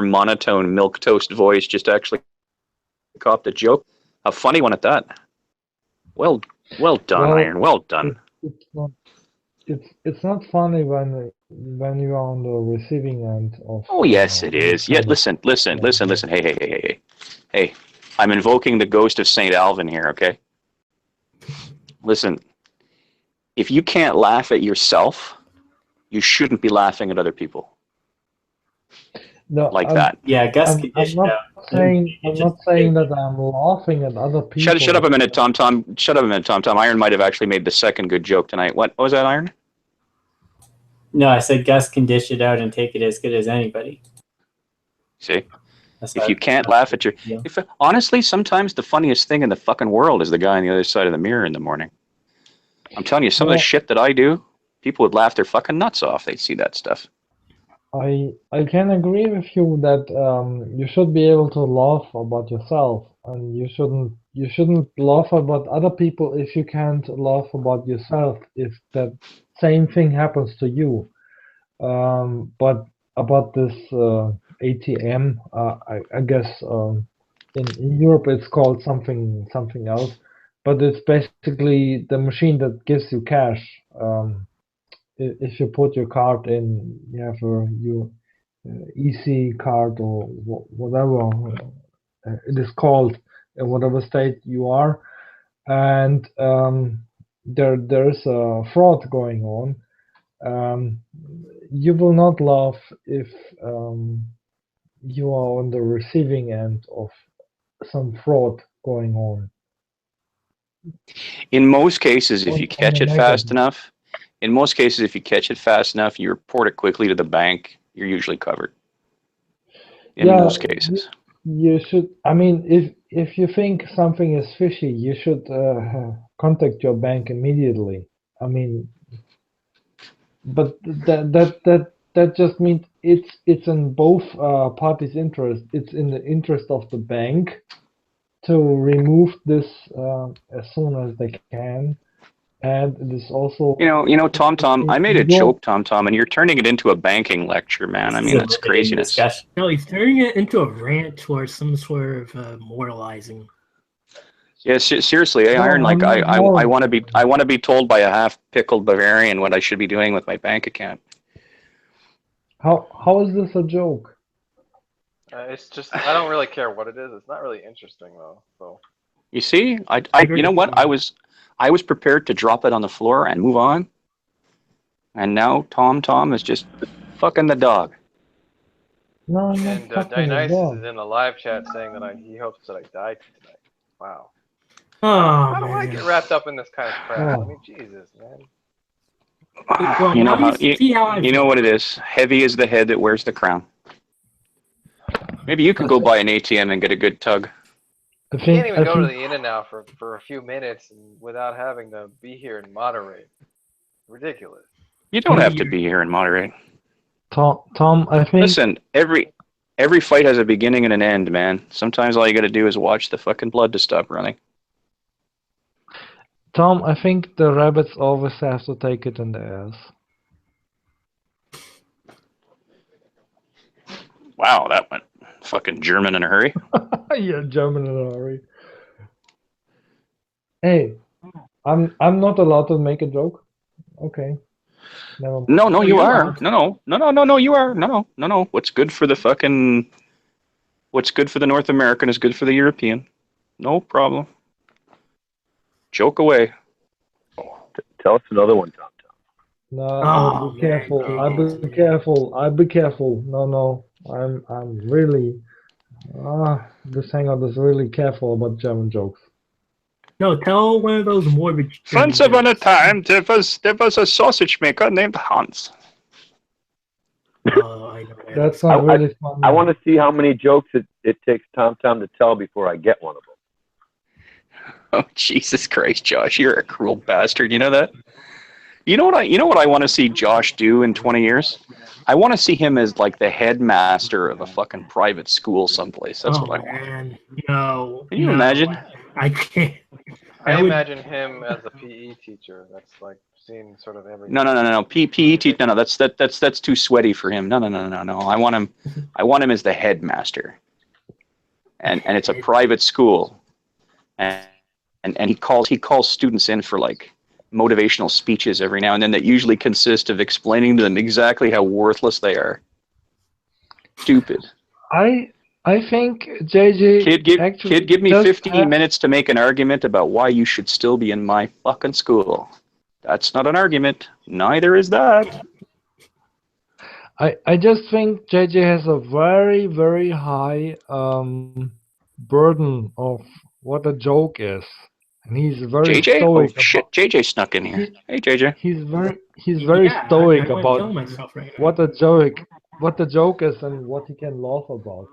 monotone milquetoast voice just actually caught the joke. A funny one at that. Well done, Iron. Well done. It's not funny when you're on the receiving end of. Oh yes, it is. Yeah, listen. Hey. I'm invoking the ghost of Saint Alvin here. Okay. Listen. If you can't laugh at yourself, you shouldn't be laughing at other people. No, like that. Yeah, Gus I'm can dish it not out. saying that I'm laughing at other people. Shut up a minute, Tom. Shut up a minute, Tom. Iron might have actually made the second good joke tonight. What was that, Iron? No, I said Gus can dish it out and take it as good as anybody. See? If you can't laugh at honestly, sometimes the funniest thing in the fucking world is the guy on the other side of the mirror in the morning. I'm telling you, some of the shit that I do, people would laugh their fucking nuts off. They'd see that stuff. I can agree with you that you should be able to laugh about yourself, and you shouldn't laugh about other people if you can't laugh about yourself if that same thing happens to you. But about this ATM, I guess in Europe it's called something else, but it's basically the machine that gives you cash. If you put your card in, you have your EC card or whatever it is called in whatever state you are, and there's a fraud going on. You will not laugh if you are on the receiving end of some fraud going on. In most cases, if you catch it fast enough, you report it quickly to the bank, you're usually covered. In most cases. You should. I mean, if you think something is fishy, you should contact your bank immediately. I mean, but that just means it's in both parties' interest. It's in the interest of the bank to remove this as soon as they can, and it is also Tom. I made a joke, Tom, and you're turning it into a banking lecture, man. I mean, that's craziness. No, he's turning it into a rant or some sort of moralizing. Yeah, seriously, Iron. Like I want to be told by a half pickled Bavarian what I should be doing with my bank account. How is this a joke? It's just I don't really care what it is. It's not really interesting though. So you see, you know what? I was prepared to drop it on the floor and move on, and now Tom is just fucking the dog. No, I'm not And fucking with Dionysus Bob. is in the live chat saying that he hopes that I die tonight. Wow. Oh, How do I man. get wrapped up in this kind of crap? Oh. I mean, Jesus, man. Well, You know now how you see how I you know feel. what it is. Heavy is the head that wears the crown. Maybe you could go by an ATM and get a good tug. You can't even go to the In-N-Out for a few minutes without having to be here and moderate. Ridiculous. You don't have to be here and moderate. Tom, I think. Listen, every fight has a beginning and an end, man. Sometimes all you got to do is watch the fucking blood to stop running. Tom, I think the rabbits always have to take it in the ass. Wow, that went fucking German in a hurry. Yeah, German in a hurry. Hey, I'm not allowed to make a joke. Okay. Never mind. No, you are. No, you are. No. What's good for the North American is good for the European. No problem. Joke away. Tell us another one, Tom. No, be careful. I'll be careful. No. I'm really this hangout is really careful about German jokes. No, tell one of those morbid. Once upon a time, there was a sausage maker named Hans. Oh, I know. That's not really funny. I want to see how many jokes it takes Tom to tell before I get one of them. Oh, Jesus Christ, Josh, you're a cruel bastard. You know that? You know what I want to see Josh do in 20 years? I want to see him as like the headmaster of a fucking private school someplace. That's what I want. Man. No. Can you imagine? I can't. I imagine him as a PE teacher. That's like seeing sort of everything. No. PE teacher. No. That's too sweaty for him. No. I want him as the headmaster. And it's a private school. And he calls students in for like motivational speeches every now and then that usually consist of explaining to them exactly how worthless they are. Stupid. I think JJ Kid, give me 15 minutes to make an argument about why you should still be in my fucking school. That's not an argument. Neither is that. I just think JJ has a very, very high burden of what a joke is. And he's very JJ? stoic. Oh shit, JJ snuck in here. Hey JJ. He's very stoic about what a joke is and what he can laugh about.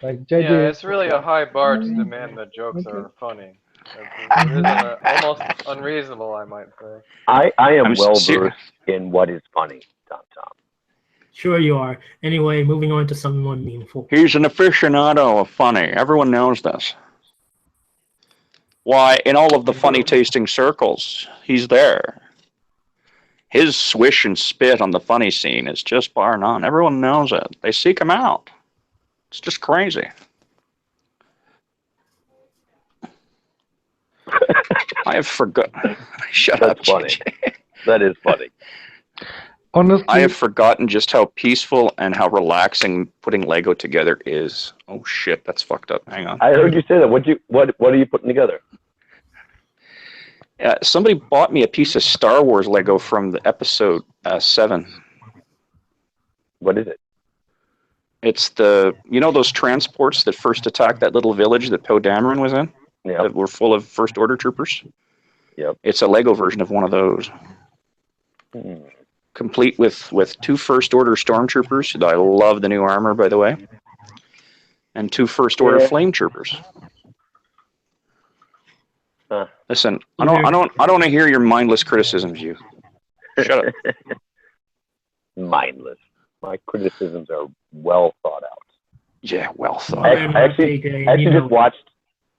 Like JJ. Yeah, it's really a high bar to demand that jokes are funny. It's almost unreasonable, I might say. I am well versed in what is funny, Tom. Sure you are. Anyway, moving on to something more meaningful. He's an aficionado of funny. Everyone knows this. Why, in all of the funny tasting circles, he's there. His swish and spit on the funny scene is just bar none. Everyone knows it. They seek him out. It's just crazy. I have forgotten. Shut up, funny. JJ. That is funny. Honestly, I have forgotten just how peaceful and how relaxing putting Lego together is. Oh shit, that's fucked up. Hang on. I heard you say that. What are you putting together? Somebody bought me a piece of Star Wars Lego from the episode 7. What is it? It's those transports that first attacked that little village that Poe Dameron was in? Yeah. That were full of First Order troopers? Yep. It's a Lego version of one of those. Complete with 2 First Order stormtroopers. I love the new armor, by the way. And 2 First Order flame troopers. Listen, I don't want to hear your mindless criticisms, you. Shut up. Mindless. My criticisms are well thought out. Yeah, well thought out. I actually just watched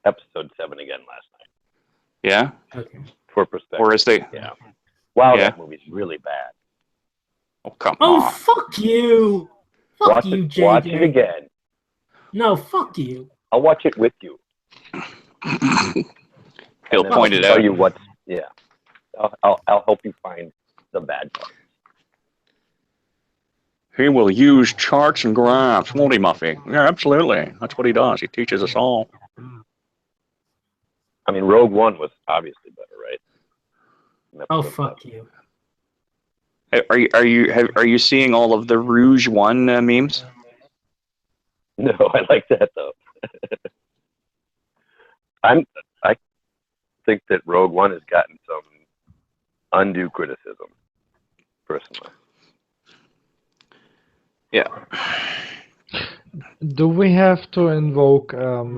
episode 7 again last night. Yeah? Okay. For perspective. Or as they... Yeah. Wow, that movie's really bad. Oh, come on. on. Fuck you. Fuck you, JJ. Watch it again. No, fuck you. I'll watch it with you. He'll point it out. Tell you what. Yeah. I'll help you find the bad part. He will use charts and graphs, won't he, Muffy? Yeah, absolutely. That's what he does. He teaches us all. I mean, Rogue One was obviously better, right? Oh, fuck you. Are you seeing all of the Rouge One memes? No, I like that though. I think that Rogue One has gotten some undue criticism, personally. Yeah. Do we have to invoke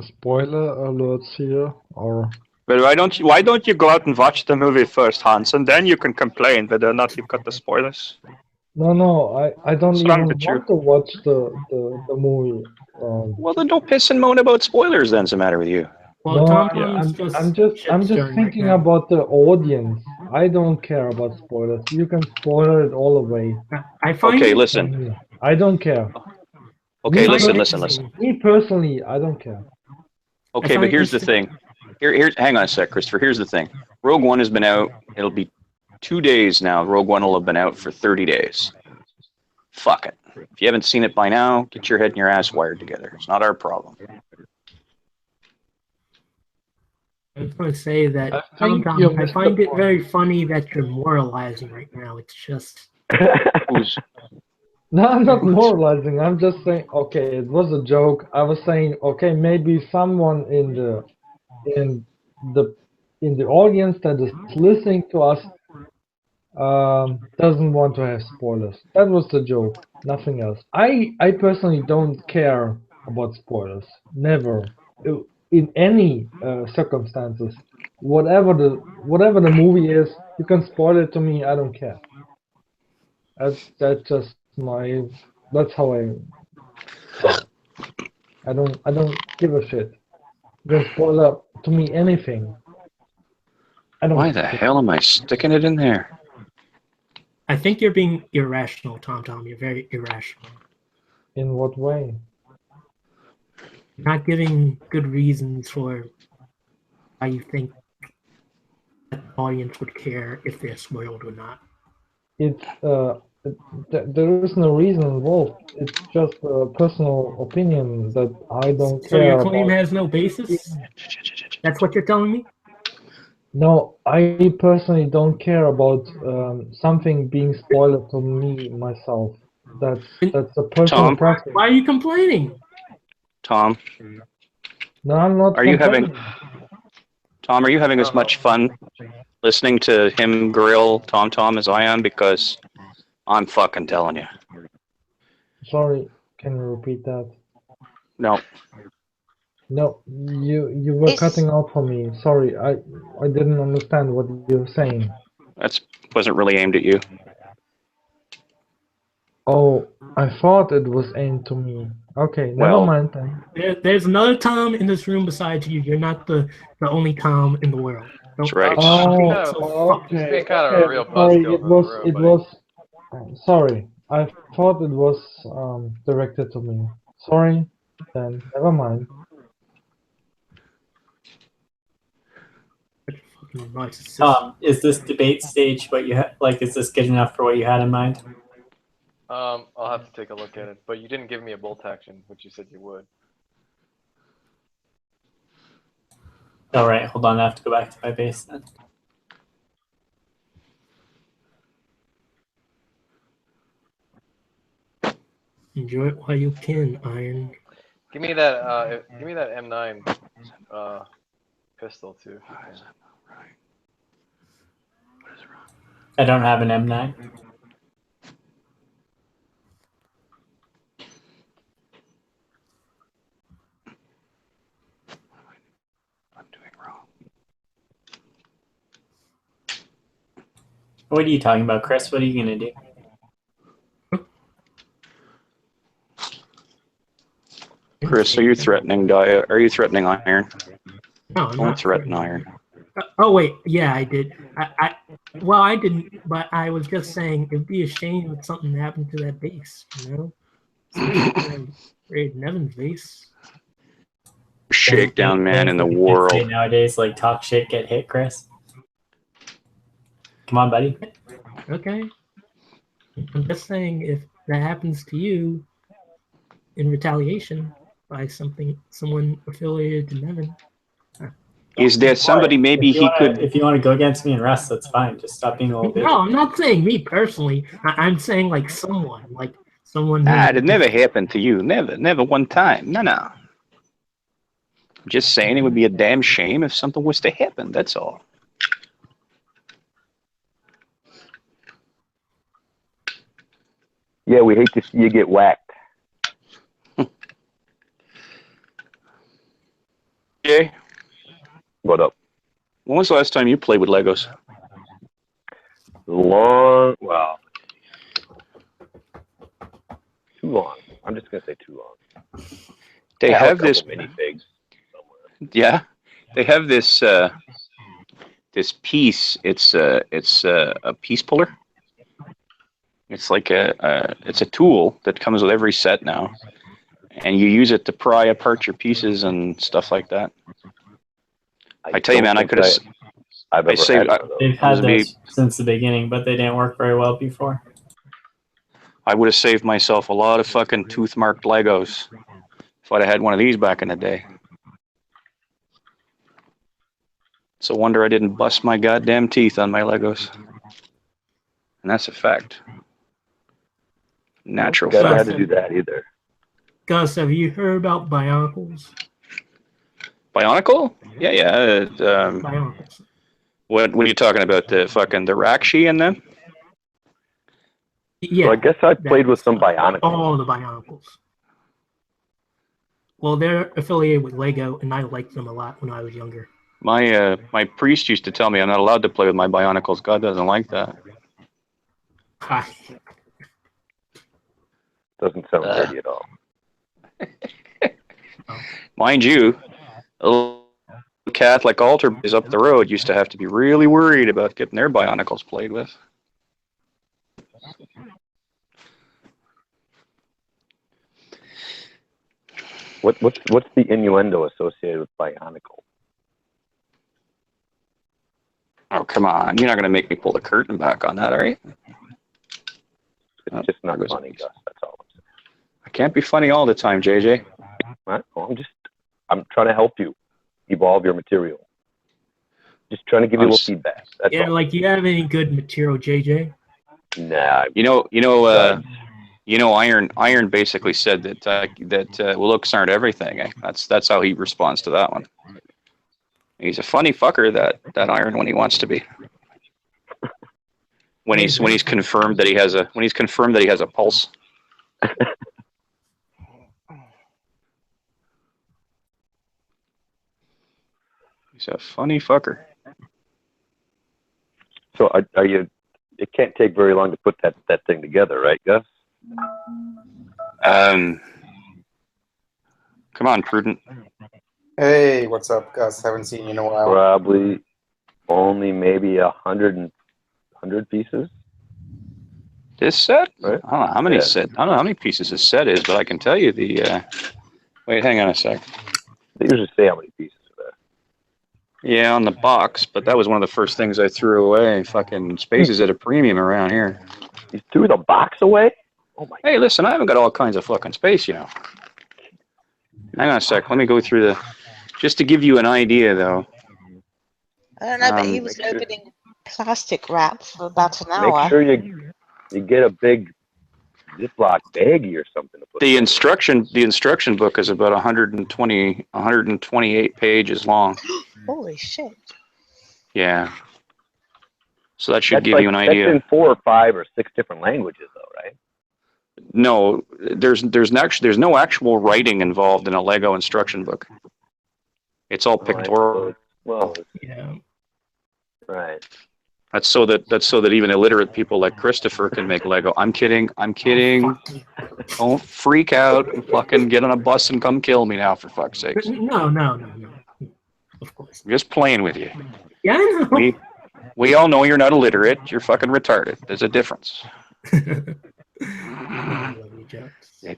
spoiler alerts here, or? But why don't you go out and watch the movie first, Hans, and then you can complain whether or not you've got the spoilers. No, I don't What's wrong even with you? want to watch the movie. Well, then don't piss and moan about spoilers. Then, what's the matter with you? Well, No, Tom's I'm just thinking about the audience. I don't care about spoilers. You can spoiler it all away. I find Okay, listen. I don't care. Okay, Me listen. Me personally, I don't care. Okay, but here's the thing. Hang on a sec, Christopher. Here's the thing. Rogue One has been out. It'll be 2 days now. Rogue One will have been out for 30 days. Fuck it. If you haven't seen it by now, get your head and your ass wired together. It's not our problem. I was going to say that, I Tom, think you I missed find the it point. very funny that you're moralizing right now. It's just... No, I'm not moralizing. I'm just saying, okay, it was a joke. I was saying, okay, maybe someone in the audience that is listening to us doesn't want to have spoilers. That was the joke, nothing else. I personally don't care about spoilers. Never, in any circumstances. Whatever the movie is, you can spoil it to me. I don't care. That's just that's how I don't give a shit. You can spoil up to me anything. I don't Why the hell am I sticking it in there? I think you're being irrational, Tom. You're very irrational. In what way? Not giving good reasons for why you think the audience would care if they're spoiled or not. It's there is no reason involved. It's just a personal opinion that I don't So care your claim about. has no basis? That's what you're telling me? No, I personally don't care about something being spoiled to me myself. That's a personal Tom? preference. Why are you complaining? Tom, No, I'm not are you complaining. Tom, are you having as much fun listening to him grill Tom as I am? Because I'm fucking telling you. Sorry, can you repeat that? No. No, you were cutting out for me. Sorry, I didn't understand what you were saying. That wasn't really aimed at you. Oh, I thought it was aimed to me. Okay, never Well, mind then. There's another Tom in this room besides you. You're not the only Tom in the world. That's right. Oh, He's okay. being kind of a Okay, real sorry, buzzkill in the room, it buddy. was. Sorry, I thought it was directed to me. Sorry, then never mind. Tom, is this debate stage what you like? Is this good enough for what you had in mind? I'll have to take a look at it, but you didn't give me a bolt action, which you said you would. All right, hold on. I have to go back to my base then. Enjoy it while you can, Iron. Give me that. Give me that M9 pistol too. If you can. I don't have an M9. What are you talking about, Chris? What are you gonna do? Chris, are you threatening Are you threatening Iron? No, I'm Don't not threaten Iron. Oh wait, yeah, I did. Well, I didn't, but I was just saying it'd be a shame if something happened to that base. You know, Raid Nevin's base. Shakedown man in the Say world. nowadays, like talk shit, get hit, Chris. Come on, buddy. Okay. I'm just saying if that happens to you in retaliation by someone affiliated to Nevin. Is there somebody maybe he could... If you want to go against me and rest, that's fine. Just stop being a little bitch. No, I'm not saying me personally. I'm saying like someone, like Someone Nah, who it never happened to you. Never one time. No. I'm just saying it would be a damn shame if something was to happen. That's all. Yeah, we hate to see you get whacked. Jay, What up? when was the last time you played with Legos? Well, too long. I'm just gonna say too long. They I have have a couple this. minifigs. Yeah, they have this this piece. It's a piece puller. It's like it's a tool that comes with every set now, and you use it to pry apart your pieces and stuff like that. I tell you, man, I could have. I've I ever saved. had one of those. They've had those since the beginning, but they didn't work very well before. I would have saved myself a lot of fucking tooth-marked Legos if I'd have had one of these back in the day. It's a wonder I didn't bust my goddamn teeth on my Legos. And that's a fact. Natural Never fact. had to do that either. Gus, have you heard about Bionicles? Bionicle? Yeah. Bionicles. What are you talking about? The Rakshi and them? Yeah. So I guess I played with some Bionicles. All the Bionicles. Well, they're affiliated with Lego, and I liked them a lot when I was younger. My priest used to tell me I'm not allowed to play with my Bionicles. God doesn't like that. Hi. Doesn't sound dirty at all. Mind you, a little Catholic altar boys up the road used to have to be really worried about getting their Bionicles played with. What's the innuendo associated with Bionicle? Oh, come on. You're not going to make me pull the curtain back on that, are you? It's just not funny, Gus. That's all I'm saying. I can't be funny all the time, JJ. Right? Well, I'm trying to help you evolve your material. Just trying to give you a little feedback. That's Yeah, all. like, you have any good material, JJ? Nah. Iron basically said that looks aren't everything. Eh? That's how he responds to that one. He's a funny fucker, that Iron, when he wants to be. When he's confirmed that he has a pulse. He's a funny fucker. So are you? It can't take very long to put that thing together, right, Gus? Come on, Prudent. Hey, what's up, Gus? Haven't seen you in a while. Probably only maybe 100 pieces. This set? Right? I don't know how many set. I don't know how many pieces this set is, but I can tell you the. Wait, hang on a sec. They usually say how many pieces are there. Yeah, on the box, but that was one of the first things I threw away. Fucking space is at a premium around here. You threw the box away? Oh my! Hey, listen, I haven't got all kinds of fucking space, you know. Hang on a sec. Let me go through the. Just to give you an idea, though. I don't know, but he was opening plastic wrap for about an hour. Make sure you get a big Ziploc baggie or something to put. The instruction book is about 128 pages long. Holy shit! Yeah. So that should That's give you an idea. That's in 4 or 5 or 6 different languages, though, right? No, there's no actual writing involved in a Lego instruction book. It's all pictorial. Well, yeah. Right. That's so that even illiterate people like Christopher can make Lego. I'm kidding. Don't freak out and fucking get on a bus and come kill me now, for fuck's sakes. No. Of course. I'm just playing with you. Yeah, I know. We all know you're not illiterate. You're fucking retarded. There's a difference.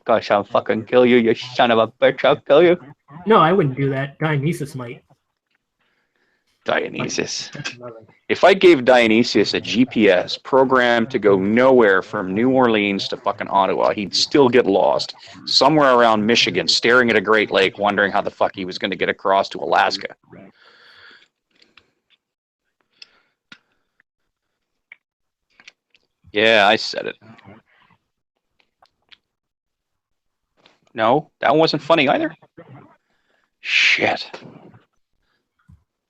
Gosh, I'll fucking kill you, you son of a bitch. I'll kill you. No, I wouldn't do that. Dionysus might. Dionysus. If I gave Dionysus a GPS programmed to go nowhere from New Orleans to fucking Ottawa, he'd still get lost somewhere around Michigan, staring at a Great Lake, wondering how the fuck he was going to get across to Alaska. Yeah, I said it. No, that wasn't funny either. Shit.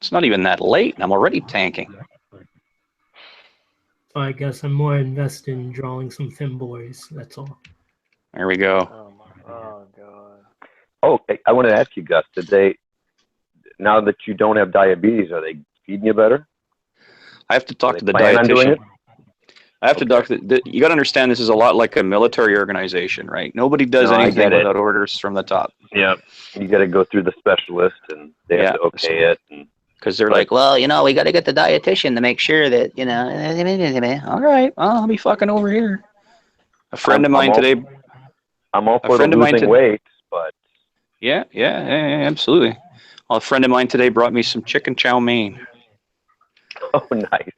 It's not even that late, and I'm already tanking. I guess I'm more invested in drawing some femboys. That's all. There we go. Oh god. Oh, I want to ask you, Gus. Did they? Now that you don't have diabetes, are they feeding you better? I have to talk to the plan on doing dietitian. it? I have to talk to you got to understand this is a lot like a military organization, right? Nobody does No, I anything get it. without orders from the top. Yeah. You got to go through the specialist, and they have to okay it. Because they're Like, like, well, you know, we got to get the dietitian to make sure that, you know. all right, well, I'll be fucking over here. A friend of mine today. I'm all for the losing weight, but yeah, absolutely. Well, a friend of mine today brought me some chicken chow mein. Oh, nice.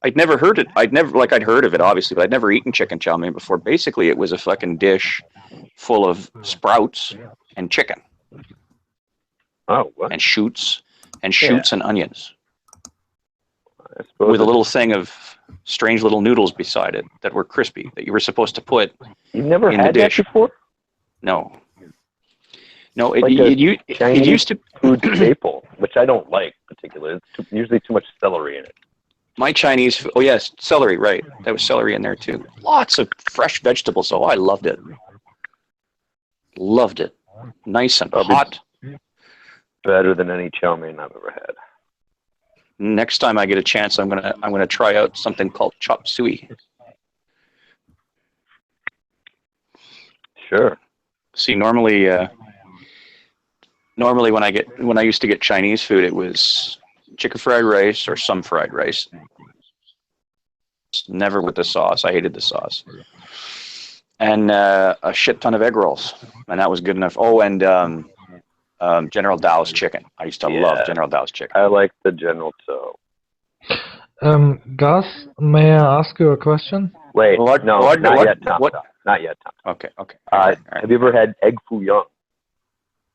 I'd never heard it. I'd heard of it, obviously, but I'd never eaten chicken chow mein before. Basically, it was a fucking dish full of sprouts and chicken. Oh, what? And shoots and onions. With With a little thing of strange little noodles beside it that were crispy that you were supposed to put You've never in had the dish. that before? No. No, it Like a it used to food staple, which I don't like particularly. It's usually too much celery in it. My Chinese, oh yes, celery, right. There was celery in there too. Lots of fresh vegetables, so I loved it. Loved it. Nice and hot. Better than any chow mein I've ever had. Next time I get a chance, I'm gonna try out something called chop suey. Sure. See, normally when I used to get Chinese food, it was chicken fried rice or some fried rice. Never with the sauce. I hated the sauce. And a shit ton of egg rolls, and that was good enough. Oh, and General Tao's chicken. I used to love General Tao's chicken. I like the General Tso. Gus, may I ask you a question? Wait, What- no, what- not what- yet, Tom. what- Not yet, Tom. Okay. Have you ever had egg foo young?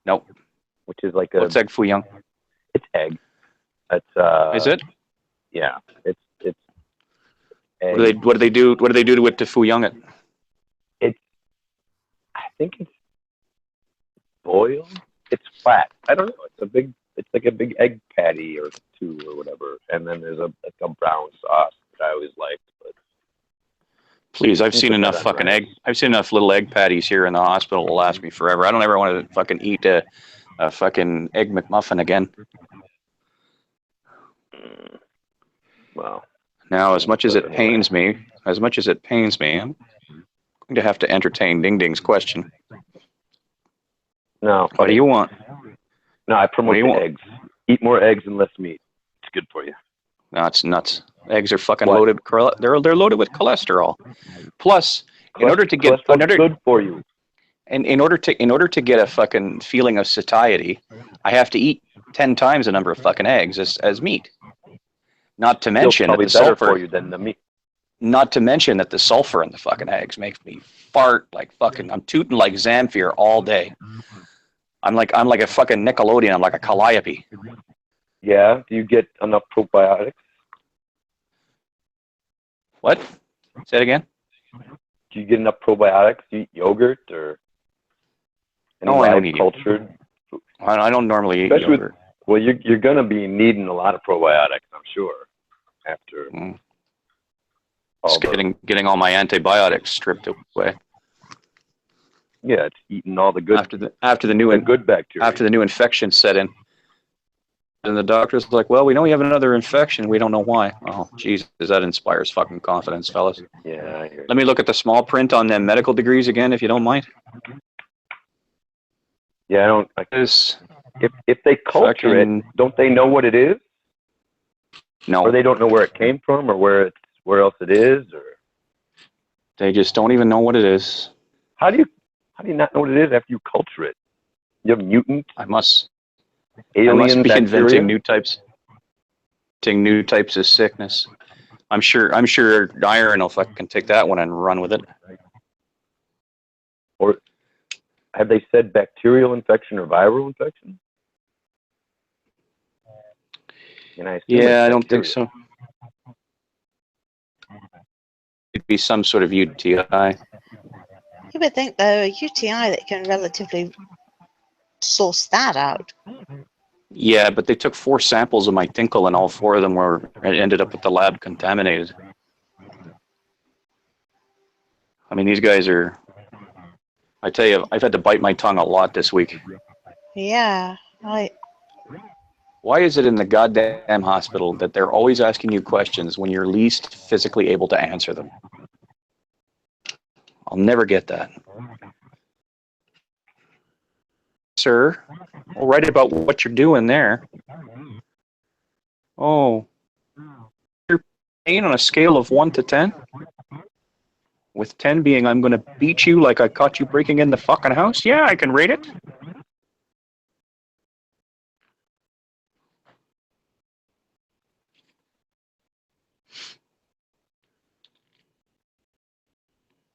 Nope. Which is like a. What's egg foo young? It's egg. It's Is it? Yeah, it's. What do they do? What do they do to it to foo young it? I think it's boiled. It's flat. I don't know. It's like a big egg patty or two or whatever, and then there's a brown sauce that I always liked. But Please, I've seen put enough that on fucking rice. egg. I've seen enough little egg patties here in the hospital to last me forever. I don't ever want to fucking eat a fucking egg McMuffin again. Well, now, as much as it pains me, I'm going to have to entertain Ding Ding's question. No. What do you want? No, I promote What do you the want? eggs. Eat more eggs and less meat. It's good for you. No, it's nuts. Eggs are fucking What? loaded. They're loaded with cholesterol. Plus, in order to get Cholesterol's good for you. And in order to get a fucking feeling of satiety, I have to eat 10 times the number of fucking eggs as meat. Not to mention that probably the better sulfur. for you than the meat. Not to mention that the sulfur in the fucking eggs makes me fart like fucking. I'm tooting like Zamfir all day. I'm like a fucking Nickelodeon. I'm like a calliope. Yeah. Do you get enough probiotics? What? Say it again. Do you get enough probiotics? Do you eat yogurt or any No, I don't live eat cultured? I don't normally eat Especially yogurt. Well, you're gonna be needing a lot of probiotics, I'm sure, after Just getting all my antibiotics stripped away. Yeah, it's eating all the good after the new good bacteria. After the new infection set in. And the doctor's like, well, we know you have another infection. We don't know why. Oh, Jesus, that inspires fucking confidence, fellas. Yeah, I hear Let me look at the small print on them medical degrees again, if you don't mind. Yeah, I don't. Like, this. If they culture it, don't they know what it is? No. Or they don't know where it came from, or where else it is, or they just don't even know what it is. How do you not know what it is after you culture it? You have mutants. I must be inventing new types. New types of sickness. I'm sure Iron will fucking take that one and run with it. Or have they said bacterial infection or viral infection? Yeah, I don't think so. It'd be some sort of UTI. Yeah, You would think, though, a UTI that can relatively source that out. Yeah, but they took 4 samples of my tinkle, and all 4 of them ended up at the lab contaminated. I mean, these guys are. I tell you, I've had to bite my tongue a lot this week. Yeah, Why is it in the goddamn hospital that they're always asking you questions when you're least physically able to answer them? I'll never get that. Sir, I'll write about what you're doing there. Oh, your pain on a scale of 1 to 10? With 10 being I'm going to beat you like I caught you breaking in the fucking house? Yeah, I can rate it.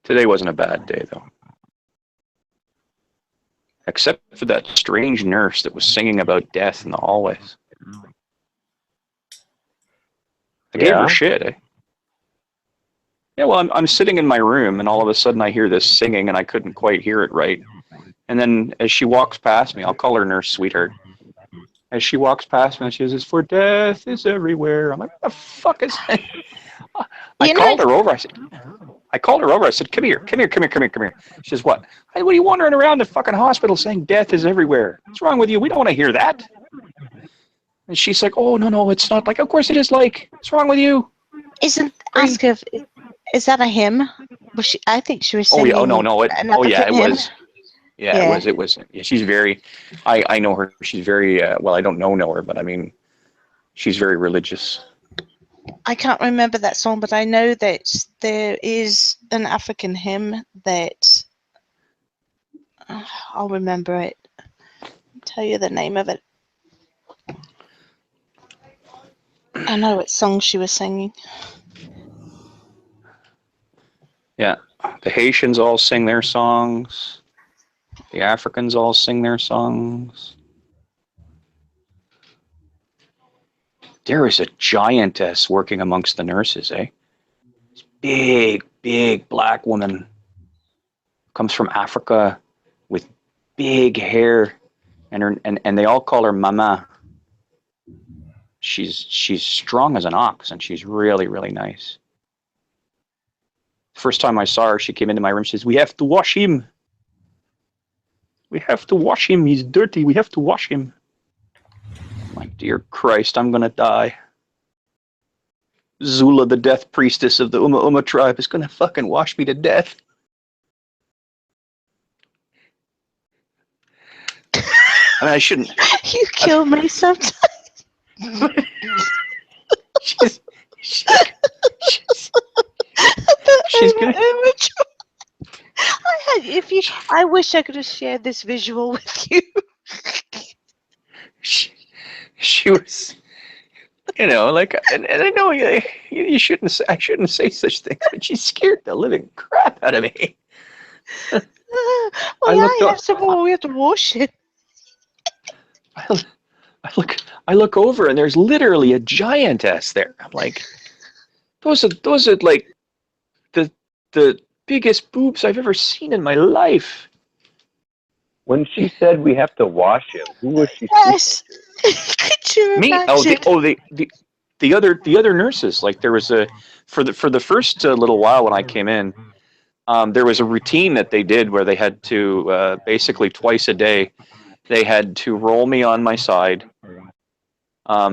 Today wasn't a bad day, though. Except for that strange nurse that was singing about death in the hallways. I gave her shit, eh? Yeah, well, I'm sitting in my room, and all of a sudden I hear this singing, and I couldn't quite hear it right. And then as she walks past me, I'll call her Nurse Sweetheart. As she walks past me, she says, "For death is everywhere." I'm like, "What the fuck is that?" I called her over. I said, "Come here. She says, "What? Hey, what are you wandering around the fucking hospital saying death is everywhere? What's wrong with you? We don't want to hear that." And she's like, "Oh, no, it's not like, of course it is like, what's wrong with you?" Ask if is that a hymn? Was she? I think she was Oh, singing. yeah, no, an African it hymn. was. Yeah, it was. Yeah, she's very, I know her, she's very, well, I don't know her, but I mean, she's very religious. I can't remember that song, but I know that there is an African hymn that I'll remember it. I'll tell you the name of it. I know what song she was singing. Yeah, the Haitians all sing their songs. The Africans all sing their songs. There is a giantess working amongst the nurses, eh? This big black woman. Comes from Africa with big hair, and they all call her Mama. She's strong as an ox, and she's really, really nice. First time I saw her, she came into my room. She says, "We have to wash him. We have to wash him. He's dirty. We have to wash him." I'm like, dear Christ, I'm gonna die. Zula, the death priestess of the Uma tribe, is gonna fucking wash me to death. I mean, I shouldn't. You kill me sometimes. she's good. I wish I could have shared this visual with you. She was, like, and I know you shouldn't say, I shouldn't say such things, but she scared the living crap out of me. We have to wash it. I look over, and there's literally a giantess there. I'm like, those are like the biggest boobs I've ever seen in my life. When she said we have to wash him, who was she? Yes. Could you Me? imagine? The other nurses. Like, there was for the first little while when I came in, there was a routine that they did where they had to basically twice a day, they had to roll me on my side,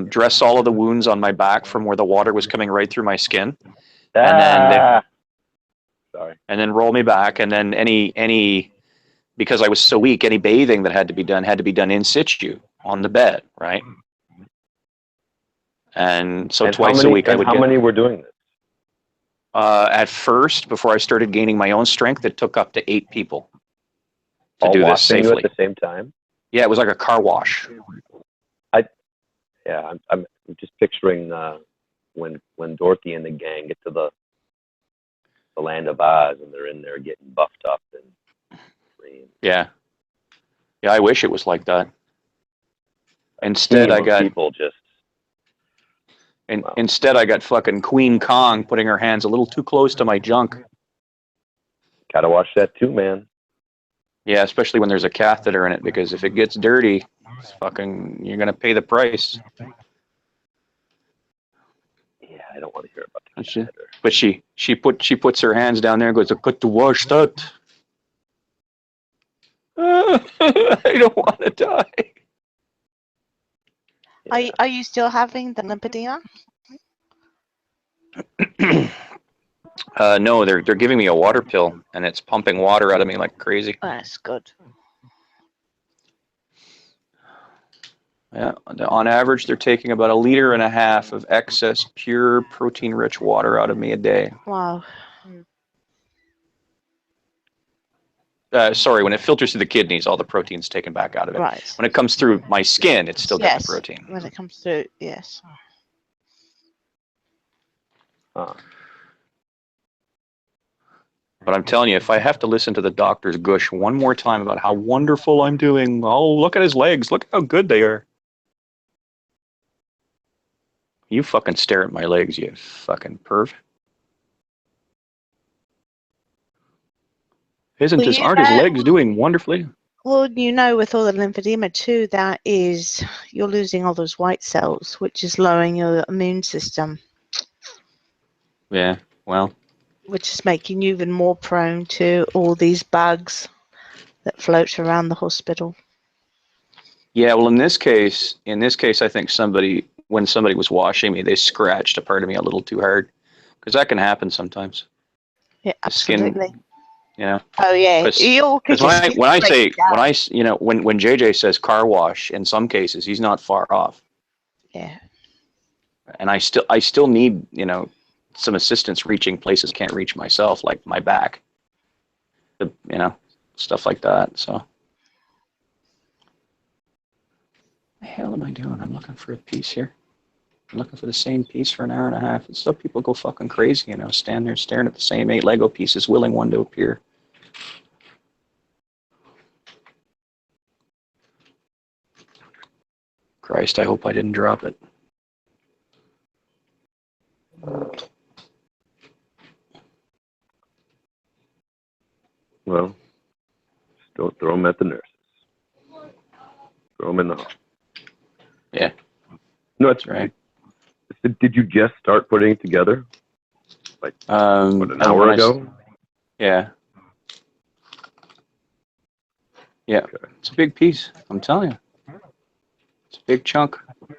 dress all of the wounds on my back from where the water was coming right through my skin, and then roll me back, and then any because I was so weak, any bathing that had to be done in situ on the bed, right? And so twice a week I would How many were doing this? At first, before I started gaining my own strength, it took up to 8 people to All do this washing safely. you at the same time? Yeah, it was like a car wash. I'm just picturing when Dorothy and the gang get to the land of Oz, and they're in there getting buffed up and Yeah, I wish it was like that. Instead, I got people just. Instead, I got fucking Queen Kong putting her hands a little too close to my junk. Gotta watch that too, man. Yeah, especially when there's a catheter in it, because if it gets dirty, it's fucking, you're gonna pay the price. Yeah, I don't want to hear about And she puts her hands down there and goes, "I got to wash that." I don't want to die. Are you still having the lymphedema? No, they're giving me a water pill, and it's pumping water out of me like crazy. That's good. Yeah, on average, they're taking about 1.5 liters of excess pure protein-rich water out of me a day. Wow. Sorry, when it filters through the kidneys, all the protein's taken back out of it. Right. When it comes through my skin, it's still got Yes. the protein. When it comes to yes. But I'm telling you, if I have to listen to the doctor's gush one more time about how wonderful I'm doing, oh, look at his legs, look how good they are. You fucking stare at my legs, you fucking perv. Aren't his legs doing wonderfully? Well, you know, with all the lymphedema too, that is, you're losing all those white cells, which is lowering your immune system, Yeah, well. which is making you even more prone to all these bugs that float around the hospital. Yeah, well, in this case, I think when somebody was washing me, they scratched a part of me a little too hard, because that can happen sometimes. Yeah, The skin, absolutely. you know. Oh yeah, Because when JJ says car wash, in some cases he's not far off. Yeah. And I still need, you know, some assistance reaching places I can't reach myself, like my back. You know, stuff like that. So. What the hell am I doing? I'm looking for a piece here. I'm looking for the same piece for 1.5 hours. And some people go fucking crazy, you know, stand there staring at the same 8 Lego pieces, willing one to appear. Christ, I hope I didn't drop it. Well, just don't throw them at the nurses. Throw them in the hall. Yeah. No, that's right. Did you just start putting it together? Like an hour ago? Yeah. Yeah. Okay. It's a big piece. I'm telling you. It's a big chunk. I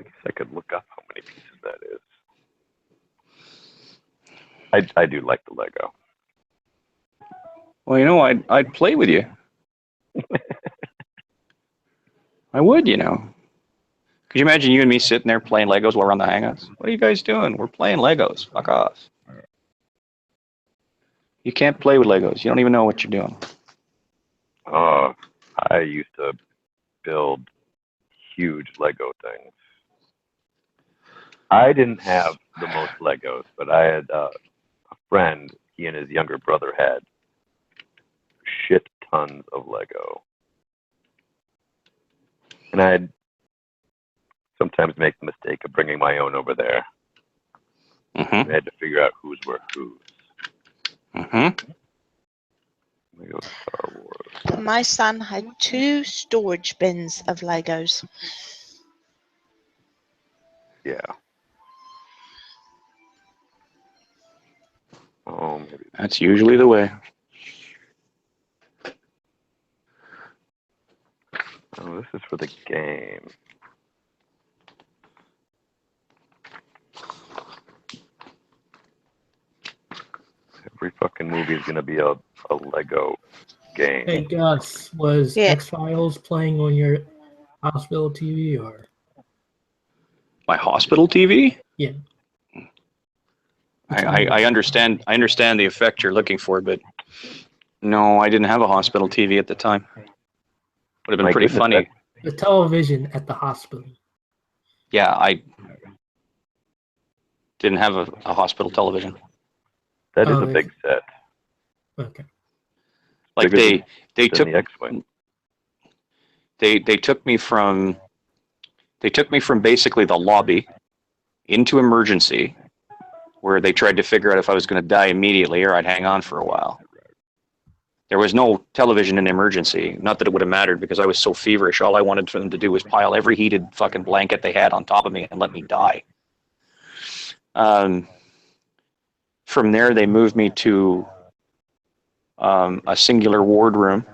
guess I could look up how many pieces that is. I do like the Lego. Well, you know, I'd play with you. I would, you know. Could you imagine you and me sitting there playing Legos while we're on the Hangouts? What are you guys doing? We're playing Legos. Fuck off. You can't play with Legos. You don't even know what you're doing. Oh, I used to build huge Lego things. I didn't have the most Legos, but I had a friend, he and his younger brother had shit tons of Lego. And I'd sometimes make the mistake of bringing my own over there. Mm-hmm. I had to figure out whose were whose. Mm-hmm. Lego Star Wars. My son had 2 storage bins of Legos. Yeah. Oh, maybe. That's usually the way. Oh, this is for the game. Every fucking movie is gonna be a Lego game. Hey Gus, was X-Files playing on your hospital TV or? My hospital TV? Yeah. I understand the effect you're looking for, but no, I didn't have a hospital TV at the time. Would have been pretty funny. The television at the hospital. Yeah, I didn't have a hospital television. That is a big set. Okay. Like Bigger they than took the X-Wing. they took me from basically the lobby into emergency, where they tried to figure out if I was going to die immediately or I'd hang on for a while. There was no television in emergency. Not that it would have mattered because I was so feverish. All I wanted for them to do was pile every heated fucking blanket they had on top of me and let me die. From there, they moved me to a singular ward room,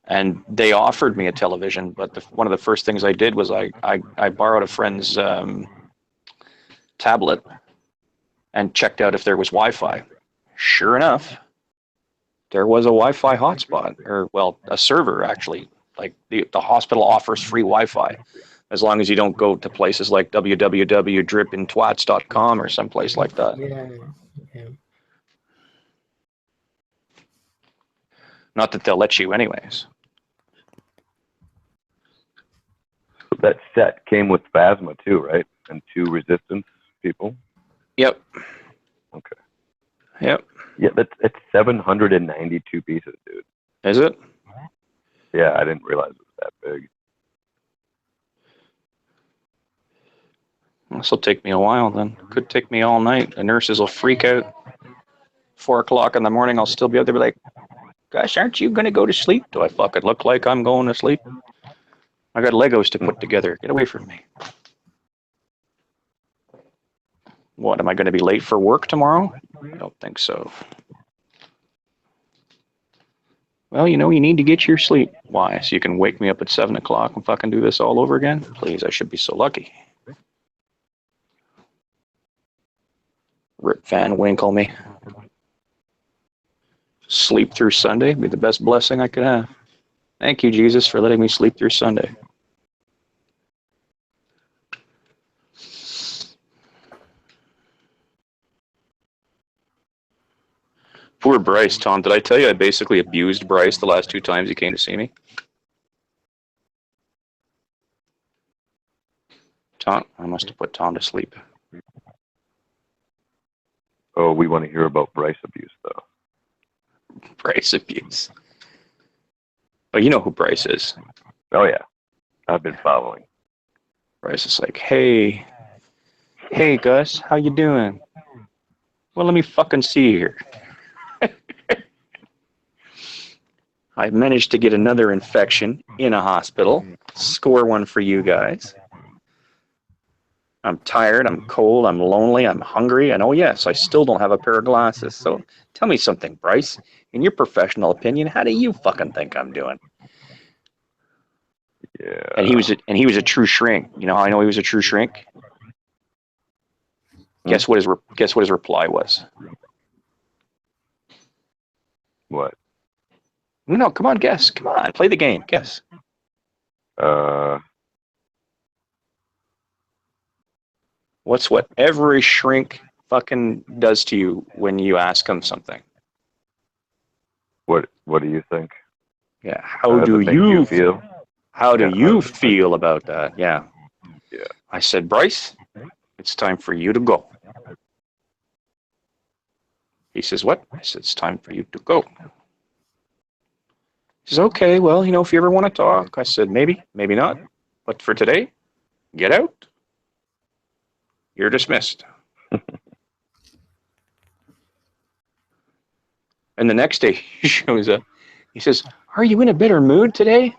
and they offered me a television. But one of the first things I did was I borrowed a friend's tablet and checked out if there was Wi-Fi. Sure enough, there was a Wi-Fi hotspot, or well, a server actually. Like the hospital offers free Wi-Fi, as long as you don't go to places like www.drippintwats.com or someplace like that. Yeah. Not that they'll let you anyways. That set came with Phasma too, right? And 2 resistance people. Yep. Okay. Yep. Yeah, it's 792 pieces, dude. Is it? Yeah, I didn't realize it was that big. This will take me a while then. Could take me all night. The nurses will freak out. 4 o'clock in the morning, I'll still be out there, be like, "Gosh, aren't you going to go to sleep?" Do I fucking look like I'm going to sleep? I got Legos to put together. Get away from me. What, am I going to be late for work tomorrow? I don't think so. Well, you need to get your sleep. Why? So you can wake me up at 7 o'clock and fucking do this all over again? Please, I should be so lucky. Rip Van Winkle me. Sleep through Sunday be the best blessing I could have. Thank you, Jesus, for letting me sleep through Sunday. Poor Bryce, Tom. Did I tell you I basically abused Bryce the last 2 times he came to see me? Tom, I must have put Tom to sleep. Oh, we want to hear about Bryce abuse, though. Bryce abuse. Oh, you know who Bryce is. Oh, yeah. I've been following. Bryce is like, hey, Gus, how you doing? Well, let me fucking see here. I managed to get another infection in a hospital. Score one for you guys. I'm tired, I'm cold, I'm lonely, I'm hungry, and oh yes, I still don't have a pair of glasses. So tell me something, Bryce. In your professional opinion, how do you fucking think I'm doing? Yeah. And he was a true shrink. You know how I know he was a true shrink? Guess what his reply was? What? No, come on, guess. Come on, play the game. Guess. What's what every shrink fucking does to you when you ask them something? What do you think? Yeah. How do you feel? How do you feel about that? Yeah. Yeah. I said, Bryce, it's time for you to go. He says, what? I said, it's time for you to go. He says, okay, well, if you ever want to talk. I said, maybe, maybe not. But for today, get out. You're dismissed. And the next day he shows up. He says, are you in a bitter mood today?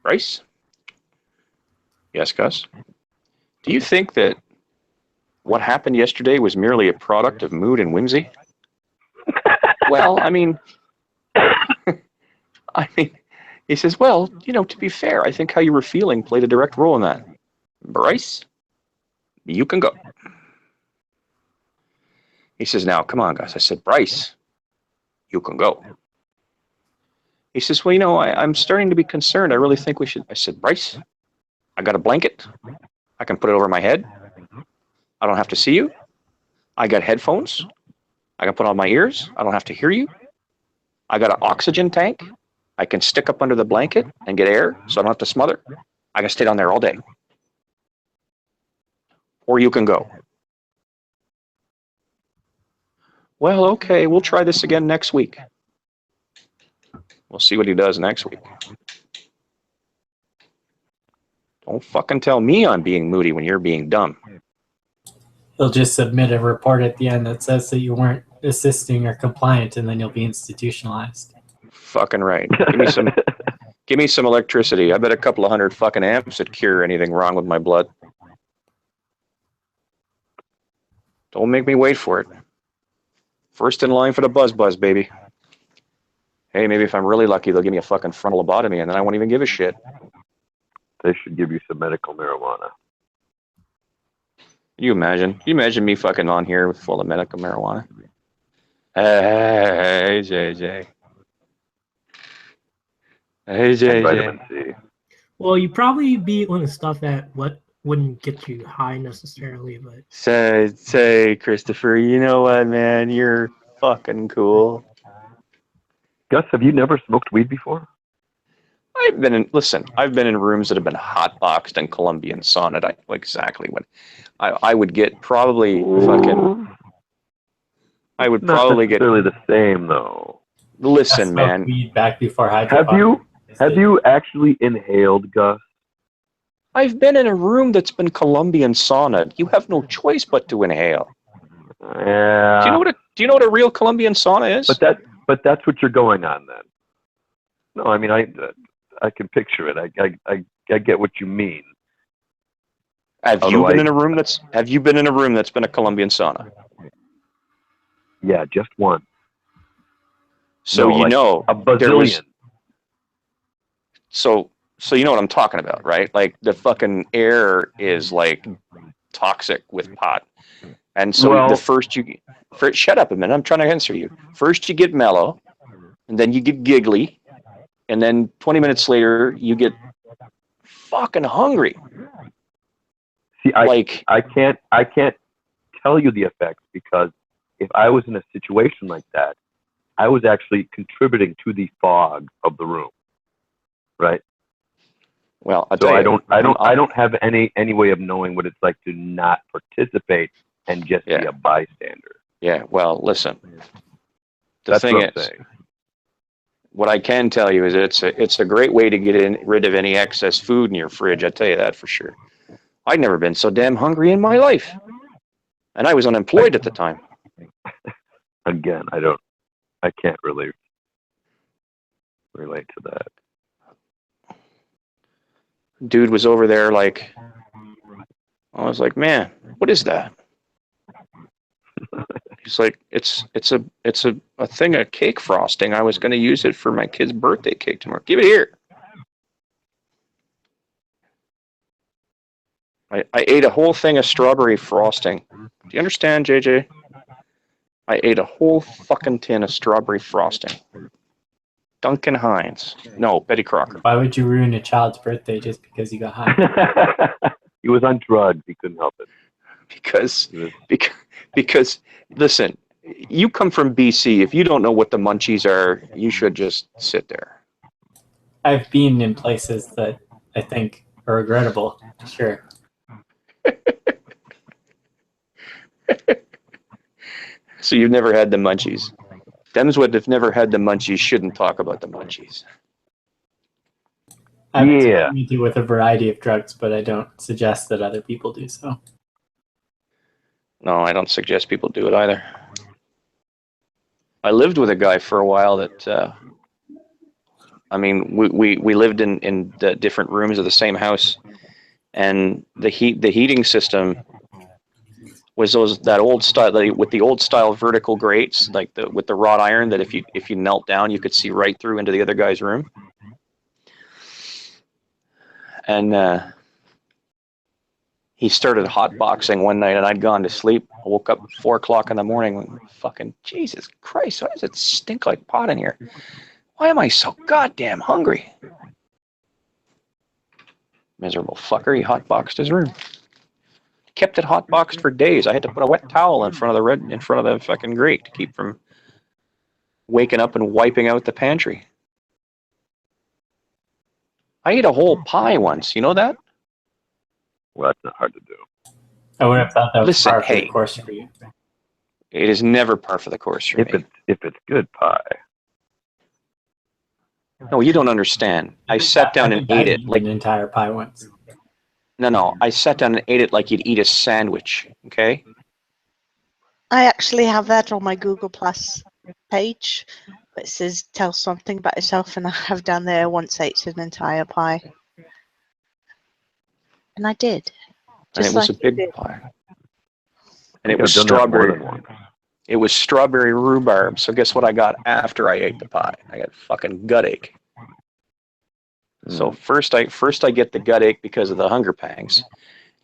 Bryce? Yes, Gus? Do you think that what happened yesterday was merely a product of mood and whimsy? Well, I mean, he says, well, to be fair, I think how you were feeling played a direct role in that. Bryce, you can go. He says, now, come on, guys. I said, Bryce, you can go. He says, well, I'm starting to be concerned. I really think we should. I said, Bryce, I got a blanket. I can put it over my head. I don't have to see you. I got headphones. I can put on my ears. I don't have to hear you. I got an oxygen tank. I can stick up under the blanket and get air so I don't have to smother. I can stay down there all day. Or you can go. Well, okay, we'll try this again next week. We'll see what he does next week. Don't fucking tell me I'm being moody when you're being dumb. They'll just submit a report at the end that says that you weren't assisting or compliant, and then you'll be institutionalized. Fucking right. Give me some electricity. I bet a couple of hundred fucking amps would cure anything wrong with my blood. Don't make me wait for it. First in line for the buzz, baby. Hey, maybe if I'm really lucky, they'll give me a fucking frontal lobotomy, and then I won't even give a shit. They should give you some medical marijuana. You imagine me fucking on here full of medical marijuana. Hey, JJ. Hey, JJ. Vitamin C. Well, you probably be on the stuff that wouldn't get you high necessarily, but Say, Christopher, you know what, man? You're fucking cool. Gus, have you never smoked weed before? I've been in rooms that have been hotboxed and Colombian sauna. I know exactly what I would get. Probably fucking. I would Not probably get. necessarily the same though. Listen, man. Weed back before hydroponics. Have you actually inhaled, Gus? I've been in a room that's been Colombian sauna. You have no choice but to inhale. Yeah. Do you know what a real Colombian sauna is? But that's what you're going on then. No, I mean I can picture it. I get what you mean. Have you been in a room that's been a Colombian sauna? Yeah, just one. So no, you know a bazillion. So you know what I'm talking about, right? Like the fucking air is like toxic with pot. And so shut up a minute, I'm trying to answer you. First you get mellow, and then you get giggly, and then 20 minutes later you get fucking hungry. See, I can't tell you the effects, because if I was in a situation like that, I was actually contributing to the fog of the room. Right? Well, I don't have any way of knowing what it's like to not participate and just be a bystander. Yeah, well, listen. The thing is, what I can tell you is it's a great way to get rid of any excess food in your fridge. I tell you that for sure. I'd never been so damn hungry in my life, and I was unemployed at the time. Again, I can't really relate to that. Dude was over there like, I was like, man, what is that? He's like, it's a thing of cake frosting. I was going to use it for my kid's birthday cake tomorrow. Give it here. I ate a whole thing of strawberry frosting. Do you understand, JJ? I ate a whole fucking tin of strawberry frosting. Duncan Hines. No, Betty Crocker. Why would you ruin a child's birthday just because you got high? He was on drugs. He couldn't help it. Because listen, you come from BC. If you don't know what the munchies are, you should just sit there. I've been in places that I think are regrettable. Sure. So you've never had the munchies. Them's what have never had the munchies shouldn't talk about the munchies. I've experimented with a variety of drugs, but I don't suggest that other people do so. No, I don't suggest people do it either. I lived with a guy for a while that, we lived in the different rooms of the same house, and the heating system was that old style, with the old style vertical grates, like with the wrought iron, that if you knelt down, you could see right through into the other guy's room. And he started hotboxing one night, and I'd gone to sleep. I woke up at 4 o'clock in the morning. Fucking Jesus Christ! Why does it stink like pot in here? Why am I so goddamn hungry? Miserable fucker! He hotboxed his room. Kept it hotboxed for days. I had to put a wet towel in front of the fucking grate to keep from waking up and wiping out the pantry. I ate a whole pie once. You know that? Well, that's not hard to do. I would have thought that was par for the course for you. It is never par for the course for me. If it's good pie. No, you don't understand. I sat down and ate it like an entire pie once. No. I sat down and ate it like you'd eat a sandwich. Okay. I actually have that on my Google Plus page. It says tell something about yourself, and I have down there once ate an entire pie. And I did. And Just it was like a big you did. pie. And it I've was done that more strawberry. than once. It was strawberry rhubarb. So guess what I got after I ate the pie? I got fucking gut ache. So first I get the gut ache because of the hunger pangs.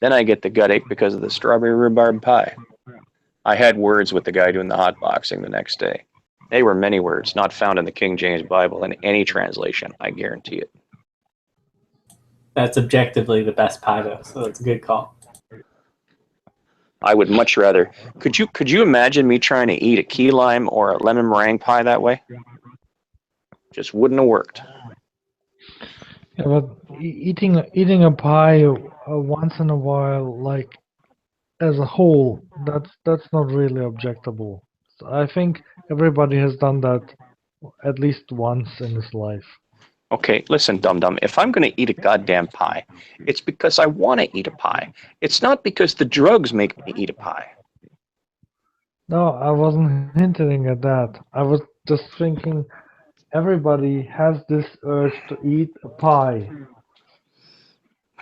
Then I get the gut ache because of the strawberry rhubarb pie. I had words with the guy doing the hot boxing the next day. They were many words not found in the King James Bible in any translation. I guarantee it. That's objectively the best pie, though, so that's a good call. I would much rather. Could you imagine me trying to eat a key lime or a lemon meringue pie that way? Just wouldn't have worked. Yeah, but eating a pie once in a while, like as a whole, that's not really objectable. So I think everybody has done that at least once in his life. Okay, listen, dum-dum. If I'm going to eat a goddamn pie, it's because I want to eat a pie. It's not because the drugs make me eat a pie. No, I wasn't hinting at that. I was just thinking everybody has this urge to eat a pie.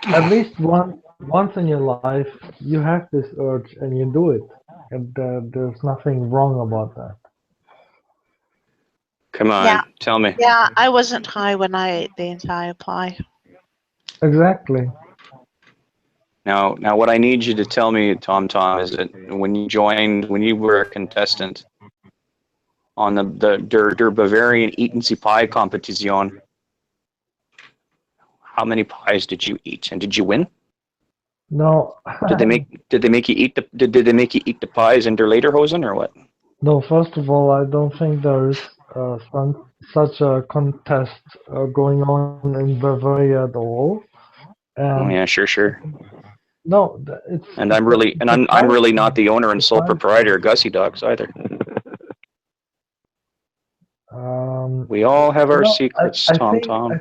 At least once in your life, you have this urge and you do it. And there's nothing wrong about that. Come on, Yeah. tell me. Yeah, I wasn't high when I ate the entire pie. Exactly. Now, what I need you to tell me, Tom, is that when you were a contestant on the Der Bavarian Eaten Sie Pie competition, how many pies did you eat, and did you win? No. Did they make you eat the pies in der Lederhosen or what? No, first of all, I don't think there is such a contest going on in Bavaria at all. Oh yeah, sure. No, it's. And I'm really not the owner and sole proprietor of Gussie Dogs either. We all have our secrets, Tom.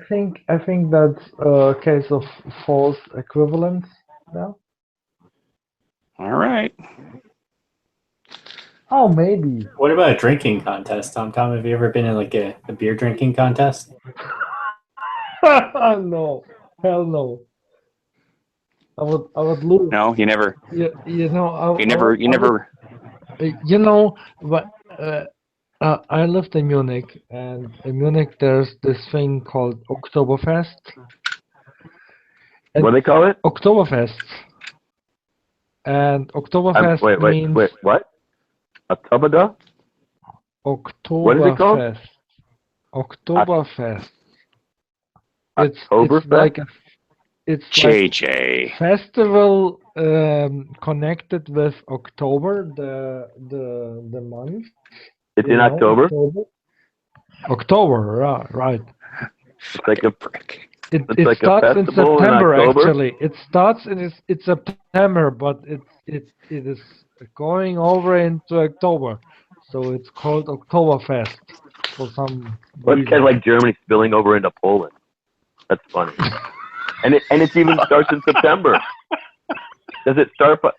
I think that's a case of false equivalence now. All right. Oh, maybe. What about a drinking contest, Tom? Have you ever been in like a beer drinking contest? No, hell no. I would lose. No, you never. You know, You never. You know, but I lived in Munich, and in Munich there's this thing called Oktoberfest. What do they call it? Oktoberfest. And Oktoberfest means... Wait, what? Oktoberfest? Oktoberfest. What is it called? Oktoberfest. It's like a... It's JJ. like festival connected with October, the month. It's in October? October, right. It's like a prick. It like starts a in festival September, in October? actually. It starts it's September, but it is going over into October. So it's called Oktoberfest for some Well, it's kind of like Germany spilling over into Poland. That's funny. and it even starts in September. Does it start on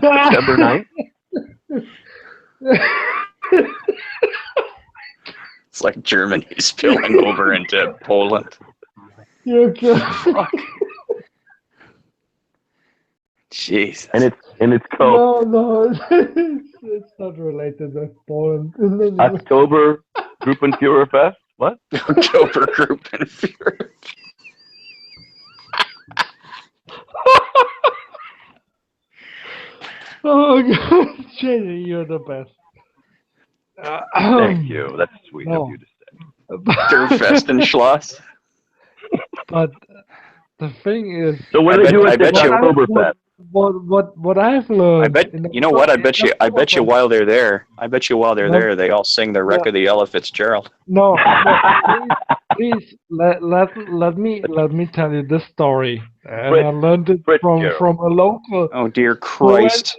September 9th? It's like Germany spilling over into Poland. Fuck. Jeez. And it's called No, it's not related with Poland. October Gruppenführerfest. What? October Gruppenführer. Oh God, Jenny, you're the best. Thank you. That's sweet of you to say. Derfest and Schloss. But the thing is, so what do they do at the Oktoberfest? What I've learned. You know what? I bet you while they're there, they all sing the wreck of the Ella Fitzgerald. No, please let me tell you this story. And I learned it from a local. Oh dear Christ!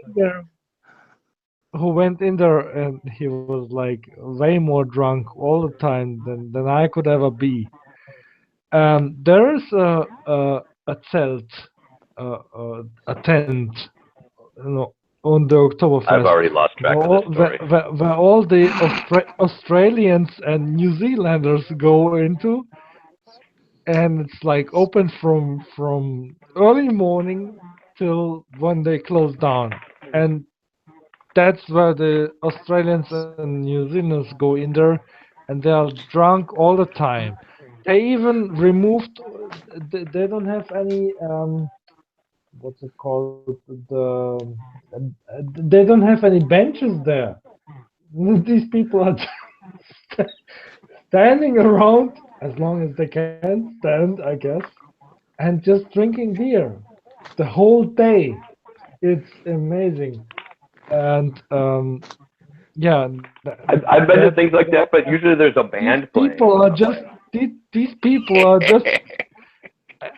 Who went in there and he was like way more drunk all the time than I could ever be. There is a tent, on the Oktoberfest. I've already lost track of this story. Where all the Australians and New Zealanders go into, and it's like open from early morning till when they close down, and that's where the Australians and New Zealanders go in there, and they are drunk all the time. They even removed. They don't have any what's it called? They don't have any benches there. These people are standing around as long as they can stand, I guess, and just drinking beer the whole day. It's amazing, and yeah, I've been to things like that, but usually there's a band playing. people are just these people are just.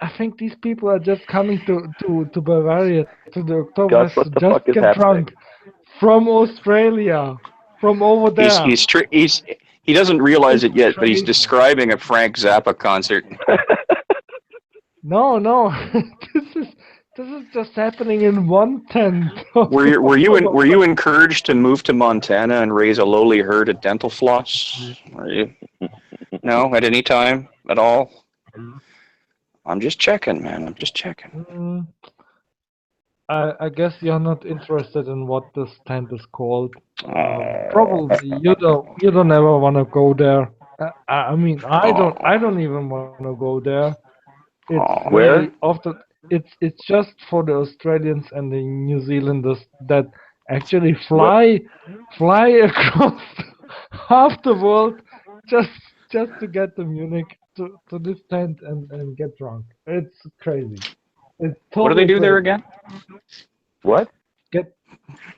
I think these people are just coming to Bavaria to the Oktoberfest what to the just fuck is get happening? drunk from Australia, from over there. He doesn't realize it yet, but he's crazy. describing a Frank Zappa concert. No, this is just happening in one tent. Were you encouraged to move to Montana and raise a lowly herd of dental floss? Were you? No, at any time at all. I'm just checking, man. I'm just checking. I guess you're not interested in what this tent is called. Probably you don't ever want to go there. I mean, I don't even want to go there. It's Where? really often it's just for the Australians and the New Zealanders that actually fly across half the world just to get to Munich to this tent and get drunk. It's crazy. It's totally What do they do there crazy. again? What?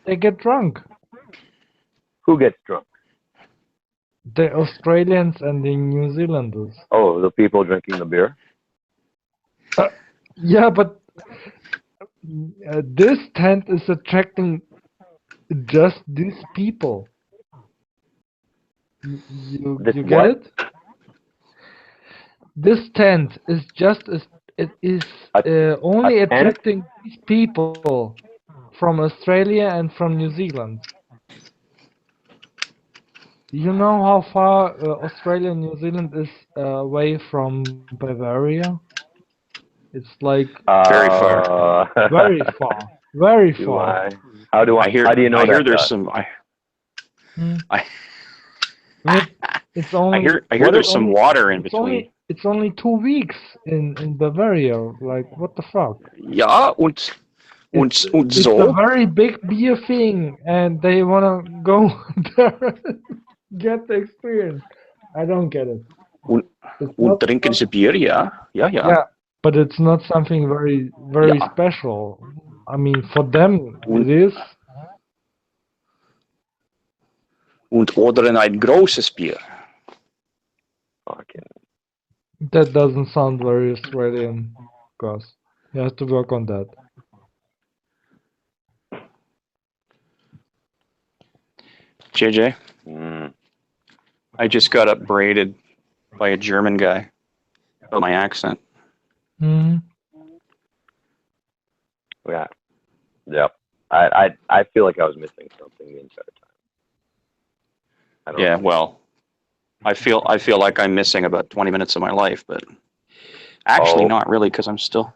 They get drunk. Who gets drunk? The Australians and the New Zealanders. Oh, the people drinking the beer? Yeah, but this tent is attracting just these people. You get what? it? This tent is only attracting these people from Australia and from New Zealand. You know how far Australia and New Zealand is away from Bavaria? It's like very far. Very far. Very Do far. How do you know I that? hear there's Gus? some. It's only. I hear there's some water in between. It's only 2 weeks in Bavaria. Like what the fuck? Ja, und It's so. a very big beer thing, and they wanna go there, get the experience. I don't get it. Und trinken sie Bier, ja. Yeah, but it's not something very special. I mean, for them it is. Und ordern ein großes Bier. That doesn't sound very Australian, Gus. You have to work on that. JJ, I just got upbraided by a German guy about my accent. Mm-hmm. Yeah. Yep. I feel like I was missing something the entire time. Yeah, well, I feel like I'm missing about 20 minutes of my life, but actually not really, because I'm still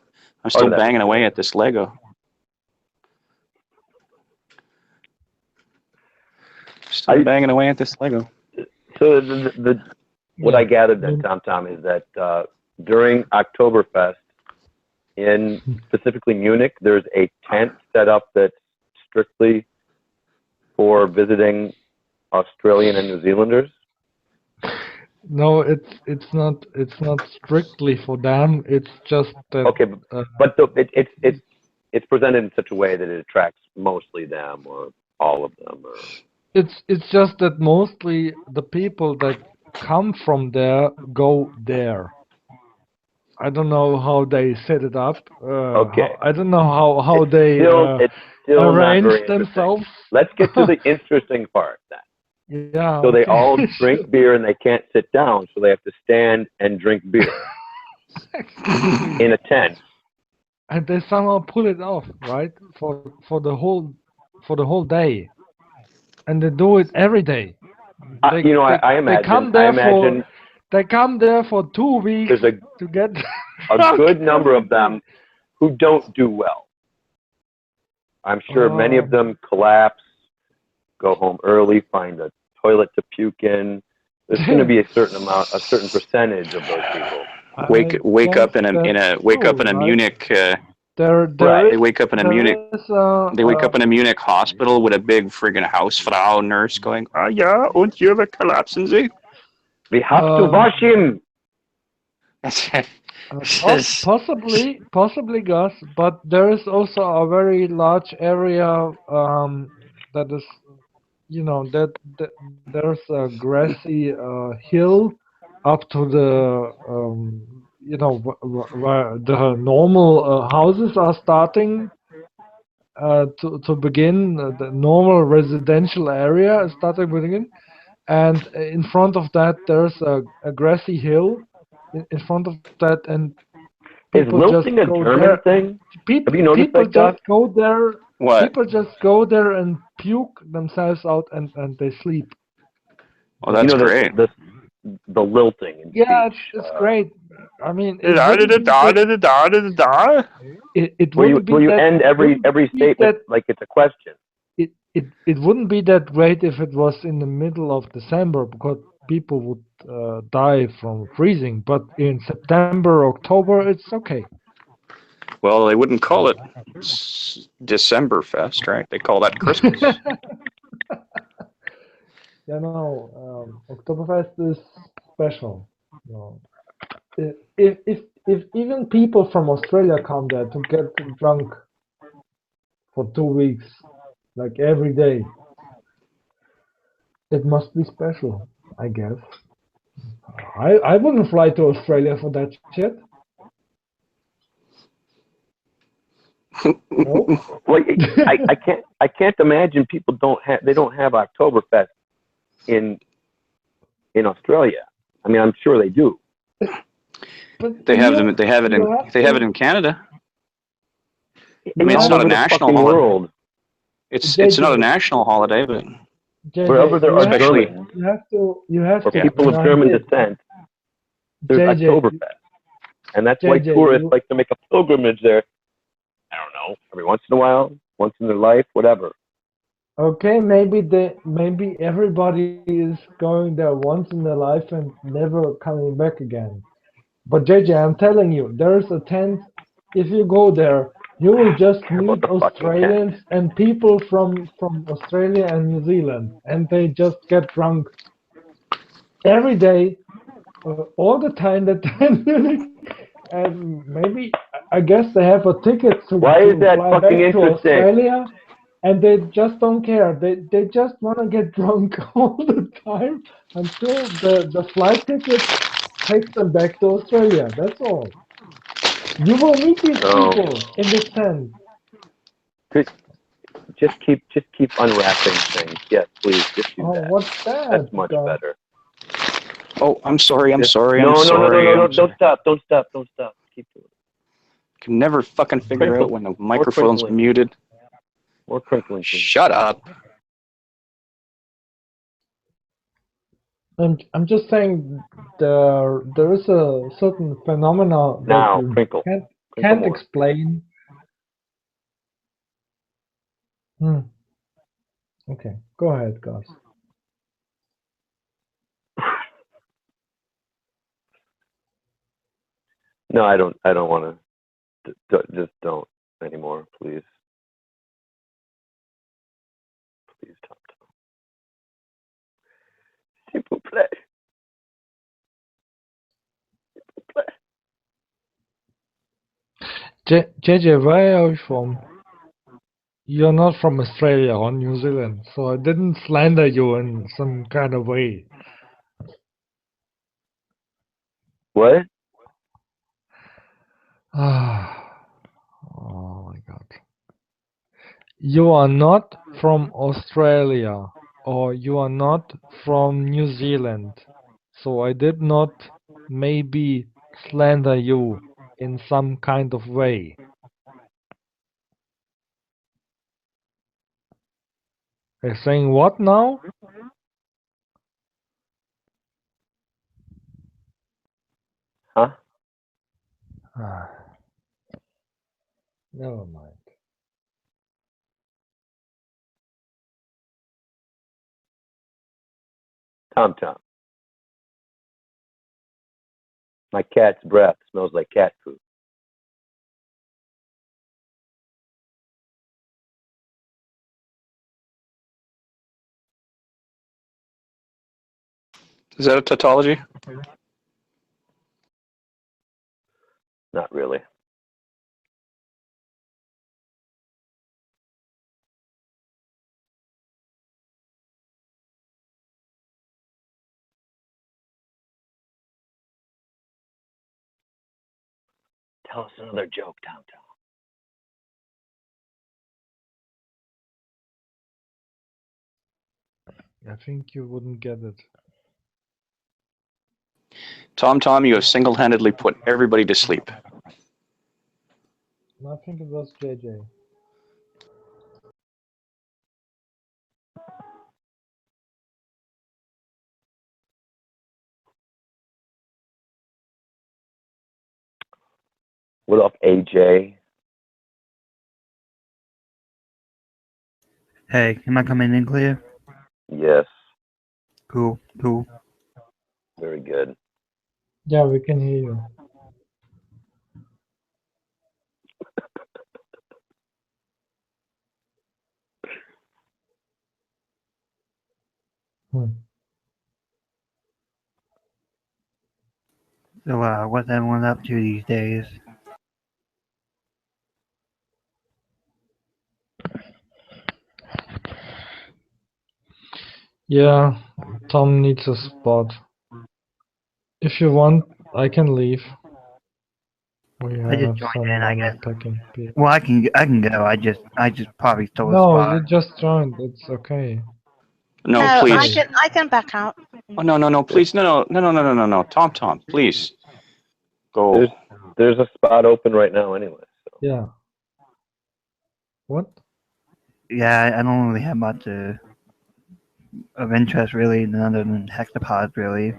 banging away at this Lego. Still banging away at this Lego. So what I gathered then, Tom, is that during Oktoberfest in specifically Munich, there's a tent set up that's strictly for visiting Australian and New Zealanders. No, it's not strictly for them. It's just that. Okay, but it's presented in such a way that it attracts mostly them or all of them. Or... It's just that mostly the people that come from there go there. I don't know how they set it up. Okay. I don't know how they it's still arrange themselves. Let's get to the interesting part then. Yeah. So they all drink beer and they can't sit down, so they have to stand and drink beer in a tent. And they somehow pull it off, right? For the whole for the whole day, and they do it every day. They, You know, they, I they come imagine. there for they come there for 2 weeks there's to get a drunk good number every of them who don't do well. I'm sure many of them collapse, go home early, find a toilet to puke in. There's going to be a certain percentage of those people. Wake up in a Munich. They wake up in a Munich. They wake up in a Munich hospital with a big friggin' Hausfrau nurse going, "Ah ja, und Ihre collapsen Sie?" We have to wash him. Possibly, Gus, but there is also a very large area that is, that there's a grassy hill up to the, where the normal houses are starting to begin. The normal residential area is starting to begin, and in front of that there's a grassy hill in front of that, and Is people just lilting a go German there. thing? People, Have you noticed people that, Gus? just go there. What? People just go there and puke themselves out, and they sleep. Oh, that's great. The lilting in Yeah, speech. it's great. I mean, it wouldn't be it Where wouldn't be you that end every statement like it's a question. it wouldn't be that great if it was in the middle of December, because people would die from freezing. But in September, October, it's okay. Well, they wouldn't call it December Fest, right? They call that Christmas. Oktoberfest is special. If even people from Australia come there to get drunk for 2 weeks, like every day, it must be special, I guess. I wouldn't fly to Australia for that shit. No. Well, I can't imagine people don't have Oktoberfest in Australia. I mean, I'm sure they do. They have them. They have it in Canada. I mean, it's not a national holiday. World. It's not a national holiday, but wherever there are especially Germans, you have or to, people of German descent, there's Oktoberfest, and that's why tourists like to make a pilgrimage there. I don't know, every once in a while, once in their life, whatever. Okay, maybe everybody is going there once in their life and never coming back again. But JJ, I'm telling you, there's a tent. If you go there, you will just meet Australians and people from Australia and New Zealand, and they just get drunk every day, all the time that and maybe, I guess they have a ticket to Why is that fly fucking back to interesting? Australia, and they just don't care. They just want to get drunk all the time until the flight ticket takes them back to Australia. That's all. You will meet these people in this tent. Just keep unwrapping things. Yes, please, just do that. What's that? That's much better. Oh, I'm sorry. I'm Just- sorry. No, I'm no, sorry. no, no, no, I'm sorry. don't stop. Keep doing it. Can never fucking figure out when the microphone's crinkling. muted. More crinkling, please. Shut up. I'm just saying there is a certain phenomena that Now, you crinkle. can't more. explain. Okay, go ahead, Gus. No, I don't want to. Just don't anymore, please. Please, Tom. S'il vous plaît. JJ, where are you from? You're not from Australia or New Zealand, so I didn't slander you in some kind of way. What? Oh my God. You are not from Australia or you are not from New Zealand, so I did not maybe slander you in some kind of way. They're saying what now? Huh? Never mind. Tom Tom. My cat's breath smells like cat food. Is that a tautology? Not really. Tell us another joke, Tom Tom. I think you wouldn't get it. Tom Tom, you have single-handedly put everybody to sleep. I think it was JJ. What up, AJ? Hey, am I coming in clear? Yes, Cool, cool. very good. Yeah, we can hear you. So, what's everyone up to these days? Yeah, Tom needs a spot. If you want, I can leave. We I just have joined some in, I guess. packing people. Well, I can go. I just probably stole a No, spot. you just joined. It's okay. No, No, please. I can back out. Oh, no, please. No. Tom Tom, please. Go. There's a spot open right now anyway. Yeah. What? Yeah, I don't really have much of interest really, other than hexapods really.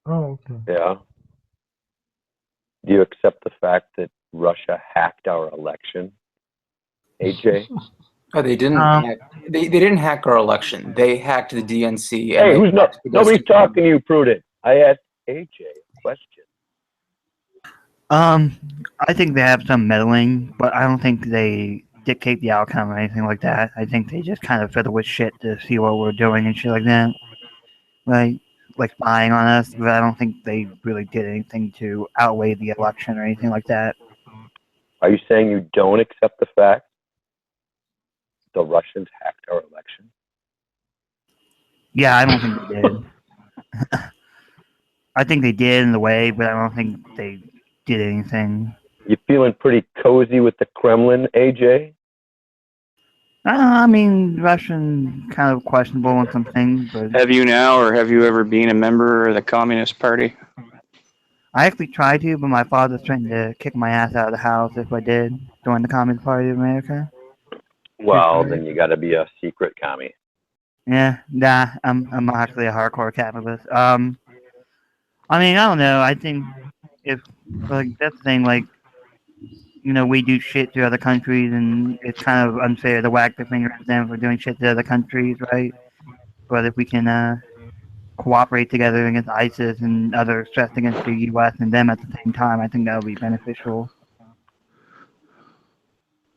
Oh, okay. Yeah. Do you accept the fact that Russia hacked our election, AJ? Oh, they didn't. Hack, they didn't hack our election. They hacked the DNC. And Hey, they who's not? hacked the Nobody's talking to you, Prudent. I asked AJ a question. I think they have some meddling, but I don't think they dictate the outcome or anything like that. I think they just kind of fiddle with shit to see what we're doing and shit like that. Like spying on us, but I don't think they really did anything to outweigh the election or anything like that. Are you saying you don't accept the fact the Russians hacked our election? Yeah, I don't think they did. I think they did in the way, but I don't think they did anything. You feeling pretty cozy with the Kremlin, AJ? I mean, Russian kind of questionable on some things, but Have you now, or have you ever been a member of the Communist Party? I actually tried to, but my father's trying to kick my ass out of the house if I did join the Communist Party of America. Well, then you got to be a secret commie. Yeah, nah, I'm actually a hardcore capitalist. I mean, I don't know. I think if that's the thing, we do shit to other countries, and it's kind of unfair to whack the finger at them for doing shit to other countries, right? But if we can cooperate together against ISIS and other threats against the U.S. and them at the same time, I think that would be beneficial.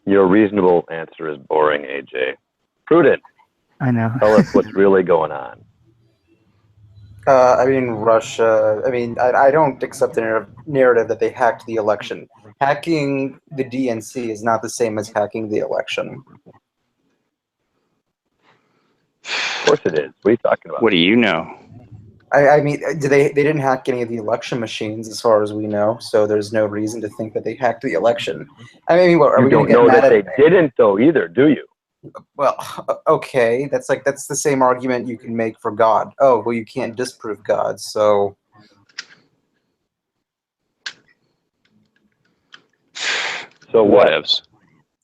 Your reasonable answer is boring, AJ. Prudent. I know. Tell us what's really going on. I mean, Russia. I mean, I don't accept the narrative that they hacked the election. Hacking the DNC is not the same as hacking the election. Of course it is. What are you talking about? What do you know? I mean, they didn't hack any of the election machines, as far as we know. So there's no reason to think that they hacked the election. I mean, what, are You we going don't to get know mad that at? they didn't, though, either, do you? Well, okay, that's the same argument you can make for God. Oh, well, you can't disprove God, so. So what? Whatevs.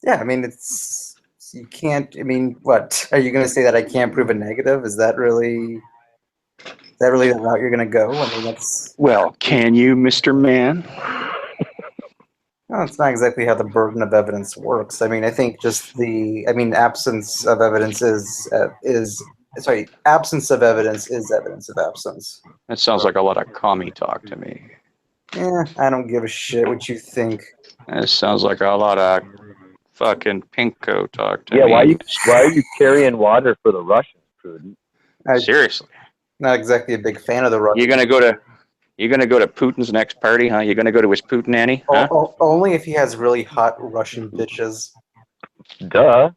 Yeah, I mean, it's you can't. I mean, what are you going to say that I can't prove a negative? Is that really the route you're going to go? I mean, that's Well, can you, Mr. Man? well, it's not exactly how the burden of evidence works. I mean, I think just absence of evidence absence of evidence is evidence of absence. That sounds like a lot of commie talk to me. Yeah, I don't give a shit what you think. That sounds like a lot of fucking pinko talk to Yeah, me. why are you carrying water for the Russians, Prudent? Seriously. Not exactly a big fan of the Russians. You're gonna go to Putin's next party, huh? You're gonna go to his Putin Annie, huh? Only if he has really hot Russian bitches. Duh.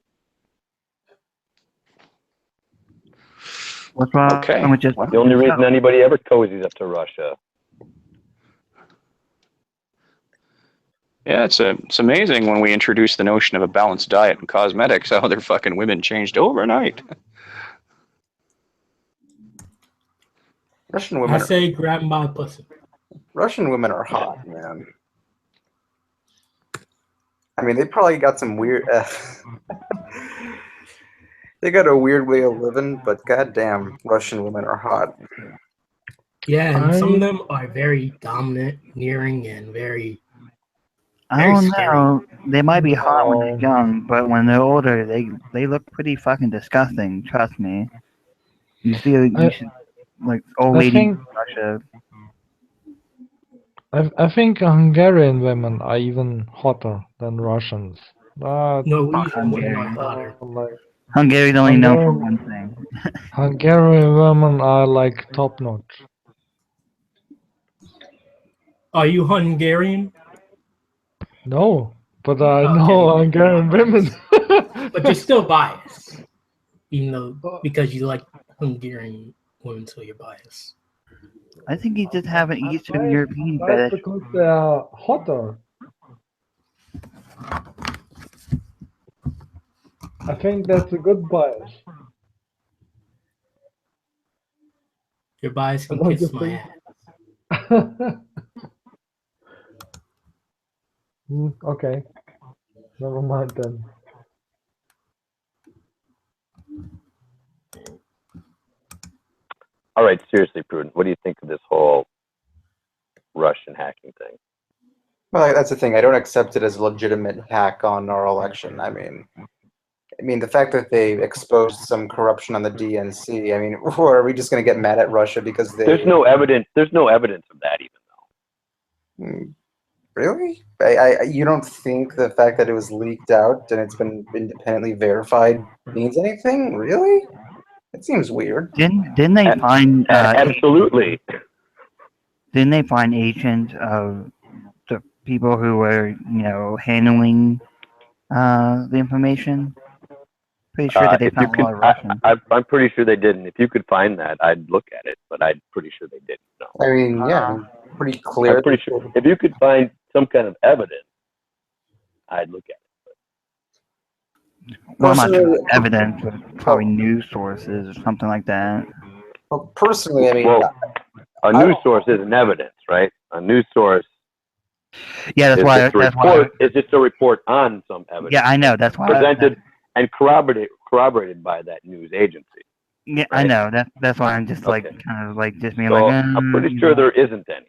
What's wrong Okay. with just The only reason anybody ever cozies up to Russia. Yeah, it's amazing when we introduce the notion of a balanced diet and cosmetics, how their fucking women changed overnight. Russian I women. say grab my pussy. Russian women are hot, man. I mean, they probably got some weird. They got a weird way of living, but goddamn, Russian women are hot. Yeah, and some of them are very dominant, nearing, and very. I don't know. They might be hot when they're young, but when they're older, they look pretty fucking disgusting. Trust me. You should like old I lady think- in Russia. I think Hungarian women are even hotter than Russians. Norwegian women are hotter. Hungary's only known for one thing. Hungarian women are like top notch. Are you Hungarian? No, but I know Hungarian women. But you're still biased, even though because you like Hungarian women, so you're biased. I think you just have an Eastern European That's fetish. because they are hotter. I think that's a good bias. Your bias can What do kiss you my think? ass. Okay. Never mind then. All right, seriously, Prudent, what do you think of this whole Russian hacking thing? Well, that's the thing. I don't accept it as a legitimate hack on our election. I mean, the fact that they exposed some corruption on the DNC. I mean, or are we just going to get mad at Russia because they? There's no evidence. There's no evidence of that even. Really? You don't think the fact that it was leaked out and it's been independently verified means anything? Really? It seems weird. Didn't they find absolutely? Didn't they find agents of the people who were handling the information? Pretty sure that they If you found a lot can, of Russians. I'm pretty sure they didn't. If you could find that, I'd look at it, but I'm pretty sure they didn't. No. I mean, yeah, pretty clear. I'm pretty sure if you could find some kind of evidence, I'd look at it. Well, I'm not sure it's evidence, but probably news sources or something like that. Well, personally, I mean, Well, a news source isn't evidence, right? A news source. Yeah, that's why. It's just a report on some evidence. Yeah, I know. That's why. Presented and corroborated by that news agency. Yeah, I know. That's why I'm just like kind of like just being So like. I'm pretty sure there isn't any.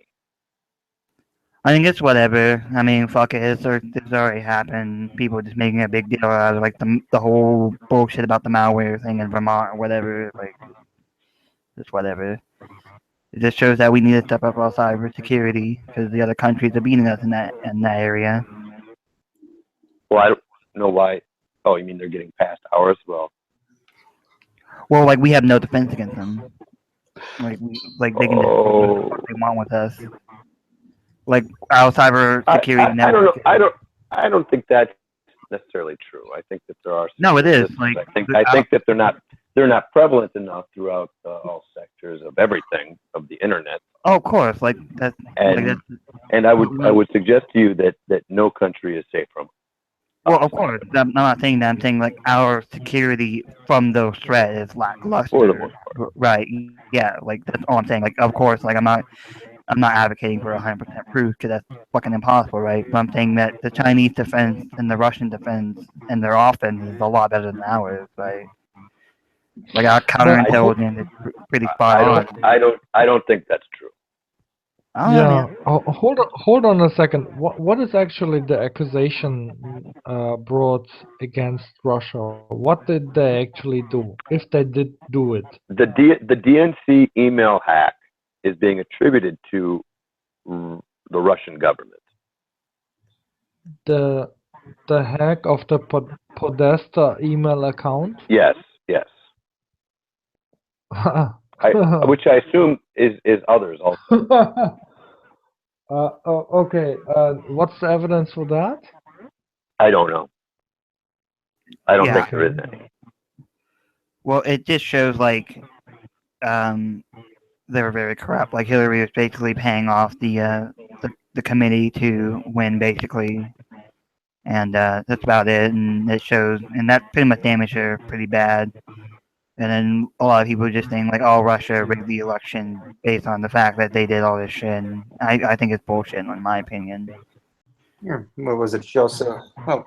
I think it's whatever. I mean, fuck it. It's already happened. People just making a big deal out of like the whole bullshit about the malware thing in Vermont or whatever. Like, just whatever. It just shows that we need to step up our cybersecurity because the other countries are beating us in that area. Well, I don't know why. Oh, you mean they're getting past ours? Well, like we have no defense against them. Like they can just do what they want with us. Like our cybersecurity network. I don't think that's necessarily true. I think that there are. No, it is. Like I think that they're not prevalent enough throughout all sectors of everything of the internet. Oh, of course, like that. And I would suggest to you that no country is safe from. Well, of course, I'm not saying that. I'm saying like our security from those threats is lackluster. For the most part. Right? Yeah, like that's all I'm saying. Like, of course, like I'm not I'm not advocating for 100% proof because that's fucking impossible, right? But I'm saying that the Chinese defense and the Russian defense and their offense is a lot better than ours, right? Like our counterintelligence is pretty spot on. I don't think that's true. Oh, yeah, Yeah. man. Hold on a second. What is actually the accusation brought against Russia? What did they actually do? If they did do it? The DNC email hack is being attributed to the Russian government. The hack of the Podesta email account? Yes, yes. Which I assume is others also. Okay. What's the evidence for that? I don't know. I don't Yeah. think there is any. Well, it just shows like they were very corrupt. Like Hillary was basically paying off the committee to win, basically, and that's about it. And it shows, and that pretty much damaged her pretty bad. And then a lot of people just saying like, "Oh, Russia rigged the election based on the fact that they did all this shit." And I think it's bullshit, in my opinion. Yeah, what was it? She also, well,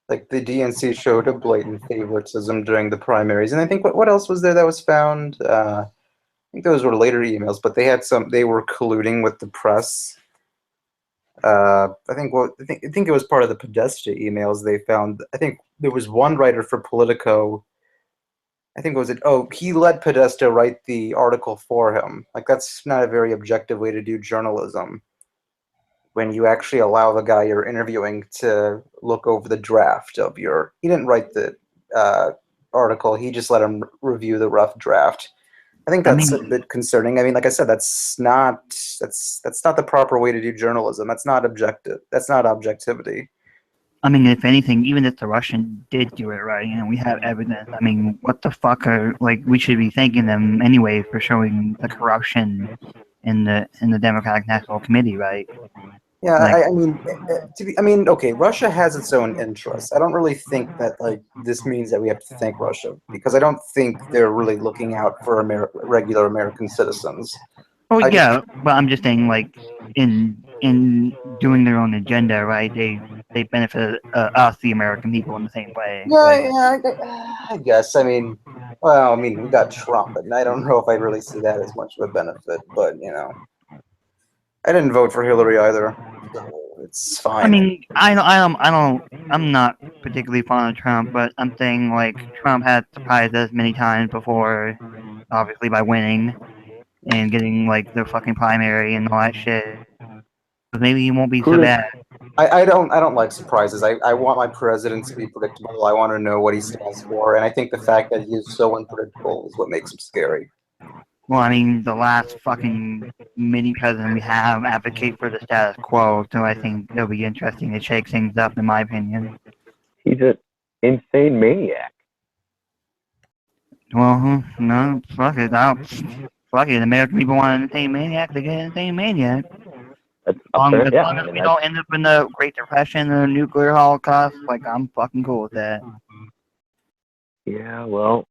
like the DNC showed a blatant favoritism during the primaries, and I think what else was there that was found? I think those were later emails, but they were colluding with the press. I think it was part of the Podesta emails they found. I think there was one writer for Politico. I think he let Podesta write the article for him. Like, that's not a very objective way to do journalism. When you actually allow the guy you're interviewing to look over the draft of he didn't write the article, he just let him review the rough draft. I think that's a bit concerning. I mean, like I said, that's not the proper way to do journalism. That's not objective. That's not objectivity. I mean, if anything, even if the Russian did do it right, we have evidence. I mean, what the fuck we should be thanking them anyway for showing the corruption in the Democratic National Committee, right? Yeah, Like, okay, Russia has its own interests. I don't really think that this means that we have to thank Russia, because I don't think they're really looking out for regular American citizens. Oh yeah, but I'm just saying, like, in doing their own agenda, right? They benefit us, the American people, in the same way. I guess. I mean, we got Trump, and I don't know if I really see that as much of a benefit. But I didn't vote for Hillary either, so it's fine. I mean, I'm not particularly fond of Trump, but I'm saying like Trump has surprised us many times before, obviously by winning and getting like the fucking primary and all that shit. So maybe he won't be so bad. I don't like surprises. I want my president to be predictable. I want to know what he stands for, and I think the fact that he is so unpredictable is what makes him scary. Well, I mean, the last fucking mini president we have advocate for the status quo, so I think it'll be interesting to shake things up, in my opinion. He's an insane maniac. Well, no, fuck it. Fuck it. American people want an insane maniac, they get an insane maniac. As long as we don't end up in the Great Depression or nuclear holocaust, like, I'm fucking cool with that. Yeah, well,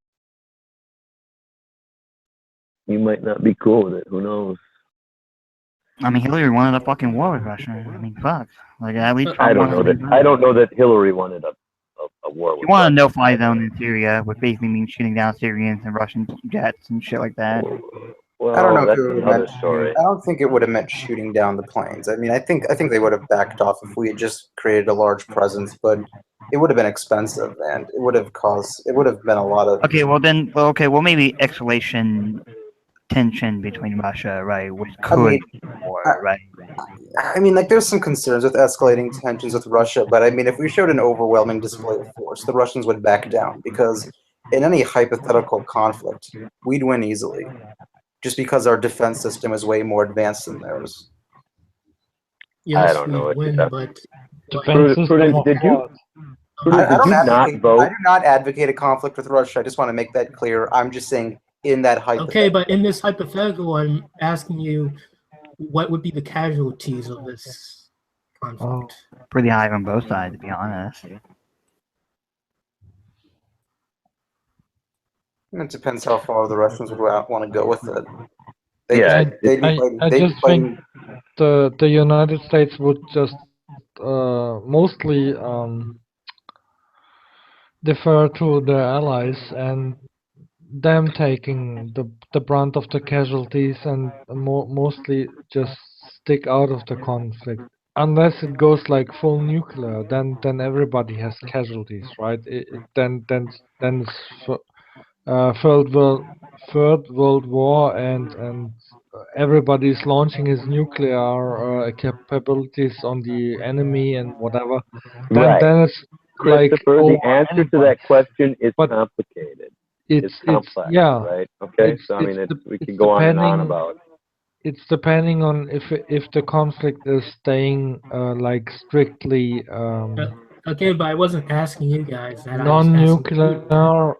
you might not be cool with it. Who knows? I mean, Hillary wanted a fucking war with Russia. I mean, fuck. Like, at least I don't know that Hillary wanted a war with You want a no-fly zone in Syria, which basically means shooting down Syrians and Russian jets and shit like that. I don't know if that's it would have another meant story. I don't think it would have meant shooting down the planes. I mean, I think they would have backed off if we had just created a large presence, but it would have been expensive, and it would have been a lot of. Okay, well maybe escalation tension between Russia, right? Which could be more, right? I mean, like, there's some concerns with escalating tensions with Russia, but I mean, if we showed an overwhelming display of force, the Russians would back down, because in any hypothetical conflict, we'd win easily, just because our defense system is way more advanced than theirs. Yes, I don't know we what win, Prudence, did you vote? I do not advocate a conflict with Russia. I just want to make that clear. I'm just saying, in that hypothetical. Okay, but in this hypothetical, I'm asking you, what would be the casualties of this conflict? Pretty high on both sides, to be honest. It depends how far the Russians would want to go with it. They'd be fighting. I They'd be just think fighting. the United States would just mostly defer to their allies and them taking the brunt of the casualties and mostly just stick out of the conflict. Unless it goes like full nuclear, then everybody has casualties, right? Then it's third world war and everybody's launching his nuclear capabilities on the enemy and whatever. Right. Then it's like Christopher, the answer to anybody. that question is complicated. It's complex, yeah. right? Okay, It's, so I mean, it's, we it's can go on and on depending. about. It's depending on if the conflict is staying like strictly Okay, but I wasn't asking you guys that. I was asking you. non-nuclear,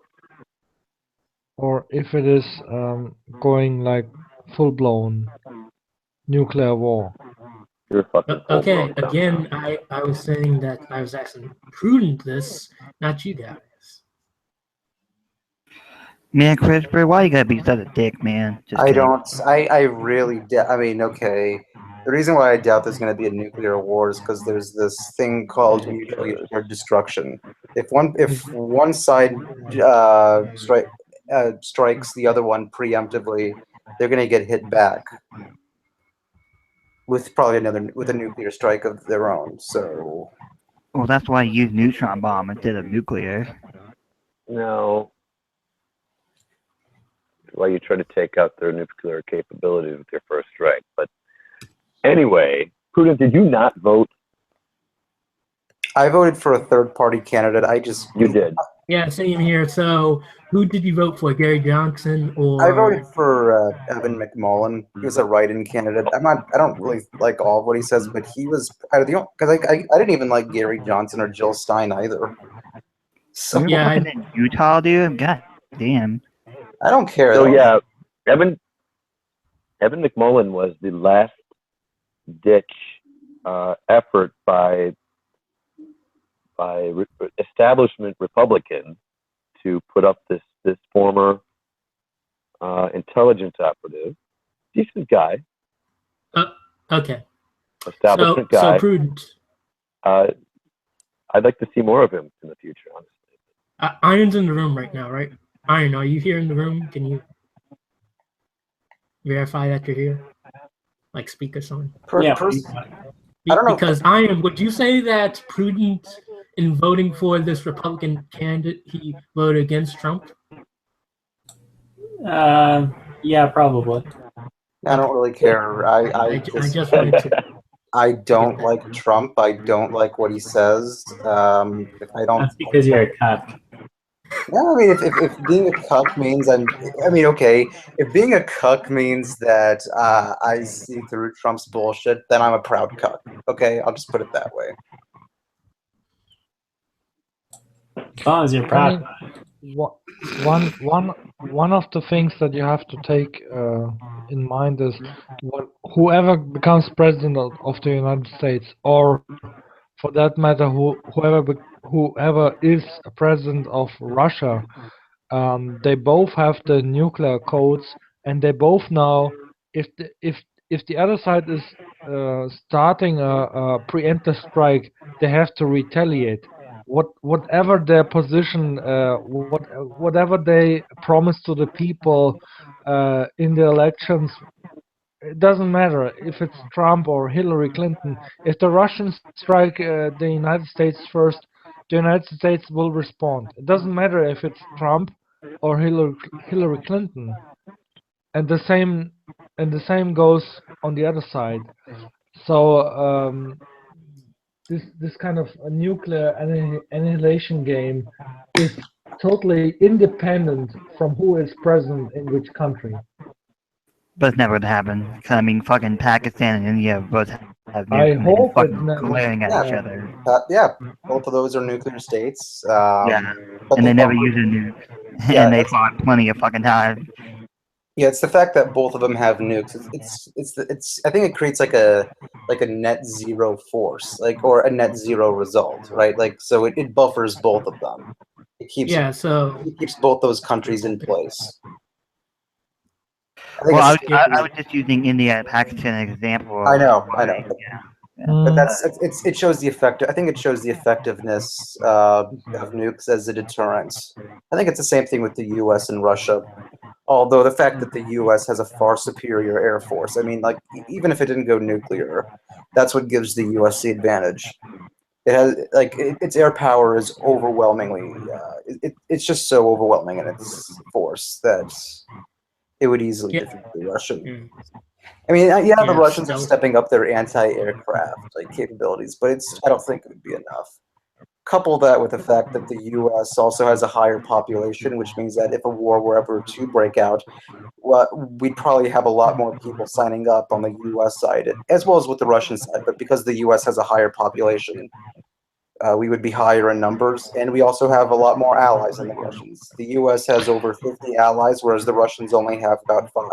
or if it is going like full-blown nuclear war. You're fucking Okay, again, I was saying that I was asking Prudent this, not you guys. Man, Christopher, why you gotta be such a dick, man? Just I kidding. don't. I really. I mean, okay. The reason why I doubt there's going to be a nuclear war is because there's this thing called mutually assured destruction. If one side strikes the other one preemptively, they're going to get hit back with probably with a nuclear strike of their own. So. Well, that's why you use neutron bomb instead of nuclear. No. Why you try to take out their nuclear capabilities with your first strike. But anyway, Prudent, did you not vote? I voted for a third-party candidate. You did. Yeah, same here. So, who did you vote for, Gary Johnson or? I voted for Evan McMullen. He was a write-in candidate. I don't really like all of what he says, but he was because I didn't even like Gary Johnson or Jill Stein either. So You're fucking in Utah, dude. God damn. I don't care. So yeah, Evan McMullen was the last ditch effort by establishment Republicans to put up this former intelligence operative, decent guy. Okay. Establishment guy. So Prudent. I'd like to see more of him in the future, honestly. Iron's in the room right now, right? Iron, are you here in the room? Can you verify that you're here? Like speak us on? Yeah. I don't know. Because Iron, would you say that Prudent in voting for this Republican candidate, he voted against Trump? Yeah, probably. I don't really care. I just wanted to. I don't like Trump. I don't like what he says. I don't. That's because you're a cuck. No, I mean, if being a cuck means okay. If being a cuck means that I see through Trump's bullshit, then I'm a proud cuck. Okay, I'll just put it that way. As long as you're proud. One of the things that you have to take in mind is whoever becomes president of the United States, or for that matter, whoever is president of Russia, they both have the nuclear codes, and they both know if the other side is starting a preemptive strike, they have to retaliate. Whatever their position, whatever they promise to the people in the elections, it doesn't matter if it's Trump or Hillary Clinton. If the Russians strike the United States first, the United States will respond. It doesn't matter if it's Trump or Hillary Clinton. And the same goes on the other side. So this kind of a nuclear annihilation game is totally independent from who is president in which country. But it's never gonna happen. 'Cause, I mean, fucking Pakistan and India both have I nuclear hope it's fucking never. glaring at each other. Yeah, both of those are nuclear states. Yeah, but and they never use a nuke, Yeah, and they fought plenty of fucking time. Yeah, it's the fact that both of them have nukes. It's I think it creates like a net zero force, or a net zero result, right? Like, so it buffers both of them. It keeps it keeps both those countries in place. I think Well, it's I was just using India and Pakistan as an example. I Of know, why, yeah. but it shows the effect. I think it shows the effectiveness of nukes as a deterrent. I think it's the same thing with the U.S. and Russia. Although the fact that the U.S. has a far superior air force, I mean, like even if it didn't go nuclear, that's what gives the U.S. the advantage. It has its air power is overwhelmingly. It's just so overwhelming in its force that it would easily defeat the Russian. I mean, yeah, the Russians are stepping up their anti-aircraft capabilities, but I don't think it would be enough. Couple that with the fact that the U.S. also has a higher population, which means that if a war were ever to break out, well, we'd probably have a lot more people signing up on the U.S. side, as well as with the Russian side. But because the U.S. has a higher population, we would be higher in numbers, and we also have a lot more allies than the Russians. The U.S. has over 50 allies, whereas the Russians only have about 5.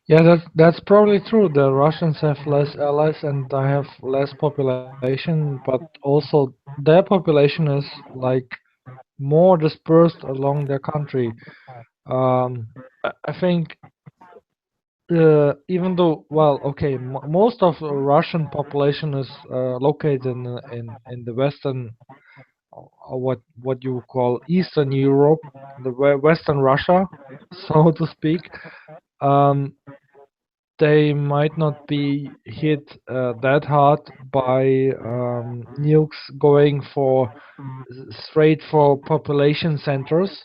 Yeah, that's probably true. The Russians have less allies and they have less population, but also their population is like more dispersed along their country. I think even though, well, okay, most of the Russian population is located in the western, what you call Eastern Europe, the Western Russia, so to speak. They might not be hit that hard by nukes going straight for population centers.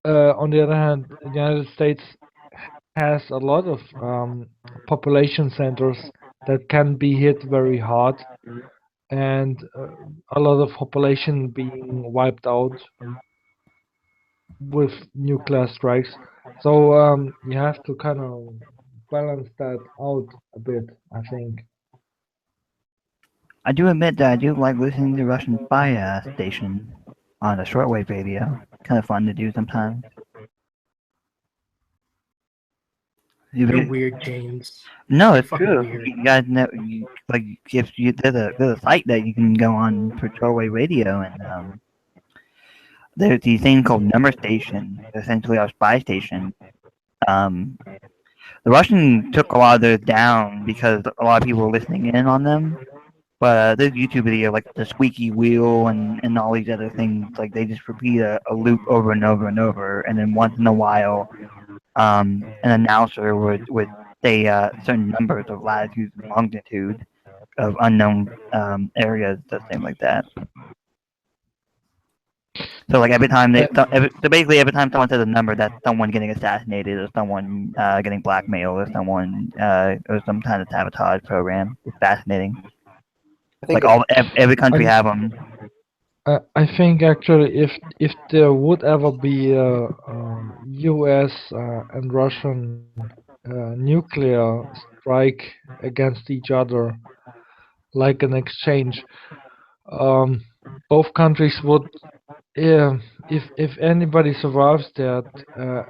On the other hand, the United States has a lot of population centers that can be hit very hard, and a lot of population being wiped out with nuclear strikes. So you have to kind of balance that out a bit, I think. I do admit that I do like listening to Russian spy station on the shortwave radio. Kind of fun to do sometimes. You're weird, James. No, You're it's fucking true. weird. You guys know, like, if you there's a site that you can go on for shortwave radio, and there's these things called number station, essentially our spy station. The Russians took a lot of those down because a lot of people were listening in on them. But there's YouTube video like the squeaky wheel and all these other things. Like they just repeat a loop over and over and over, and then once in a while, an announcer would say certain numbers of latitude and longitude of unknown areas, things like that. So like every time so basically every time someone says a number, that's someone getting assassinated, or someone getting blackmailed, or someone or some kind of sabotage program. It's fascinating. Like every country have them. I think actually, if there would ever be a U.S. And Russian nuclear strike against each other, like an exchange, both countries would, if anybody survives that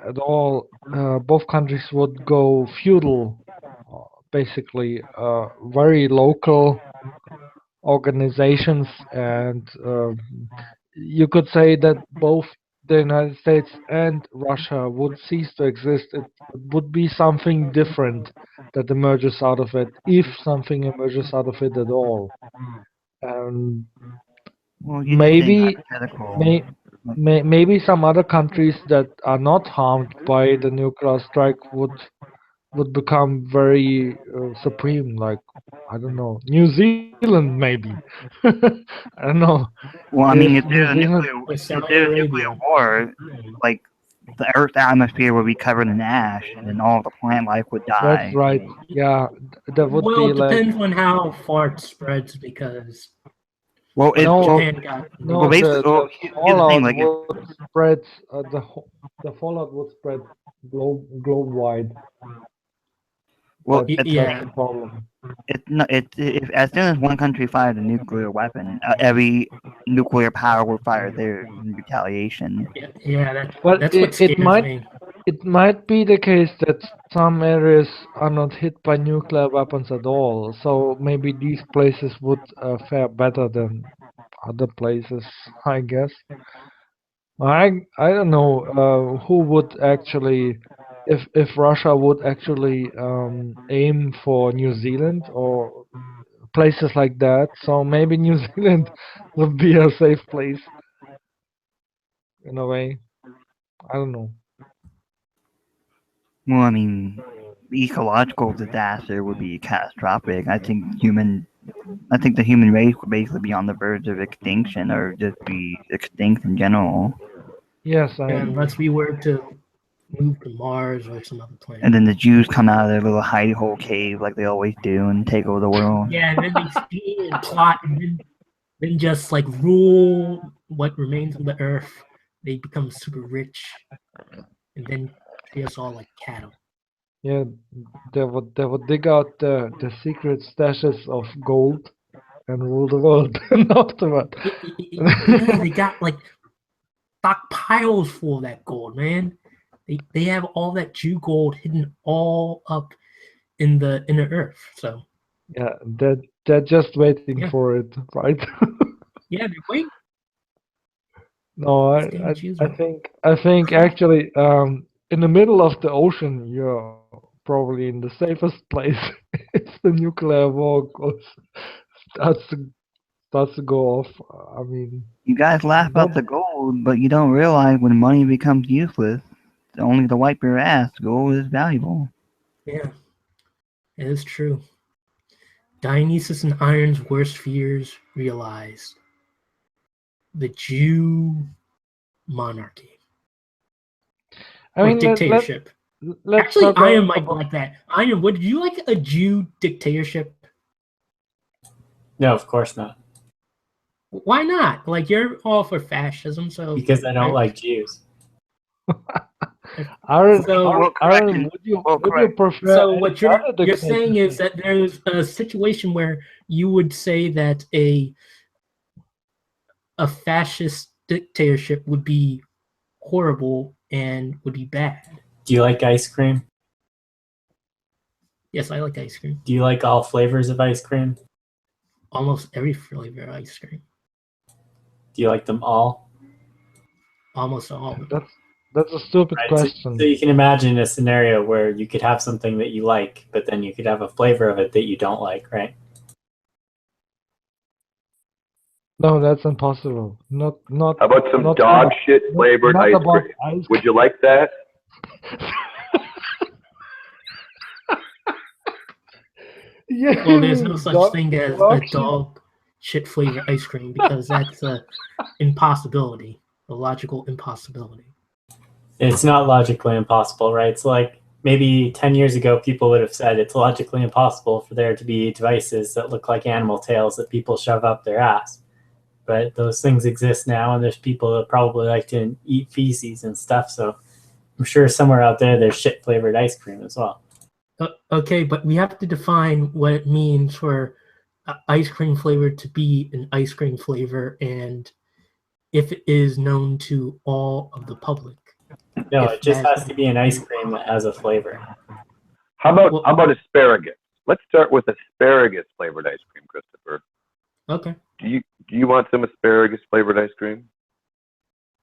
at all, both countries would go feudal, basically, very local organizations, and you could say that both the United States and Russia would cease to exist. It would be something different that emerges out of it, if something emerges out of it at all. And well, maybe maybe some other countries that are not harmed by the nuclear strike would become very supreme, like, I don't know, New Zealand maybe. I don't know. Well, I mean, if New there's a Zealand, nuclear war, like the Earth's atmosphere would be covered in ash, and then all the plant life would die. that's right. Yeah, that would Well, be it like, depends on how far it spreads because well, Japan got no, basically, the here's the fallout thing, like would spread the fallout would spread globe wide. well, That's the problem. if as soon as one country fired a nuclear weapon, every nuclear power would fire theirs in retaliation. Yeah, Well, that's what scares me. it might be the case that some areas are not hit by nuclear weapons at all. So maybe these places would fare better than other places, I guess. I don't know who would actually if Russia would actually aim for New Zealand or places like that. So maybe New Zealand would be a safe place in a way. I don't know. Well, I mean, the ecological disaster would be catastrophic. I think the human race would basically be on the verge of extinction, or just be extinct in general. Yes, I Yeah, agree. unless we were to move to Mars or some other planet. And then the Jews come out of their little hidey hole cave like they always do and take over the world. Yeah, and then they scheme and plot, and then just like rule what remains of the Earth. They become super rich, and then treat us all like cattle. Yeah, they would dig out the secret stashes of gold and rule the world afterward. Yeah, they got like stockpiles full of that gold, man. They have all that Jew gold hidden all up in the Earth. So Yeah, they're just waiting Yeah. for it, right? yeah, they're waiting. No, Damn Jews, I man. think actually in the middle of the ocean you're probably in the safest place if the nuclear war starts to go off. I mean, You guys laugh about the gold, but you don't realize when money becomes useless, only to wipe your ass, gold is valuable. Yeah, it is true. Dionysus and Iron's worst fears realized. The Jew monarchy. I Or mean, dictatorship. let's Actually, talk Iron might about like that. Iron, would you like a Jew dictatorship? No, of course not. Why not? Like, you're all for fascism, so Because I don't like Jews. Aaron, So, Aaron, would you prefer So any what you're other saying is dictatorship? that there's a situation where you would say that a fascist dictatorship would be horrible and would be bad. Do you like ice cream? Yes, I like ice cream. Do you like all flavors of ice cream? Almost every flavor of ice cream. Do you like them all? Almost all of them. That's a stupid Right, question. so you can imagine a scenario where you could have something that you like, but then you could have a flavor of it that you don't like, right? No, that's impossible. Not. How about some not dog about- shit flavored not ice about cream? ice Would you like that? Yeah. Well, there's no such Dog- thing as dog a shit. dog shit flavor ice cream because that's a impossibility, a logical impossibility. It's not logically impossible, right? It's like maybe 10 years ago, people would have said it's logically impossible for there to be devices that look like animal tails that people shove up their ass. But those things exist now, and there's people that probably like to eat feces and stuff. So I'm sure somewhere out there, there's shit flavored ice cream as well. Okay, but we have to define what it means for ice cream flavor to be an ice cream flavor and if it is known to all of the public. No, If it just that- has to be an ice cream that has a flavor. How about asparagus? Let's start with asparagus flavored ice cream, Christopher. Okay. Do you want some asparagus flavored ice cream?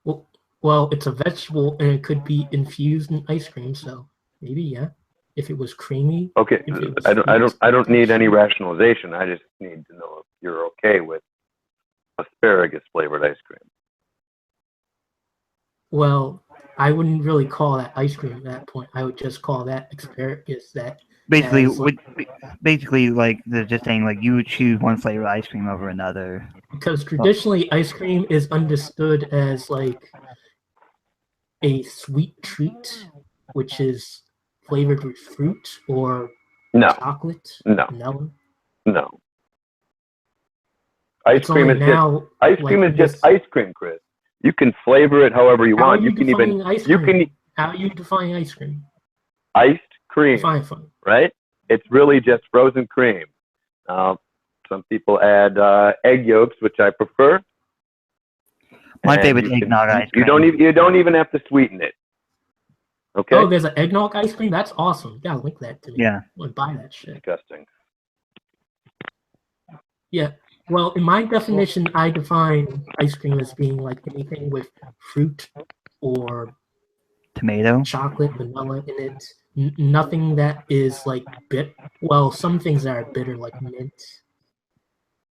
Well, it's a vegetable and it could be infused in ice cream, so maybe yeah. If it was creamy. Okay, if it was I don't need any rationalization. I just need to know if you're okay with asparagus flavored ice cream. Well, I wouldn't really call that ice cream at that point. I would just call that asparagus. Basically, has, like, like they're just saying like you would choose one flavor of ice cream over another. because traditionally ice cream is understood as like a sweet treat, which is flavored with fruit or chocolate, vanilla. No. Ice It's cream only is now, just ice cream like, is just ice cream, Chris. You can flavor it however you How want. are you You can defining even ice you cream? can How are you defining ice cream? iced cream, Fine. right? It's really just frozen cream. Some people add egg yolks, which I prefer. My And favorite you can- eggnog ice cream. You don't even have to sweeten it. Okay. Oh, there's an eggnog ice cream? That's awesome. You gotta link that to me. Yeah. I would buy that shit. Disgusting. Yeah. Well, in my definition, I define ice cream as being like anything with fruit or Tomato. chocolate, vanilla in it. Nothing that is like well, some things that are bitter like mint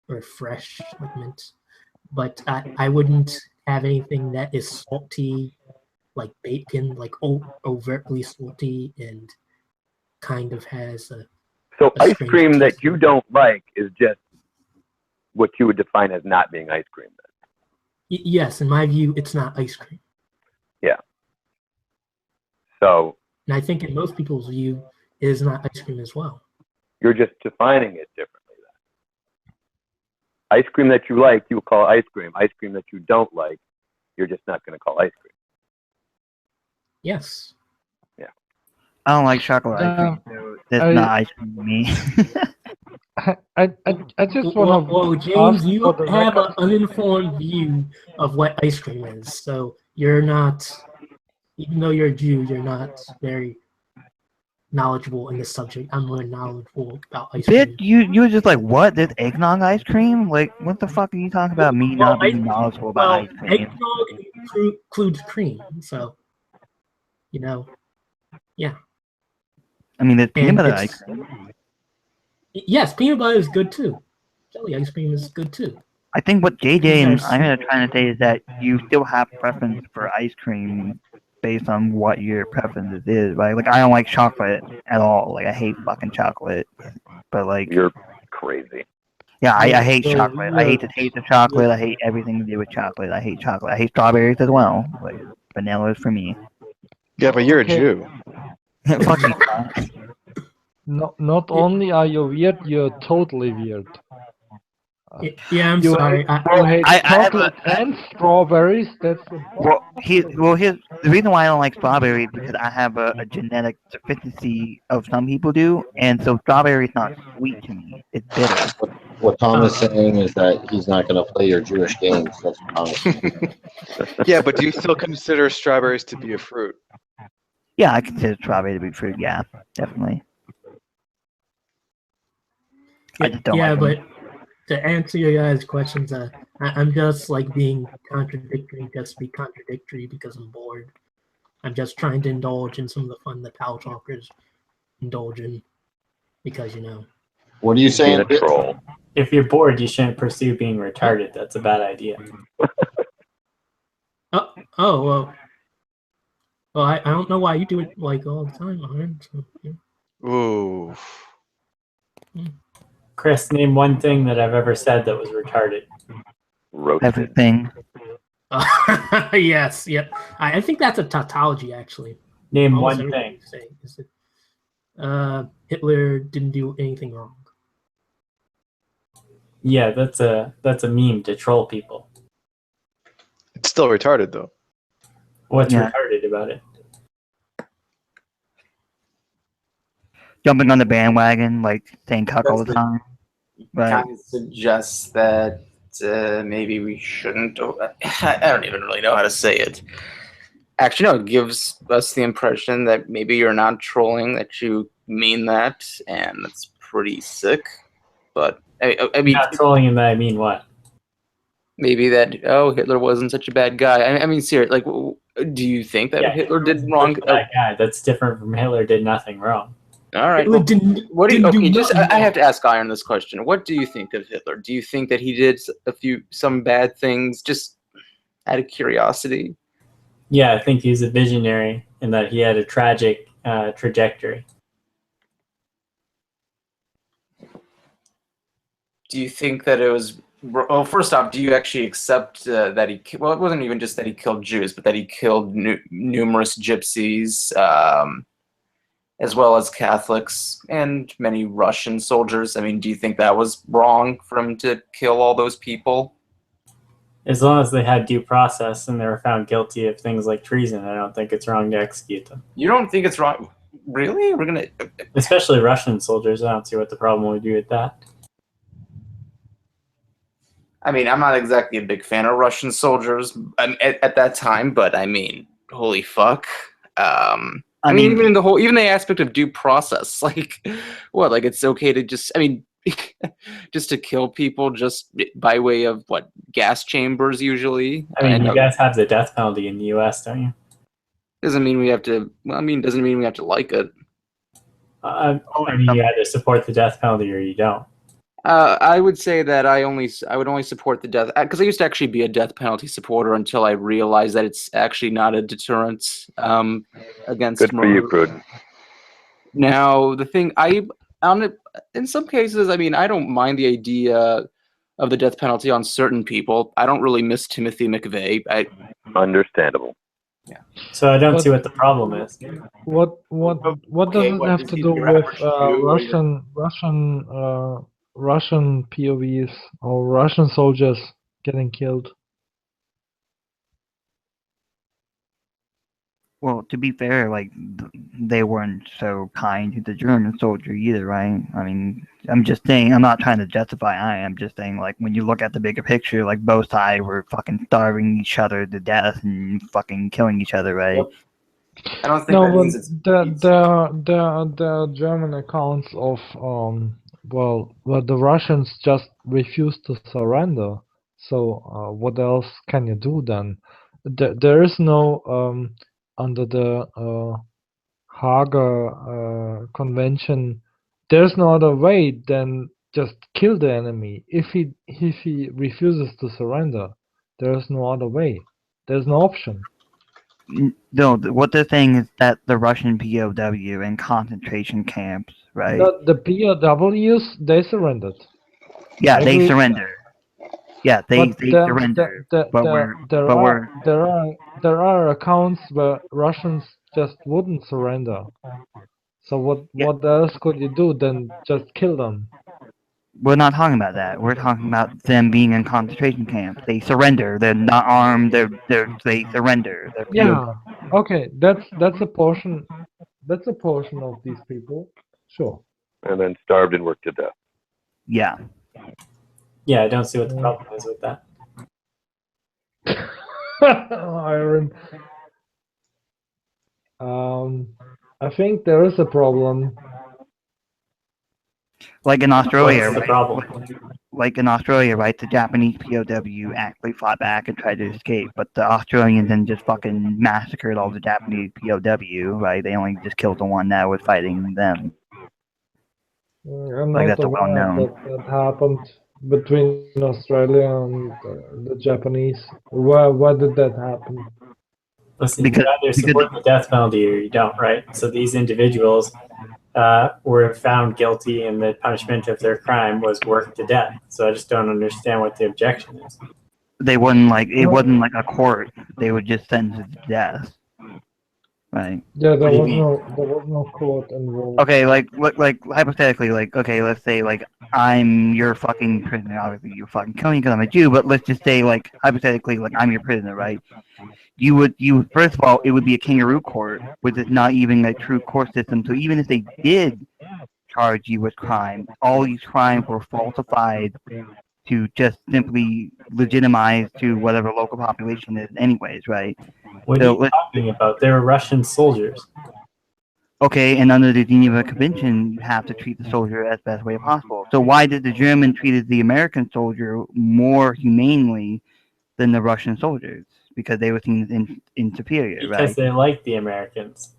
or fresh like mint. But I wouldn't have anything that is salty like bacon, like overtly salty and kind of has So a ice strange cream that taste. you don't like is just what you would define as not being ice cream. Yes, in my view, it's not ice cream. Yeah. So And I think in most people's view, it is not ice cream as well. you're just defining it differently. Then. Ice cream that you like, you will call ice cream. Ice cream that you don't like, you're just not going to call ice cream. Yes. Yeah. I don't like chocolate ice cream, so that's not ice cream to me. I just want to Well, James, you have an uninformed view of what ice cream is, so you're not, even though you're a Jew, you're not very knowledgeable in this subject. I'm more knowledgeable about ice Bitch, cream. you were just like, what? There's eggnog ice cream? Like, what the fuck are you talking about? Me not being knowledgeable about ice cream? Eggnog includes cream, so yeah. I mean, there's peanut And butter ice cream. Yes, peanut butter is good too. Jelly ice cream is good too. I think what JJ These and are I'm trying to say is that you still have preference for ice cream based on what your preference is, right? Like, I don't like chocolate at all. Like, I hate fucking chocolate. But, like... You're crazy. Yeah, I Yeah, hate so chocolate. I hate the taste of chocolate. I hate everything to do with chocolate. I hate chocolate. I hate strawberries as well. Like, vanilla is for me. Yeah, but you're Okay. a Jew. Fuck you. Not only are you weird, you're totally weird. Yeah, I'm you sorry. Hate, you hate I have chocolate and strawberries. That's Well, here's the reason why I don't like strawberries is because I have a genetic deficiency of some people do, and so strawberry is not sweet to me. It's bitter. What Tom is saying is that he's not going to play your Jewish games. That's what Tom is saying. Yeah, but do you still consider strawberries to be a fruit? Yeah, I consider strawberry to be fruit. Yeah, definitely. I just don't Yeah, like them. but to answer your guys' questions, I'm just like being contradictory just to be contradictory because I'm bored. I'm just trying to indulge in some of the fun that Power Talkers indulge in because What are you saying? Being a troll. If you're bored, you shouldn't pursue being retarded. That's a bad idea. Well, I don't know why you do it like all the time, Iron. So, yeah. Ooh. Chris, name one thing that I've ever said that was retarded. Roasted. Everything. Yes, yep. I think that's a tautology, actually. Name Almost one everything thing. you say is that Hitler didn't do anything wrong. Yeah, that's a meme to troll people. It's still retarded though. What's Yeah. retarded about it? Jumping on the bandwagon, like saying cuck all the time. Right. Kind of suggests that maybe we shouldn't. I don't even really know how to say it. Actually, no, it gives us the impression that maybe you're not trolling, that you mean that, and that's pretty sick. But I mean, Not trolling in that I mean what? maybe that Hitler wasn't such a bad guy. I mean, seriously, like, do you think that Hitler did wrong? That guy, that's different from Hitler did nothing wrong. All right. Hitler What do you? didn't Okay, do just nothing I have to ask Iron this question. What do you think of Hitler? Do you think that he did some bad things, just out of curiosity? Yeah, I think he's a visionary in that he had a tragic trajectory. Do you think that it was? Well, first off, do you actually accept that he? Well, it wasn't even just that he killed Jews, but that he killed numerous gypsies, as well as Catholics and many Russian soldiers. I mean, do you think that was wrong for him to kill all those people? As long as they had due process and they were found guilty of things like treason, I don't think it's wrong to execute them. You don't think it's wrong? Really? We're gonna, especially Russian soldiers. I don't see what the problem would be with that. I mean, I'm not exactly a big fan of Russian soldiers at that time, but I mean, holy fuck. I mean, even the aspect of due process, like, what, like it's okay to just, I mean, just to kill people just by way of what, gas chambers usually? I mean, you guys have the death penalty in the U.S., don't you? Doesn't mean we have to. Well, I mean, doesn't mean we have to like it. I mean, you either support the death penalty or you don't. I would say that I would only support the death because I used to actually be a death penalty supporter until I realized that it's actually not a deterrent against Good for you, murder. Prud. Now the thing in some cases, I mean, I don't mind the idea of the death penalty on certain people. I don't really miss Timothy McVeigh. Understandable. So I don't But- see what the problem is. What Okay, does it what have does to he do do with average Jew or your- Russian POVs or Russian soldiers getting killed? Well, to be fair, like they weren't so kind to the German soldier either, right? I mean, I'm just saying. I'm not trying to justify. I'm just saying, like when you look at the bigger picture, like both sides were fucking starving each other to death and fucking killing each other, right? I don't think No, that but means it's. there are German accounts of where the Russians just refused to surrender. So what else can you do then? There is no under the Haga Convention. There's no other way than just kill the enemy. If he refuses to surrender, there is no other way. There's no option. No, what they're saying is that the Russian POW in concentration camps, right? The POWs, they surrendered. Yeah, they Every- surrender. Yeah, they But there- surrender. there- but there- there but are we're there are accounts where Russians just wouldn't surrender. So what else could you do than just kill them? we're not talking about that. We're talking about them being in concentration camps. They surrender. They're not armed. They surrender. They're Yeah. Okay, that's a portion. That's a portion of these people. Sure. And then starved and worked to death. Yeah. Yeah, I don't see what the problem is with that. Iron. I think there is a problem. Like in Australia, What's the right? problem? Like in Australia, right? The Japanese POW actually fought back and tried to escape, but the Australians then just fucking massacred all the Japanese POW, right? They only just killed the one that was fighting them. I'm Like not that's a well aware known. that happened between Australia and the Japanese. Why did that happen? Listen, Because- you either support the death penalty or you don't, right? So these individuals were found guilty, and the punishment of their crime was worked to death. So I just don't understand what the objection is. It wasn't like a court. They would just sentence it to death. Right. Yeah, there What do you was mean? no court involved. Okay, like hypothetically, like okay, let's say like I'm your fucking prisoner. Obviously, you fucking kill me because I'm a Jew. But let's just say like hypothetically, like I'm your prisoner, right? You would first of all, it would be a kangaroo court, which is not even a true court system. So even if they did charge you with crime, all these crimes were falsified to just simply legitimize to whatever local population is, anyways, right? What So are you talking about? They were Russian soldiers. Okay, and under the Geneva Convention, you have to treat the soldier as best way possible. So why did the German treated the American soldier more humanely than the Russian soldiers? Because they were seen as inferior, Because right? they like the Americans.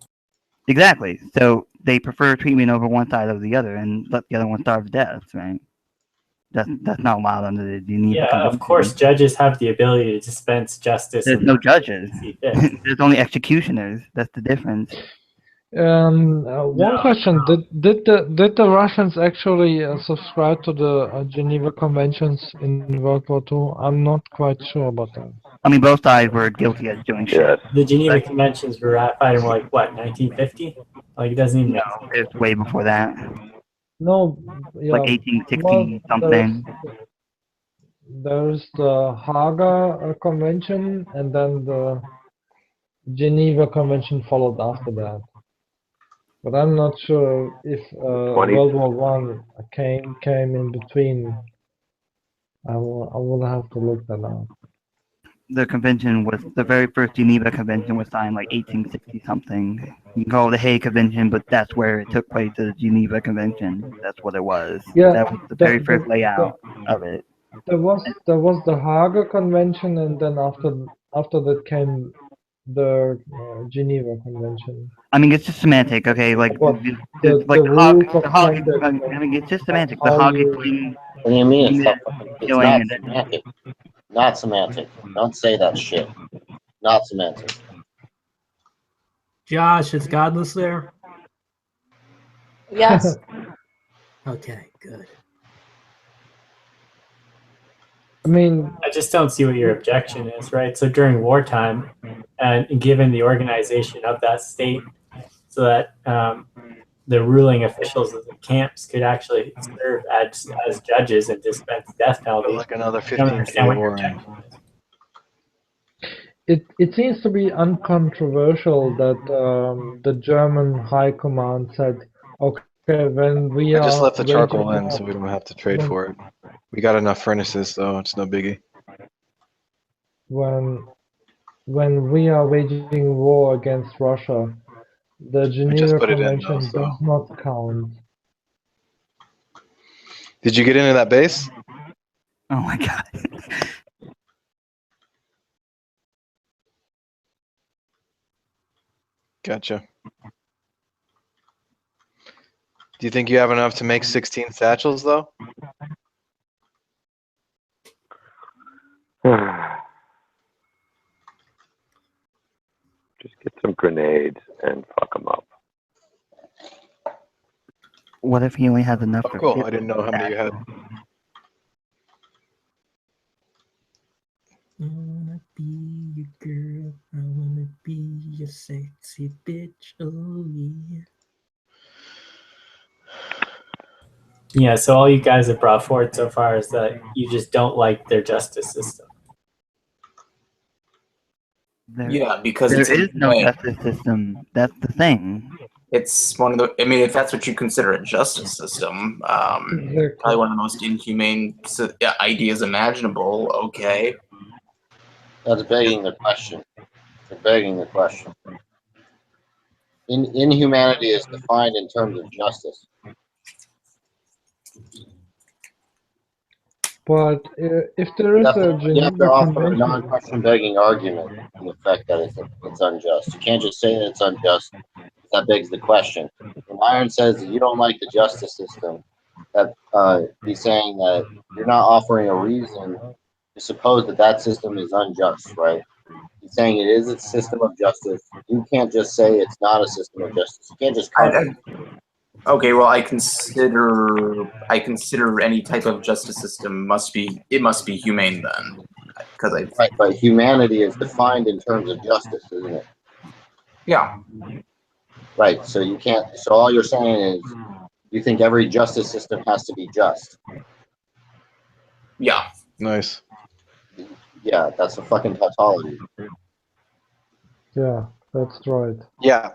Exactly. So they prefer treatment over one side over the other and let the other one starve to death, right? That's not allowed under the Geneva Yeah, Convention. of course, judges have the ability to dispense justice. There's and no judges. see fit. There's only executioners. That's the difference. One question: did the Russians actually subscribe to the Geneva Conventions in World War II? I'm not quite sure about that. I mean, both sides were guilty as doing shit. The Geneva Conventions were ratified in like what, 1950? Like it doesn't even make sense. It's way before that. No, yeah, Like 1860 well, something. There's the Haga Convention, and then the Geneva Convention followed after that. But I'm not sure if World War One came in between. I will have to look that up. The convention was the very first Geneva Convention was signed like 1860 something. You can call it the Hague Convention, but that's where it took place. The Geneva Convention. That's what it was. Yeah, that was the very first layout of it. There was the Haga Convention, and then after that came Geneva Convention. I mean, it's just semantic, okay? Like, But it's like the rules of the hog. conduct I mean, it's just of semantic. The how hog is you thing, What do you mean it's unit not fucking? It's killing, not and then semantic. Not semantic. Don't say that shit. Not semantic. Josh, is Godless there? Yes. Okay, good. I mean, I just don't see what your objection is, right? So during wartime, and given the organization of that state, so that the ruling officials of the camps could actually serve as judges and dispense death penalties. Like another I don't understand 15K what your war in. objection is. it seems to be uncontroversial that the German High Command said, okay, when we I just are left the waging charcoal in war, so we don't have to trade when, for it. We got enough furnaces, so it's no biggie. when we are waging war against Russia, the I just Geneva put it in though, Convention so. does not count. Did you get into that base? oh my god. Gotcha. Do you think you have enough to make 16 satchels, though? Just get some grenades and fuck them up. What if he only has enough Oh, for cool. 50 I didn't know how many you had. I wanna be your girl. I wanna be your sexy bitch. Oh yeah. Yeah, so all you guys have brought forward so far is that you just don't like their justice system. Yeah, because there it's is no inhumane. justice system. That's the thing. It's one of the. I mean, if that's what you consider a justice system, probably one of the most inhumane ideas imaginable. Okay. That's begging the question. You're begging the question. Inhumanity is defined in terms of justice. But if there is a You have to Geneva offer a Convention, non-question begging argument to the effect that it's unjust. You can't just say that it's unjust. That begs the question. When Iron says that you don't like the justice system, that he's saying that you're not offering a reason to suppose that that system is unjust, right? He's saying it is a system of justice. You can't just say it's not a system of justice. You can't just Okay, well, I consider any type of justice system must be humane then, because I. Right, but humanity is defined in terms of justice, isn't it? Yeah. Right. So you can't. So all you're saying is you think every justice system has to be just. Yeah. Nice. Yeah, that's a fucking tautology. yeah, that's right. Yeah.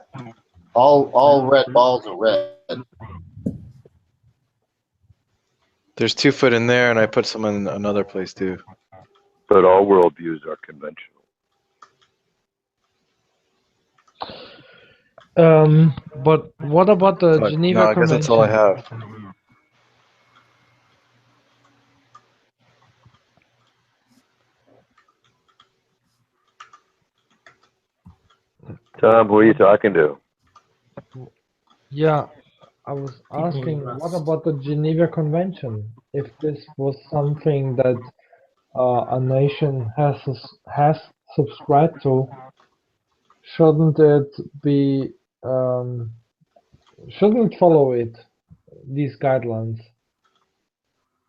All red balls are red. There's 2 foot in there, and I put some in another place too. But all worldviews are conventional. But what about the Geneva No, I guess that's all I Convention? have. Tom, who are you talking to? Yeah, I was People asking, in what Rust. about the Geneva Convention? If this was something that a nation has subscribed to, shouldn't it be shouldn't follow these guidelines?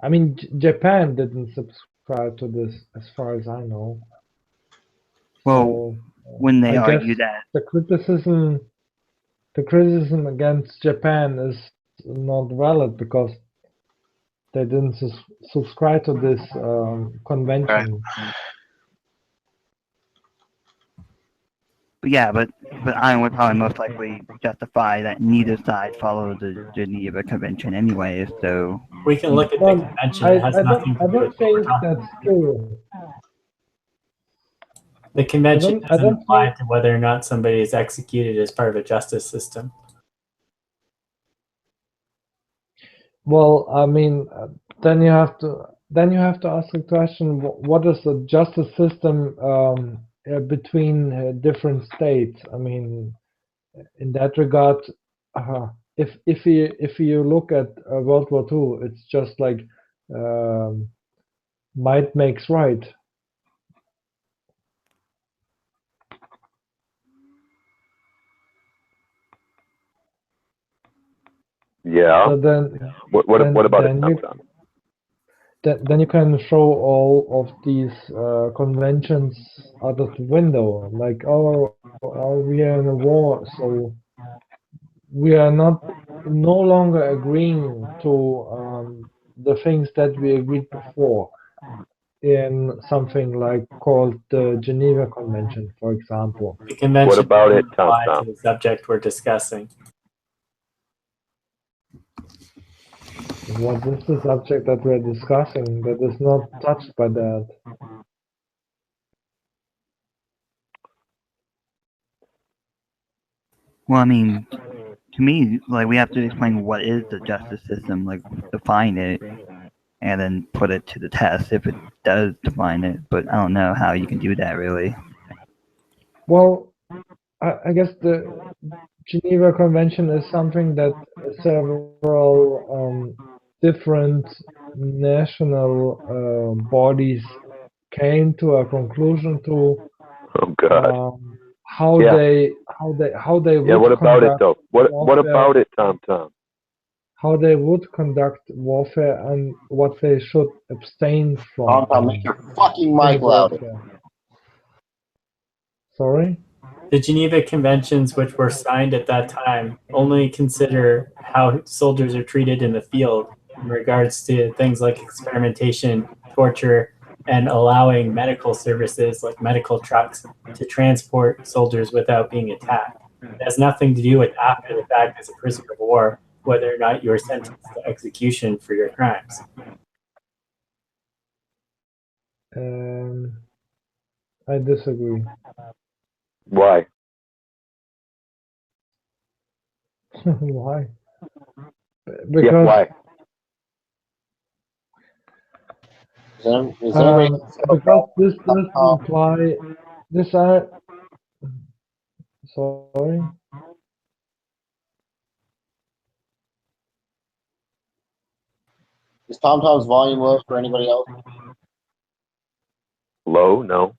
I mean, Japan didn't subscribe to this, as far as I know. Well, So when they I guess argue that, the criticism against Japan is not valid because they didn't subscribe to this convention. but yeah, but Iron would probably most likely justify that neither side followed the Geneva Convention anyway. So We can look at the Well, convention. It has nothing to I do don't with what we're think talking that's true. The convention I doesn't don't apply think. to whether or not somebody is executed as part of a justice system. Well, I mean, then you have to ask the question: what is the justice system between different states. I mean, in that regard, if you look at World War II, it's just like might makes right. Yeah. So then, What about it, then Tom you Tom? then you can throw all of these conventions out of the window. Like, oh, we are in a war, so we are no longer agreeing to the things that we agreed before in something like called the Geneva Convention, for example. The convention What about it, doesn't Tom apply Tom? to the subject we're discussing. What is the subject that we're discussing that is not touched by that? Well, I mean, to me, like we have to explain what is the justice system, like define it, and then put it to the test if it does define it. But I don't know how you can do that really. Well, I guess the Geneva Convention is something that several different national bodies came to a conclusion to Oh God. how Yeah. they Yeah. would What about it conduct though? What warfare, about it, Tom Tom? how they would conduct warfare, and what they should abstain from Tom, make your fucking in mic louder. warfare. Sorry? The Geneva Conventions, which were signed at that time, only consider how soldiers are treated in the field in regards to things like experimentation, torture, and allowing medical services like medical trucks to transport soldiers without being attacked. It has nothing to do with after the fact as a prisoner of war, whether or not you're sentenced to execution for your crimes. I disagree. Why? Why? Yeah. Because Why? Is anybody because this doesn't imply this are sorry. Is Tom Tom's volume low for anybody else? Low? No.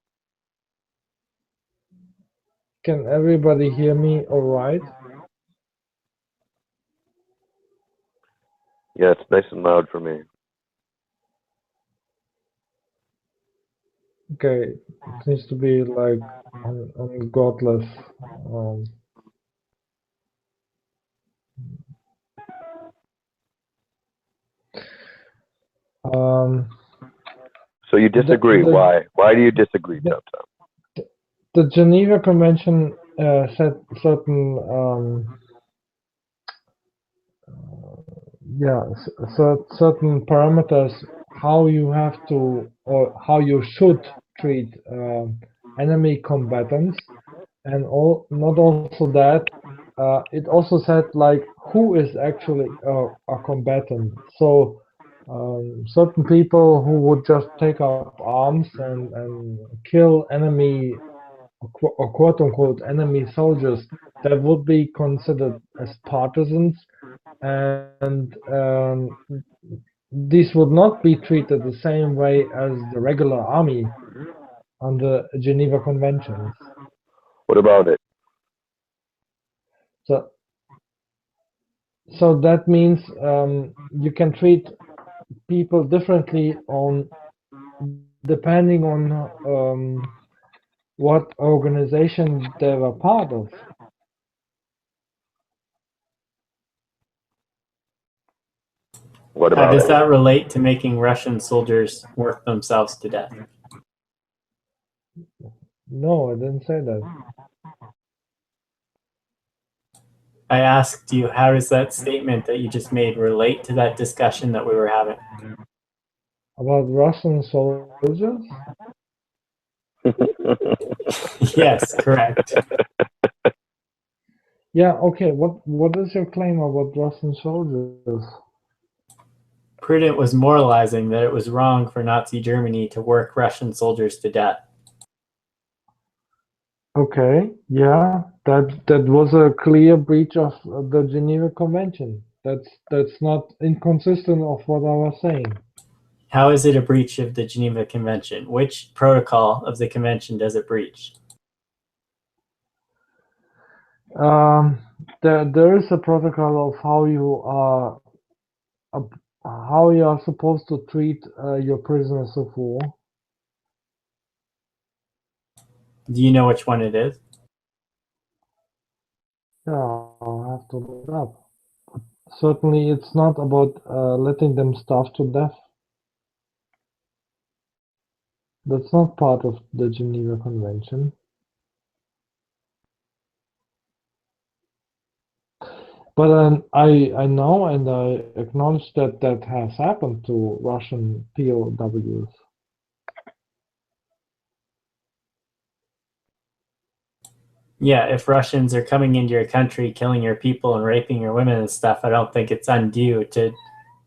Can everybody hear me all right? Yeah, it's nice and loud for me. Okay, it seems to be like on godless. So you disagree? Why? Why do you disagree, Tom Tom? The Geneva Convention set certain certain parameters how you have to or how you should treat enemy combatants, and not also that it also said like who is actually a combatant. So certain people who would just take up arms and kill enemy or quote unquote enemy soldiers that would be considered as partisans, and these would not be treated the same way as the regular army under Geneva Conventions. What about it? So that means you can treat people differently on depending on what organization they were part of. What How about does it? that relate to making Russian soldiers work themselves to death? No, I didn't say that. I asked you, how does that statement that you just made relate to that discussion that we were having? About Russian soldiers? Yes, correct. Yeah, okay. What is your claim about Russian soldiers? Prudent was moralizing that it was wrong for Nazi Germany to work Russian soldiers to death. Okay, yeah, that was a clear breach of the Geneva Convention. That's not inconsistent of what I was saying. How is it a breach of the Geneva Convention? Which protocol of the convention does it breach? There is a protocol of how you are supposed to treat your prisoners of war. Do you know which one it is? Yeah, I'll have to look it up. Certainly, it's not about letting them starve to death. That's not part of the Geneva Convention. But I know and I acknowledge that that has happened to Russian POWs. Yeah, if Russians are coming into your country, killing your people and raping your women and stuff, I don't think it's undue to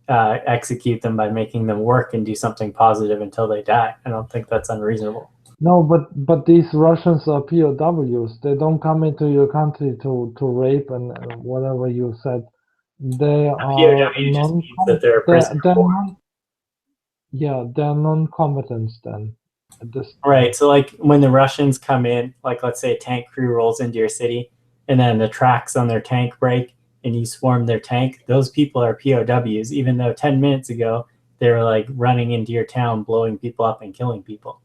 execute them by making them work and do something positive until they die. I don't think that's unreasonable. No, but these Russians are POWs. They don't come into your country to rape and whatever you said. They are POW just means that they're a prisoner of war. they're non-combatants then. At this Right. So like when the Russians come in, like let's say a tank crew rolls into your city and then the tracks on their tank break and you swarm their tank, those people are POWs, even though 10 minutes ago they were like running into your town, blowing people up and killing people.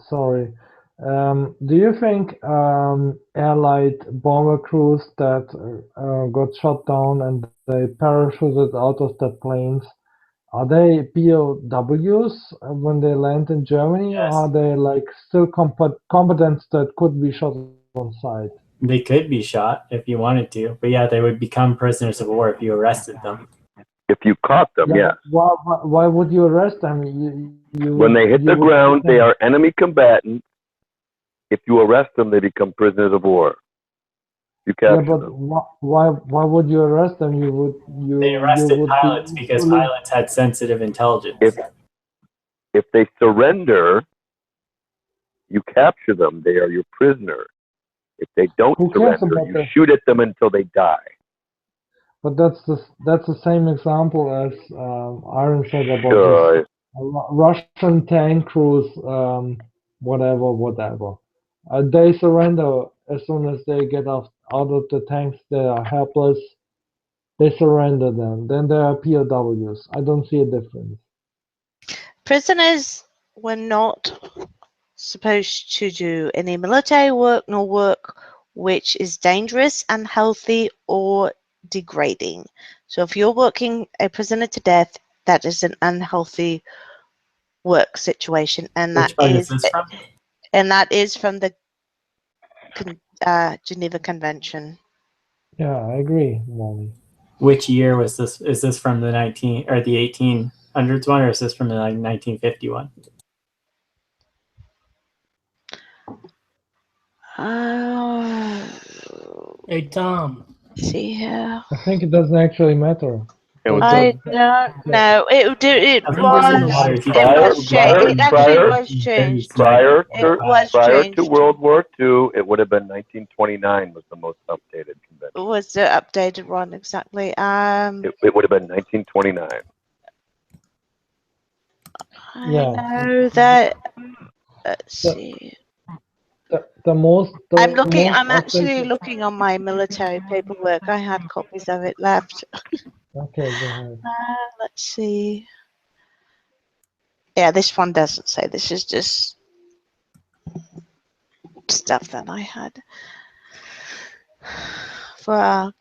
Sorry. Do you think Allied bomber crews that got shot down and they parachuted out of the planes, are they POWs when they land in Germany, or are they like still combatants that could be shot on sight? They could be shot if you wanted to, but yeah, they would become prisoners of war if you arrested them. If you caught them, yeah. Why would you arrest them? When they hit the ground, they are enemy combatants. If you arrest them, they become prisoners of war. You Yeah, capture but them. why would you arrest them? They arrested pilots because pilots had sensitive intelligence. If they surrender, you capture them. They are your prisoner. If they don't Who cares surrender, about you that? shoot at them until they die. But that's the same example as Iron said about Sure. this Russian tank crews, whatever. They surrender as soon as they get out of the tanks. They are helpless. They surrender them. Then they are POWs. I don't see a difference. Prisoners were not supposed to do any military work nor work which is dangerous, unhealthy, or degrading. So if you're working a prisoner to death, that is an unhealthy work situation, and Which part is this from? that is from the Geneva Convention. Yeah, I agree, Molly. Which year was this? Is this from the 1800s one, or is this from the 1951? Hey, Tom. See here. I think it doesn't actually matter. I don't know. It Prior to World War II, it would have been 1929 was the most updated convention. It was the updated one, exactly. It would have been 1929. I know that. Let's see. I'm actually looking on my military paperwork. I had copies of it left. Okay, go ahead. Let's see. Yeah, this one doesn't say. This is just stuff that I had for our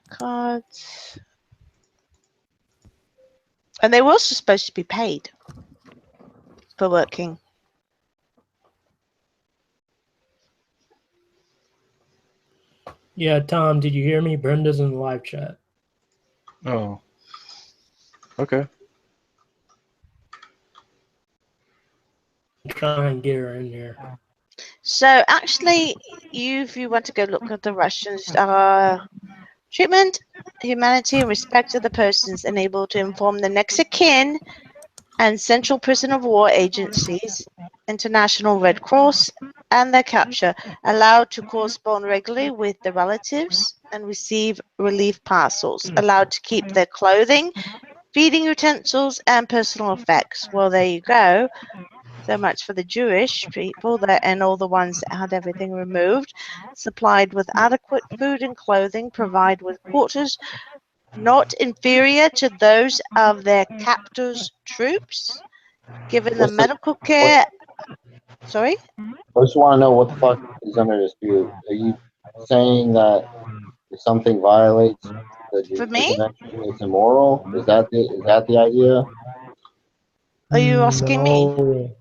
cards. And they were also supposed to be paid for working. Yeah, Tom, did you hear me? Brenda's in the live chat. Oh. Okay. Try and get her in here. So actually, if you want to go look at the Russians, treatment, humanity, and respect of the persons enabled to inform the next of kin and Central Prison of War agencies, International Red Cross, and their capture, allowed to correspond regularly with their relatives and receive relief parcels, allowed to keep their clothing, feeding utensils, and personal effects. Well, there you go. So much for the Jewish people and all the ones that had everything removed, supplied with adequate food and clothing, provided with quarters not inferior to those of their captors' troops, given them medical care. Sorry? I just want to know what the fuck is under dispute. Are you saying that if something violates the For Geneva me? Convention, it's immoral? Is that the idea? Are you asking me?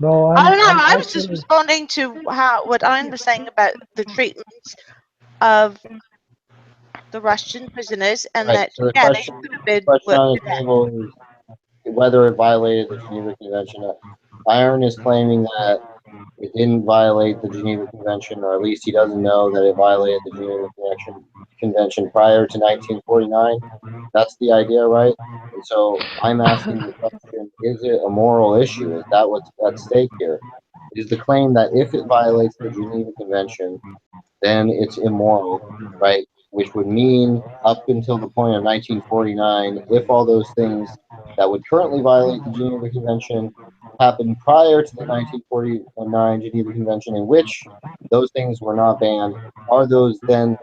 No, I don't know. I'm I was just actually responding to what I was saying about the treatments of the Russian prisoners, and Right. that So the yeah, they question, should have the been question put on to the death. table is whether it violated the Geneva Convention. Byron is claiming that it didn't violate the Geneva Convention, or at least he doesn't know that it violated the Geneva Convention prior to 1949. That's the idea, right? And so I'm asking the question, is it a moral issue? Is that what's at stake here? Is the claim that if it violates the Geneva Convention, then it's immoral, right? Which would mean up until the point of 1949, if all those things that would currently violate the Geneva Convention happened prior to the 1949 Geneva Convention, in which those things were not banned, are those then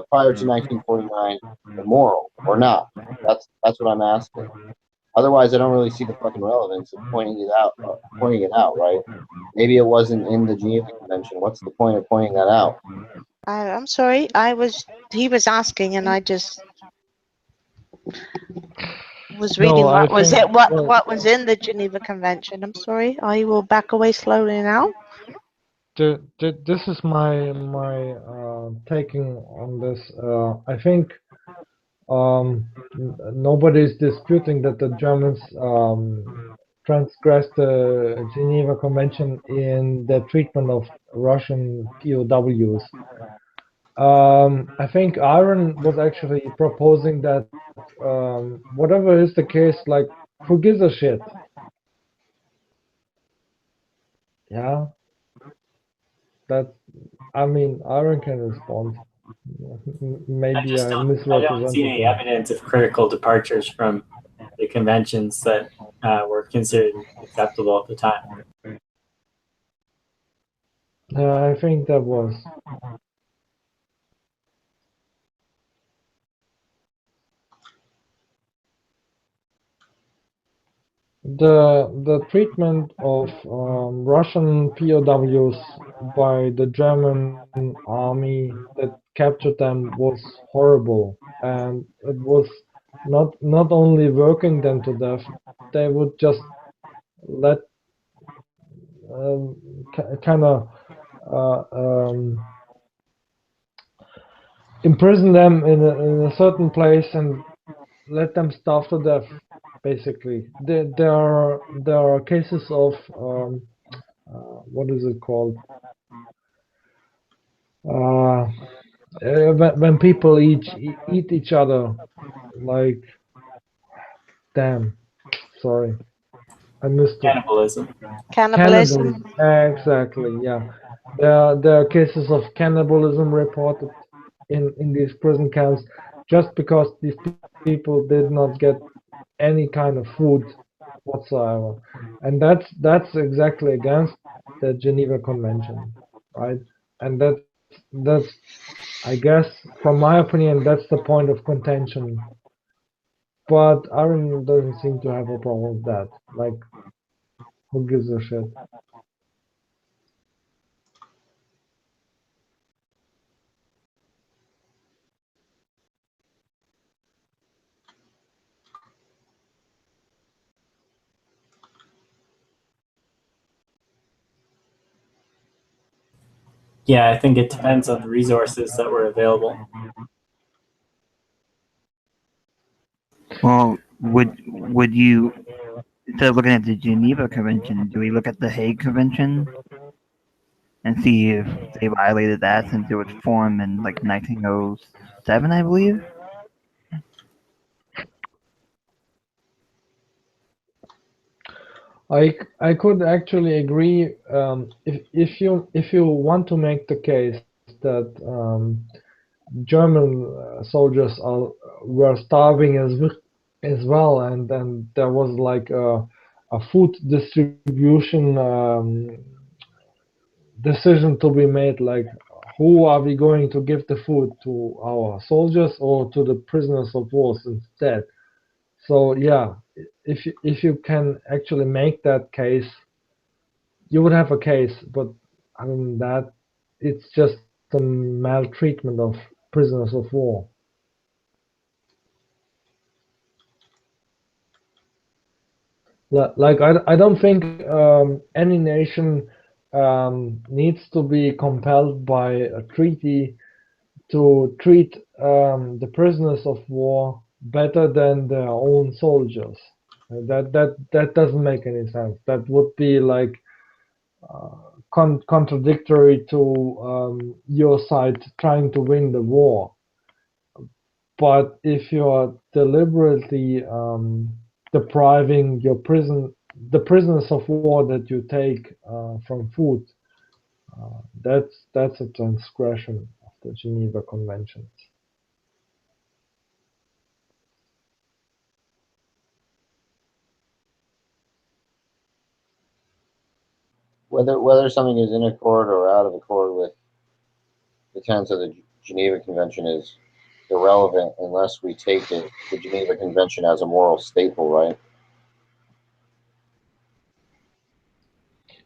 prior to 1949 immoral or not? That's what I'm asking. Otherwise, I don't really see the fucking relevance of pointing it out, right? Maybe it wasn't in the Geneva Convention. What's the point of pointing that out? I'm sorry. He was asking, and I just was reading no. I what was think it. What was in the Geneva Convention? I'm sorry. I will back away slowly now. This is my taking on this. I think nobody is disputing that the Germans transgressed the Geneva Convention in the treatment of Russian POWs. I think Aaron was actually proposing that whatever is the case, like, who gives a shit? Yeah, that I mean, Aaron can respond. Maybe I I don't see misrepresented any him. evidence of critical departures from the conventions that were considered acceptable at the time. I think that was. The treatment of Russian POWs by the German army that captured them was horrible, and it was not only working them to death, they would just let kind of imprison them in a certain place and let them starve to death. Basically, there are cases of what is it called? When people eat each other, like, damn, sorry, I missed it. Cannibalism. Cannibalism. Exactly, yeah. There are cases of cannibalism reported in these prison camps just because these people did not get any kind of food whatsoever, and that's exactly against the Geneva Convention, right? And that's I guess, from my opinion, that's the point of contention. But Aaron doesn't seem to have a problem with that. Like, who gives a shit? Yeah, I think it depends on the resources that were available. Well, would you, instead of looking at the Geneva Convention, do we look at the Hague Convention and see if they violated that since it was formed in like 1907, I believe? I could actually agree if you want to make the case that German soldiers were starving as well, and then there was like a food distribution decision to be made, like who are we going to give the food to, our soldiers or to the prisoners of war instead? So yeah, if you can actually make that case, you would have a case, but other than that, it's just a maltreatment of prisoners of war. Like I don't think any nation needs to be compelled by a treaty to treat the prisoners of war better than their own soldiers. That doesn't make any sense. That would be like contradictory to your side trying to win the war. But if you're deliberately depriving the prisoners of war that you take from food, that's a transgression of the Geneva Conventions. Whether something is in accord or out of accord with the tenets of the Geneva Convention is irrelevant unless we take the Geneva Convention as a moral staple, right?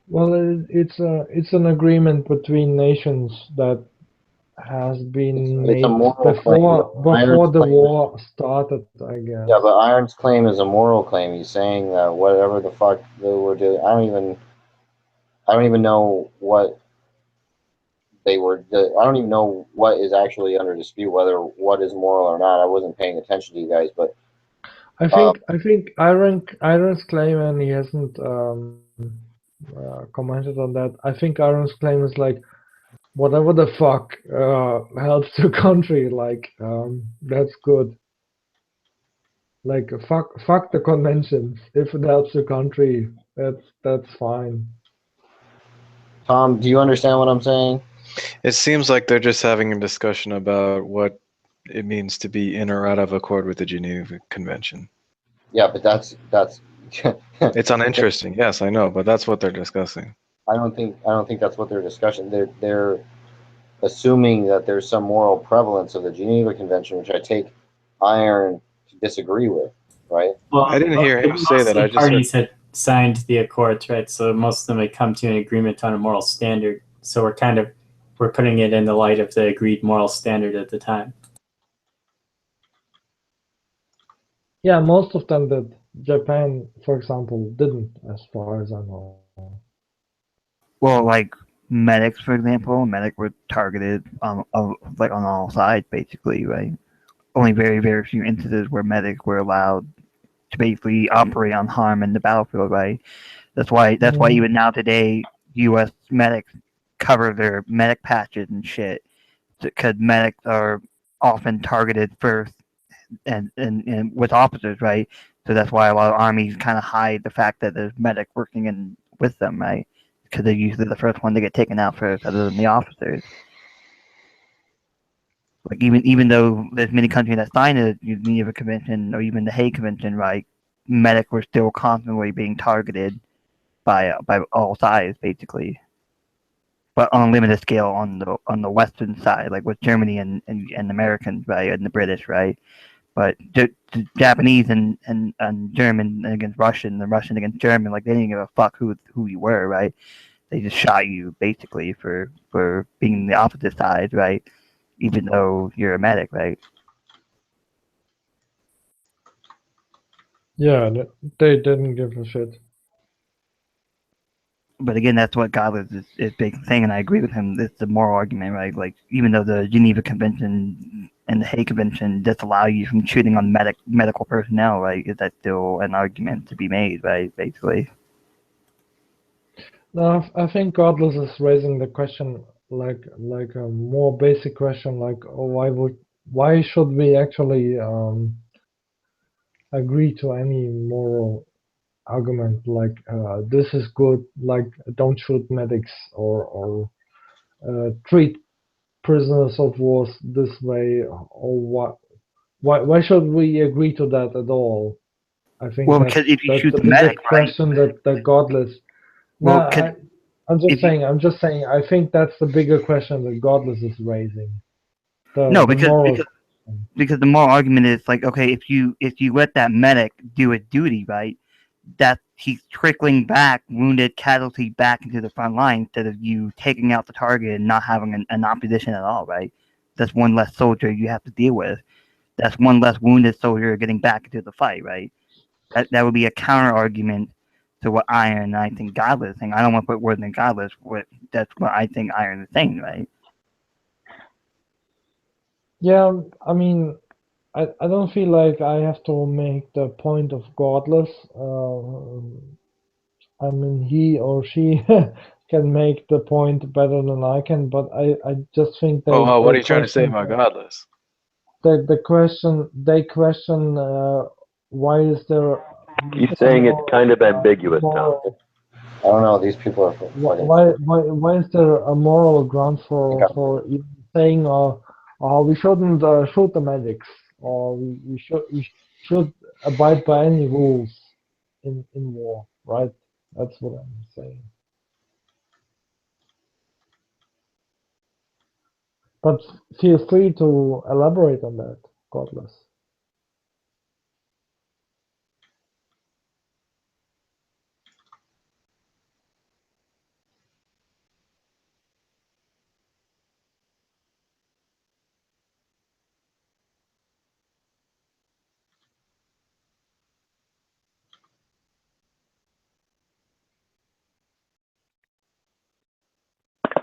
Well, it's an agreement between nations that has been It's a made moral claim. before the war started, I guess. Yeah, but Iron's claim is a moral claim. He's saying that whatever the fuck they were doing, I don't even know what they were. I don't even know what is actually under dispute, whether what is moral or not. I wasn't paying attention to you guys, but I think Iron's claim, and he hasn't commented on that. I think Iron's claim is like whatever the fuck helps the country. Like that's good. Like fuck the conventions. If it helps the country, that's fine. Tom, do you understand what I'm saying? It seems like they're just having a discussion about what it means to be in or out of accord with the Geneva Convention. Yeah, but that's It's uninteresting. Yes, I know, but that's what they're discussing. I don't think that's what they're discussing. They're assuming that there's some moral prevalence of the Geneva Convention, which I take Iron to disagree with, right? Well, I didn't hear him most say of that. the I just heard parties had signed the accords, right? So most of them had come to an agreement on a moral standard. So we're putting it in the light of the agreed moral standard at the time. Yeah, most of them did. Japan, for example, didn't, as far as I know. Well, like medics, for example, medic were targeted like on all sides, basically, right? Only very, very few instances where medics were allowed to basically operate on harm in the battlefield, right? That's why even now today, U.S. medics cover their medic patches and shit, because medics are often targeted first and with officers, right? So that's why a lot of armies kind of hide the fact that there's medic working in with them, right? Because they're usually the first one to get taken out first, other than the officers. Like even though there's many countries that signed the Geneva Convention or even the Hague Convention, right? Medic were still constantly being targeted by all sides, basically, but on a limited scale on the Western side, like with Germany and Americans, right, and the British, right. But the Japanese and German against Russian, the Russian against German, like they didn't give a fuck who you were, right? They just shot you basically for being the opposite side, right? Even though you're a medic, right? Yeah, they didn't give a shit. But again, that's what Godless is big thing, and I agree with him. It's the moral argument, right? Like even though the Geneva Convention and the Hague Convention disallow you from shooting on medical personnel, right? Is that still an argument to be made, right? Basically. No, I think Godless is raising the question like a more basic question, like why should we actually agree to any moral argument like this is good, like don't shoot medics or treat prisoners of war this way, or what? Why should we agree to that at all? I think Well, that's because if you that's shoot the the bigger medic, right? question that Godless. No, Well, because I'm just if you saying. I'm just saying. I think that's the bigger question that Godless is raising. no, The moral. because the moral argument is like, okay, if you let that medic do a duty, right, that he's trickling back wounded casualty back into the front line instead of you taking out the target and not having an opposition at all, right? That's one less soldier you have to deal with. That's one less wounded soldier getting back into the fight, right? That would be a counter argument to what Iron and I think Godless is saying. I don't want to put words in Godless. That's what I think Iron is saying, right? Yeah, I mean, I don't feel like I have to make the point of Godless. I mean, he or she can make the point better than I can, but I just think Oh, what are they you trying to say question about Godless? they question why is there He's a saying it's moral, kind of ambiguous, Tom. I don't know. These people are fucking. why is there a moral ground for even saying we shouldn't shoot the medics, or we should abide by any rules in war, right? That's what I'm saying. But feel free to elaborate on that, Godless.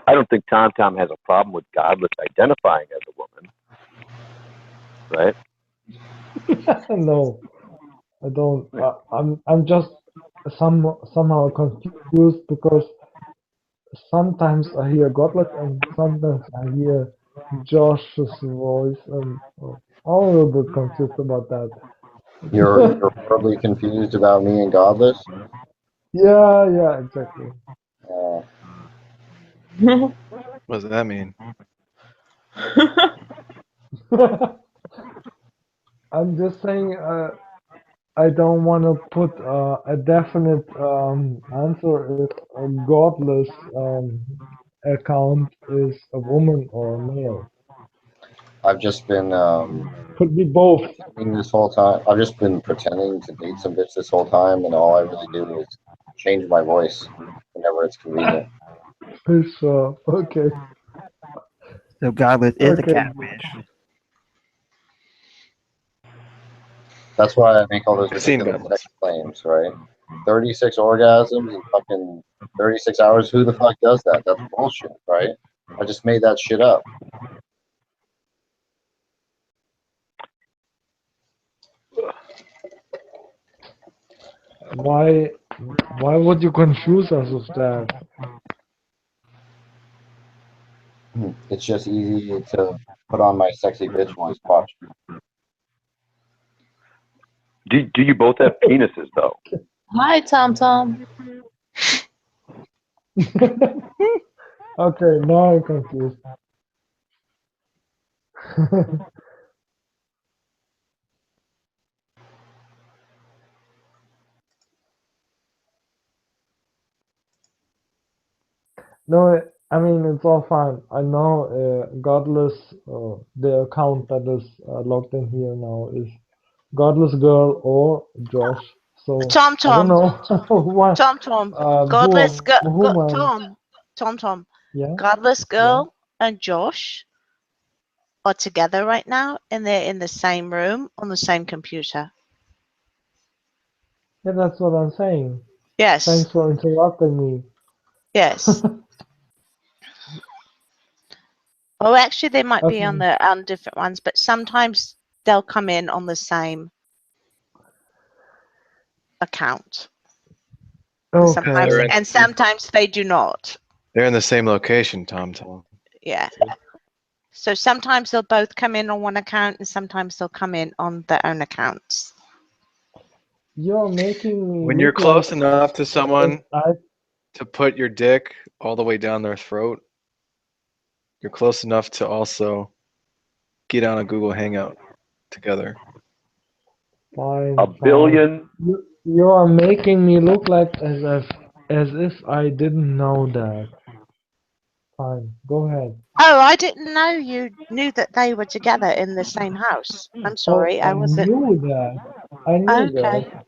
I don't think Tom Tom has a problem with Godless identifying as a woman, right? No, I don't. I'm just somehow confused because sometimes I hear Godless and sometimes I hear Josh's voice, and I'm a little bit confused about that. You're horribly confused about me and Godless. Yeah, exactly. What does that mean? I'm just saying. I don't want to put a definite answer if a godless account is a woman or a male. I've just been Could be both. pretending this whole time. I've just been pretending to date some bitch this whole time, and all I really do is change my voice whenever it's convenient. Sure. Okay. So Godless is a Okay. catfish. That's why I make all those I've seen ridiculous Godless. sex claims, right? 36 orgasms in fucking 36 hours. Who the fuck does that? That's bullshit, right? I just made that shit up. Why would you confuse us with that? It's just easy to put on my sexy bitch voice. Watch. Do you both have penises though? Hi, Tom Tom. Okay, now I'm confused. No, I mean it's all fine. I know Godless, the account that is logged in here now is Godless Girl or Josh. So Tom I don't Tom. know what Tom. Godless Tom. Yeah. Godless Girl and Josh are together right now, and they're in the same room on the same computer. Yeah, that's what I'm saying. Yes. Thanks for interrupting me. Yes. Oh, actually, they might be Okay. on different ones, but sometimes they'll come in on the same account. Okay. Sometimes they do not. They're in the same location, Tom Tom. Yeah. So sometimes they'll both come in on one account, and sometimes they'll come in on their own accounts. You're making me When you're look close like enough to someone I to put your dick all the way down their throat, you're close enough to also get on a Google Hangout together. fine. A billion. You are making me look like as if I didn't know that. Fine, go ahead. Oh, I didn't know you knew that they were together in the same house. I'm sorry, Oh, I I wasn't. knew that. I knew Okay. that.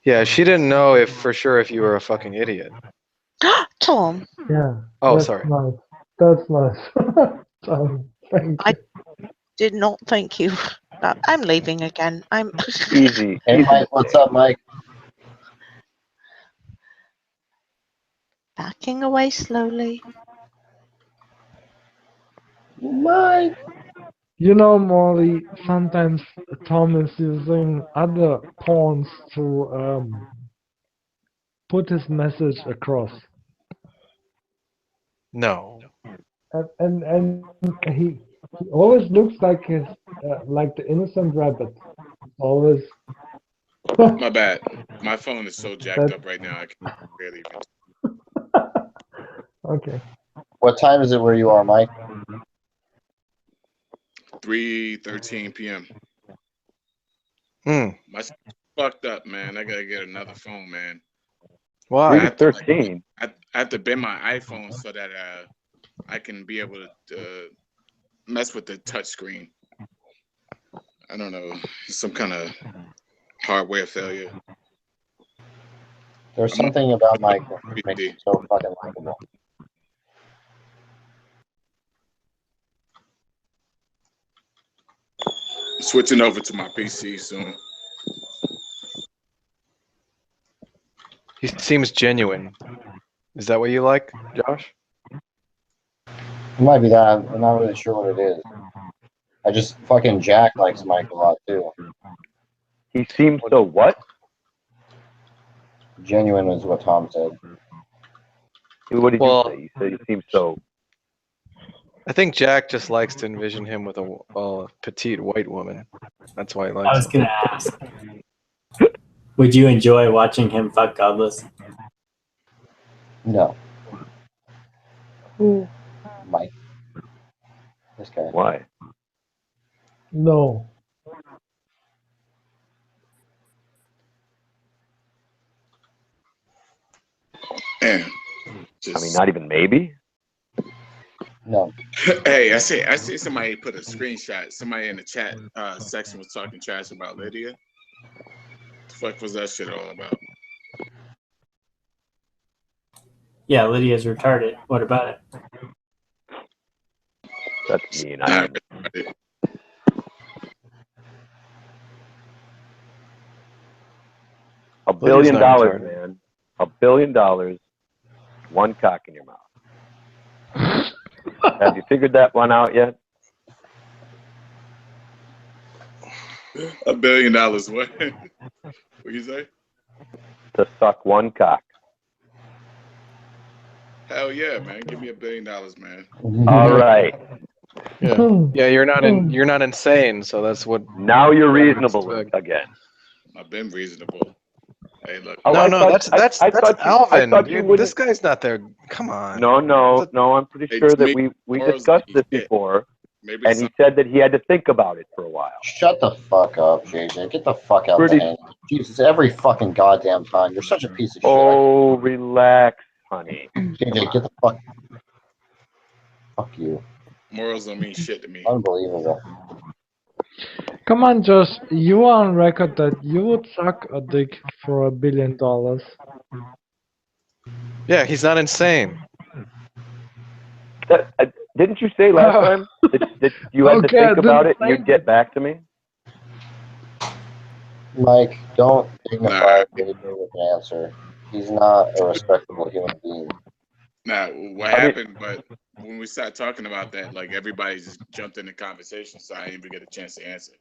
Yeah, she didn't know if for sure if you were a fucking idiot. Tom, Yeah. Oh, That's sorry. nice. That's nice. Thank I you. did not think you. I'm leaving again. I'm Easy. Hey, Easy Mike, what's up, Mike? backing away slowly. Mike. You know, Molly, sometimes Tom is using other pawns to put his message across. No. And he always looks like the innocent rabbit. Always. My bad. My phone is so jacked That up right now. I can barely even. okay. What time is it where you are, Mike? 3:13 p.m. Hmm. My shit's fucked up, man. I gotta get another phone, man. Why? I have to, 3:13. I have to bend my iPhone so that I can be able to mess with the touch screen. I don't know, some kind of hardware failure. There's I'm something about Mike that makes PC. him so fucking likable. Switching over to my PC soon. He seems genuine. Is that what you like, Josh? It might be that. I'm not really sure what it is. I just fucking Jack likes Mike a lot too. He seems so what? Genuine is what Tom said. What did Well, you say? You said he seems so. I think Jack just likes to envision him with a petite white woman. That's why he I likes was him. gonna ask. Would you enjoy watching him fuck Godless? No. Mike. This guy. Why? No. Man, I mean, not even maybe. No. Hey, I see somebody put a screenshot. Somebody in the chat section was talking trash about Lydia. The fuck was that shit all about? Yeah, Lydia's retarded. What about it? That's mean. Nah, $1 Lydia's billion, not retarded. man. $1 billion. One cock in your mouth. Have you figured that one out yet? $1 billion. What? What you say? To suck one cock. Hell yeah, man! Give me $1 billion, man. All right. Yeah, yeah. You're not insane, so that's what. Now you're reasonable again. I've been reasonable. Hey, look. Oh, No, I thought- that's I thought you- I Alvin. thought you Dude, wouldn't- this guy's not there. Come on. No. I'm pretty Hey, sure to that me, we morals discussed mean this shit. before, Maybe and he said that he had to think about it for a while. Shut the fuck up, JJ. Get the fuck out Pretty- the hang. Jesus, every fucking goddamn time. You're such a piece of shit. Oh, relax, honey. JJ, get the fuck. Fuck you. morals don't mean shit to me. Unbelievable. Come on, Josh. You are on record that you would suck a dick for $1 billion. Yeah, he's not insane. Didn't you say last time that you had to Okay, I think about didn't it and you'd get back to me? Mike, don't dignify JJ with an answer. He's not a respectable human being. Now, what happened? But when we started talking about that, like everybody just jumped in the conversation, so I didn't even get a chance to answer.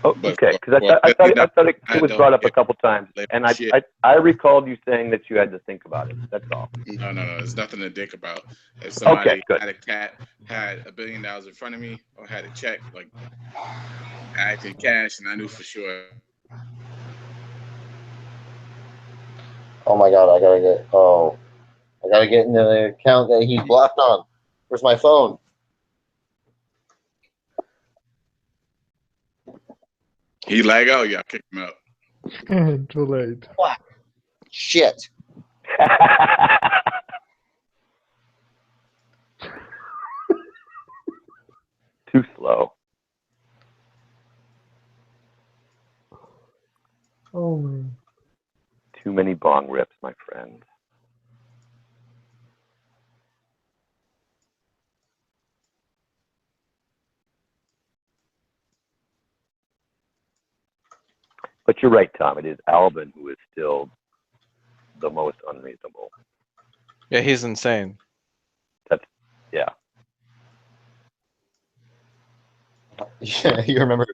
Oh, But okay, because well, I you know, thought it I was don't brought up a get couple times, and shit. I recalled you saying that you had to think about it. That's all. No, there's nothing to think about. If Okay, somebody good. had a cat, had $1 billion in front of me, or had a check, like back in cash, and I knew for sure. Oh my god, I gotta get into the account that he's blocked on. Where's my phone? He lag out, y'all kick him out. Too late. What? Shit. Too slow. Oh man. Too many bong rips, my friend. But you're right, Tom. It is Alvin who is still the most unreasonable. Yeah, he's insane. Yeah. Yeah, you remember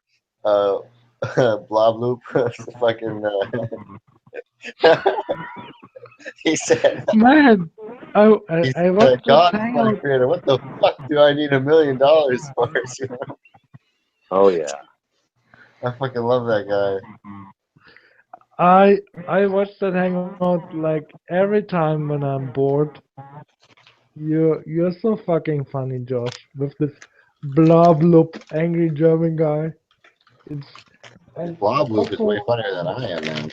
Blob Loop? Fucking. He said. Man, I watched this God, hangout. creator, what the fuck do I need $1 million for? Oh yeah. I fucking love that guy. I watch that hangout like every time when I'm bored. You're so fucking funny, Josh, with this blob loop angry German guy. It's and Blob Loop is way also funnier than I am, man.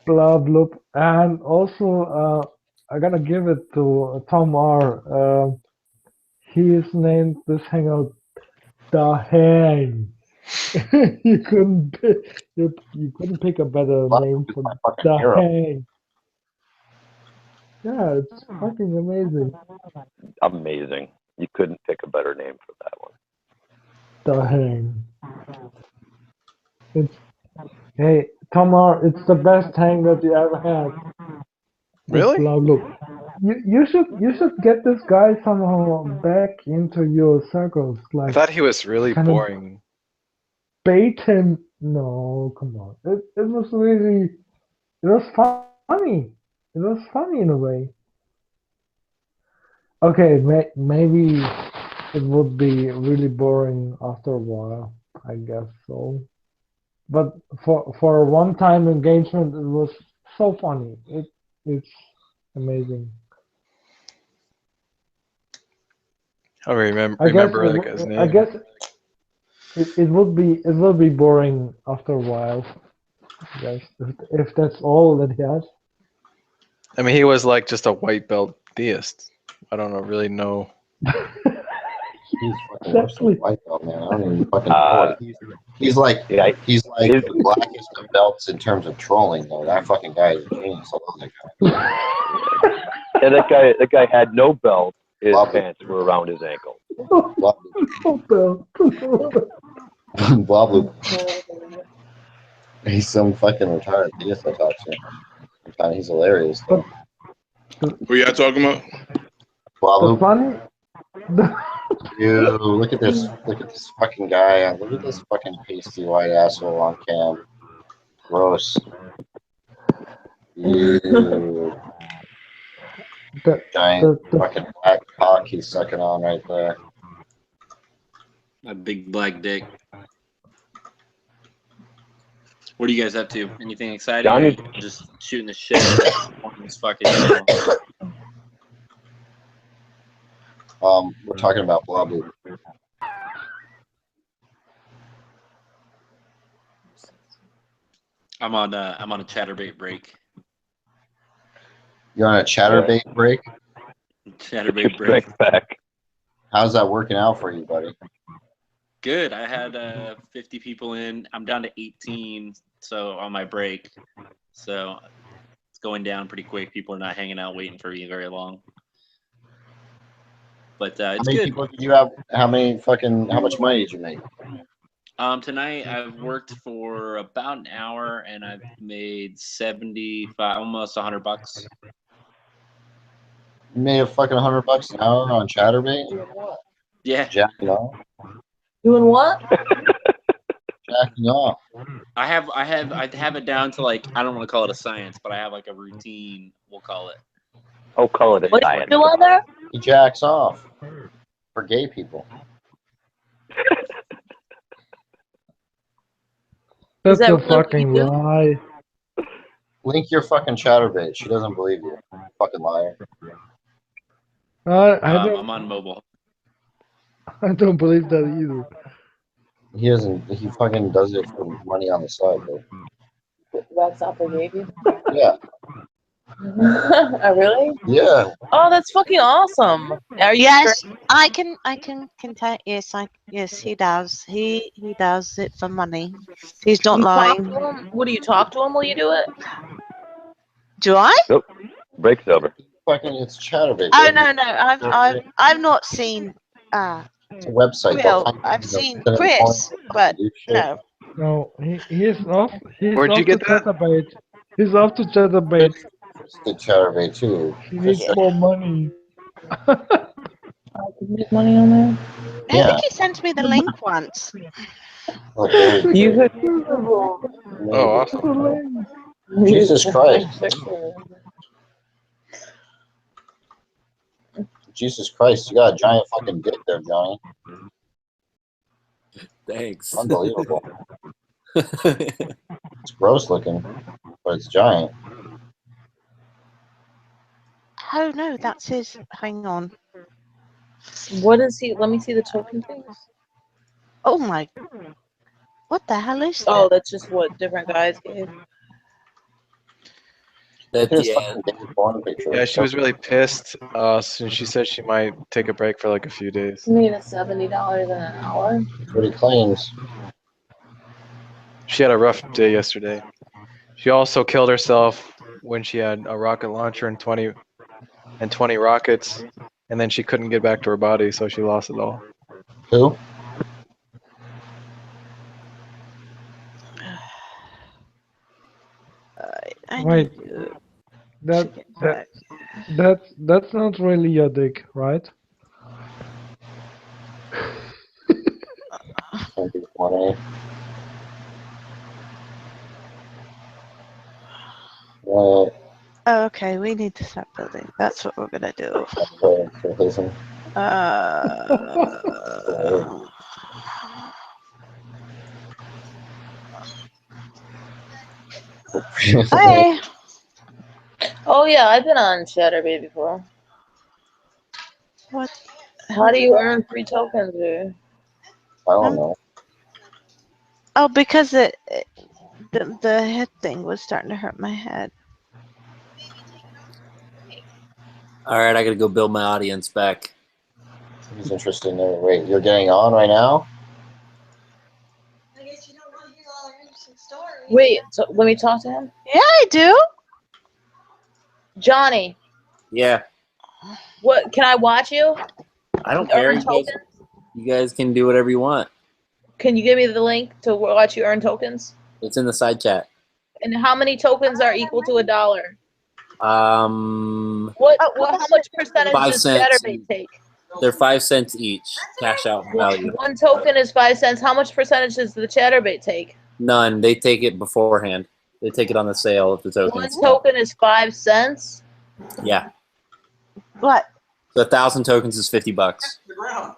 blob loop, and also I gotta give it to Tom R. He's named this hangout the Hang. you couldn't pick a better name for the hero. Hang. Yeah, it's fucking amazing. Amazing. You couldn't pick a better name for that one. The Hang. It's hey Tomar, it's the best hang that you ever had. Really? Blah, blah. You should get this guy somehow back into your circles. I Like thought he was really kind of boring. bait him. No, come on. It was really it was funny. It was funny in a way. Okay, maybe it would be really boring after a while. I guess so. But for a one-time engagement, it was so funny. It's amazing. I I guess remember that guy's I name. guess it would be boring after a while. I guess if that's all that he has. I mean, he was like just a white belt theist. I don't really know. He's fucking worse than white belt, man. I don't even fucking know what he's like. Yeah, he's like the blackest of belts in terms of trolling, though. That fucking guy is a genius. I love that guy. Yeah, that guy had no belt. His pants were around his ankle. Blob Loop. He's some fucking retarded theist I talk to. He's hilarious, though. Who y'all talking about? Blob Loop. Funny. Ew, look at this fucking guy. Look at this fucking pasty white asshole on cam. Gross. Ew. Giant fucking black cock he's sucking on right there. A big black dick. What are you guys up to? Anything exciting? Or just shooting the shit on this fucking channel? We're talking about Blob Loop. I'm on a chatterbait break. You're on a chatterbait break? Chatterbait break. Back. How's that working out for you, buddy? Good. I had 50 people in. I'm down to 18. So on my break. So it's going down pretty quick. People are not hanging out waiting for me very long. But it's how many good. people did you have? How much money did you make? Tonight I've worked for about an hour and I've made 75, almost $100. You made a fucking $100 an hour on chatterbait? Yeah. Jacking off? Doing what? jacking off. I have it down to like, I don't want to call it a science, but I have like a routine. We'll call it. Oh, call it a What do you science. do on there? He jacks off for gay people. That's that a really what fucking you do? lie. Link your fucking chatterbait. She doesn't believe you. Fucking liar. I I'm don't. on mobile. I don't believe that either. He doesn't. He fucking does it for money on the side, though. Wax off for gay people? Yeah. Oh, really? Yeah. Oh, that's fucking awesome. Are you Yes, straight? I can tell. Yes, he does. He does it for money. He's not You talk lying. to him? What do you talk to him while you do it? Do I? Nope. Break's over. Fucking, it's chatterbait. Oh Baby. no, I've not seen It's a website. They'll Will. find I've you, seen they'll send it on Chris, but do shit. no. No, he's off. He's Where'd you off to get that? Chatterbait. He's off to Chatterbait. Chris did chatterbait too. He Chris needs showed more money. I could make money on there. I Yeah. think he sent me the link once. Like, there You could. Oh, awesome. Jesus Christ. Jesus Christ, you got a giant fucking dick there, Johnny. Thanks. Unbelievable. It's gross looking, but it's giant. Oh no, that's his. Hang on. What is he? Let me see the token things. Oh my. What the hell is that? Oh, that's just what different guys gave. Look at his yeah. fucking gay porn picture. Yeah, she was really pissed. And she said she might take a break for like a few days. You mean it's $70 an hour? That's what he claims. She had a rough day yesterday. She also killed herself when she had a rocket launcher and 20 rockets, and then she couldn't get back to her body, so she lost it all. Who? I Wait, need to that, get that back. that's not really your dick, right? 2020. Right. Oh, okay, we need to start building. That's what we're gonna do. For his Hey. Oh yeah, I've been on Chatterbait before. What? How do you earn free tokens, dude? I don't know. Oh, because the head thing was starting to hurt my head. All right, I gotta go build my audience back. He's interested in it. Wait, you're getting on right now? Wait, so let me talk to him. Yeah, I do. Johnny, Yeah, what can I watch you? I don't care. Earn tokens? You guys can do whatever you want. Can you give me the link to watch you earn tokens? It's in the side chat. And how many tokens are equal to $1? How much percentage 5 does cents. Chatterbait take? They're 5 cents each, cash out value. One token is 5 cents. How much percentage does the Chatterbait take? None. They take it beforehand. They take it on the sale of the One tokens. token is 5 cents. Yeah. What? So 1,000 tokens is $50. The ground.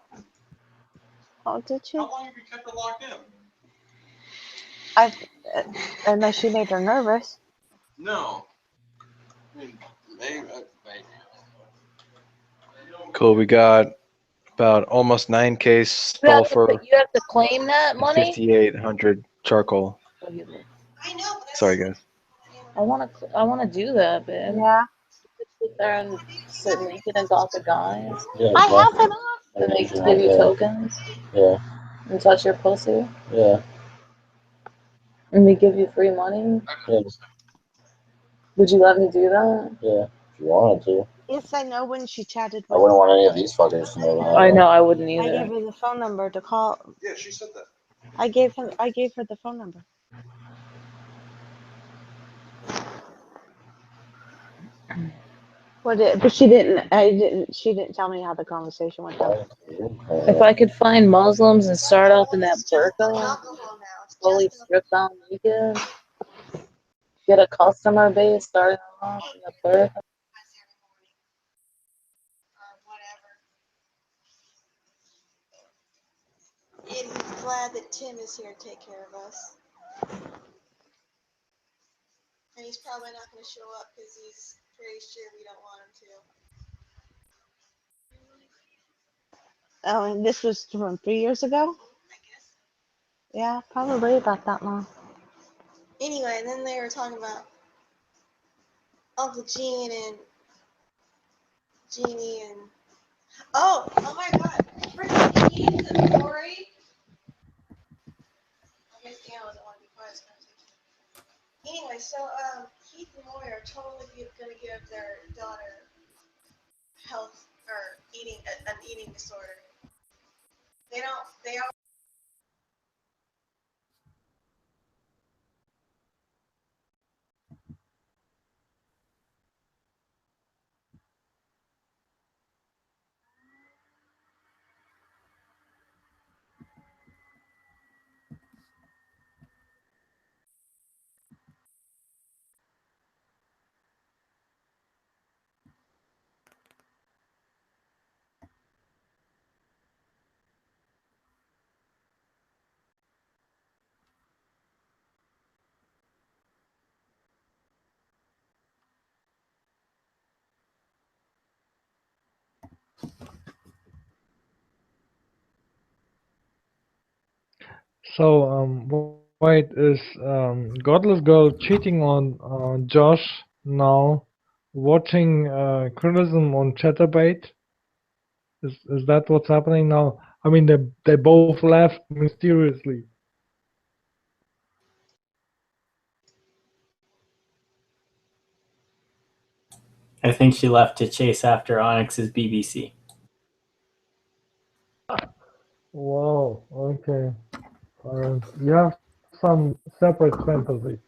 Oh, did you? How long have you kept it locked in? Unless you made her nervous. No. I mean, maybe. Cool. We got about almost 9K sulfur, You have to claim that money. 5,800 charcoal. Sorry, guys. I want to do that, babe. Yeah. Sit there and sit naked and talk to guys. Yeah, I have enough. And they give you tokens. Yeah. And touch your pussy. Yeah. And they give you free money. Yeah. Would you let me do that? Yeah. If you wanted to. Yes, I know when she chatted I with wouldn't want any of these fuckers to know that. I know, I wouldn't I either. gave her the phone number to call. Yeah, she said that. I gave her the phone number. But she didn't. She didn't tell me how the conversation went. If I could find Muslims and start off in that burqa. fully strip down naked, get a customer base starting off in the birth. And he's glad that Tim is here to take care of us. And he's probably not going to show up because he's pretty sure we don't want him to. Oh, and this was from 3 years ago? Yeah, probably about that long. Anyway, and then they were talking about Uncle Gene and Jeannie and oh my God, freaking Keith and Lori. I guess Deanna doesn't want to be quiet. So anyway, so Keith and Lori are totally going to give their daughter health or an eating disorder. They don't. They are. So, wait, is Godless Girl cheating on Josh now, watching criticism on Chatterbait? Is that what's happening now? I mean, they both left mysteriously. I think she left to chase after Onyx's BBC. Wow. Okay. You have some separate fantasies.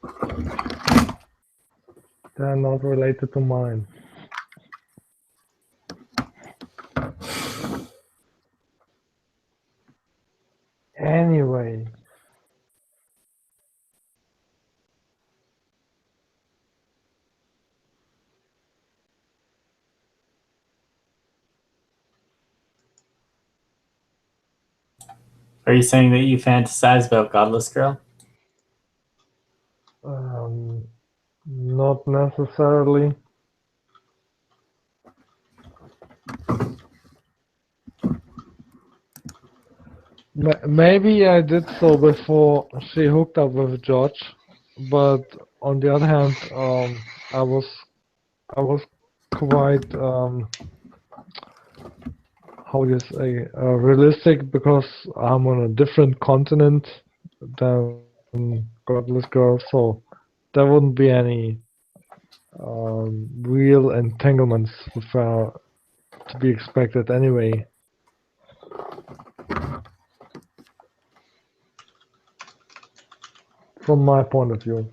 They're not related to mine. Anyway. Are you saying that you fantasize about Godless Girl? Not necessarily. Maybe I did so before she hooked up with George, but on the other hand, I was quite how do you say realistic because I'm on a different continent than Godless Girl, so there wouldn't be any real entanglements with her to be expected anyway. From my point of view.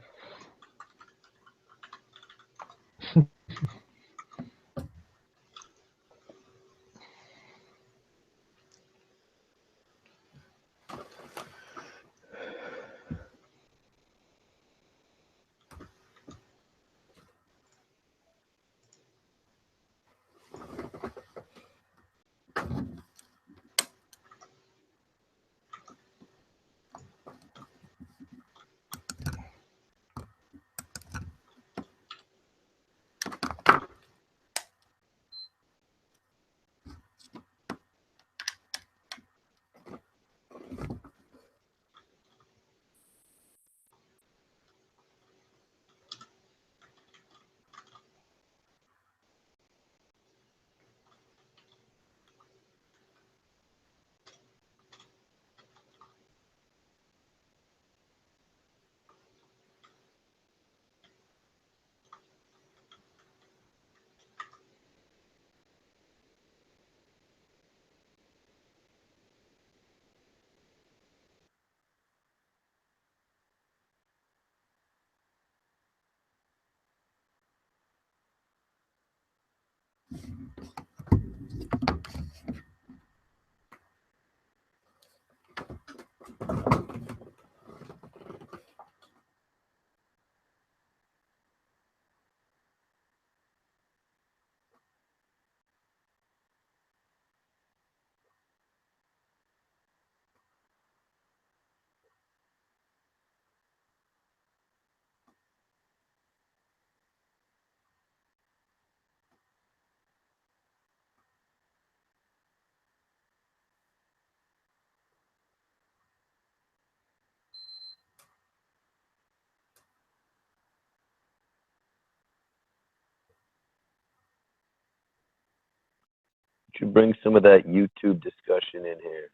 You bring some of that YouTube discussion in here.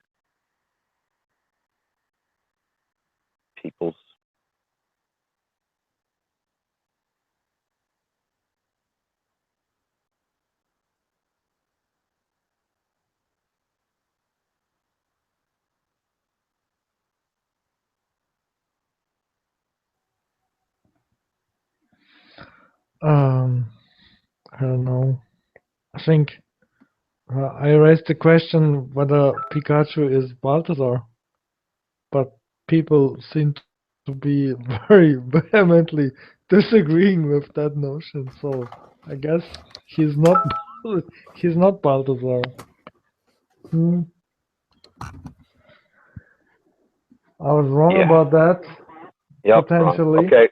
Peoples. I don't know. I think I raised the question whether Pikachu is Balthazar, but people seem to be very vehemently disagreeing with that notion. So I guess he's not he's not Balthazar. Hmm. I was wrong Yeah. about that. Yep. Wrong. Potentially. Okay.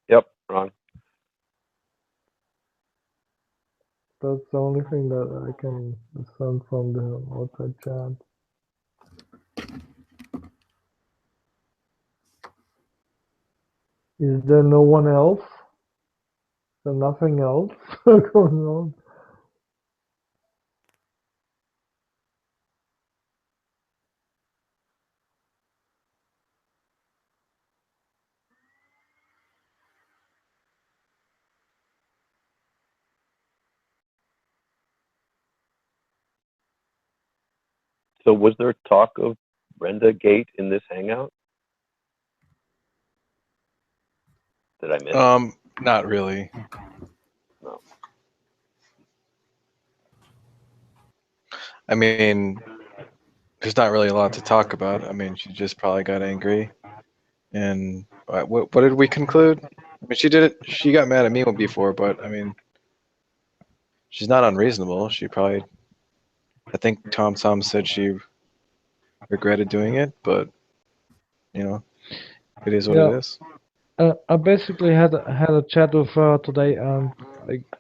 Yep. Wrong. That's the only thing that I can discern from the outside chat. Is there no one else? Is there nothing else going on? So was there talk of BrendaGate in this hangout? Did I miss it? Not really. No. I mean, there's not really a lot to talk about. I mean, she just probably got angry, and what did we conclude? I mean, she did it. She got mad at me before, but I mean, she's not unreasonable. She probably, I think Tom said she regretted doing it, but you know, it is what it Yeah. is. I basically had a chat with her today, and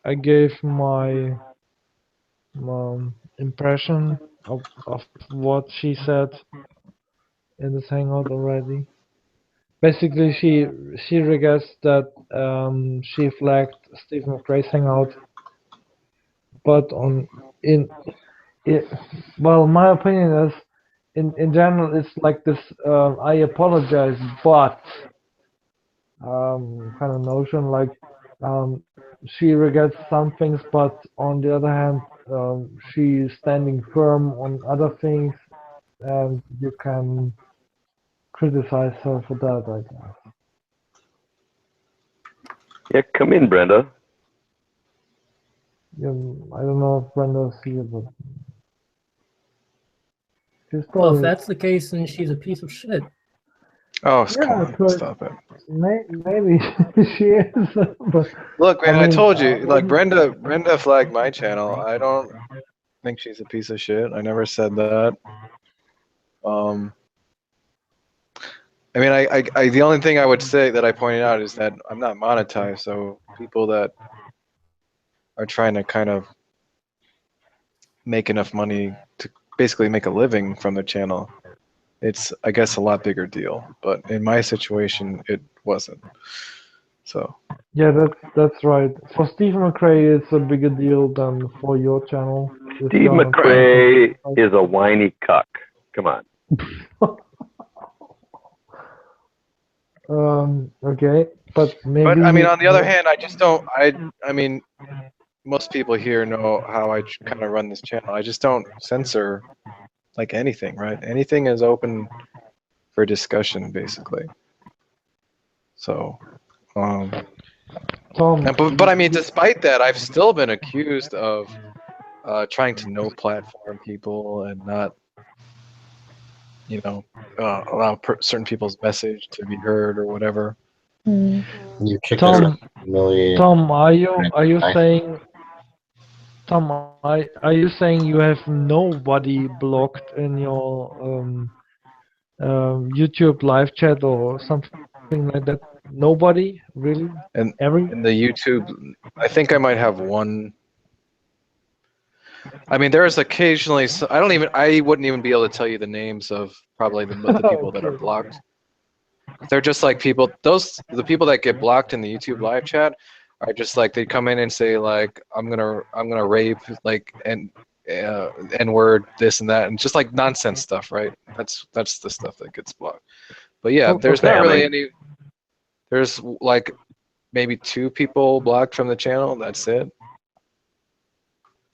I gave my impression of what she said in this hangout already. Basically, she regrets that she flagged Steve McRae's hangout, but it, well, my opinion is in general it's like this. I apologize, but kind of notion like um, she regrets some things, but on the other hand, she's standing firm on other things, and you can criticize her for that, I guess. Yeah, come in, Brenda. Yeah, I don't know if Brenda's here, but she's Well, if probably. that's the case, then she's a piece of shit. Oh, Yeah, come on, but stop it. maybe she is, but Look, man, I mean, told you, like Brenda flagged my channel. I don't think she's a piece of shit. I never said that. I mean, I the only thing I would say that I pointed out is that I'm not monetized, so people that are trying to kind of make enough money to basically make a living from the channel, it's, I guess, a lot bigger deal. But in my situation, it wasn't. So. Yeah, that's right. For Steve McRae, it's a bigger deal than for your channel. If Steve you're McRae is a whiny cuck. Come on. Okay, but maybe. But I mean, on the other hand, I just don't. I mean, most people here know how I kind of run this channel. I just don't censor like anything, right? Anything is open for discussion, basically. So, Tom, but I mean, despite that, I've still been accused of trying to no platform people and not, you know, allow certain people's message to be heard or whatever. You kicked Tom, us humiliating. Tom, are you saying? Tom, are you saying you have nobody blocked in your YouTube live chat or something like that? Nobody, really? And in the YouTube, I think I might have one. I mean, there's occasionally. I wouldn't even be able to tell you the names of probably the people that are blocked. They're just like people. The people that get blocked in the YouTube live chat are just like they come in and say like I'm gonna rape like and N-word, this and that, and just like nonsense stuff, right? That's the stuff that gets blocked. But yeah, there's not really any. There's like maybe 2 people blocked from the channel. That's it.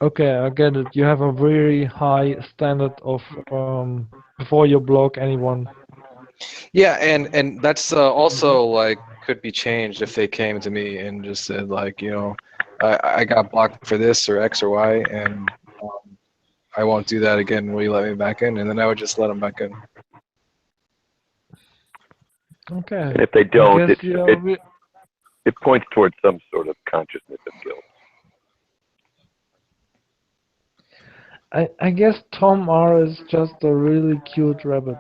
Okay, I get it. You have a very high standard of before you block anyone. Yeah, and that's also like could be changed if they came to me and just said like, you know, I got blocked for this or X or Y, and I won't do that again. Will you let me back in? And then I would just let them back in. Okay. And if they don't, it points towards some sort of consciousness of guilt. I guess Tom R is just a really cute rabbit.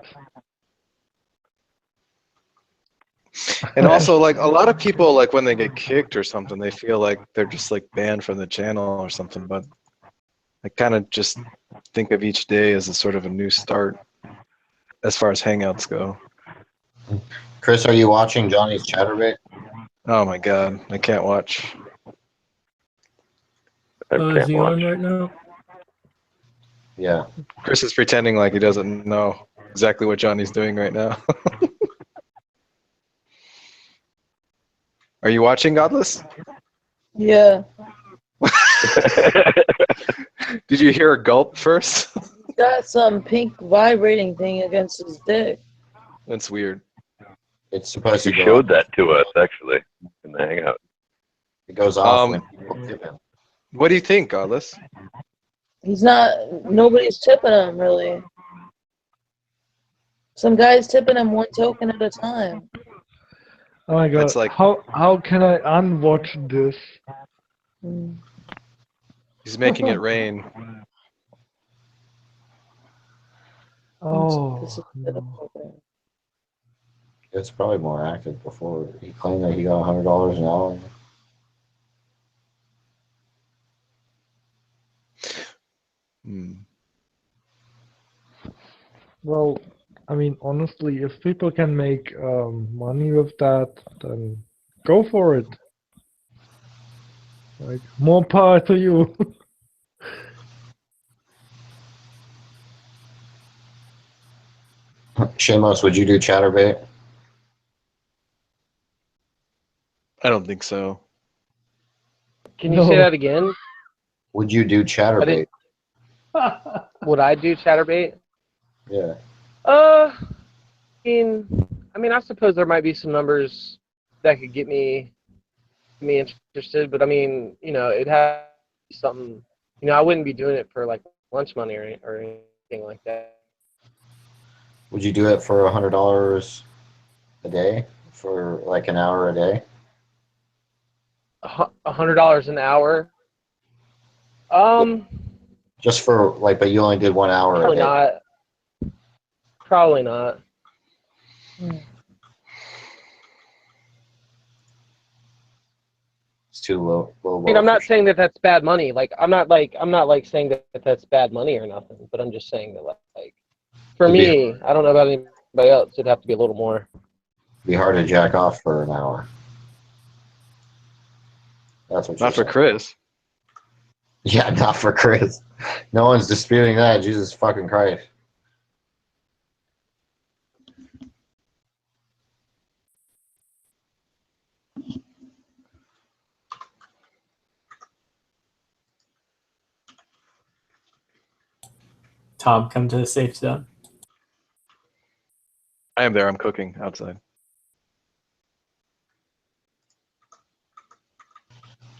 And also, like a lot of people, like when they get kicked or something, they feel like they're just like banned from the channel or something. But I kind of just think of each day as a sort of a new start, as far as Hangouts go. Chris, are you watching Johnny's Chatterbait? Oh my God, I can't watch. Is he on right now? Yeah. Chris is pretending like he doesn't know exactly what Johnny's doing right now. Are you watching Godless? Yeah. Did you hear a gulp first? Got some pink vibrating thing against his dick. That's weird. It's supposed You to go showed off. that to us actually in the Hangout. It goes off when people tip him. What do you think, Godless? He's not. Nobody's tipping him really. Some guy's tipping him 1 token at a time. Oh my God! That's like- how can I unwatch this? He's making it rain. Oh. This is It's probably more active before. He claimed that he got $100 an hour. Well, I mean, honestly, if people can make money with that, then go for it. Like, more power to you. Shamos, would you do Chatterbait? I don't think so. Can you say that again? Would you do Chatterbait? Would I do Chatterbait? Yeah. I mean, I suppose there might be some numbers that could get me interested, but I mean, you know, it'd have to be something. You know, I wouldn't be doing it for like lunch money or anything like that. Would you do it for $100 a day for like an hour a day? $100 an hour. Just for like, but you only did 1 hour a Probably day. not. Probably not. It's too low. I mean, I'm not saying that that's bad money. Like, I'm not like saying that that's bad money or nothing. But I'm just saying that like, for me, I don't know about anybody else. It'd have to be a little more. It'd be hard to jack off for an hour. That's what. Not for Chris. Yeah, not for Chris. No one's disputing that. Jesus fucking Christ. Tom, come to the safe zone. I am there. I'm cooking outside.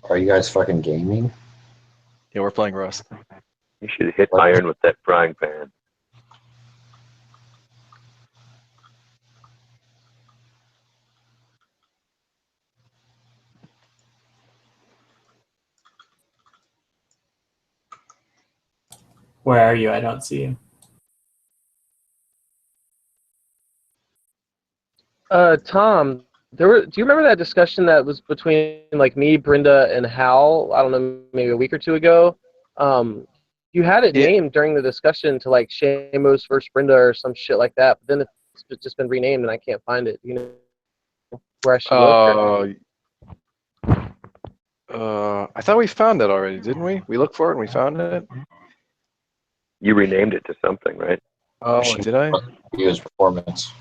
Are you guys fucking gaming? Yeah, we're playing Rust. You should hit iron with that frying pan. Where are you? I don't see you. Tom, do you remember that discussion that was between like me, Brenda, and Hal? I don't know, maybe a week or two ago. You had it named during the discussion to like Shamos versus Brenda or some shit like that. But then it's just been renamed and I can't find it. You know where I should look? I thought we found it already, didn't we? We looked for it and we found it. You renamed it to something, right? Oh, did I? His performance.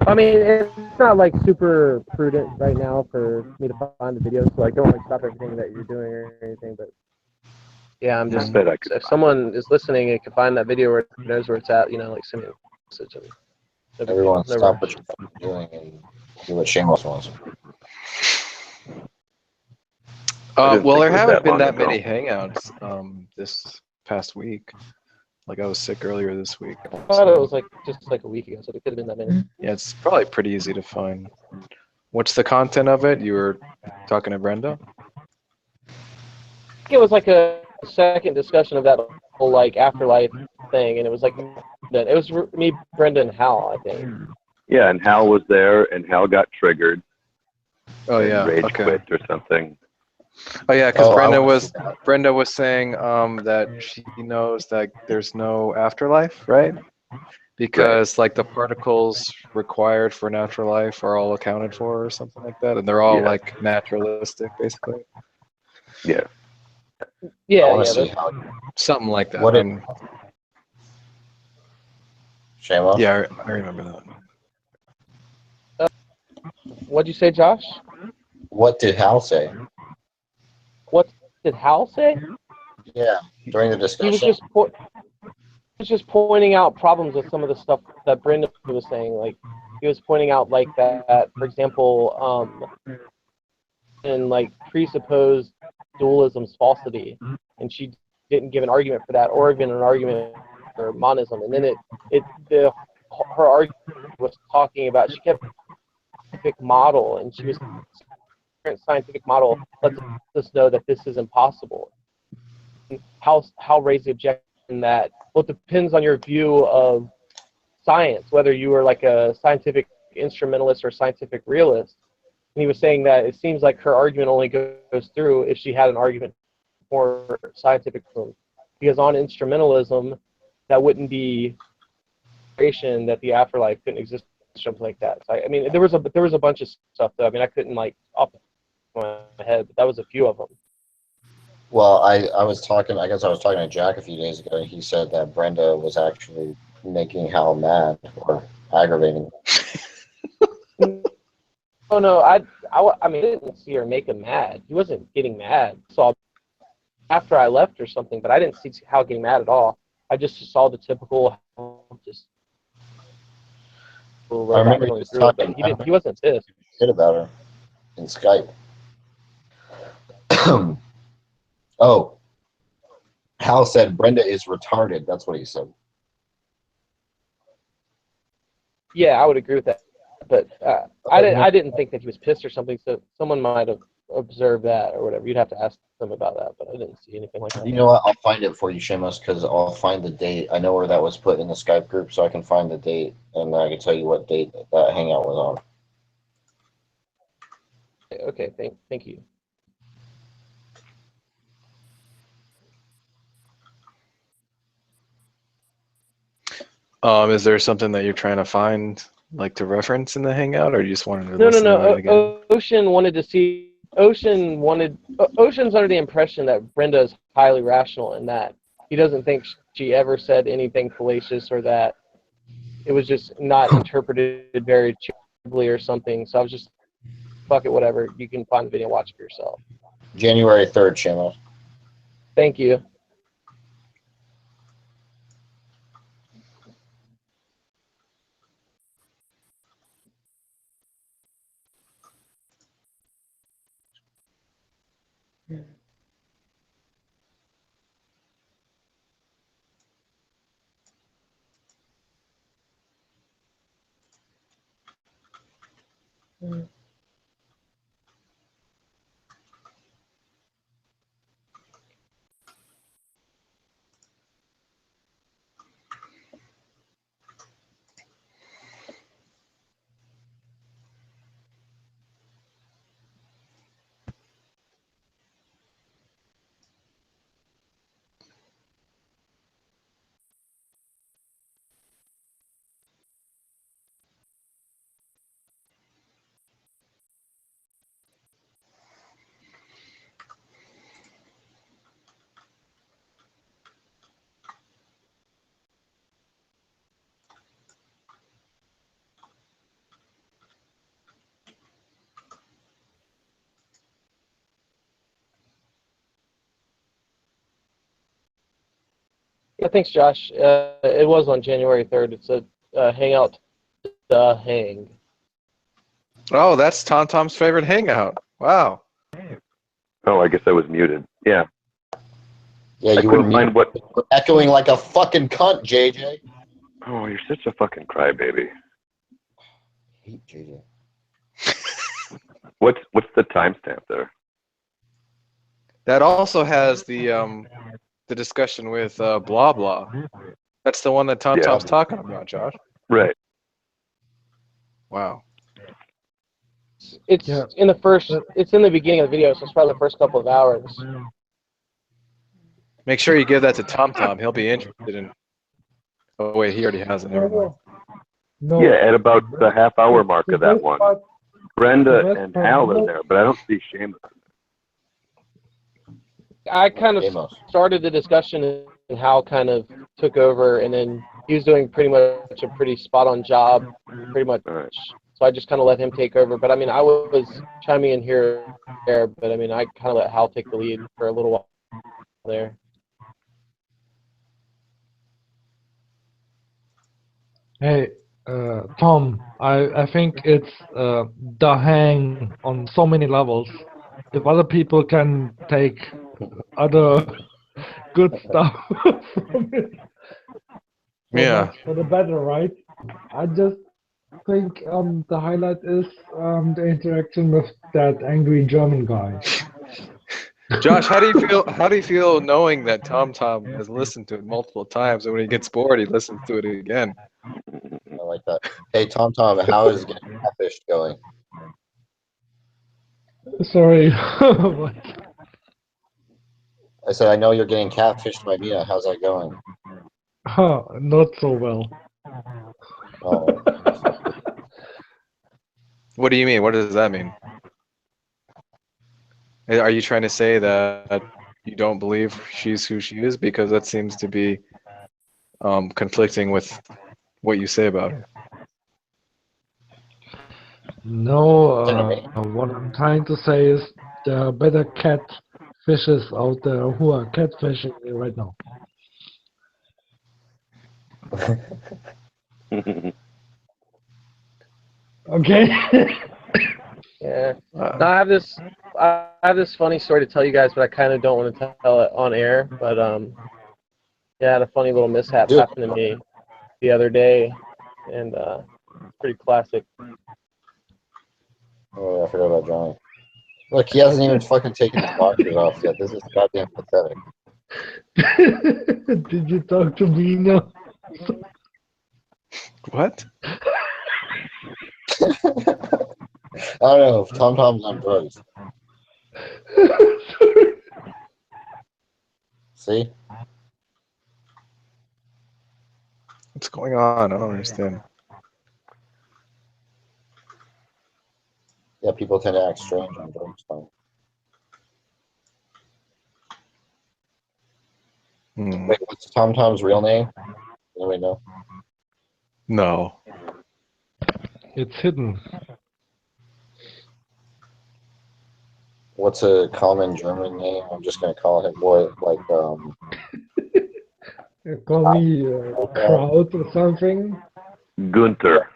I mean, it's not like super prudent right now for me to find the video, so like don't like stop everything that you're doing or anything. But yeah, I'm just if someone is listening and can find that video or knows where it's at, like send me a message. And no big deal, Everyone, no stop rush. what you're doing and do what Shameless wants. Well, there it was haven't that been long that ago. many hangouts this past week. Like I was sick earlier this week. I thought it was just like a week ago, so it could have been that many. Yeah, it's probably pretty easy to find. What's the content of it? You were talking to Brenda? It was like a second discussion of that whole like afterlife thing, and it was like it was me, Brenda, and Hal, I think. Yeah, and Hal was there, and Hal got triggered. Oh and yeah, rage okay. quit or something. Oh yeah, because Oh, Brenda was saying that she knows that there's no afterlife, right? Because like the particles required for natural life are all accounted for or something like that, and they're all Yeah. like naturalistic, basically. Yeah. Yeah, wanna yeah, see that's how- something like that. What did- And Shameless? yeah, I remember that. What'd you say, Josh? What did Hal say? What did Hal say? Yeah, during the He was discussion. just pointing out problems with some of the stuff that Brenda was saying. Like he was pointing out like that, for example, and like presupposed dualism's falsity, and she didn't give an argument for that, or even an argument for monism. And then her argument was talking about she kept scientific model, and she was current scientific model lets us know that this is impossible. And how raise the objection that well, it depends on your view of science, whether you are like a scientific instrumentalist or scientific realist. And he was saying that it seems like her argument only goes through if she had an argument for scientific proof. Because on instrumentalism, that wouldn't be creation that the afterlife couldn't exist, something like that. So I mean, there was a bunch of stuff though. I mean, I couldn't like off my head, but that was a few of them. Well, I was talking. I guess I was talking to Jack a few days ago, and he said that Brenda was actually making Hal mad or aggravating. Oh no, I mean, I didn't see her make him mad. He wasn't getting mad. Saw after I left or something, but I didn't see Hal getting mad at all. I just saw the typical just. I remember he was talking. He wasn't pissed. Shit about her in Skype. Oh, Hal said Brenda is retarded. That's what he said. Yeah, I would agree with that. But I didn't think that he was pissed or something. So someone might have observed that or whatever. You'd have to ask them about that. But I didn't see anything like that. You know what? I'll find it for you, Seamus, because I'll find the date. I know where that was put in the Skype group, so I can find the date, and I can tell you what date that hangout was on. Okay, thank you. Is there something that you're trying to find, like to reference in the hangout, or you just wanted to No. listen to it again? Ocean's under the impression that Brenda is highly rational in that he doesn't think she ever said anything fallacious or that it was just not interpreted very charitably or something. So I was just, fuck it, whatever. You can find the video and watch it for yourself. January 3rd, Seamus. Thank you. thanks, Josh. It was on January 3rd. It's a hangout. Hang. Oh, that's Tom Tom's favorite hangout. Wow. Oh, I guess I was muted. Yeah. Yeah, I you were couldn't find what. echoing like a fucking cunt, JJ. Oh, you're such a fucking crybaby. I hate JJ. What's the timestamp there? That also has the discussion with blah blah. That's the one that Tom Tom's talking about, Josh. Right. Wow. It's in the first. It's in the beginning of the video, so it's probably the first couple of hours. Make sure you give that to Tom Tom. He'll be interested in. Oh wait, he already has it. Never mind. No. Yeah, at about the half-hour mark of that best one. part- Brenda the best and part- Hal are there, but I don't see Seamus. I kind of started the discussion and Hal kind of took over, and then he was doing pretty much a pretty spot-on job, pretty much. So I just kind of let him take over. But I mean, I was chiming in here, there, but I mean, I kind of let Hal take the lead for a little while there. Hey, Tom, I think it's the hang on so many levels. If other people can take other good stuff from it, so Yeah. much for the better, right? I just think the highlight is the interaction with that angry German guy. Josh, how do you feel? How do you feel knowing that Tom Tom has listened to it multiple times, and when he gets bored, he listens to it again? I like that. Hey, Tom, how is getting catfish going? Sorry. I said, I know you're getting catfished by Mia. How's that going? Not so well. Oh. What do you mean? What does that mean? Are you trying to say that you don't believe she's who she is? Because that seems to be conflicting with what you say about her. No, what I'm trying to say is there are better catfishes out there who are catfishing me right now. Okay. Yeah. No, I have this funny story to tell you guys, but I kind of don't want to tell it on air. But yeah, I had a funny little mishap happen to me the other day, and it's pretty classic. Oh, I forgot about Johnny. Look, he hasn't even fucking taken his boxers off yet. This is goddamn pathetic. Did you talk to me now? What? I don't know if Tom Tom's on drugs. See? What's going on? I don't understand. Yeah, people tend to act strange on drugs. Tom. Wait, what's Tom Tom's real name? Anybody know? No. It's hidden. What's a common German name? I'm just gonna call him Call me Kraut or something. Gunther.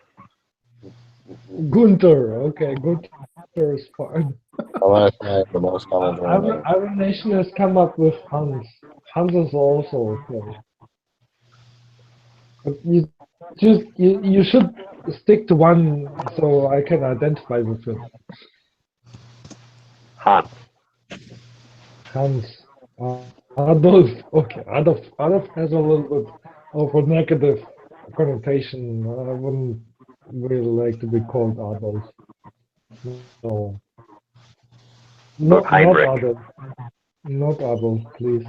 Gunther. Okay, Gunther is fine. I want to find the most common German name. Our nation has come up with Hans. Hans is also okay. But you should stick to one so I can identify with it. Hans. Hans. Adolf. Okay, Adolf has a little bit of a negative connotation. I wouldn't really like to be called Adolf. No. Not Heinrich. Adolf. Not Adolf, please.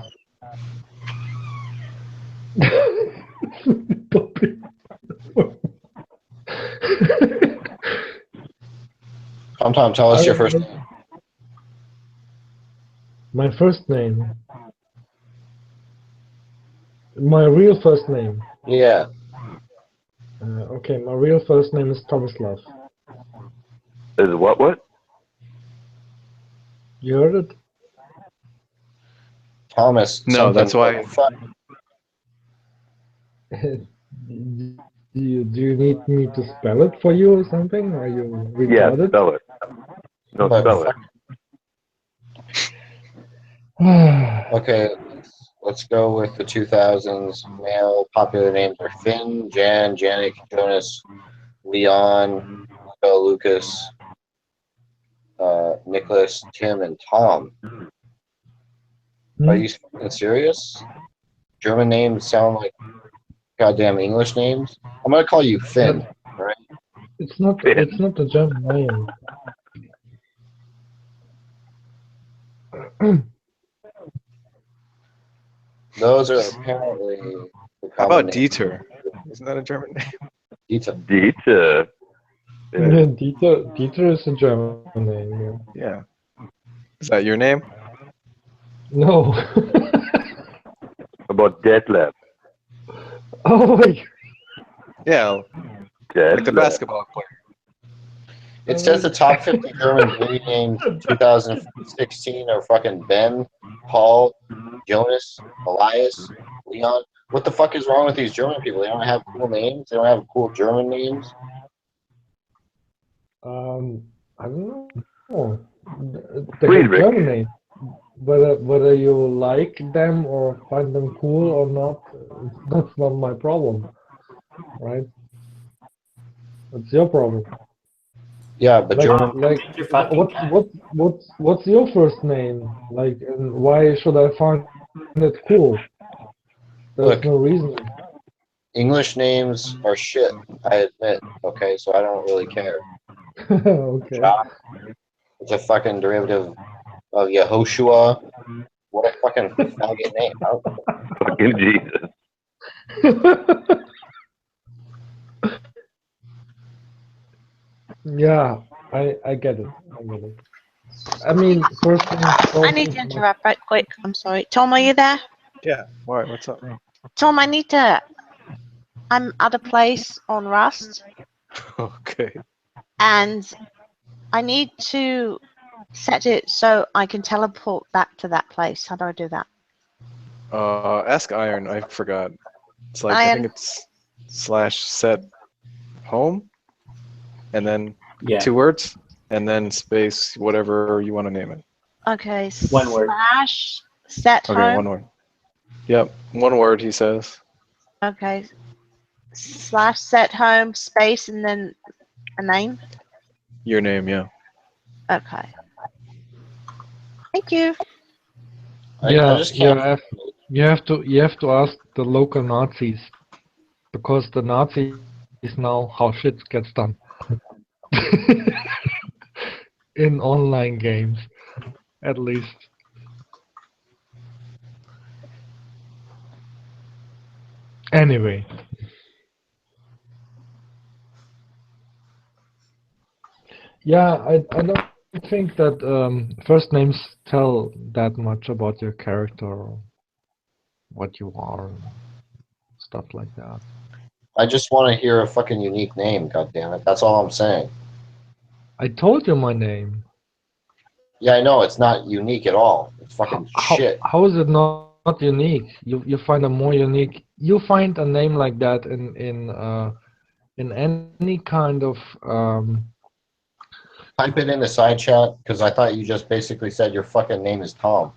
Tom, tell us your first name. My first name. My real first name. Yeah. Okay, my real first name is Tomislav. Is what? You heard it? Thomas. No, that's why. Do you need me to spell it for you or something? Are you Yeah, retarded? spell it. No, But spell it. Okay, let's go with the 2000s. Male popular names are Finn, Jan, Janik, Jonas, Leon, Lucas, Nicholas, Tim, and Tom. Are you fucking serious? German names sound like goddamn English names. I'm gonna call you Finn, right? It's not a German name. Those are apparently the How common about names. Dieter? Isn't that a German name? Dieter. Dieter. Yeah, Dieter is a German name. Yeah. Is that your name? No. About Detlef. Oh my. Yeah, like the Detlef. basketball player. It says the top 50 German breed names 2016 are fucking Ben, Paul, Jonas, Elias, Leon. What the fuck is wrong with these German people? They don't have cool names. They don't have cool German names. I don't know. They have Friedrich. German names. Whether you like them or find them cool or not, that's not my problem, right? That's your problem. Yeah, but German. What's your first name? Like, and why should I find it cool? There's Look, no reason. English names are shit. I admit. Okay, so I don't really care. Okay. Josh, it's a fucking derivative of Yehoshua. What a fucking faggot name. Fucking Jesus. Yeah, I get it. I get it. I mean, first things I need to interrupt right quick. I'm sorry. Tom, are you there? Yeah. Why? What's up? Tom, I'm at a place on Rust, Okay. and I need to set it so I can teleport back to that place. How do I do that? Ask Iron. I forgot. It's like I Iron. think it's /set home, and then Yeah. 2 words, and then space whatever you want to name it. Okay. One word. Slash set Okay, home. 1 word. Yep, 1 word. He says. Okay. Slash set home space and then a name. Your name, yeah. Okay. Thank you. Yeah, just can't. you have to ask the local Nazis, because the Nazis know how shit gets done in online games, at least. Anyway. Yeah, I don't think that first names tell that much about your character or what you are, stuff like that. I just want to hear a fucking unique name, goddammit. That's all I'm saying. I told you my name. Yeah, I know, it's not unique at all. It's fucking shit. How is it not unique? You find a more unique. You find a name like that in any kind of Type it in the side chat, because I thought you just basically said your fucking name is Tom.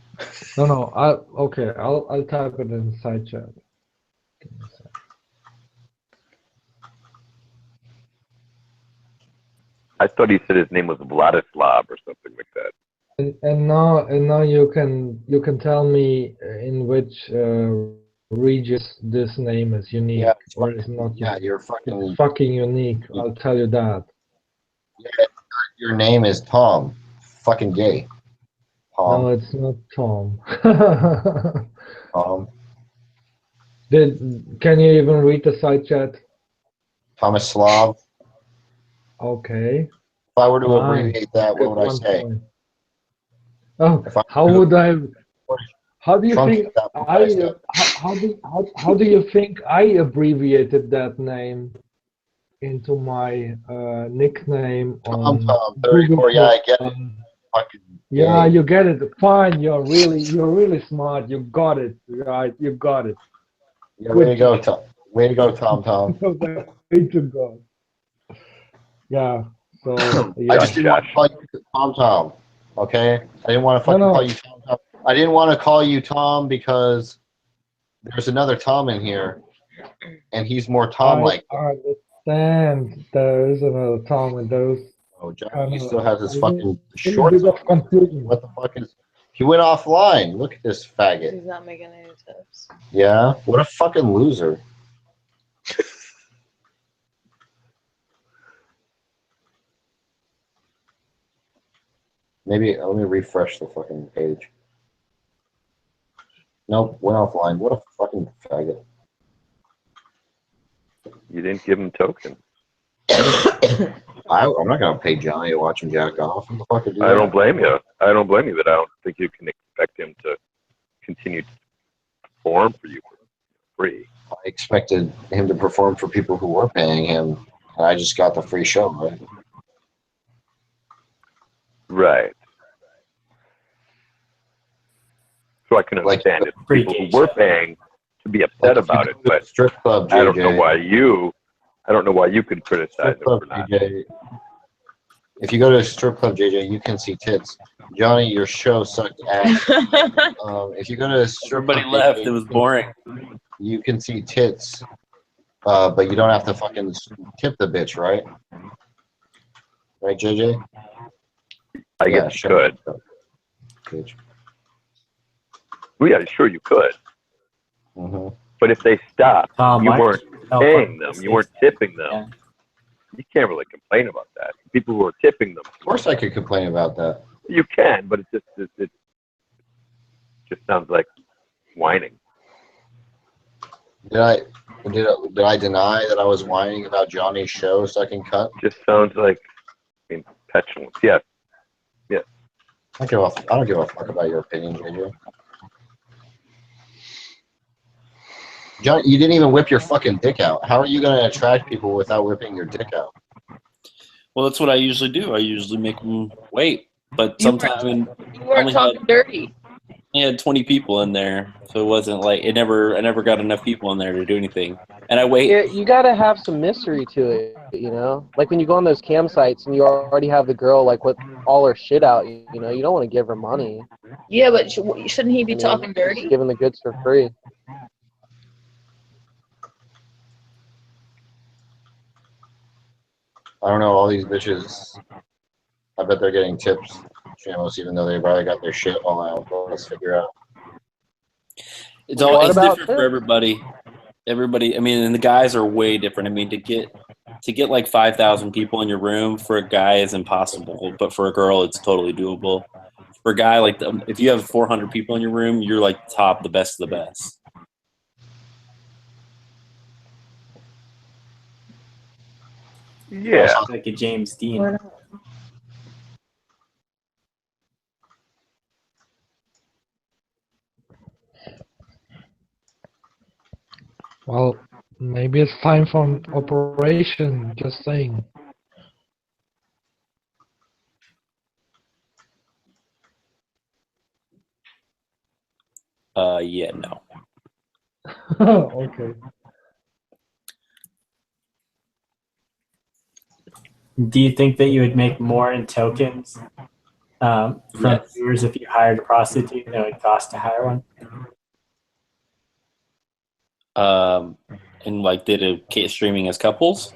No. Okay. I'll type it in side chat. I thought he said his name was Vladislav or something like that. And now you can tell me in which regions this name is unique, Yeah, or is not yeah, unique. you're fucking. It's fucking unique. I'll tell you that. Yeah, your name is Tom. Fucking gay. Tom. No, it's not Tom. Tom. Can you even read the side chat? Tomislav. Okay. If I were to Fine. abbreviate that, Get what would I one say? point. Oh, If I how were would I? How do you truncate think that, what would I say? how do you think I abbreviated that name into my nickname on Tom, Google 34. Yeah, I get it. Play? Fucking Yeah, gay. you get it. Fine, you're really smart. You got it. Right, you got it. Yeah, way to go, Tom. Way to go, Tom Tom. Way to go. Yeah. So yeah. I just didn't want to call you Tom Tom. Okay? I didn't want to fucking call you Tom Tom. I didn't want to call you Tom because there's another Tom in here, and he's more Tom-like. I understand there is another Tom and those. Oh, Johnny still has his fucking a shorts bit of on. confusion. What the fuck is... He went offline. Look at this faggot. He's not making any tips. Yeah? What a fucking loser. Maybe let me refresh the fucking page. Nope, went offline. What a fucking faggot. You didn't give him tokens. I'm not gonna pay Johnny to watch him jack off. What the fuck is I don't blame you. I don't blame you, but I don't think you can expect him to continue to perform for you for free. I expected him to perform for people who were paying him, and I just got the free show, right? Right. So I can understand it. People who were paying to be upset about it, but strip club, I don't know JJ. I don't know why you could criticize him for not. JJ. If you go to a strip club, JJ, you can see tits. Johnny, your show sucked ass. If you go to a strip Everybody club, left. JJ, It was boring. you can see tits, but you don't have to fucking tip the bitch, right? Right, JJ? I guess you could. Bitch. Well, yeah, sure you could. Mm-hmm. But if they stopped, you why weren't don't you help paying us? them, you weren't tipping them. You can't really complain about that. People who are tipping them. Of course I could complain about that. You can, but it just sounds like whining. Did I deny that I was whining about Johnny's show sucking cut? Just sounds like petulance. Yes. Yes. I don't give a fuck about your opinion, JJ. John, you didn't even whip your fucking dick out. How are you going to attract people without whipping your dick out? Well, that's what I usually do. I usually make them wait. But sometimes You weren't talking dirty. I had 20 people in there, so it wasn't like I never got enough people in there to do anything. And I wait. Yeah, you gotta have some mystery to it, you know. Like when you go on those campsites and you already have the girl like with all her shit out, you know, you don't want to give her money. Yeah, but shouldn't he be talking dirty? Just giving the goods for free. I don't know, all these bitches, I bet they're getting tips, Shamos, even though they probably got their shit all out. Let's figure out. It's different for everybody. Everybody, I mean, and the guys are way different. I mean, to get like 5,000 people in your room for a guy is impossible, but for a girl, it's totally doable. For a guy, like if you have 400 people in your room, you're like the best of the best. Yeah. Sounds like a James Dean. Well, maybe it's time for an operation. Just saying. Yeah, no. Okay. Do you think that you would make more in tokens from viewers if you hired a prostitute than it would cost to hire one? And like did a streaming as couples?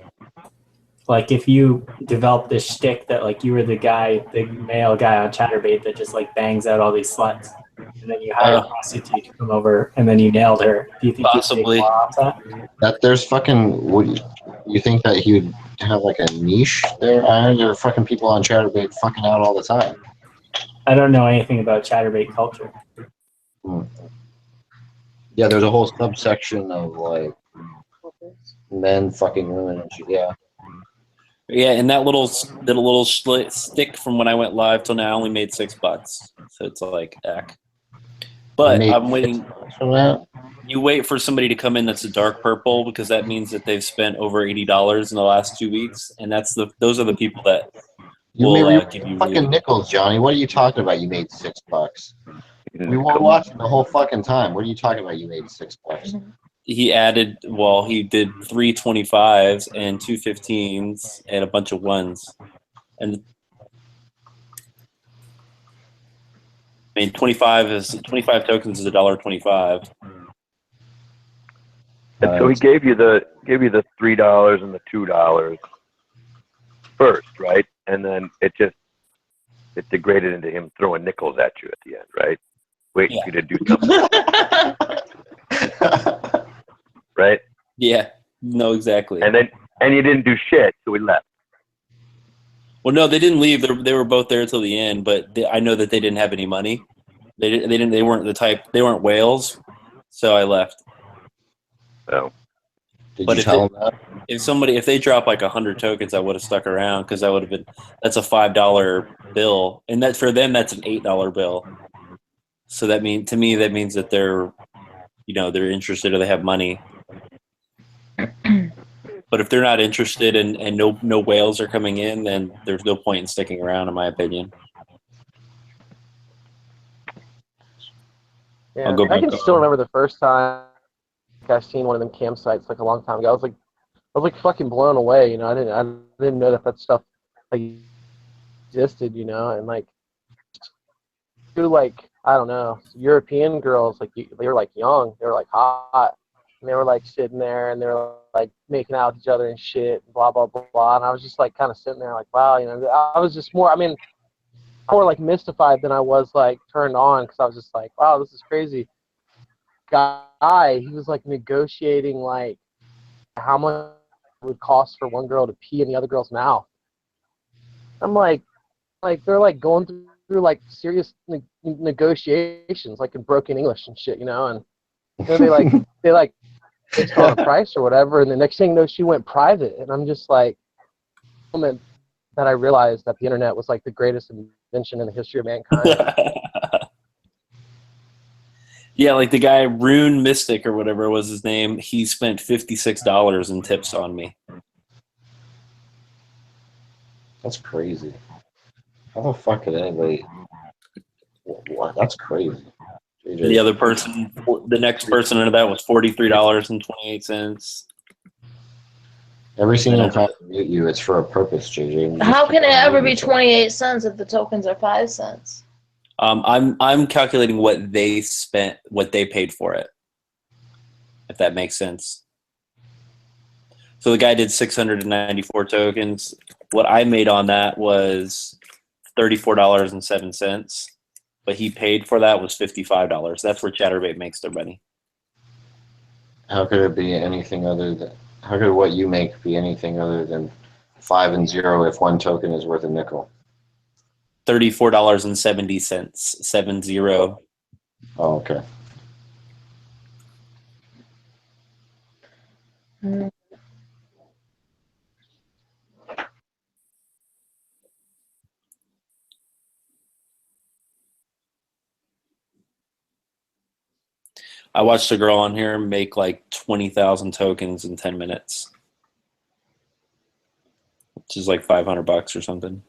Like if you developed this shtick that like you were the male guy on Chatterbait that just like bangs out all these sluts, and then you hire a prostitute to come over and then you nailed her. Do you think possibly you'd make more off that? That there's fucking, you think that he would have like a niche there? I know there are fucking people on Chatterbait fucking out all the time. I don't know anything about Chatterbait culture. Yeah, there's a whole subsection of like men fucking women and shit. Yeah. Yeah, and that little stick from when I went live till now only made $6, so it's like heck. But I'm waiting. From that? You wait for somebody to come in that's a dark purple because that means that they've spent over $80 in the last 2 weeks, and those are the people that will give you fucking nickels, Johnny. What are you talking about? You made $6. We were watching the whole fucking time. What are you talking about? You made $6. he added. Well, he did 3 25s and 2 15s and a bunch of ones, and I mean 25 tokens is $1.25. And so he gave you the $3 and the $2 first, right? And then it degraded into him throwing nickels at you at the end, right? Waiting for you to do something. Right? Yeah. No, exactly. And you didn't do shit, so we left. Well, no, they didn't leave. They were both there till the end, but I know that they didn't have any money. They weren't the type. They weren't whales, so I left. Oh. Did you tell them that? If they dropped like 100 tokens, I would have stuck around because I would have been. That's a $5 bill, and that for them that's an $8 bill. So that means that they're, they're interested or they have money. But if they're not interested and no whales are coming in, then there's no point in sticking around, in my opinion. Yeah, I can still remember the first time I seen one of them campsites like a long time ago. I was fucking blown away. I didn't know that stuff like existed. And like, I don't know, European girls, like they were like young, they were like hot, and they were like sitting there and they were like making out with each other and shit, and blah blah blah blah. And I was just like kind of sitting there like, wow, I was just more like mystified than I was like turned on, because I was just like, wow, this is crazy. Guy, he was like negotiating like how much it would cost for one girl to pee in the other girl's mouth. I'm like they're like going through like serious negotiations, like in broken English and shit, and they fixed on a price or whatever, and the next thing you know, she went private, and I'm just like, moment that I realized that the internet was like the greatest invention in the history of mankind. Yeah, like the guy Rune Mystic or whatever was his name, he spent $56 in tips on me. That's crazy. How the fuck could anybody? What? That's crazy. The other person, the next person under that was $43.28. Every single time I mute you, it's for a purpose, JJ. How can it ever be 28 cents if the tokens are 5 cents? I'm calculating what they spent, what they paid for it, if that makes sense. So the guy did 694 tokens. What I made on that was $34.07, but he paid for that was $55. That's where Chatterbait makes their money. How could it be anything other than? How could what you make be anything other than 5 and 0 if one token is worth a nickel? $34.70, 70. Oh, okay. I watched a girl on here make like 20,000 tokens in 10 minutes, which is like $500 or something.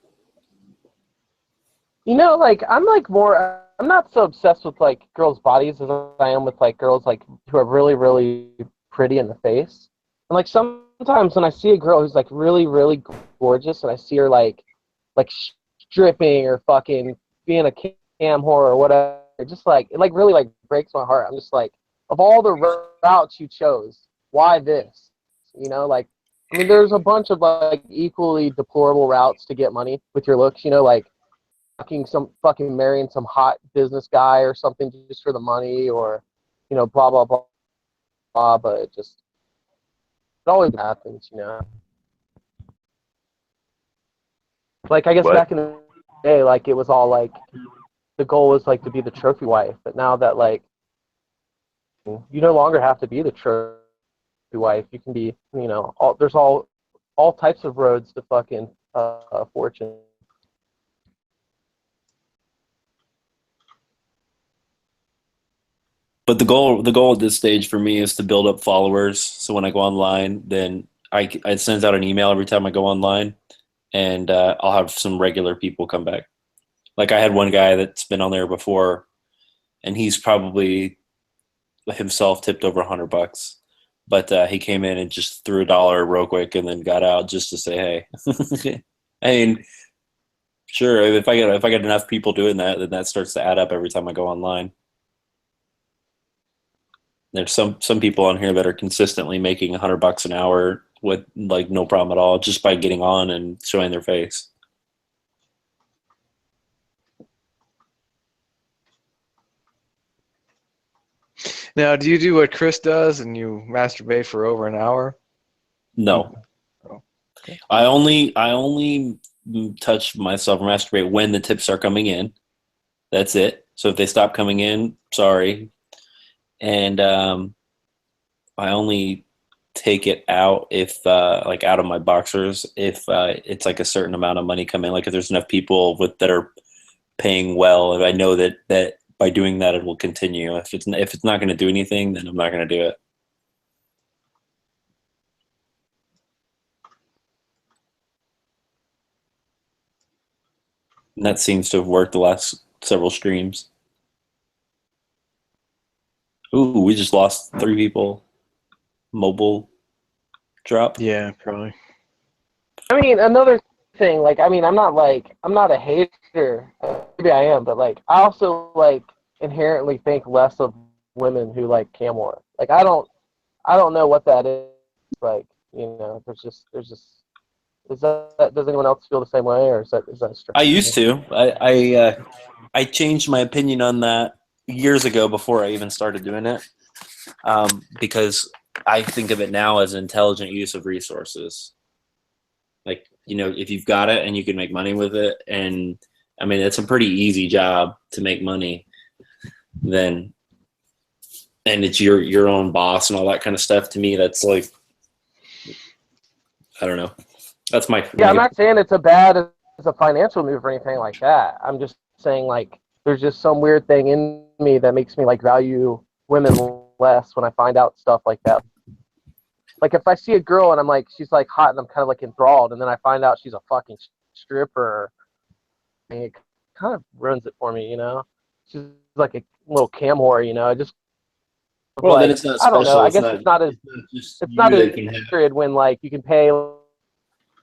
Like I'm not so obsessed with like girls' bodies as I am with like girls like who are really, really pretty in the face. And like sometimes when I see a girl who's like really, really gorgeous, and I see her like stripping or fucking being a cam whore or whatever, just like it like really like breaks my heart. I'm just like, of all the routes you chose, why this? Like, I mean, there's a bunch of like equally deplorable routes to get money with your looks. Like fucking marrying some hot business guy or something just for the money, or blah blah blah blah. But it always happens. Like I guess back in the day, like it was all like the goal was like to be the trophy wife, but now that like you no longer have to be the trophy wife, you can be there's all types of roads to fucking fortune. But the goal at this stage for me is to build up followers. So when I go online, then it sends out an email every time I go online, and I'll have some regular people come back. Like I had one guy that's been on there before, and he's probably himself tipped over $100. But he came in and just threw $1 real quick and then got out just to say hey. I mean, sure, if I get enough people doing that, then that starts to add up every time I go online. There's some people on here that are consistently making $100 an hour with like no problem at all, just by getting on and showing their face. Now, do you do what Chris does and you masturbate for over an hour? No. Oh, okay. I only touch myself or masturbate when the tips are coming in. That's it. So if they stop coming in, sorry. And I only take it out if like out of my boxers if it's like a certain amount of money come in. Like if there's enough people that are paying well, if I know that by doing that it will continue. If it's not going to do anything, then I'm not going to do it. And that seems to have worked the last several streams. Ooh, we just lost 3 people. Mobile drop. Yeah, probably. I mean, another thing, like, I mean, I'm not a hater. Maybe I am, but like, I also like inherently think less of women who like cam work. Like, I don't know what that is. Like, you know, there's just. Does anyone else feel the same way, or is that strange? I used to. I changed my opinion on that years ago before I even started doing it, because I think of it now as intelligent use of resources. Like, you know, if you've got it and you can make money with it, and I mean, it's a pretty easy job to make money, then, and it's your own boss and all that kind of stuff. To me, that's like, I don't know. That's my. Yeah, I'm not saying it's a financial move or anything like that. I'm just saying, like, there's just some weird thing in me that makes me like value women less when I find out stuff like that. Like, if I see a girl and I'm like, she's like hot and I'm kind of like enthralled, and then I find out she's a fucking stripper, I mean, it kind of ruins it for me, you know? She's like a little cam whore, you know? I just. Well, like, then it's not I don't know. special. I It's guess not- it's not as just it's not you as that can have- period when like you can pay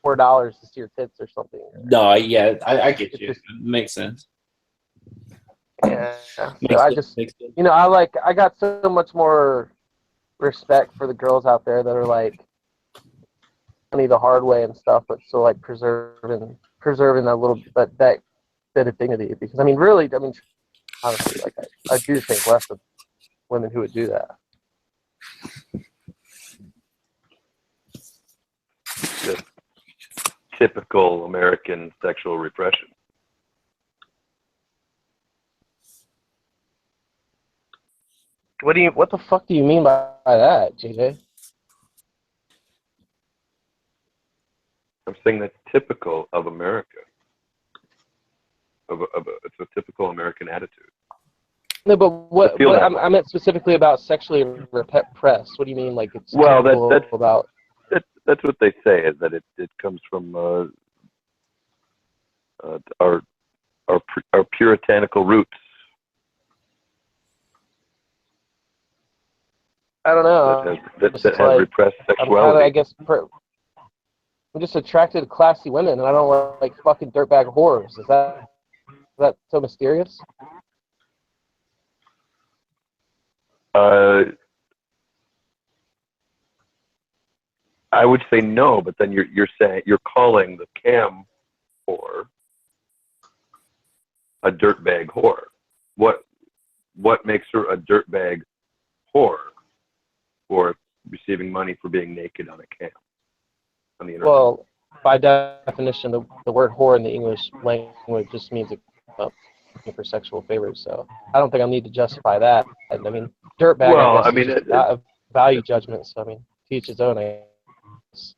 $4 to see your tits or something. No, I get you. It makes sense. Yeah. So I just, you know, I got so much more respect for the girls out there that are like money the hard way and stuff, but still like preserving that little that bit of dignity. Because I mean, really, I mean, honestly, like I do think less of women who would do that. Just typical American sexual repression. What the fuck do you mean by that, JJ? I'm saying that's typical of America. It's a typical American attitude. No, but what I feel that way. I meant specifically about sexually repressed. What do you mean, like it's Well, typical about? That's what they say, is that it comes from our puritanical roots. I don't know. That Just has like, repressed I'm sexuality. I guess I'm just attracted to classy women, and I don't like fucking dirtbag whores. Is that so mysterious? I would say no, but then you're saying, you're calling the cam whore a dirtbag whore. What makes her a dirtbag whore for receiving money for being naked on a cam on the internet? Well, by definition, the word whore in the English language just means for sexual favors. So I don't think I need to justify that. I mean, dirtbag. Well, I guess, is just a value judgment. So I mean, to each his own. I guess.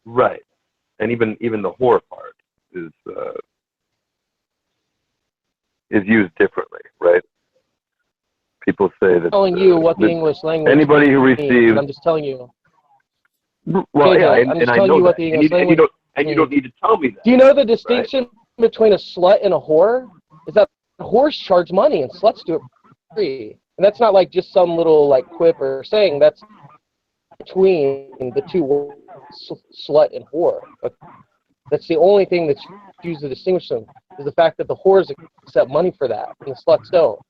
Right, and even the whore part is used differently, right? People say that. I'm telling you what the English language. Anybody who means, receives. I'm just telling you. Well, JJ, yeah, I'm and just I telling know you what that. the English language. You don't need to tell me that. Do you know the distinction between a slut and a whore? Is that whores charge money and sluts do it free, and that's not like just some little like quip or saying. That's between the two words, slut and whore. But that's the only thing that's used to distinguish them, is the fact that the whores accept money for that and the sluts don't.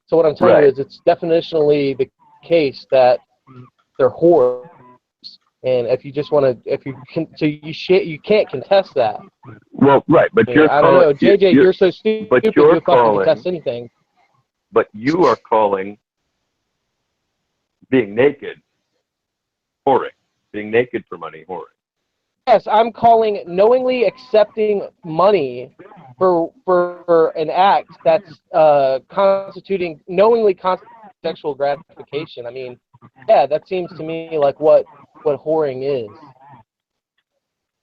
So what I'm telling you is it's definitionally the case that they're whores. And if you just want to, if you can, so you can't contest that. Well, right, but you're I don't know, JJ, you're so stupid. But You you're fucking calling. contest anything. But you are calling being naked whoring. Being naked for money whoring. Yes, I'm calling knowingly accepting money for an act that's constituting knowingly sexual gratification. I mean, yeah, that seems to me like what whoring is.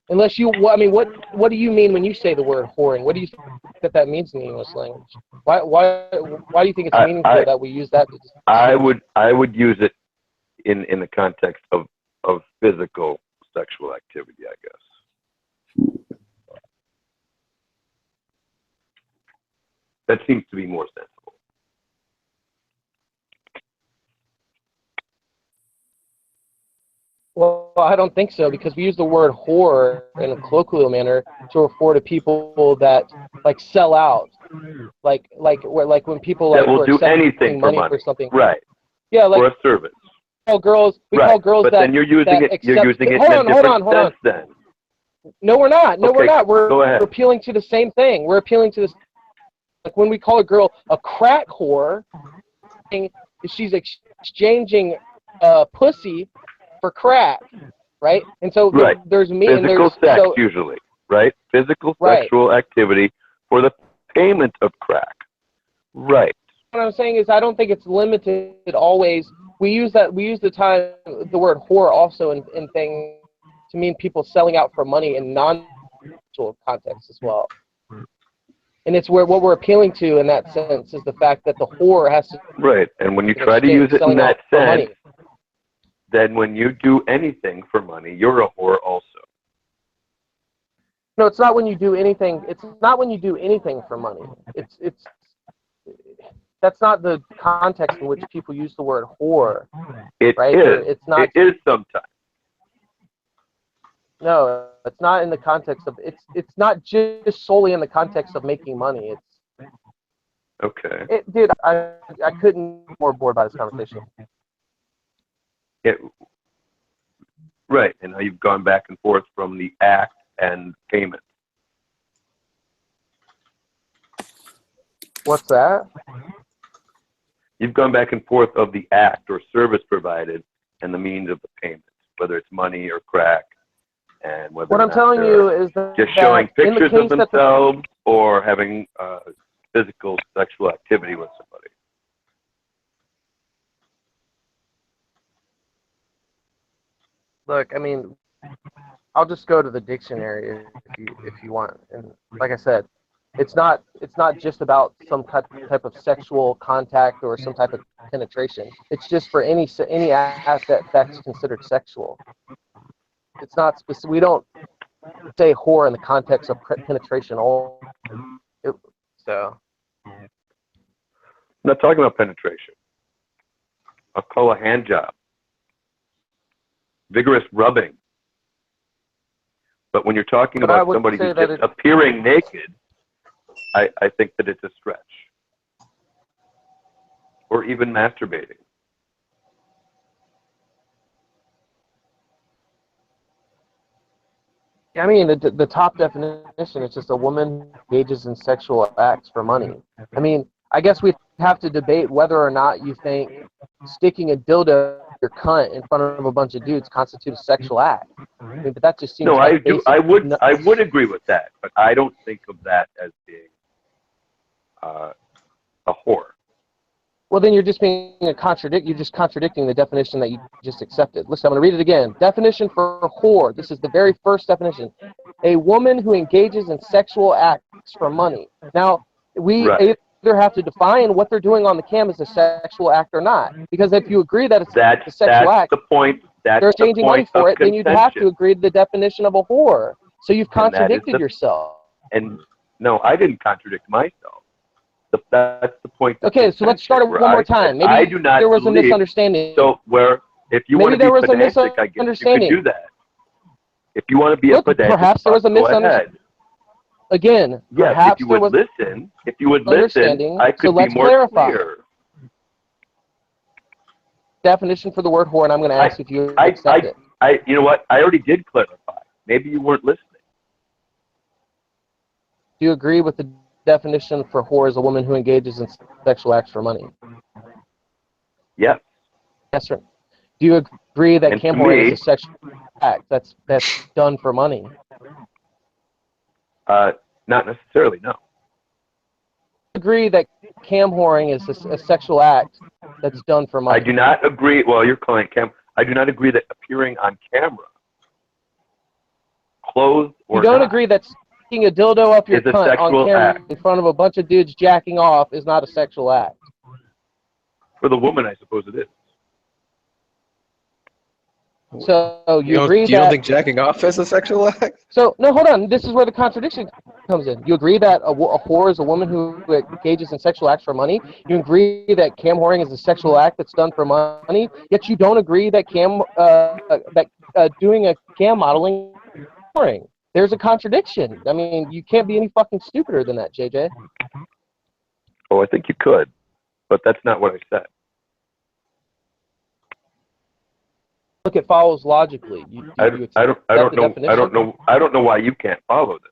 Unless you, I mean, what do you mean when you say the word whoring? What do you think that means in the English language? Why do you think it's meaningful that we use that? I would use it in the context of physical sexual activity, I guess. That seems to be more sensible. Well, I don't think so, because we use the word whore in a colloquial manner to refer to people that like sell out, like when people That like will who are do accepting anything for money for something. Right. Yeah, like for a service. We call girls but that. then you're using that it. accept, You're using it hold in on, a hold different on, hold on. sense. Then. No, we're not. No, we're Okay, not. go We're ahead. appealing to the same thing. We're appealing to this. Like when we call a girl a crack whore, she's exchanging pussy for crack, right? And so Right. there's me Physical and there's sex so, usually, right? Physical Right. sexual activity for the payment of crack. Right. what I'm saying is I don't think it's limited always. We use the word whore also in things to mean people selling out for money in non-sexual contexts as well. And it's what we're appealing to in that sense is the fact that the whore has to. Right. And when you try to use it in selling that out for sense, money. then when you do anything for money, you're a whore also. No, it's not when you do anything. It's not when you do anything for money. It's that's not the context in which people use the word whore. It right? is. It's not. It is sometimes. No, it's not in the context of. It's not just solely in the context of making money. It's. Okay. Dude, I couldn't be more bored by this conversation. Right. And now you've gone back and forth from the act and payment. What's that? You've gone back and forth of the act or service provided and the means of the payment, whether it's money or crack, and whether What I'm telling you is that just showing in the pictures case of that themselves or having physical sexual activity with somebody. Look, I mean, I'll just go to the dictionary if you want. And like I said, it's not just about some type of sexual contact or some type of penetration. It's just for any act that's considered sexual. It's not specific. We don't say whore in the context of penetration. So. I'm not talking about penetration. I'll call a hand job. Vigorous rubbing. But when you're talking about somebody who's just appearing naked, I think that it's a stretch. Or even masturbating. I mean, the top definition is just a woman who engages in sexual acts for money. I mean, I guess we have to debate whether or not you think sticking a dildo in your cunt in front of a bunch of dudes constitutes a sexual act. I mean, but that just seems No, like I do. basic. I would agree with that, but I don't think of that as being a whore. Well, then you're just being a contradict. You're just contradicting the definition that you just accepted. Listen, I'm going to read it again. Definition for whore. This is the very first definition: a woman who engages in sexual acts for money. Now, we either have to define what they're doing on the cam as a sexual act or not. Because if you agree that it's a sexual act, the point. That's they're the exchanging point money for of it. Then you'd have to agree to the definition of a whore. So you've And that is contradicted yourself. And no, I didn't contradict myself. That's the point. Okay, so let's start it one more time. Maybe I do not there was a believe, misunderstanding. So If you want Maybe to there be was a pedantic, I guess you could misunderstanding. do that. If you want to be Look, a pedantic, perhaps there was a go ahead. Again, Yes, if perhaps you there would was listen, understanding. I could So be let's more clarify. clear. Definition for the word whore, and I'm going to ask if you accept it. You know what? I already did clarify. Maybe you weren't listening. Do you agree with the definition for whore as a woman who engages in sexual acts for money? Yes. Yes, sir. Do you agree that And cam to whoring is me- a sexual act that's done for money? Not necessarily, no. Agree that cam whoring is a sexual act that's done for money? I do not agree. Well, you're calling it cam. I do not agree that appearing on camera, clothed or You don't not, agree that sticking a dildo up your is a cunt on sexual camera act. in front of a bunch of dudes jacking off is not a sexual act? For the woman, I suppose it is. So you agree you that... don't think jacking off is a sexual act? So, no, hold on. This is where the contradiction comes in. You agree that a whore is a woman who engages in sexual acts for money. You agree that cam whoring is a sexual act that's done for money. Yet you don't agree that doing a cam modeling is whoring. There's a contradiction. I mean, you can't be any fucking stupider than that, JJ. Oh, I think you could, but that's not what I said. Look, it follows logically. I don't know why you can't follow this.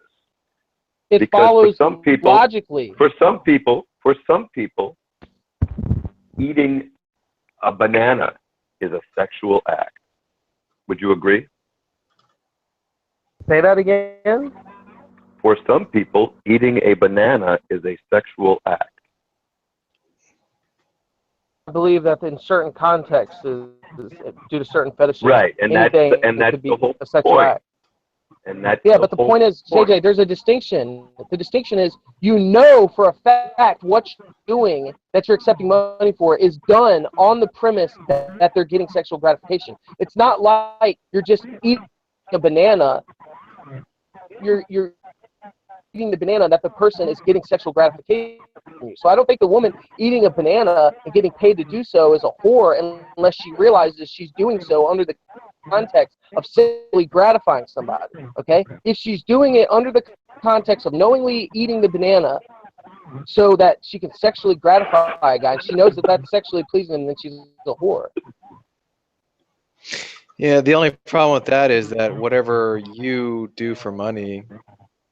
It because follows for some people, logically. For some people, eating a banana is a sexual act. Would you agree? Say that again? For some people, eating a banana is a sexual act. I believe that in certain contexts, is due to certain fetishes, Right, and that's could be the whole a sexual point. act. And that's But the point is, JJ, there's a distinction. The distinction is, you know for a fact what you're doing that you're accepting money for is done on the premise that they're getting sexual gratification. It's not like you're just eating a banana. You're eating the banana that the person is getting sexual gratification from you. So I don't think the woman eating a banana and getting paid to do so is a whore unless she realizes she's doing so under the context of sexually gratifying somebody. Okay? If she's doing it under the context of knowingly eating the banana so that she can sexually gratify a guy, and she knows that that's sexually pleasing, and then she's a whore. Yeah, the only problem with that is that whatever you do for money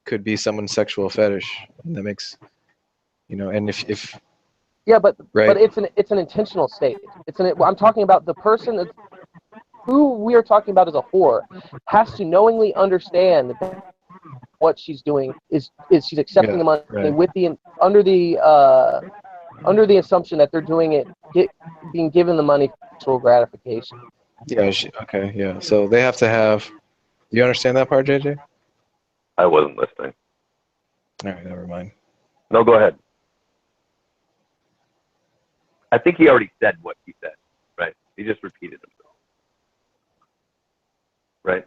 could be someone's sexual fetish. And that makes, and if yeah, but right? But it's an intentional state. I'm talking about the person who we are talking about as a whore has to knowingly understand that what she's doing is she's accepting the money with under the assumption that they're doing it being given the money for sexual gratification. Yeah. Okay. Yeah. So they have to have. You understand that part, JJ? I wasn't listening. All right. Never mind. No, go ahead. I think he already said what he said, right? He just repeated himself. Right?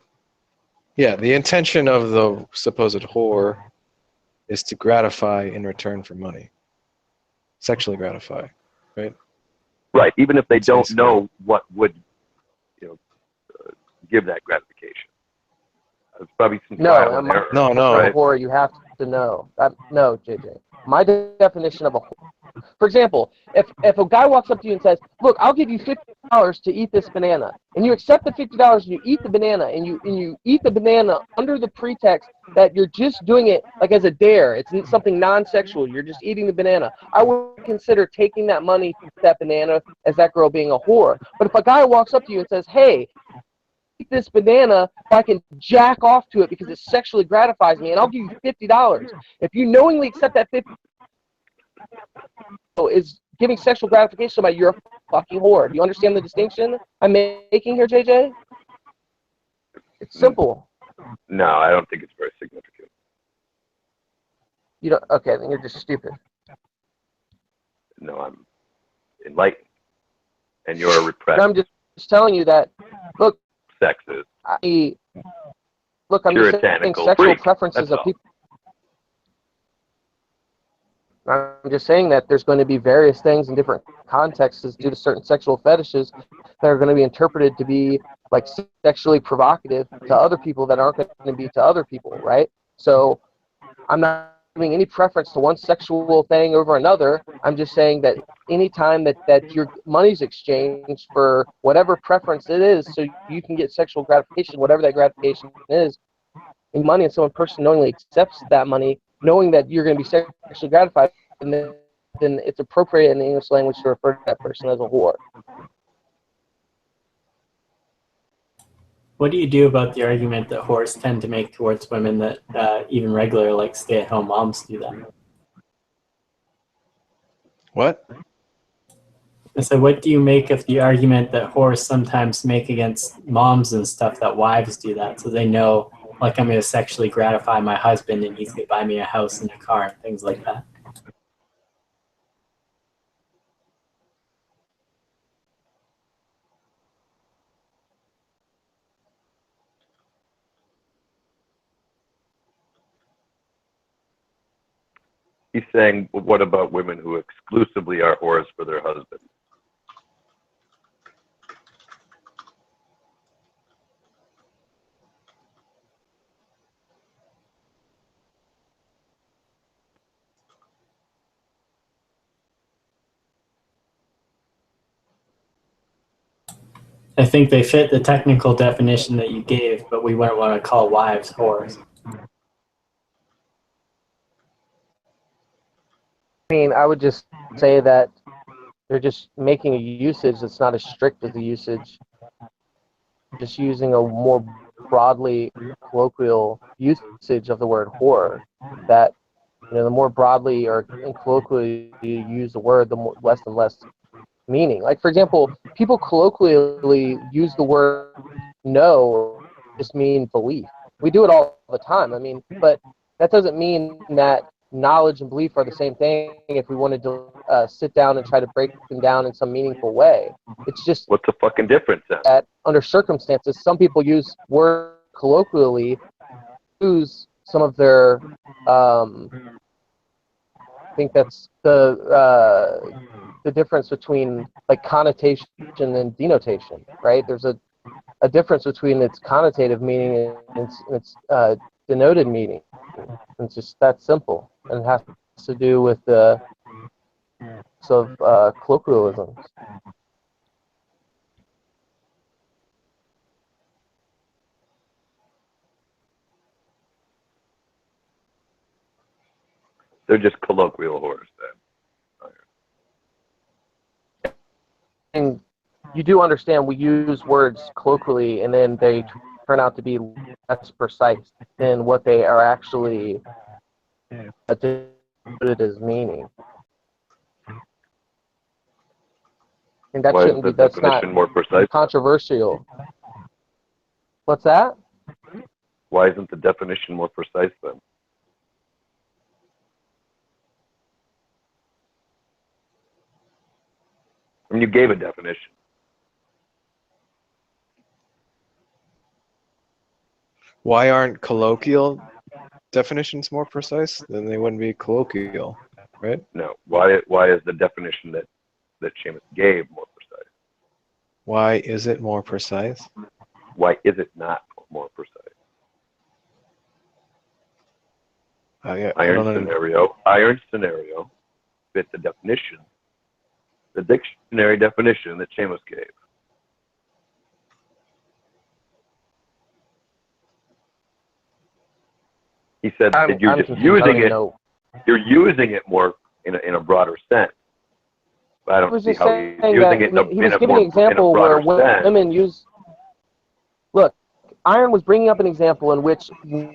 Yeah. The intention of the supposed whore is to gratify in return for money. Sexually gratify, right? Right. Even if they don't know what would, give that gratification. There's probably some trial and error. No. Right? Whore, you have to know. No, JJ. My definition of a whore. For example, if a guy walks up to you and says, "Look, I'll give you $50 to eat this banana," and you accept the $50 and you eat the banana, and you eat the banana under the pretext that you're just doing it like as a dare. It's something non-sexual. You're just eating the banana. I would consider taking that money, that banana, as that girl being a whore. But if a guy walks up to you and says, "Hey, eat this banana so I can jack off to it because it sexually gratifies me, and I'll give you $50. If you knowingly accept that $50 is giving sexual gratification to somebody, you're a fucking whore. Do you understand the distinction I'm making here, JJ? It's simple. No, I don't think it's very significant. You don't. Okay, then you're just stupid. No, I'm enlightened, and you're repressed. I'm just telling you that. Look, sexist. I'm just saying puritanical sexual freak. preferences That's of people. I'm just saying that there's going to be various things in different contexts due to certain sexual fetishes that are going to be interpreted to be like sexually provocative to other people that aren't going to be to other people, right? So I'm not giving any preference to one sexual thing over another. I'm just saying that anytime that your money's exchanged for whatever preference it is, so you can get sexual gratification, whatever that gratification is, and money, and someone person knowingly accepts that money, knowing that you're going to be sexually gratified, and then it's appropriate in the English language to refer to that person as a whore. What do you do about the argument that whores tend to make towards women that even regular, like stay-at-home moms do that? What? I said, what do you make of the argument that whores sometimes make against moms and stuff that wives do that, so they know, like, I'm going to sexually gratify my husband and he's going to buy me a house and a car and things like that? He's saying, well, what about women who exclusively are whores for their husband? I think they fit the technical definition that you gave, but we wouldn't want to call wives whores. I mean, I would just say that they're just making a usage that's not as strict as the usage, just using a more broadly colloquial usage of the word whore. That, you know, the more broadly or colloquially you use the word, the more, less and less meaning. Like, for example, people colloquially use the word no just mean belief. We do it all the time. I mean, but that doesn't mean that knowledge and belief are the same thing if we wanted to sit down and try to break them down in some meaningful way. It's just what's the fucking difference then? That under circumstances, some people use word colloquially, use some of their I think that's the difference between like connotation and denotation, right? There's a difference between its connotative meaning and its denoted meaning. It's just that simple, and it has to do with the colloquialisms. They're just colloquial whores then. And you do understand we use words colloquially, and then they turn out to be less precise than what they are actually denoted as meaning. And that Why shouldn't is be. the That's definition not more precise? controversial. What's that? Why isn't the definition more precise then? I mean, you gave a definition. Why aren't colloquial definitions more precise? Then they wouldn't be colloquial, right? No. Why is the definition that Seamus gave more precise? Why is it more precise? Why is it not more precise? Iron scenario fit the definition, the dictionary definition that Seamus gave. He said that you're just using it. You're using it more in a broader sense. But I don't see how he's using it in a broader sense. Women use. Look, Iron was bringing up an example in which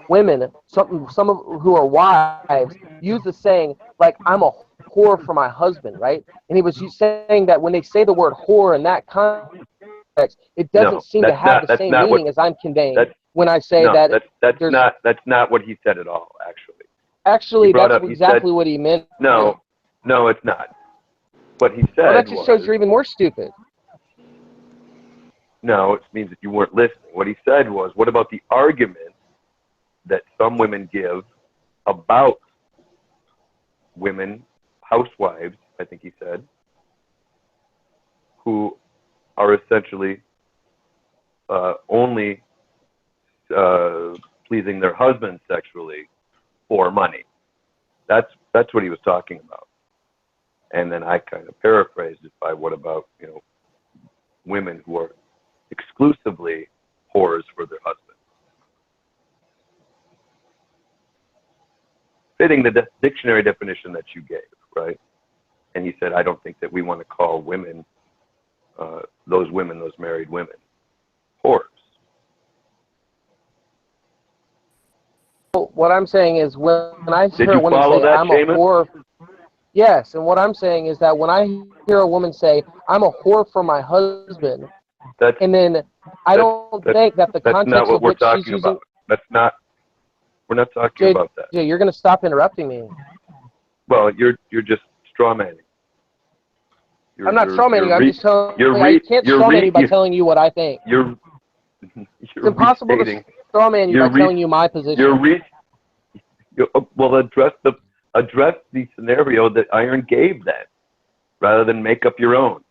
women, some of who are wives, use the saying like "I'm a whore for my husband," right? And he was saying that when they say the word "whore" in that context, it doesn't seem to have the same meaning as I'm conveying when I say that. That's not what he said at all. Actually, that's exactly what he meant. No, it's not. What he said. Well, that just shows you're even more stupid. No, it means that you weren't listening. What he said was, what about the argument that some women give about women housewives, I think he said, who are essentially only pleasing their husband sexually for money. That's what he was talking about. And then I kind of paraphrased it by what about, women who are exclusively whores for their husbands. Fitting the dictionary definition that you gave, right? And he said, I don't think that we want to call women, those married women, whores. What I'm saying is when I Did hear you a woman follow say, that, I'm Seamus? a whore. Yes, and what I'm saying is that when I hear a woman say, I'm a whore for my husband, and then I don't think that the That's not context what of we're which she's talking using... about. We're not talking about that. JJ, you're going to stop interrupting me. Well, you're just straw manning. I'm not straw manning you. I'm just telling you. I can't straw man you by telling you what I think. It's impossible to straw man you by telling you my position. Well, address the scenario that Iron gave then, rather than make up your own.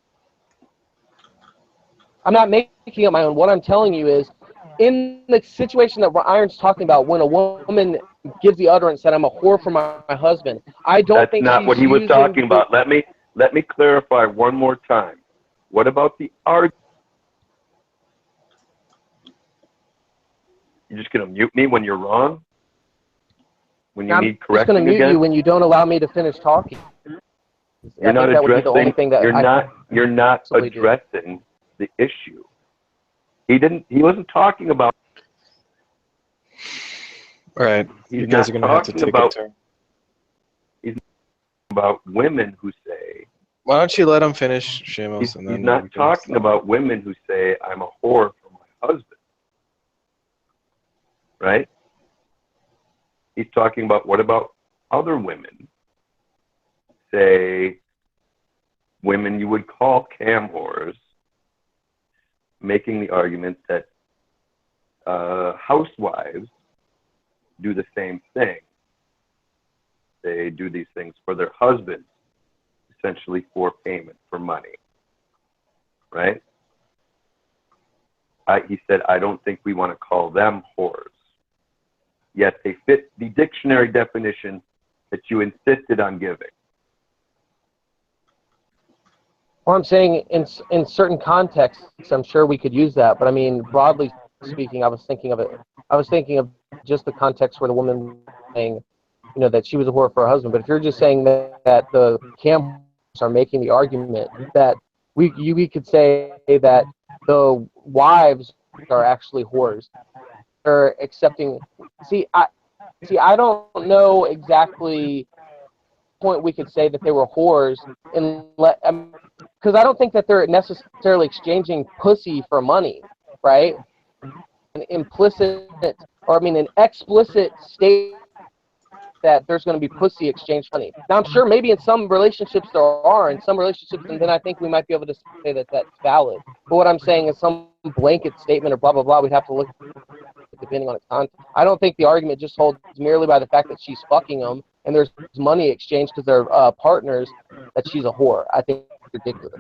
I'm not making up my own. What I'm telling you is, in the situation that Iron's talking about, when a woman gives the utterance that I'm a whore for my husband, I don't think That's not what he was talking about. Let me clarify one more time. What about the argument? You're just going to mute me when you're wrong? When you need correcting again? I'm just going to mute you when you don't allow me to finish talking. You're not that would be the only thing that you're not addressing the issue. He wasn't talking about. Right. You guys are going to have to take a turn. He's about women who say. Why don't you let him finish, Seamus? He's not talking about women who say, I'm a whore for my husband. Right? He's talking about what about other women? Say, women you would call cam whores, making the argument that housewives do the same thing. They do these things for their husbands, essentially for payment, for money. Right? He said, I don't think we want to call them whores. Yet they fit the dictionary definition that you insisted on giving. Well, I'm saying in certain contexts, I'm sure we could use that. But I mean, broadly speaking, I was thinking of just the context where the woman was saying, that she was a whore for her husband. But if you're just saying that the cam are making the argument that we could say that the wives are actually whores, or accepting. I don't know exactly point we could say that they were whores, because I don't think that they're necessarily exchanging pussy for money, right? An explicit state that there's going to be pussy exchange for money. Now, I'm sure maybe in some relationships there are, and then I think we might be able to say that that's valid. But what I'm saying is some blanket statement or blah, blah, blah, we'd have to look depending on its content. I don't think the argument just holds merely by the fact that she's fucking them and there's money exchange because they're partners, that she's a whore. I think it's ridiculous.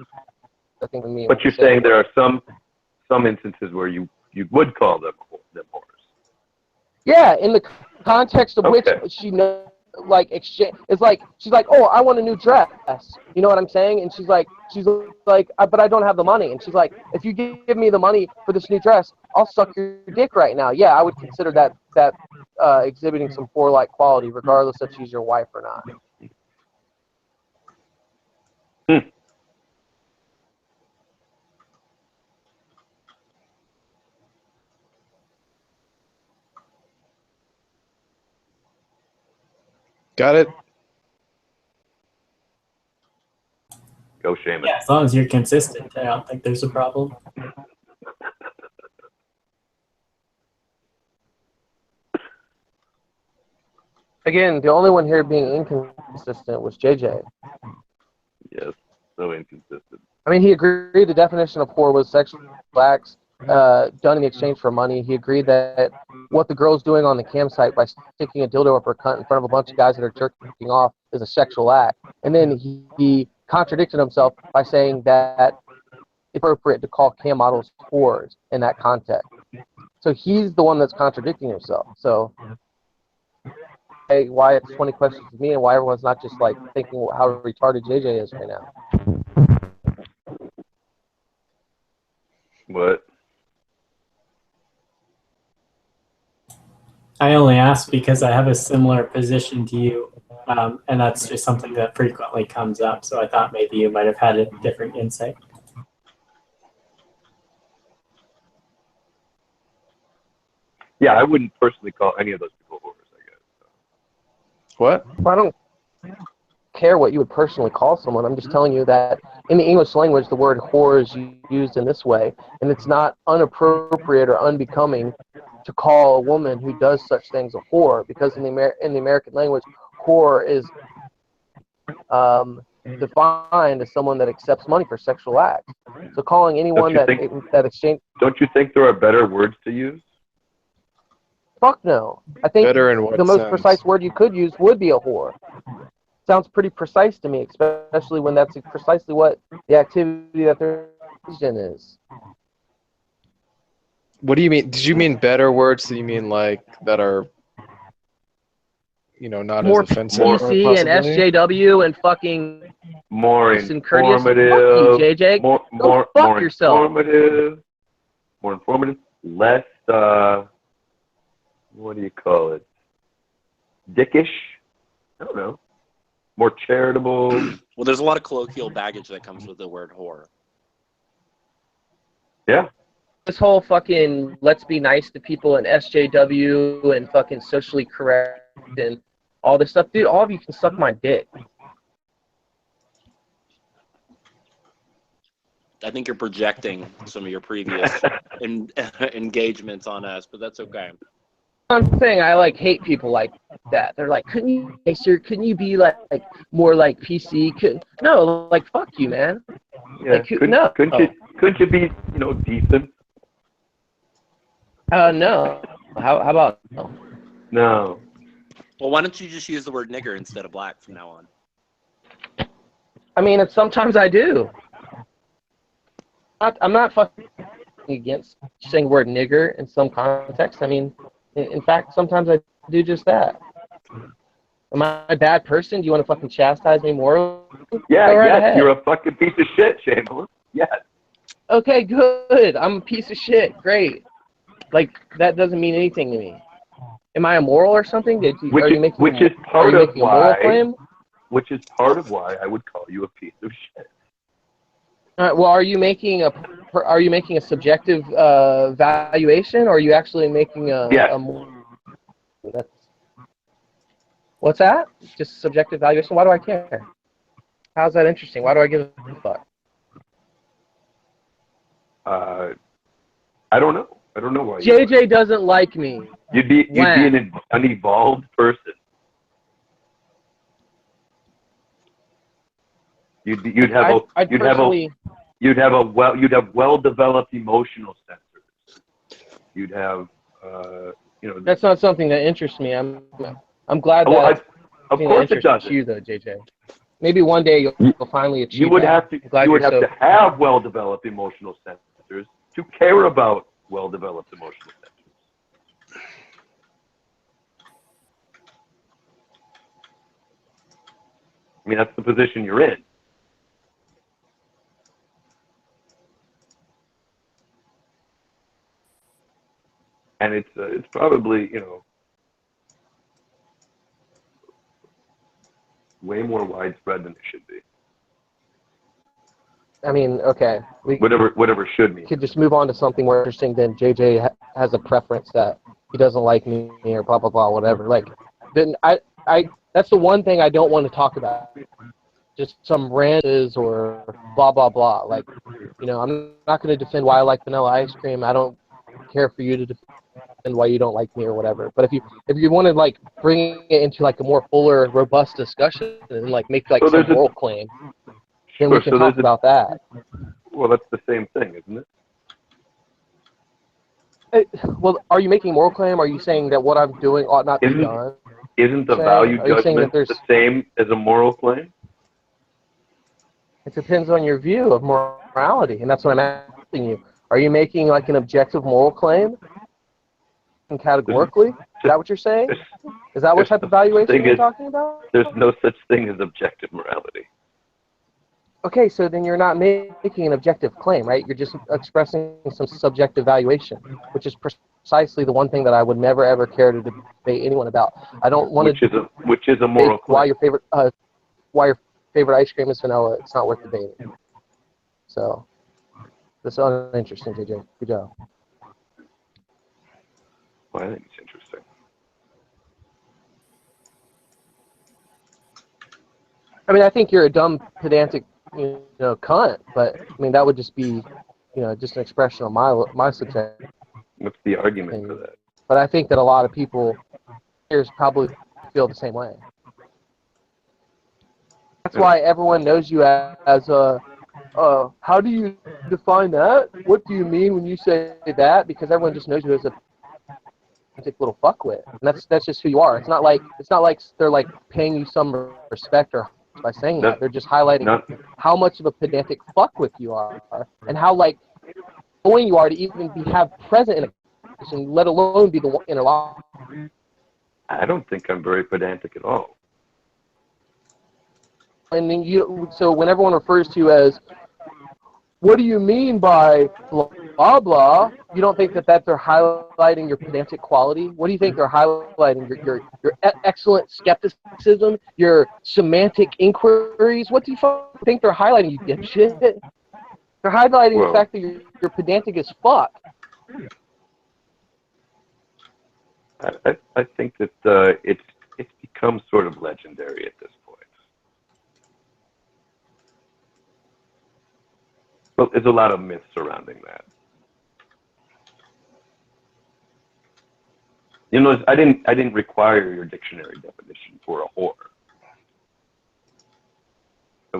But you're saying there are some instances where you would call them whores. Yeah, in the context of which she exchange. It's like she's like, oh, I want a new dress. You know what I'm saying? And she's like, but I don't have the money. And she's like, if you give me the money for this new dress, I'll suck your dick right now. Yeah, I would consider that exhibiting some whore-like quality, regardless if she's your wife or not. Got it? Go, Seamus. Yeah, as long as you're consistent, I don't think there's a problem. Again, the only one here being inconsistent was JJ. Yes, so inconsistent. I mean, he agreed the definition of whore was sexual acts done in exchange for money. He agreed that what the girl's doing on the campsite by sticking a dildo up her cunt in front of a bunch of guys that are jerking off is a sexual act. And then he contradicted himself by saying that it's appropriate to call cam models whores in that context. So he's the one that's contradicting himself. So why it's 20 questions to me and why everyone's not just like thinking how retarded JJ is right now. What? I only asked because I have a similar position to you, and that's just something that frequently comes up. So I thought maybe you might have had a different insight. Yeah, I wouldn't personally call any of those people whores, I guess. What? I don't care what you would personally call someone. I'm just telling you that in the English language, the word whore is used in this way, and it's not inappropriate or unbecoming to call a woman who does such things a whore, because in the American language, whore is defined as someone that accepts money for sexual acts. So calling anyone that exchange. Don't you think there are better words to use? Fuck no. I think Better in what the most sense? precise word you could use would be a whore. Sounds pretty precise to me, especially when that's precisely what the activity that they're engaged in is. What do you mean? Did you mean better words? Do you mean like that are, not More as offensive? PC and SJW and fucking More nice and courteous. Fuck informative. you, JJ. More yourself. informative. More informative. Less. What do you call it? Dickish. I don't know. More charitable. Well, there's a lot of colloquial baggage that comes with the word whore. Yeah. This whole fucking let's be nice to people and SJW and fucking socially correct and all this stuff, dude, all of you can suck my dick. I think you're projecting some of your previous engagements on us, but that's okay. I'm saying I like hate people like that. They're like, couldn't you be nicer? Couldn't you be like more like PC? No, like fuck you, man. Yeah. Like, Couldn't you be, decent? No. How about no? No. Well, why don't you just use the word nigger instead of black from now on? I mean, sometimes I do. I'm not fucking against saying the word nigger in some context. I mean, in fact, sometimes I do just that. Am I a bad person? Do you want to fucking chastise me more? Yeah, Go right yes, ahead. you're a fucking piece of shit, Chamberlain. Yes. Okay, good. I'm a piece of shit. Great. Like, that doesn't mean anything to me. Am I immoral or something? Are you making a moral claim? Which is part of why I would call you a piece of shit. All right, well, are you making a subjective valuation, or are you actually making what's that? Just subjective valuation? Why do I care? How's that interesting? Why do I give a fuck? I don't know. I don't know why. JJ doesn't like me. You'd be an evolved person. You'd have well-developed emotional sensors. You'd have That's not something that interests me. I'm glad that of course it doesn't. you though, JJ. Maybe one day you'll finally achieve You would that. have to have well-developed emotional sensors to care about well-developed emotional sensors. I mean, that's the position you're in. And it's probably, way more widespread than it should be. I mean, okay. Whatever should mean. We could just move on to something more interesting than JJ has a preference that he doesn't like me or blah, blah, blah, whatever. Like, then that's the one thing I don't want to talk about. Just some rants or blah, blah, blah. Like, I'm not going to defend why I like vanilla ice cream. I don't care for you to defend why you don't like me or whatever. But if you want to, like, bring it into, like, a more fuller, robust discussion and, like, make, like, some moral claim, then we can talk about that. Well, that's the same thing, isn't it? Well, are you making a moral claim? Are you saying that what I'm doing ought not be done? Isn't the Saying- value are you saying that judgment there's? the same as a moral claim? It depends on your view of morality, and that's what I'm asking you. Are you making like an objective moral claim? And categorically, is that what you're saying? Is that what type of valuation you're talking about? There's no such thing as objective morality. Okay, so then you're not making an objective claim, right? You're just expressing some subjective valuation, which is precisely the one thing that I would never ever care to debate anyone about. I don't want to. Which is a moral claim. Why your favorite ice cream is vanilla? It's not worth debating. So that's uninteresting, JJ. Good job. Well, I think it's interesting. I mean, I think you're a dumb, pedantic, cunt. But I mean, that would just be, just an expression of my subjective. What's the argument for that? But I think that a lot of people here probably feel the same way. That's why everyone knows you as a. How do you define that? What do you mean when you say that? Because everyone just knows you as a little fuckwit, and that's just who you are. It's not like they're like paying you some respect or by saying that. They're just highlighting how much of a pedantic fuckwit you are, and how like annoying you are to even have present in a conversation, let alone be the one interlocutor. I don't think I'm very pedantic at all. And then so when everyone refers to you as, what do you mean by blah blah? You don't think that they're highlighting your pedantic quality? What do you think they're highlighting? Your excellent skepticism, your semantic inquiries? What do you think they're highlighting, you dipshit? They're highlighting the fact that you're pedantic as fuck. I think that it's become sort of legendary at this point. Well, there's a lot of myths surrounding that. I didn't require your dictionary definition for a whore. It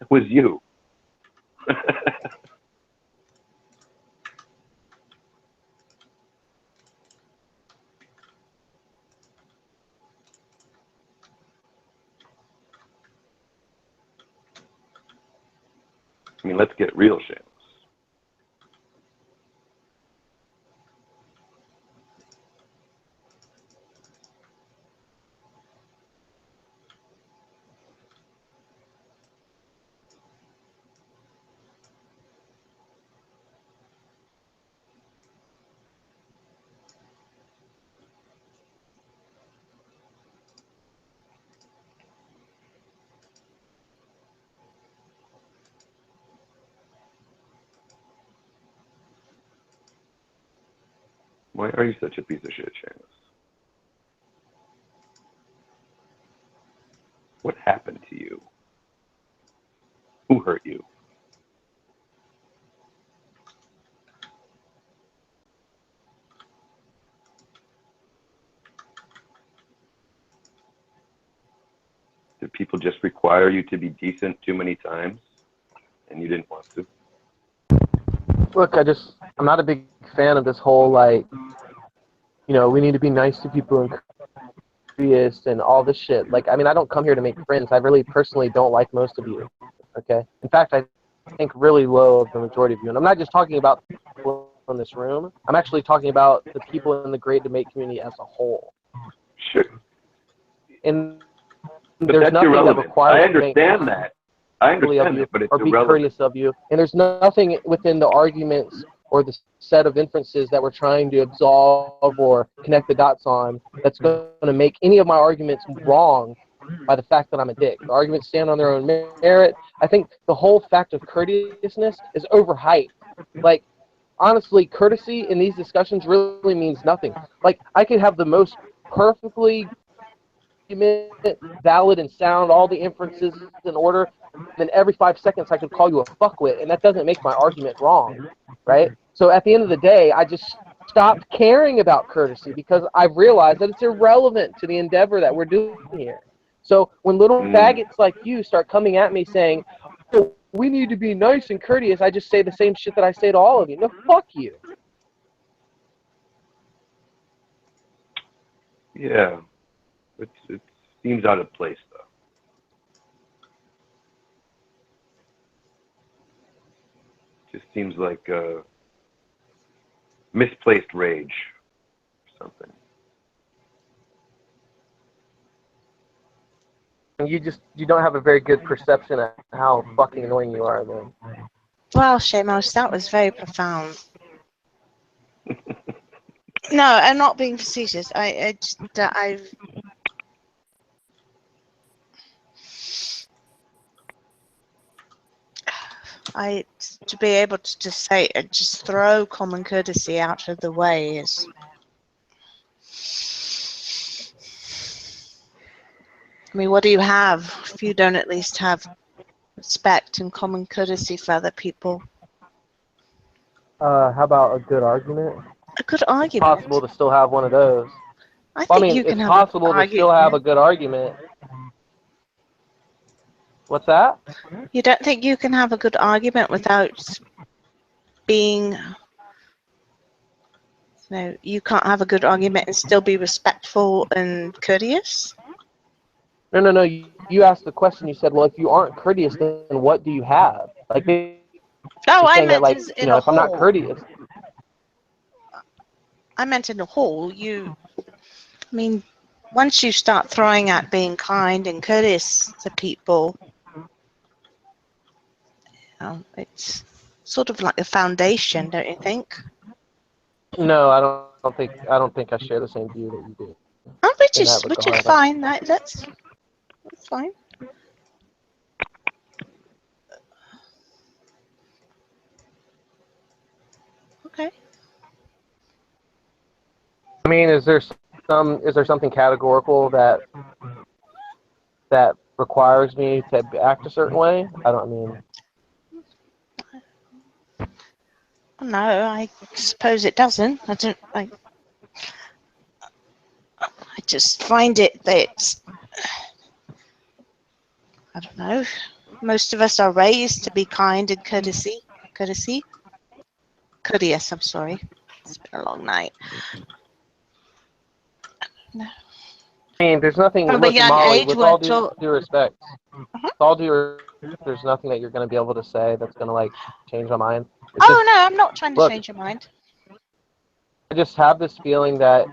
was you. I mean, let's get real, Seamus. Why are you such a piece of shit, Seamus? What happened to you? Who hurt you? Did people just require you to be decent too many times and you didn't want to? Look, I'm not a big fan of this whole, like, we need to be nice to people and courteous and all this shit. Like, I mean, I don't come here to make friends. I really personally don't like most of you, okay? In fact, I think really low of the majority of you. And I'm not just talking about people in this room. I'm actually talking about the people in the Great Debate community as a whole. Sure. And But there's that's nothing irrelevant. that requires I understand that. I understand that, but it's or be irrelevant. courteous of you. And there's nothing within the arguments or the set of inferences that we're trying to absolve or connect the dots on that's going to make any of my arguments wrong by the fact that I'm a dick. The arguments stand on their own merit. I think the whole fact of courteousness is overhyped. Like, honestly, courtesy in these discussions really means nothing. Like, I could have the most perfectly valid and sound, all the inferences in order, and then every 5 seconds I could call you a fuckwit, and that doesn't make my argument wrong, right? So at the end of the day, I just stopped caring about courtesy because I've realized that it's irrelevant to the endeavor that we're doing here. So when little faggots like you start coming at me saying, oh, we need to be nice and courteous, I just say the same shit that I say to all of you. No, fuck you. Yeah, it seems out of place though. Just seems like misplaced rage or something. You don't have a very good perception of how fucking annoying you are, then. Well, Shamos, that was very profound. No, I'm not being facetious. To be able to just say, just throw common courtesy out of the way is. I mean, what do you have if you don't at least have respect and common courtesy for other people? How about a good argument? A good It's argument? possible to still have one of those. I Well, think I mean, you can it's have a possible to still have a good argument. What's that? You don't think you can have a good argument without being... No, you can't have a good argument and still be respectful and courteous? No. You asked the question. You said, well, if you aren't courteous, then what do you have? Like, No, I saying that, meant like, in a if I'm not whole. courteous. I meant in a whole. I mean, once you start throwing out being kind and courteous to people, it's sort of like a foundation, don't you think? No, I don't think I share the same view that you do. Oh, which in is that regard. fine. That's fine. Okay. I mean, is there something categorical that requires me to act a certain way? I don't mean. No, I suppose it doesn't. I just find it that I don't know. Most of us are raised to be kind and courteous. I'm sorry. It's been a long night. No. I mean, there's nothing. From a Listen, young Molly, age, with we're all taught. due respect, there's nothing that you're going to be able to say that's going to like change my mind. It's Oh no, I'm not trying to look, change your mind. I just have this feeling that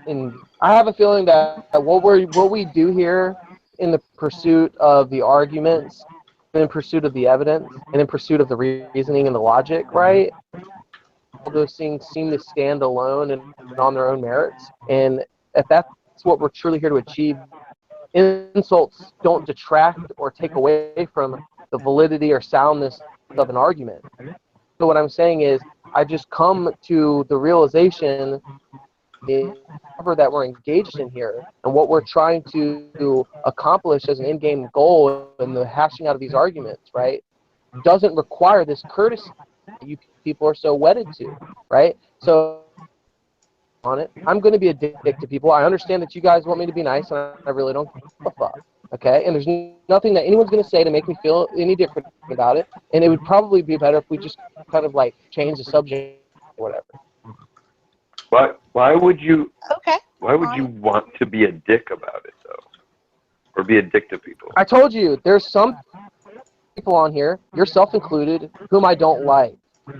what we do here in the pursuit of the arguments, in pursuit of the evidence, and in pursuit of the reasoning and the logic, right? All those things seem to stand alone and on their own merits. And if that's what we're truly here to achieve, insults don't detract or take away from the validity or soundness of an argument. So what I'm saying is, I just come to the realization that we're engaged in here and what we're trying to accomplish as an in-game goal in the hashing out of these arguments, right, doesn't require this courtesy that you people are so wedded to, right? So on it, I'm going to be a dick to people. I understand that you guys want me to be nice, and I really don't give a fuck, okay? And there's nothing that anyone's going to say to make me feel any different about it, and it would probably be better if we just kind of like change the subject or whatever. Why would you? Okay. Why would you want to be a dick about it though, or be a dick to people? I told you, there's some people on here, yourself included, whom I don't like. I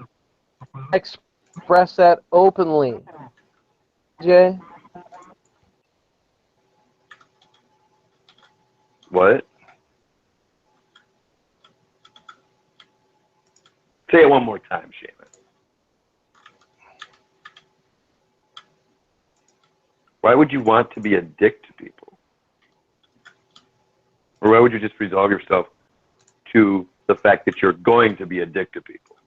express that openly. Jay? What? Say it one more time, Seamus. Why would you want to be a dick to people? Or why would you just resolve yourself to the fact that you're going to be a dick to people?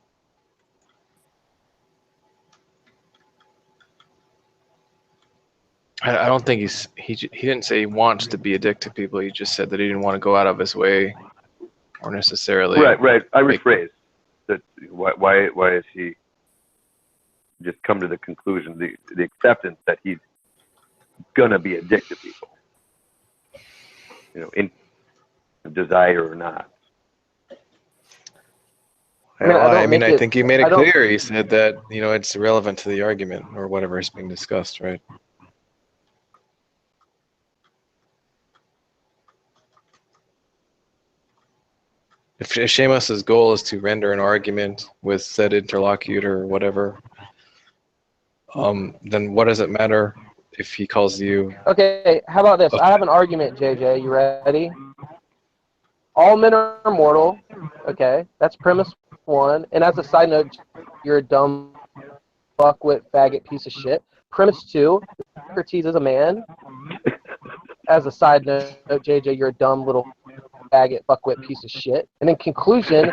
I don't think he didn't say he wants to be a dick to people. He just said that he didn't want to go out of his way or necessarily. Right. I rephrase that. Why is he just come to the conclusion, the acceptance that he's gonna be a dick to people, in desire or not? I think he made it clear. He said that it's irrelevant to the argument or whatever is being discussed, right? if Seamus's goal is to render an argument with said interlocutor or whatever, then what does it matter if he calls you? Okay, how about this? I have an argument, JJ. You ready? All men are mortal. Okay, that's premise one. And as a side note, you're a dumb fuckwit faggot piece of shit. Premise two, Socrates is a man. As a side note, JJ, you're a dumb little faggot fuckwit piece of shit. And in conclusion,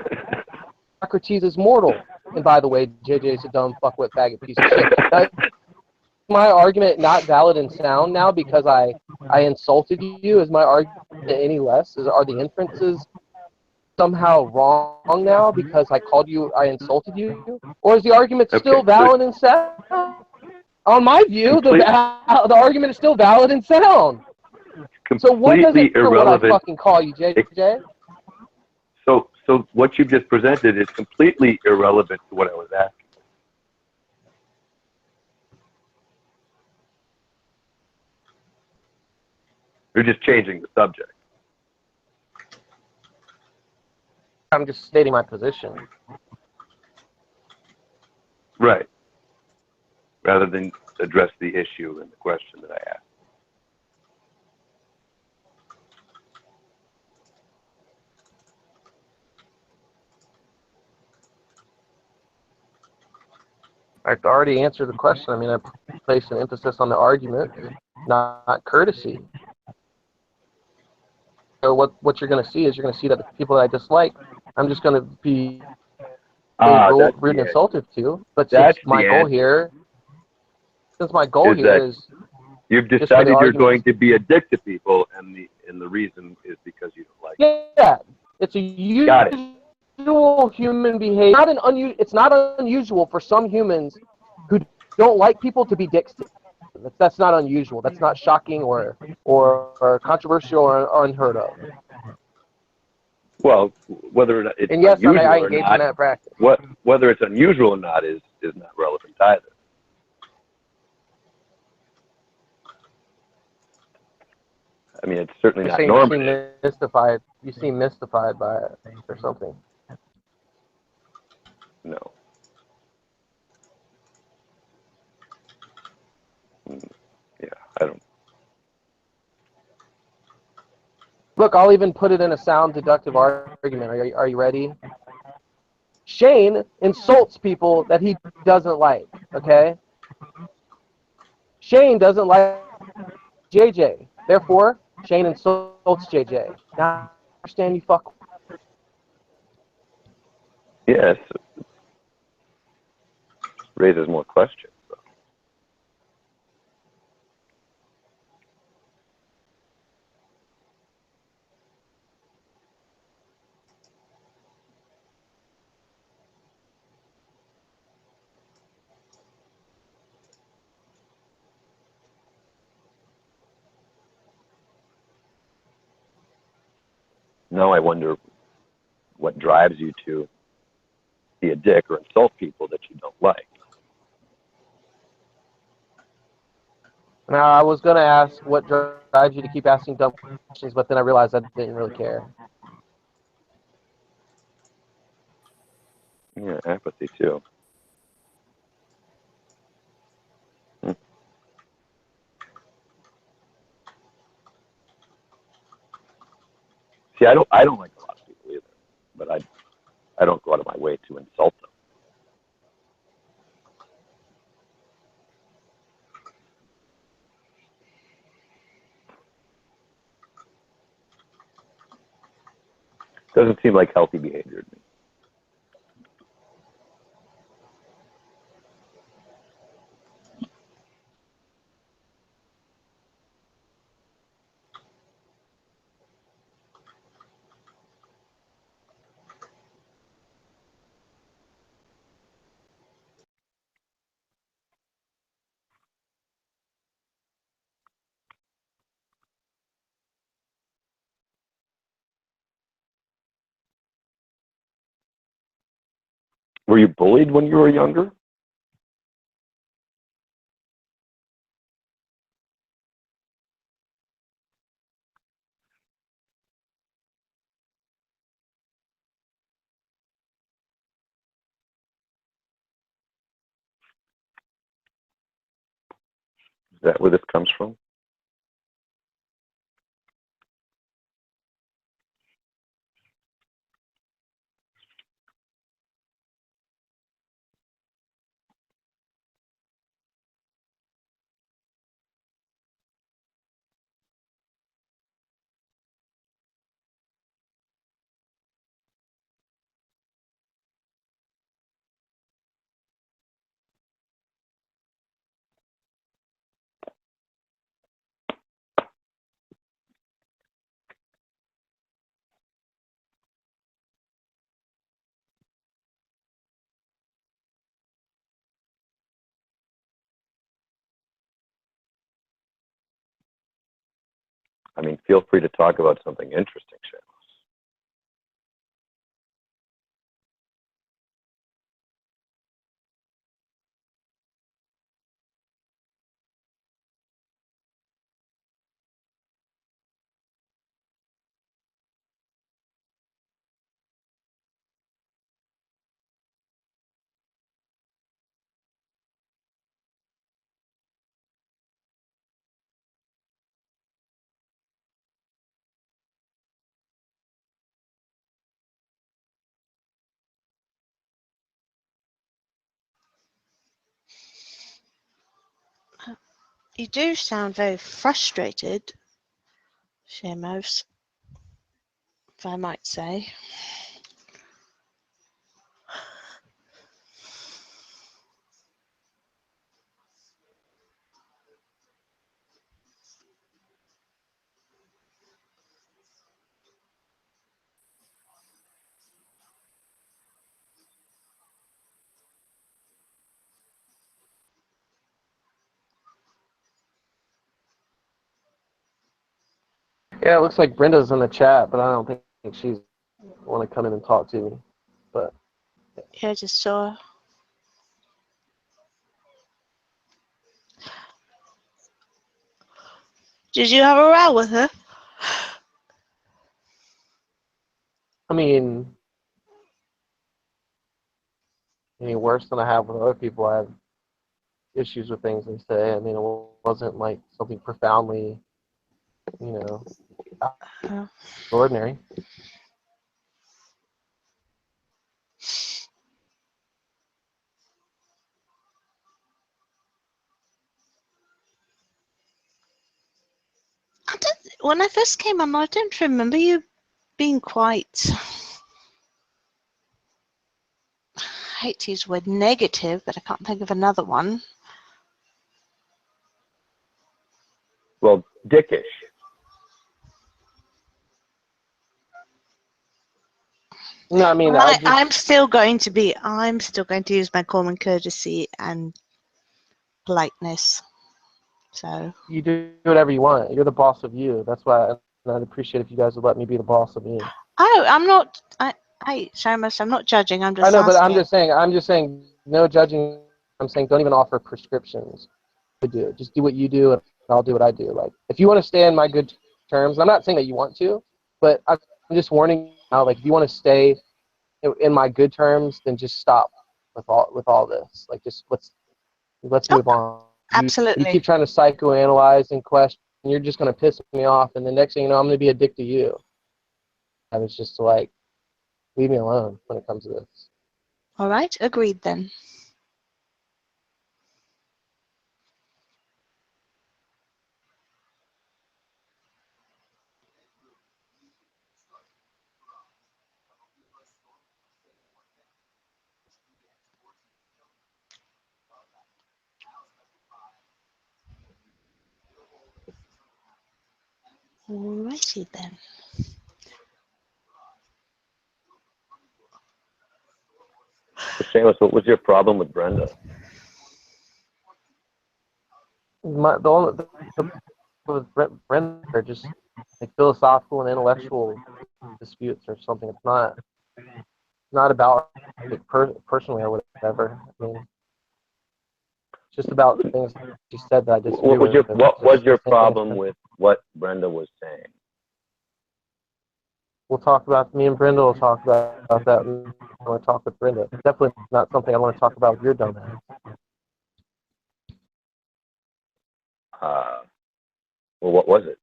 Socrates is mortal. And by the way, JJ is a dumb fuckwit faggot piece of shit. Now, my argument not valid and sound now because I insulted you? Is my argument any less? Are the inferences somehow wrong now because I called you, I insulted you? Or is the argument still valid and sound? On my view, the argument is still valid and sound. So what does it matter what I fucking call you, JJ? So what you've just presented is completely irrelevant to what I was asking. You're just changing the subject. I'm just stating my position. Right. Rather than address the issue and the question that I asked. I've already answered the question. I mean, I placed an emphasis on the argument, not courtesy. So what you're going to see is you're going to see that the people that I dislike, I'm just going to be rude and insultive to. But since my goal here is you've decided you're going to be a dick to people, and the reason is because you don't like it. Yeah, it's a usual human behavior. It's not unusual for some humans who don't like people to be dicks to them. That's not unusual. That's not shocking or controversial or unheard of. Well, whether it's and yes, unusual I or engage not, in that practice. Whether it's unusual or not is not relevant either. I mean, it's certainly not normative. You seem mystified by it or something. No. Yeah, I don't. Look, I'll even put it in a sound deductive argument. Are you ready? Shane insults people that he doesn't like, okay? Shane doesn't like JJ. Therefore, Shane insults JJ. Now, I understand you fuck. Yes. Raises more questions. Now I wonder what drives you to be a dick or insult people that you don't like. Now, I was going to ask what drives you to keep asking dumb questions, but then I realized I didn't really care. Yeah, apathy too. See, I don't like a lot of people either, but I don't go out of my way to insult them. Doesn't seem like healthy behavior to me. Were you bullied when you were younger? that where this comes from? I mean, feel free to talk about something interesting, Shane. You do sound very frustrated, Shamos, if I might say. Yeah, it looks like Brenda's in the chat, but I don't think she's want to come in and talk to me. But Yeah, I just saw. Did you have a row with her? I mean, any worse than I have with other people. I have issues with things they say. I mean, it wasn't like something profoundly, you know, extraordinary. When I first came on, I don't remember you being quite, I hate to use the word negative, but I can't think of another one. Well, dickish. No, I mean, I'm still going to use my common courtesy and politeness. So you do whatever you want. You're the boss of you. That's why I'd appreciate if you guys would let me be the boss of me. Oh, I'm not. Hey, Seamus, I'm not judging. I'm just. I know, but asking. I'm just saying, no judging. I'm saying, don't even offer prescriptions. Just do what you do, and I'll do what I do. Like, if you want to stay in my good terms, I'm not saying that you want to, but I'm just warning you now. Like, if you want to stay in my good terms, then just stop with all this. Like, just let's move on. Absolutely. You keep trying to psychoanalyze and question, and you're just gonna piss me off, and the next thing you know, I'm gonna be a dick to you. And it's just like, leave me alone when it comes to this. All right, agreed then. Alrighty then. Seamus, what was your problem with Brenda? The with Brenda are just like philosophical and intellectual disputes or something. It's not about like, personally or whatever. I mean, it's just about the things she said that I disagree with. What was your problem with what Brenda was saying? We'll talk about me and Brenda. We'll talk about that. I want to talk with Brenda. It's definitely not something I want to talk about with your dumbass. Well, what was it?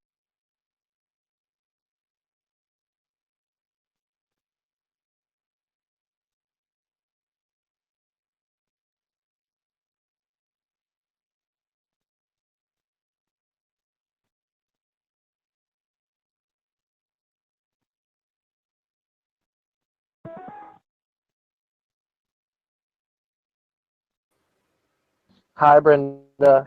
Hi, Brenda.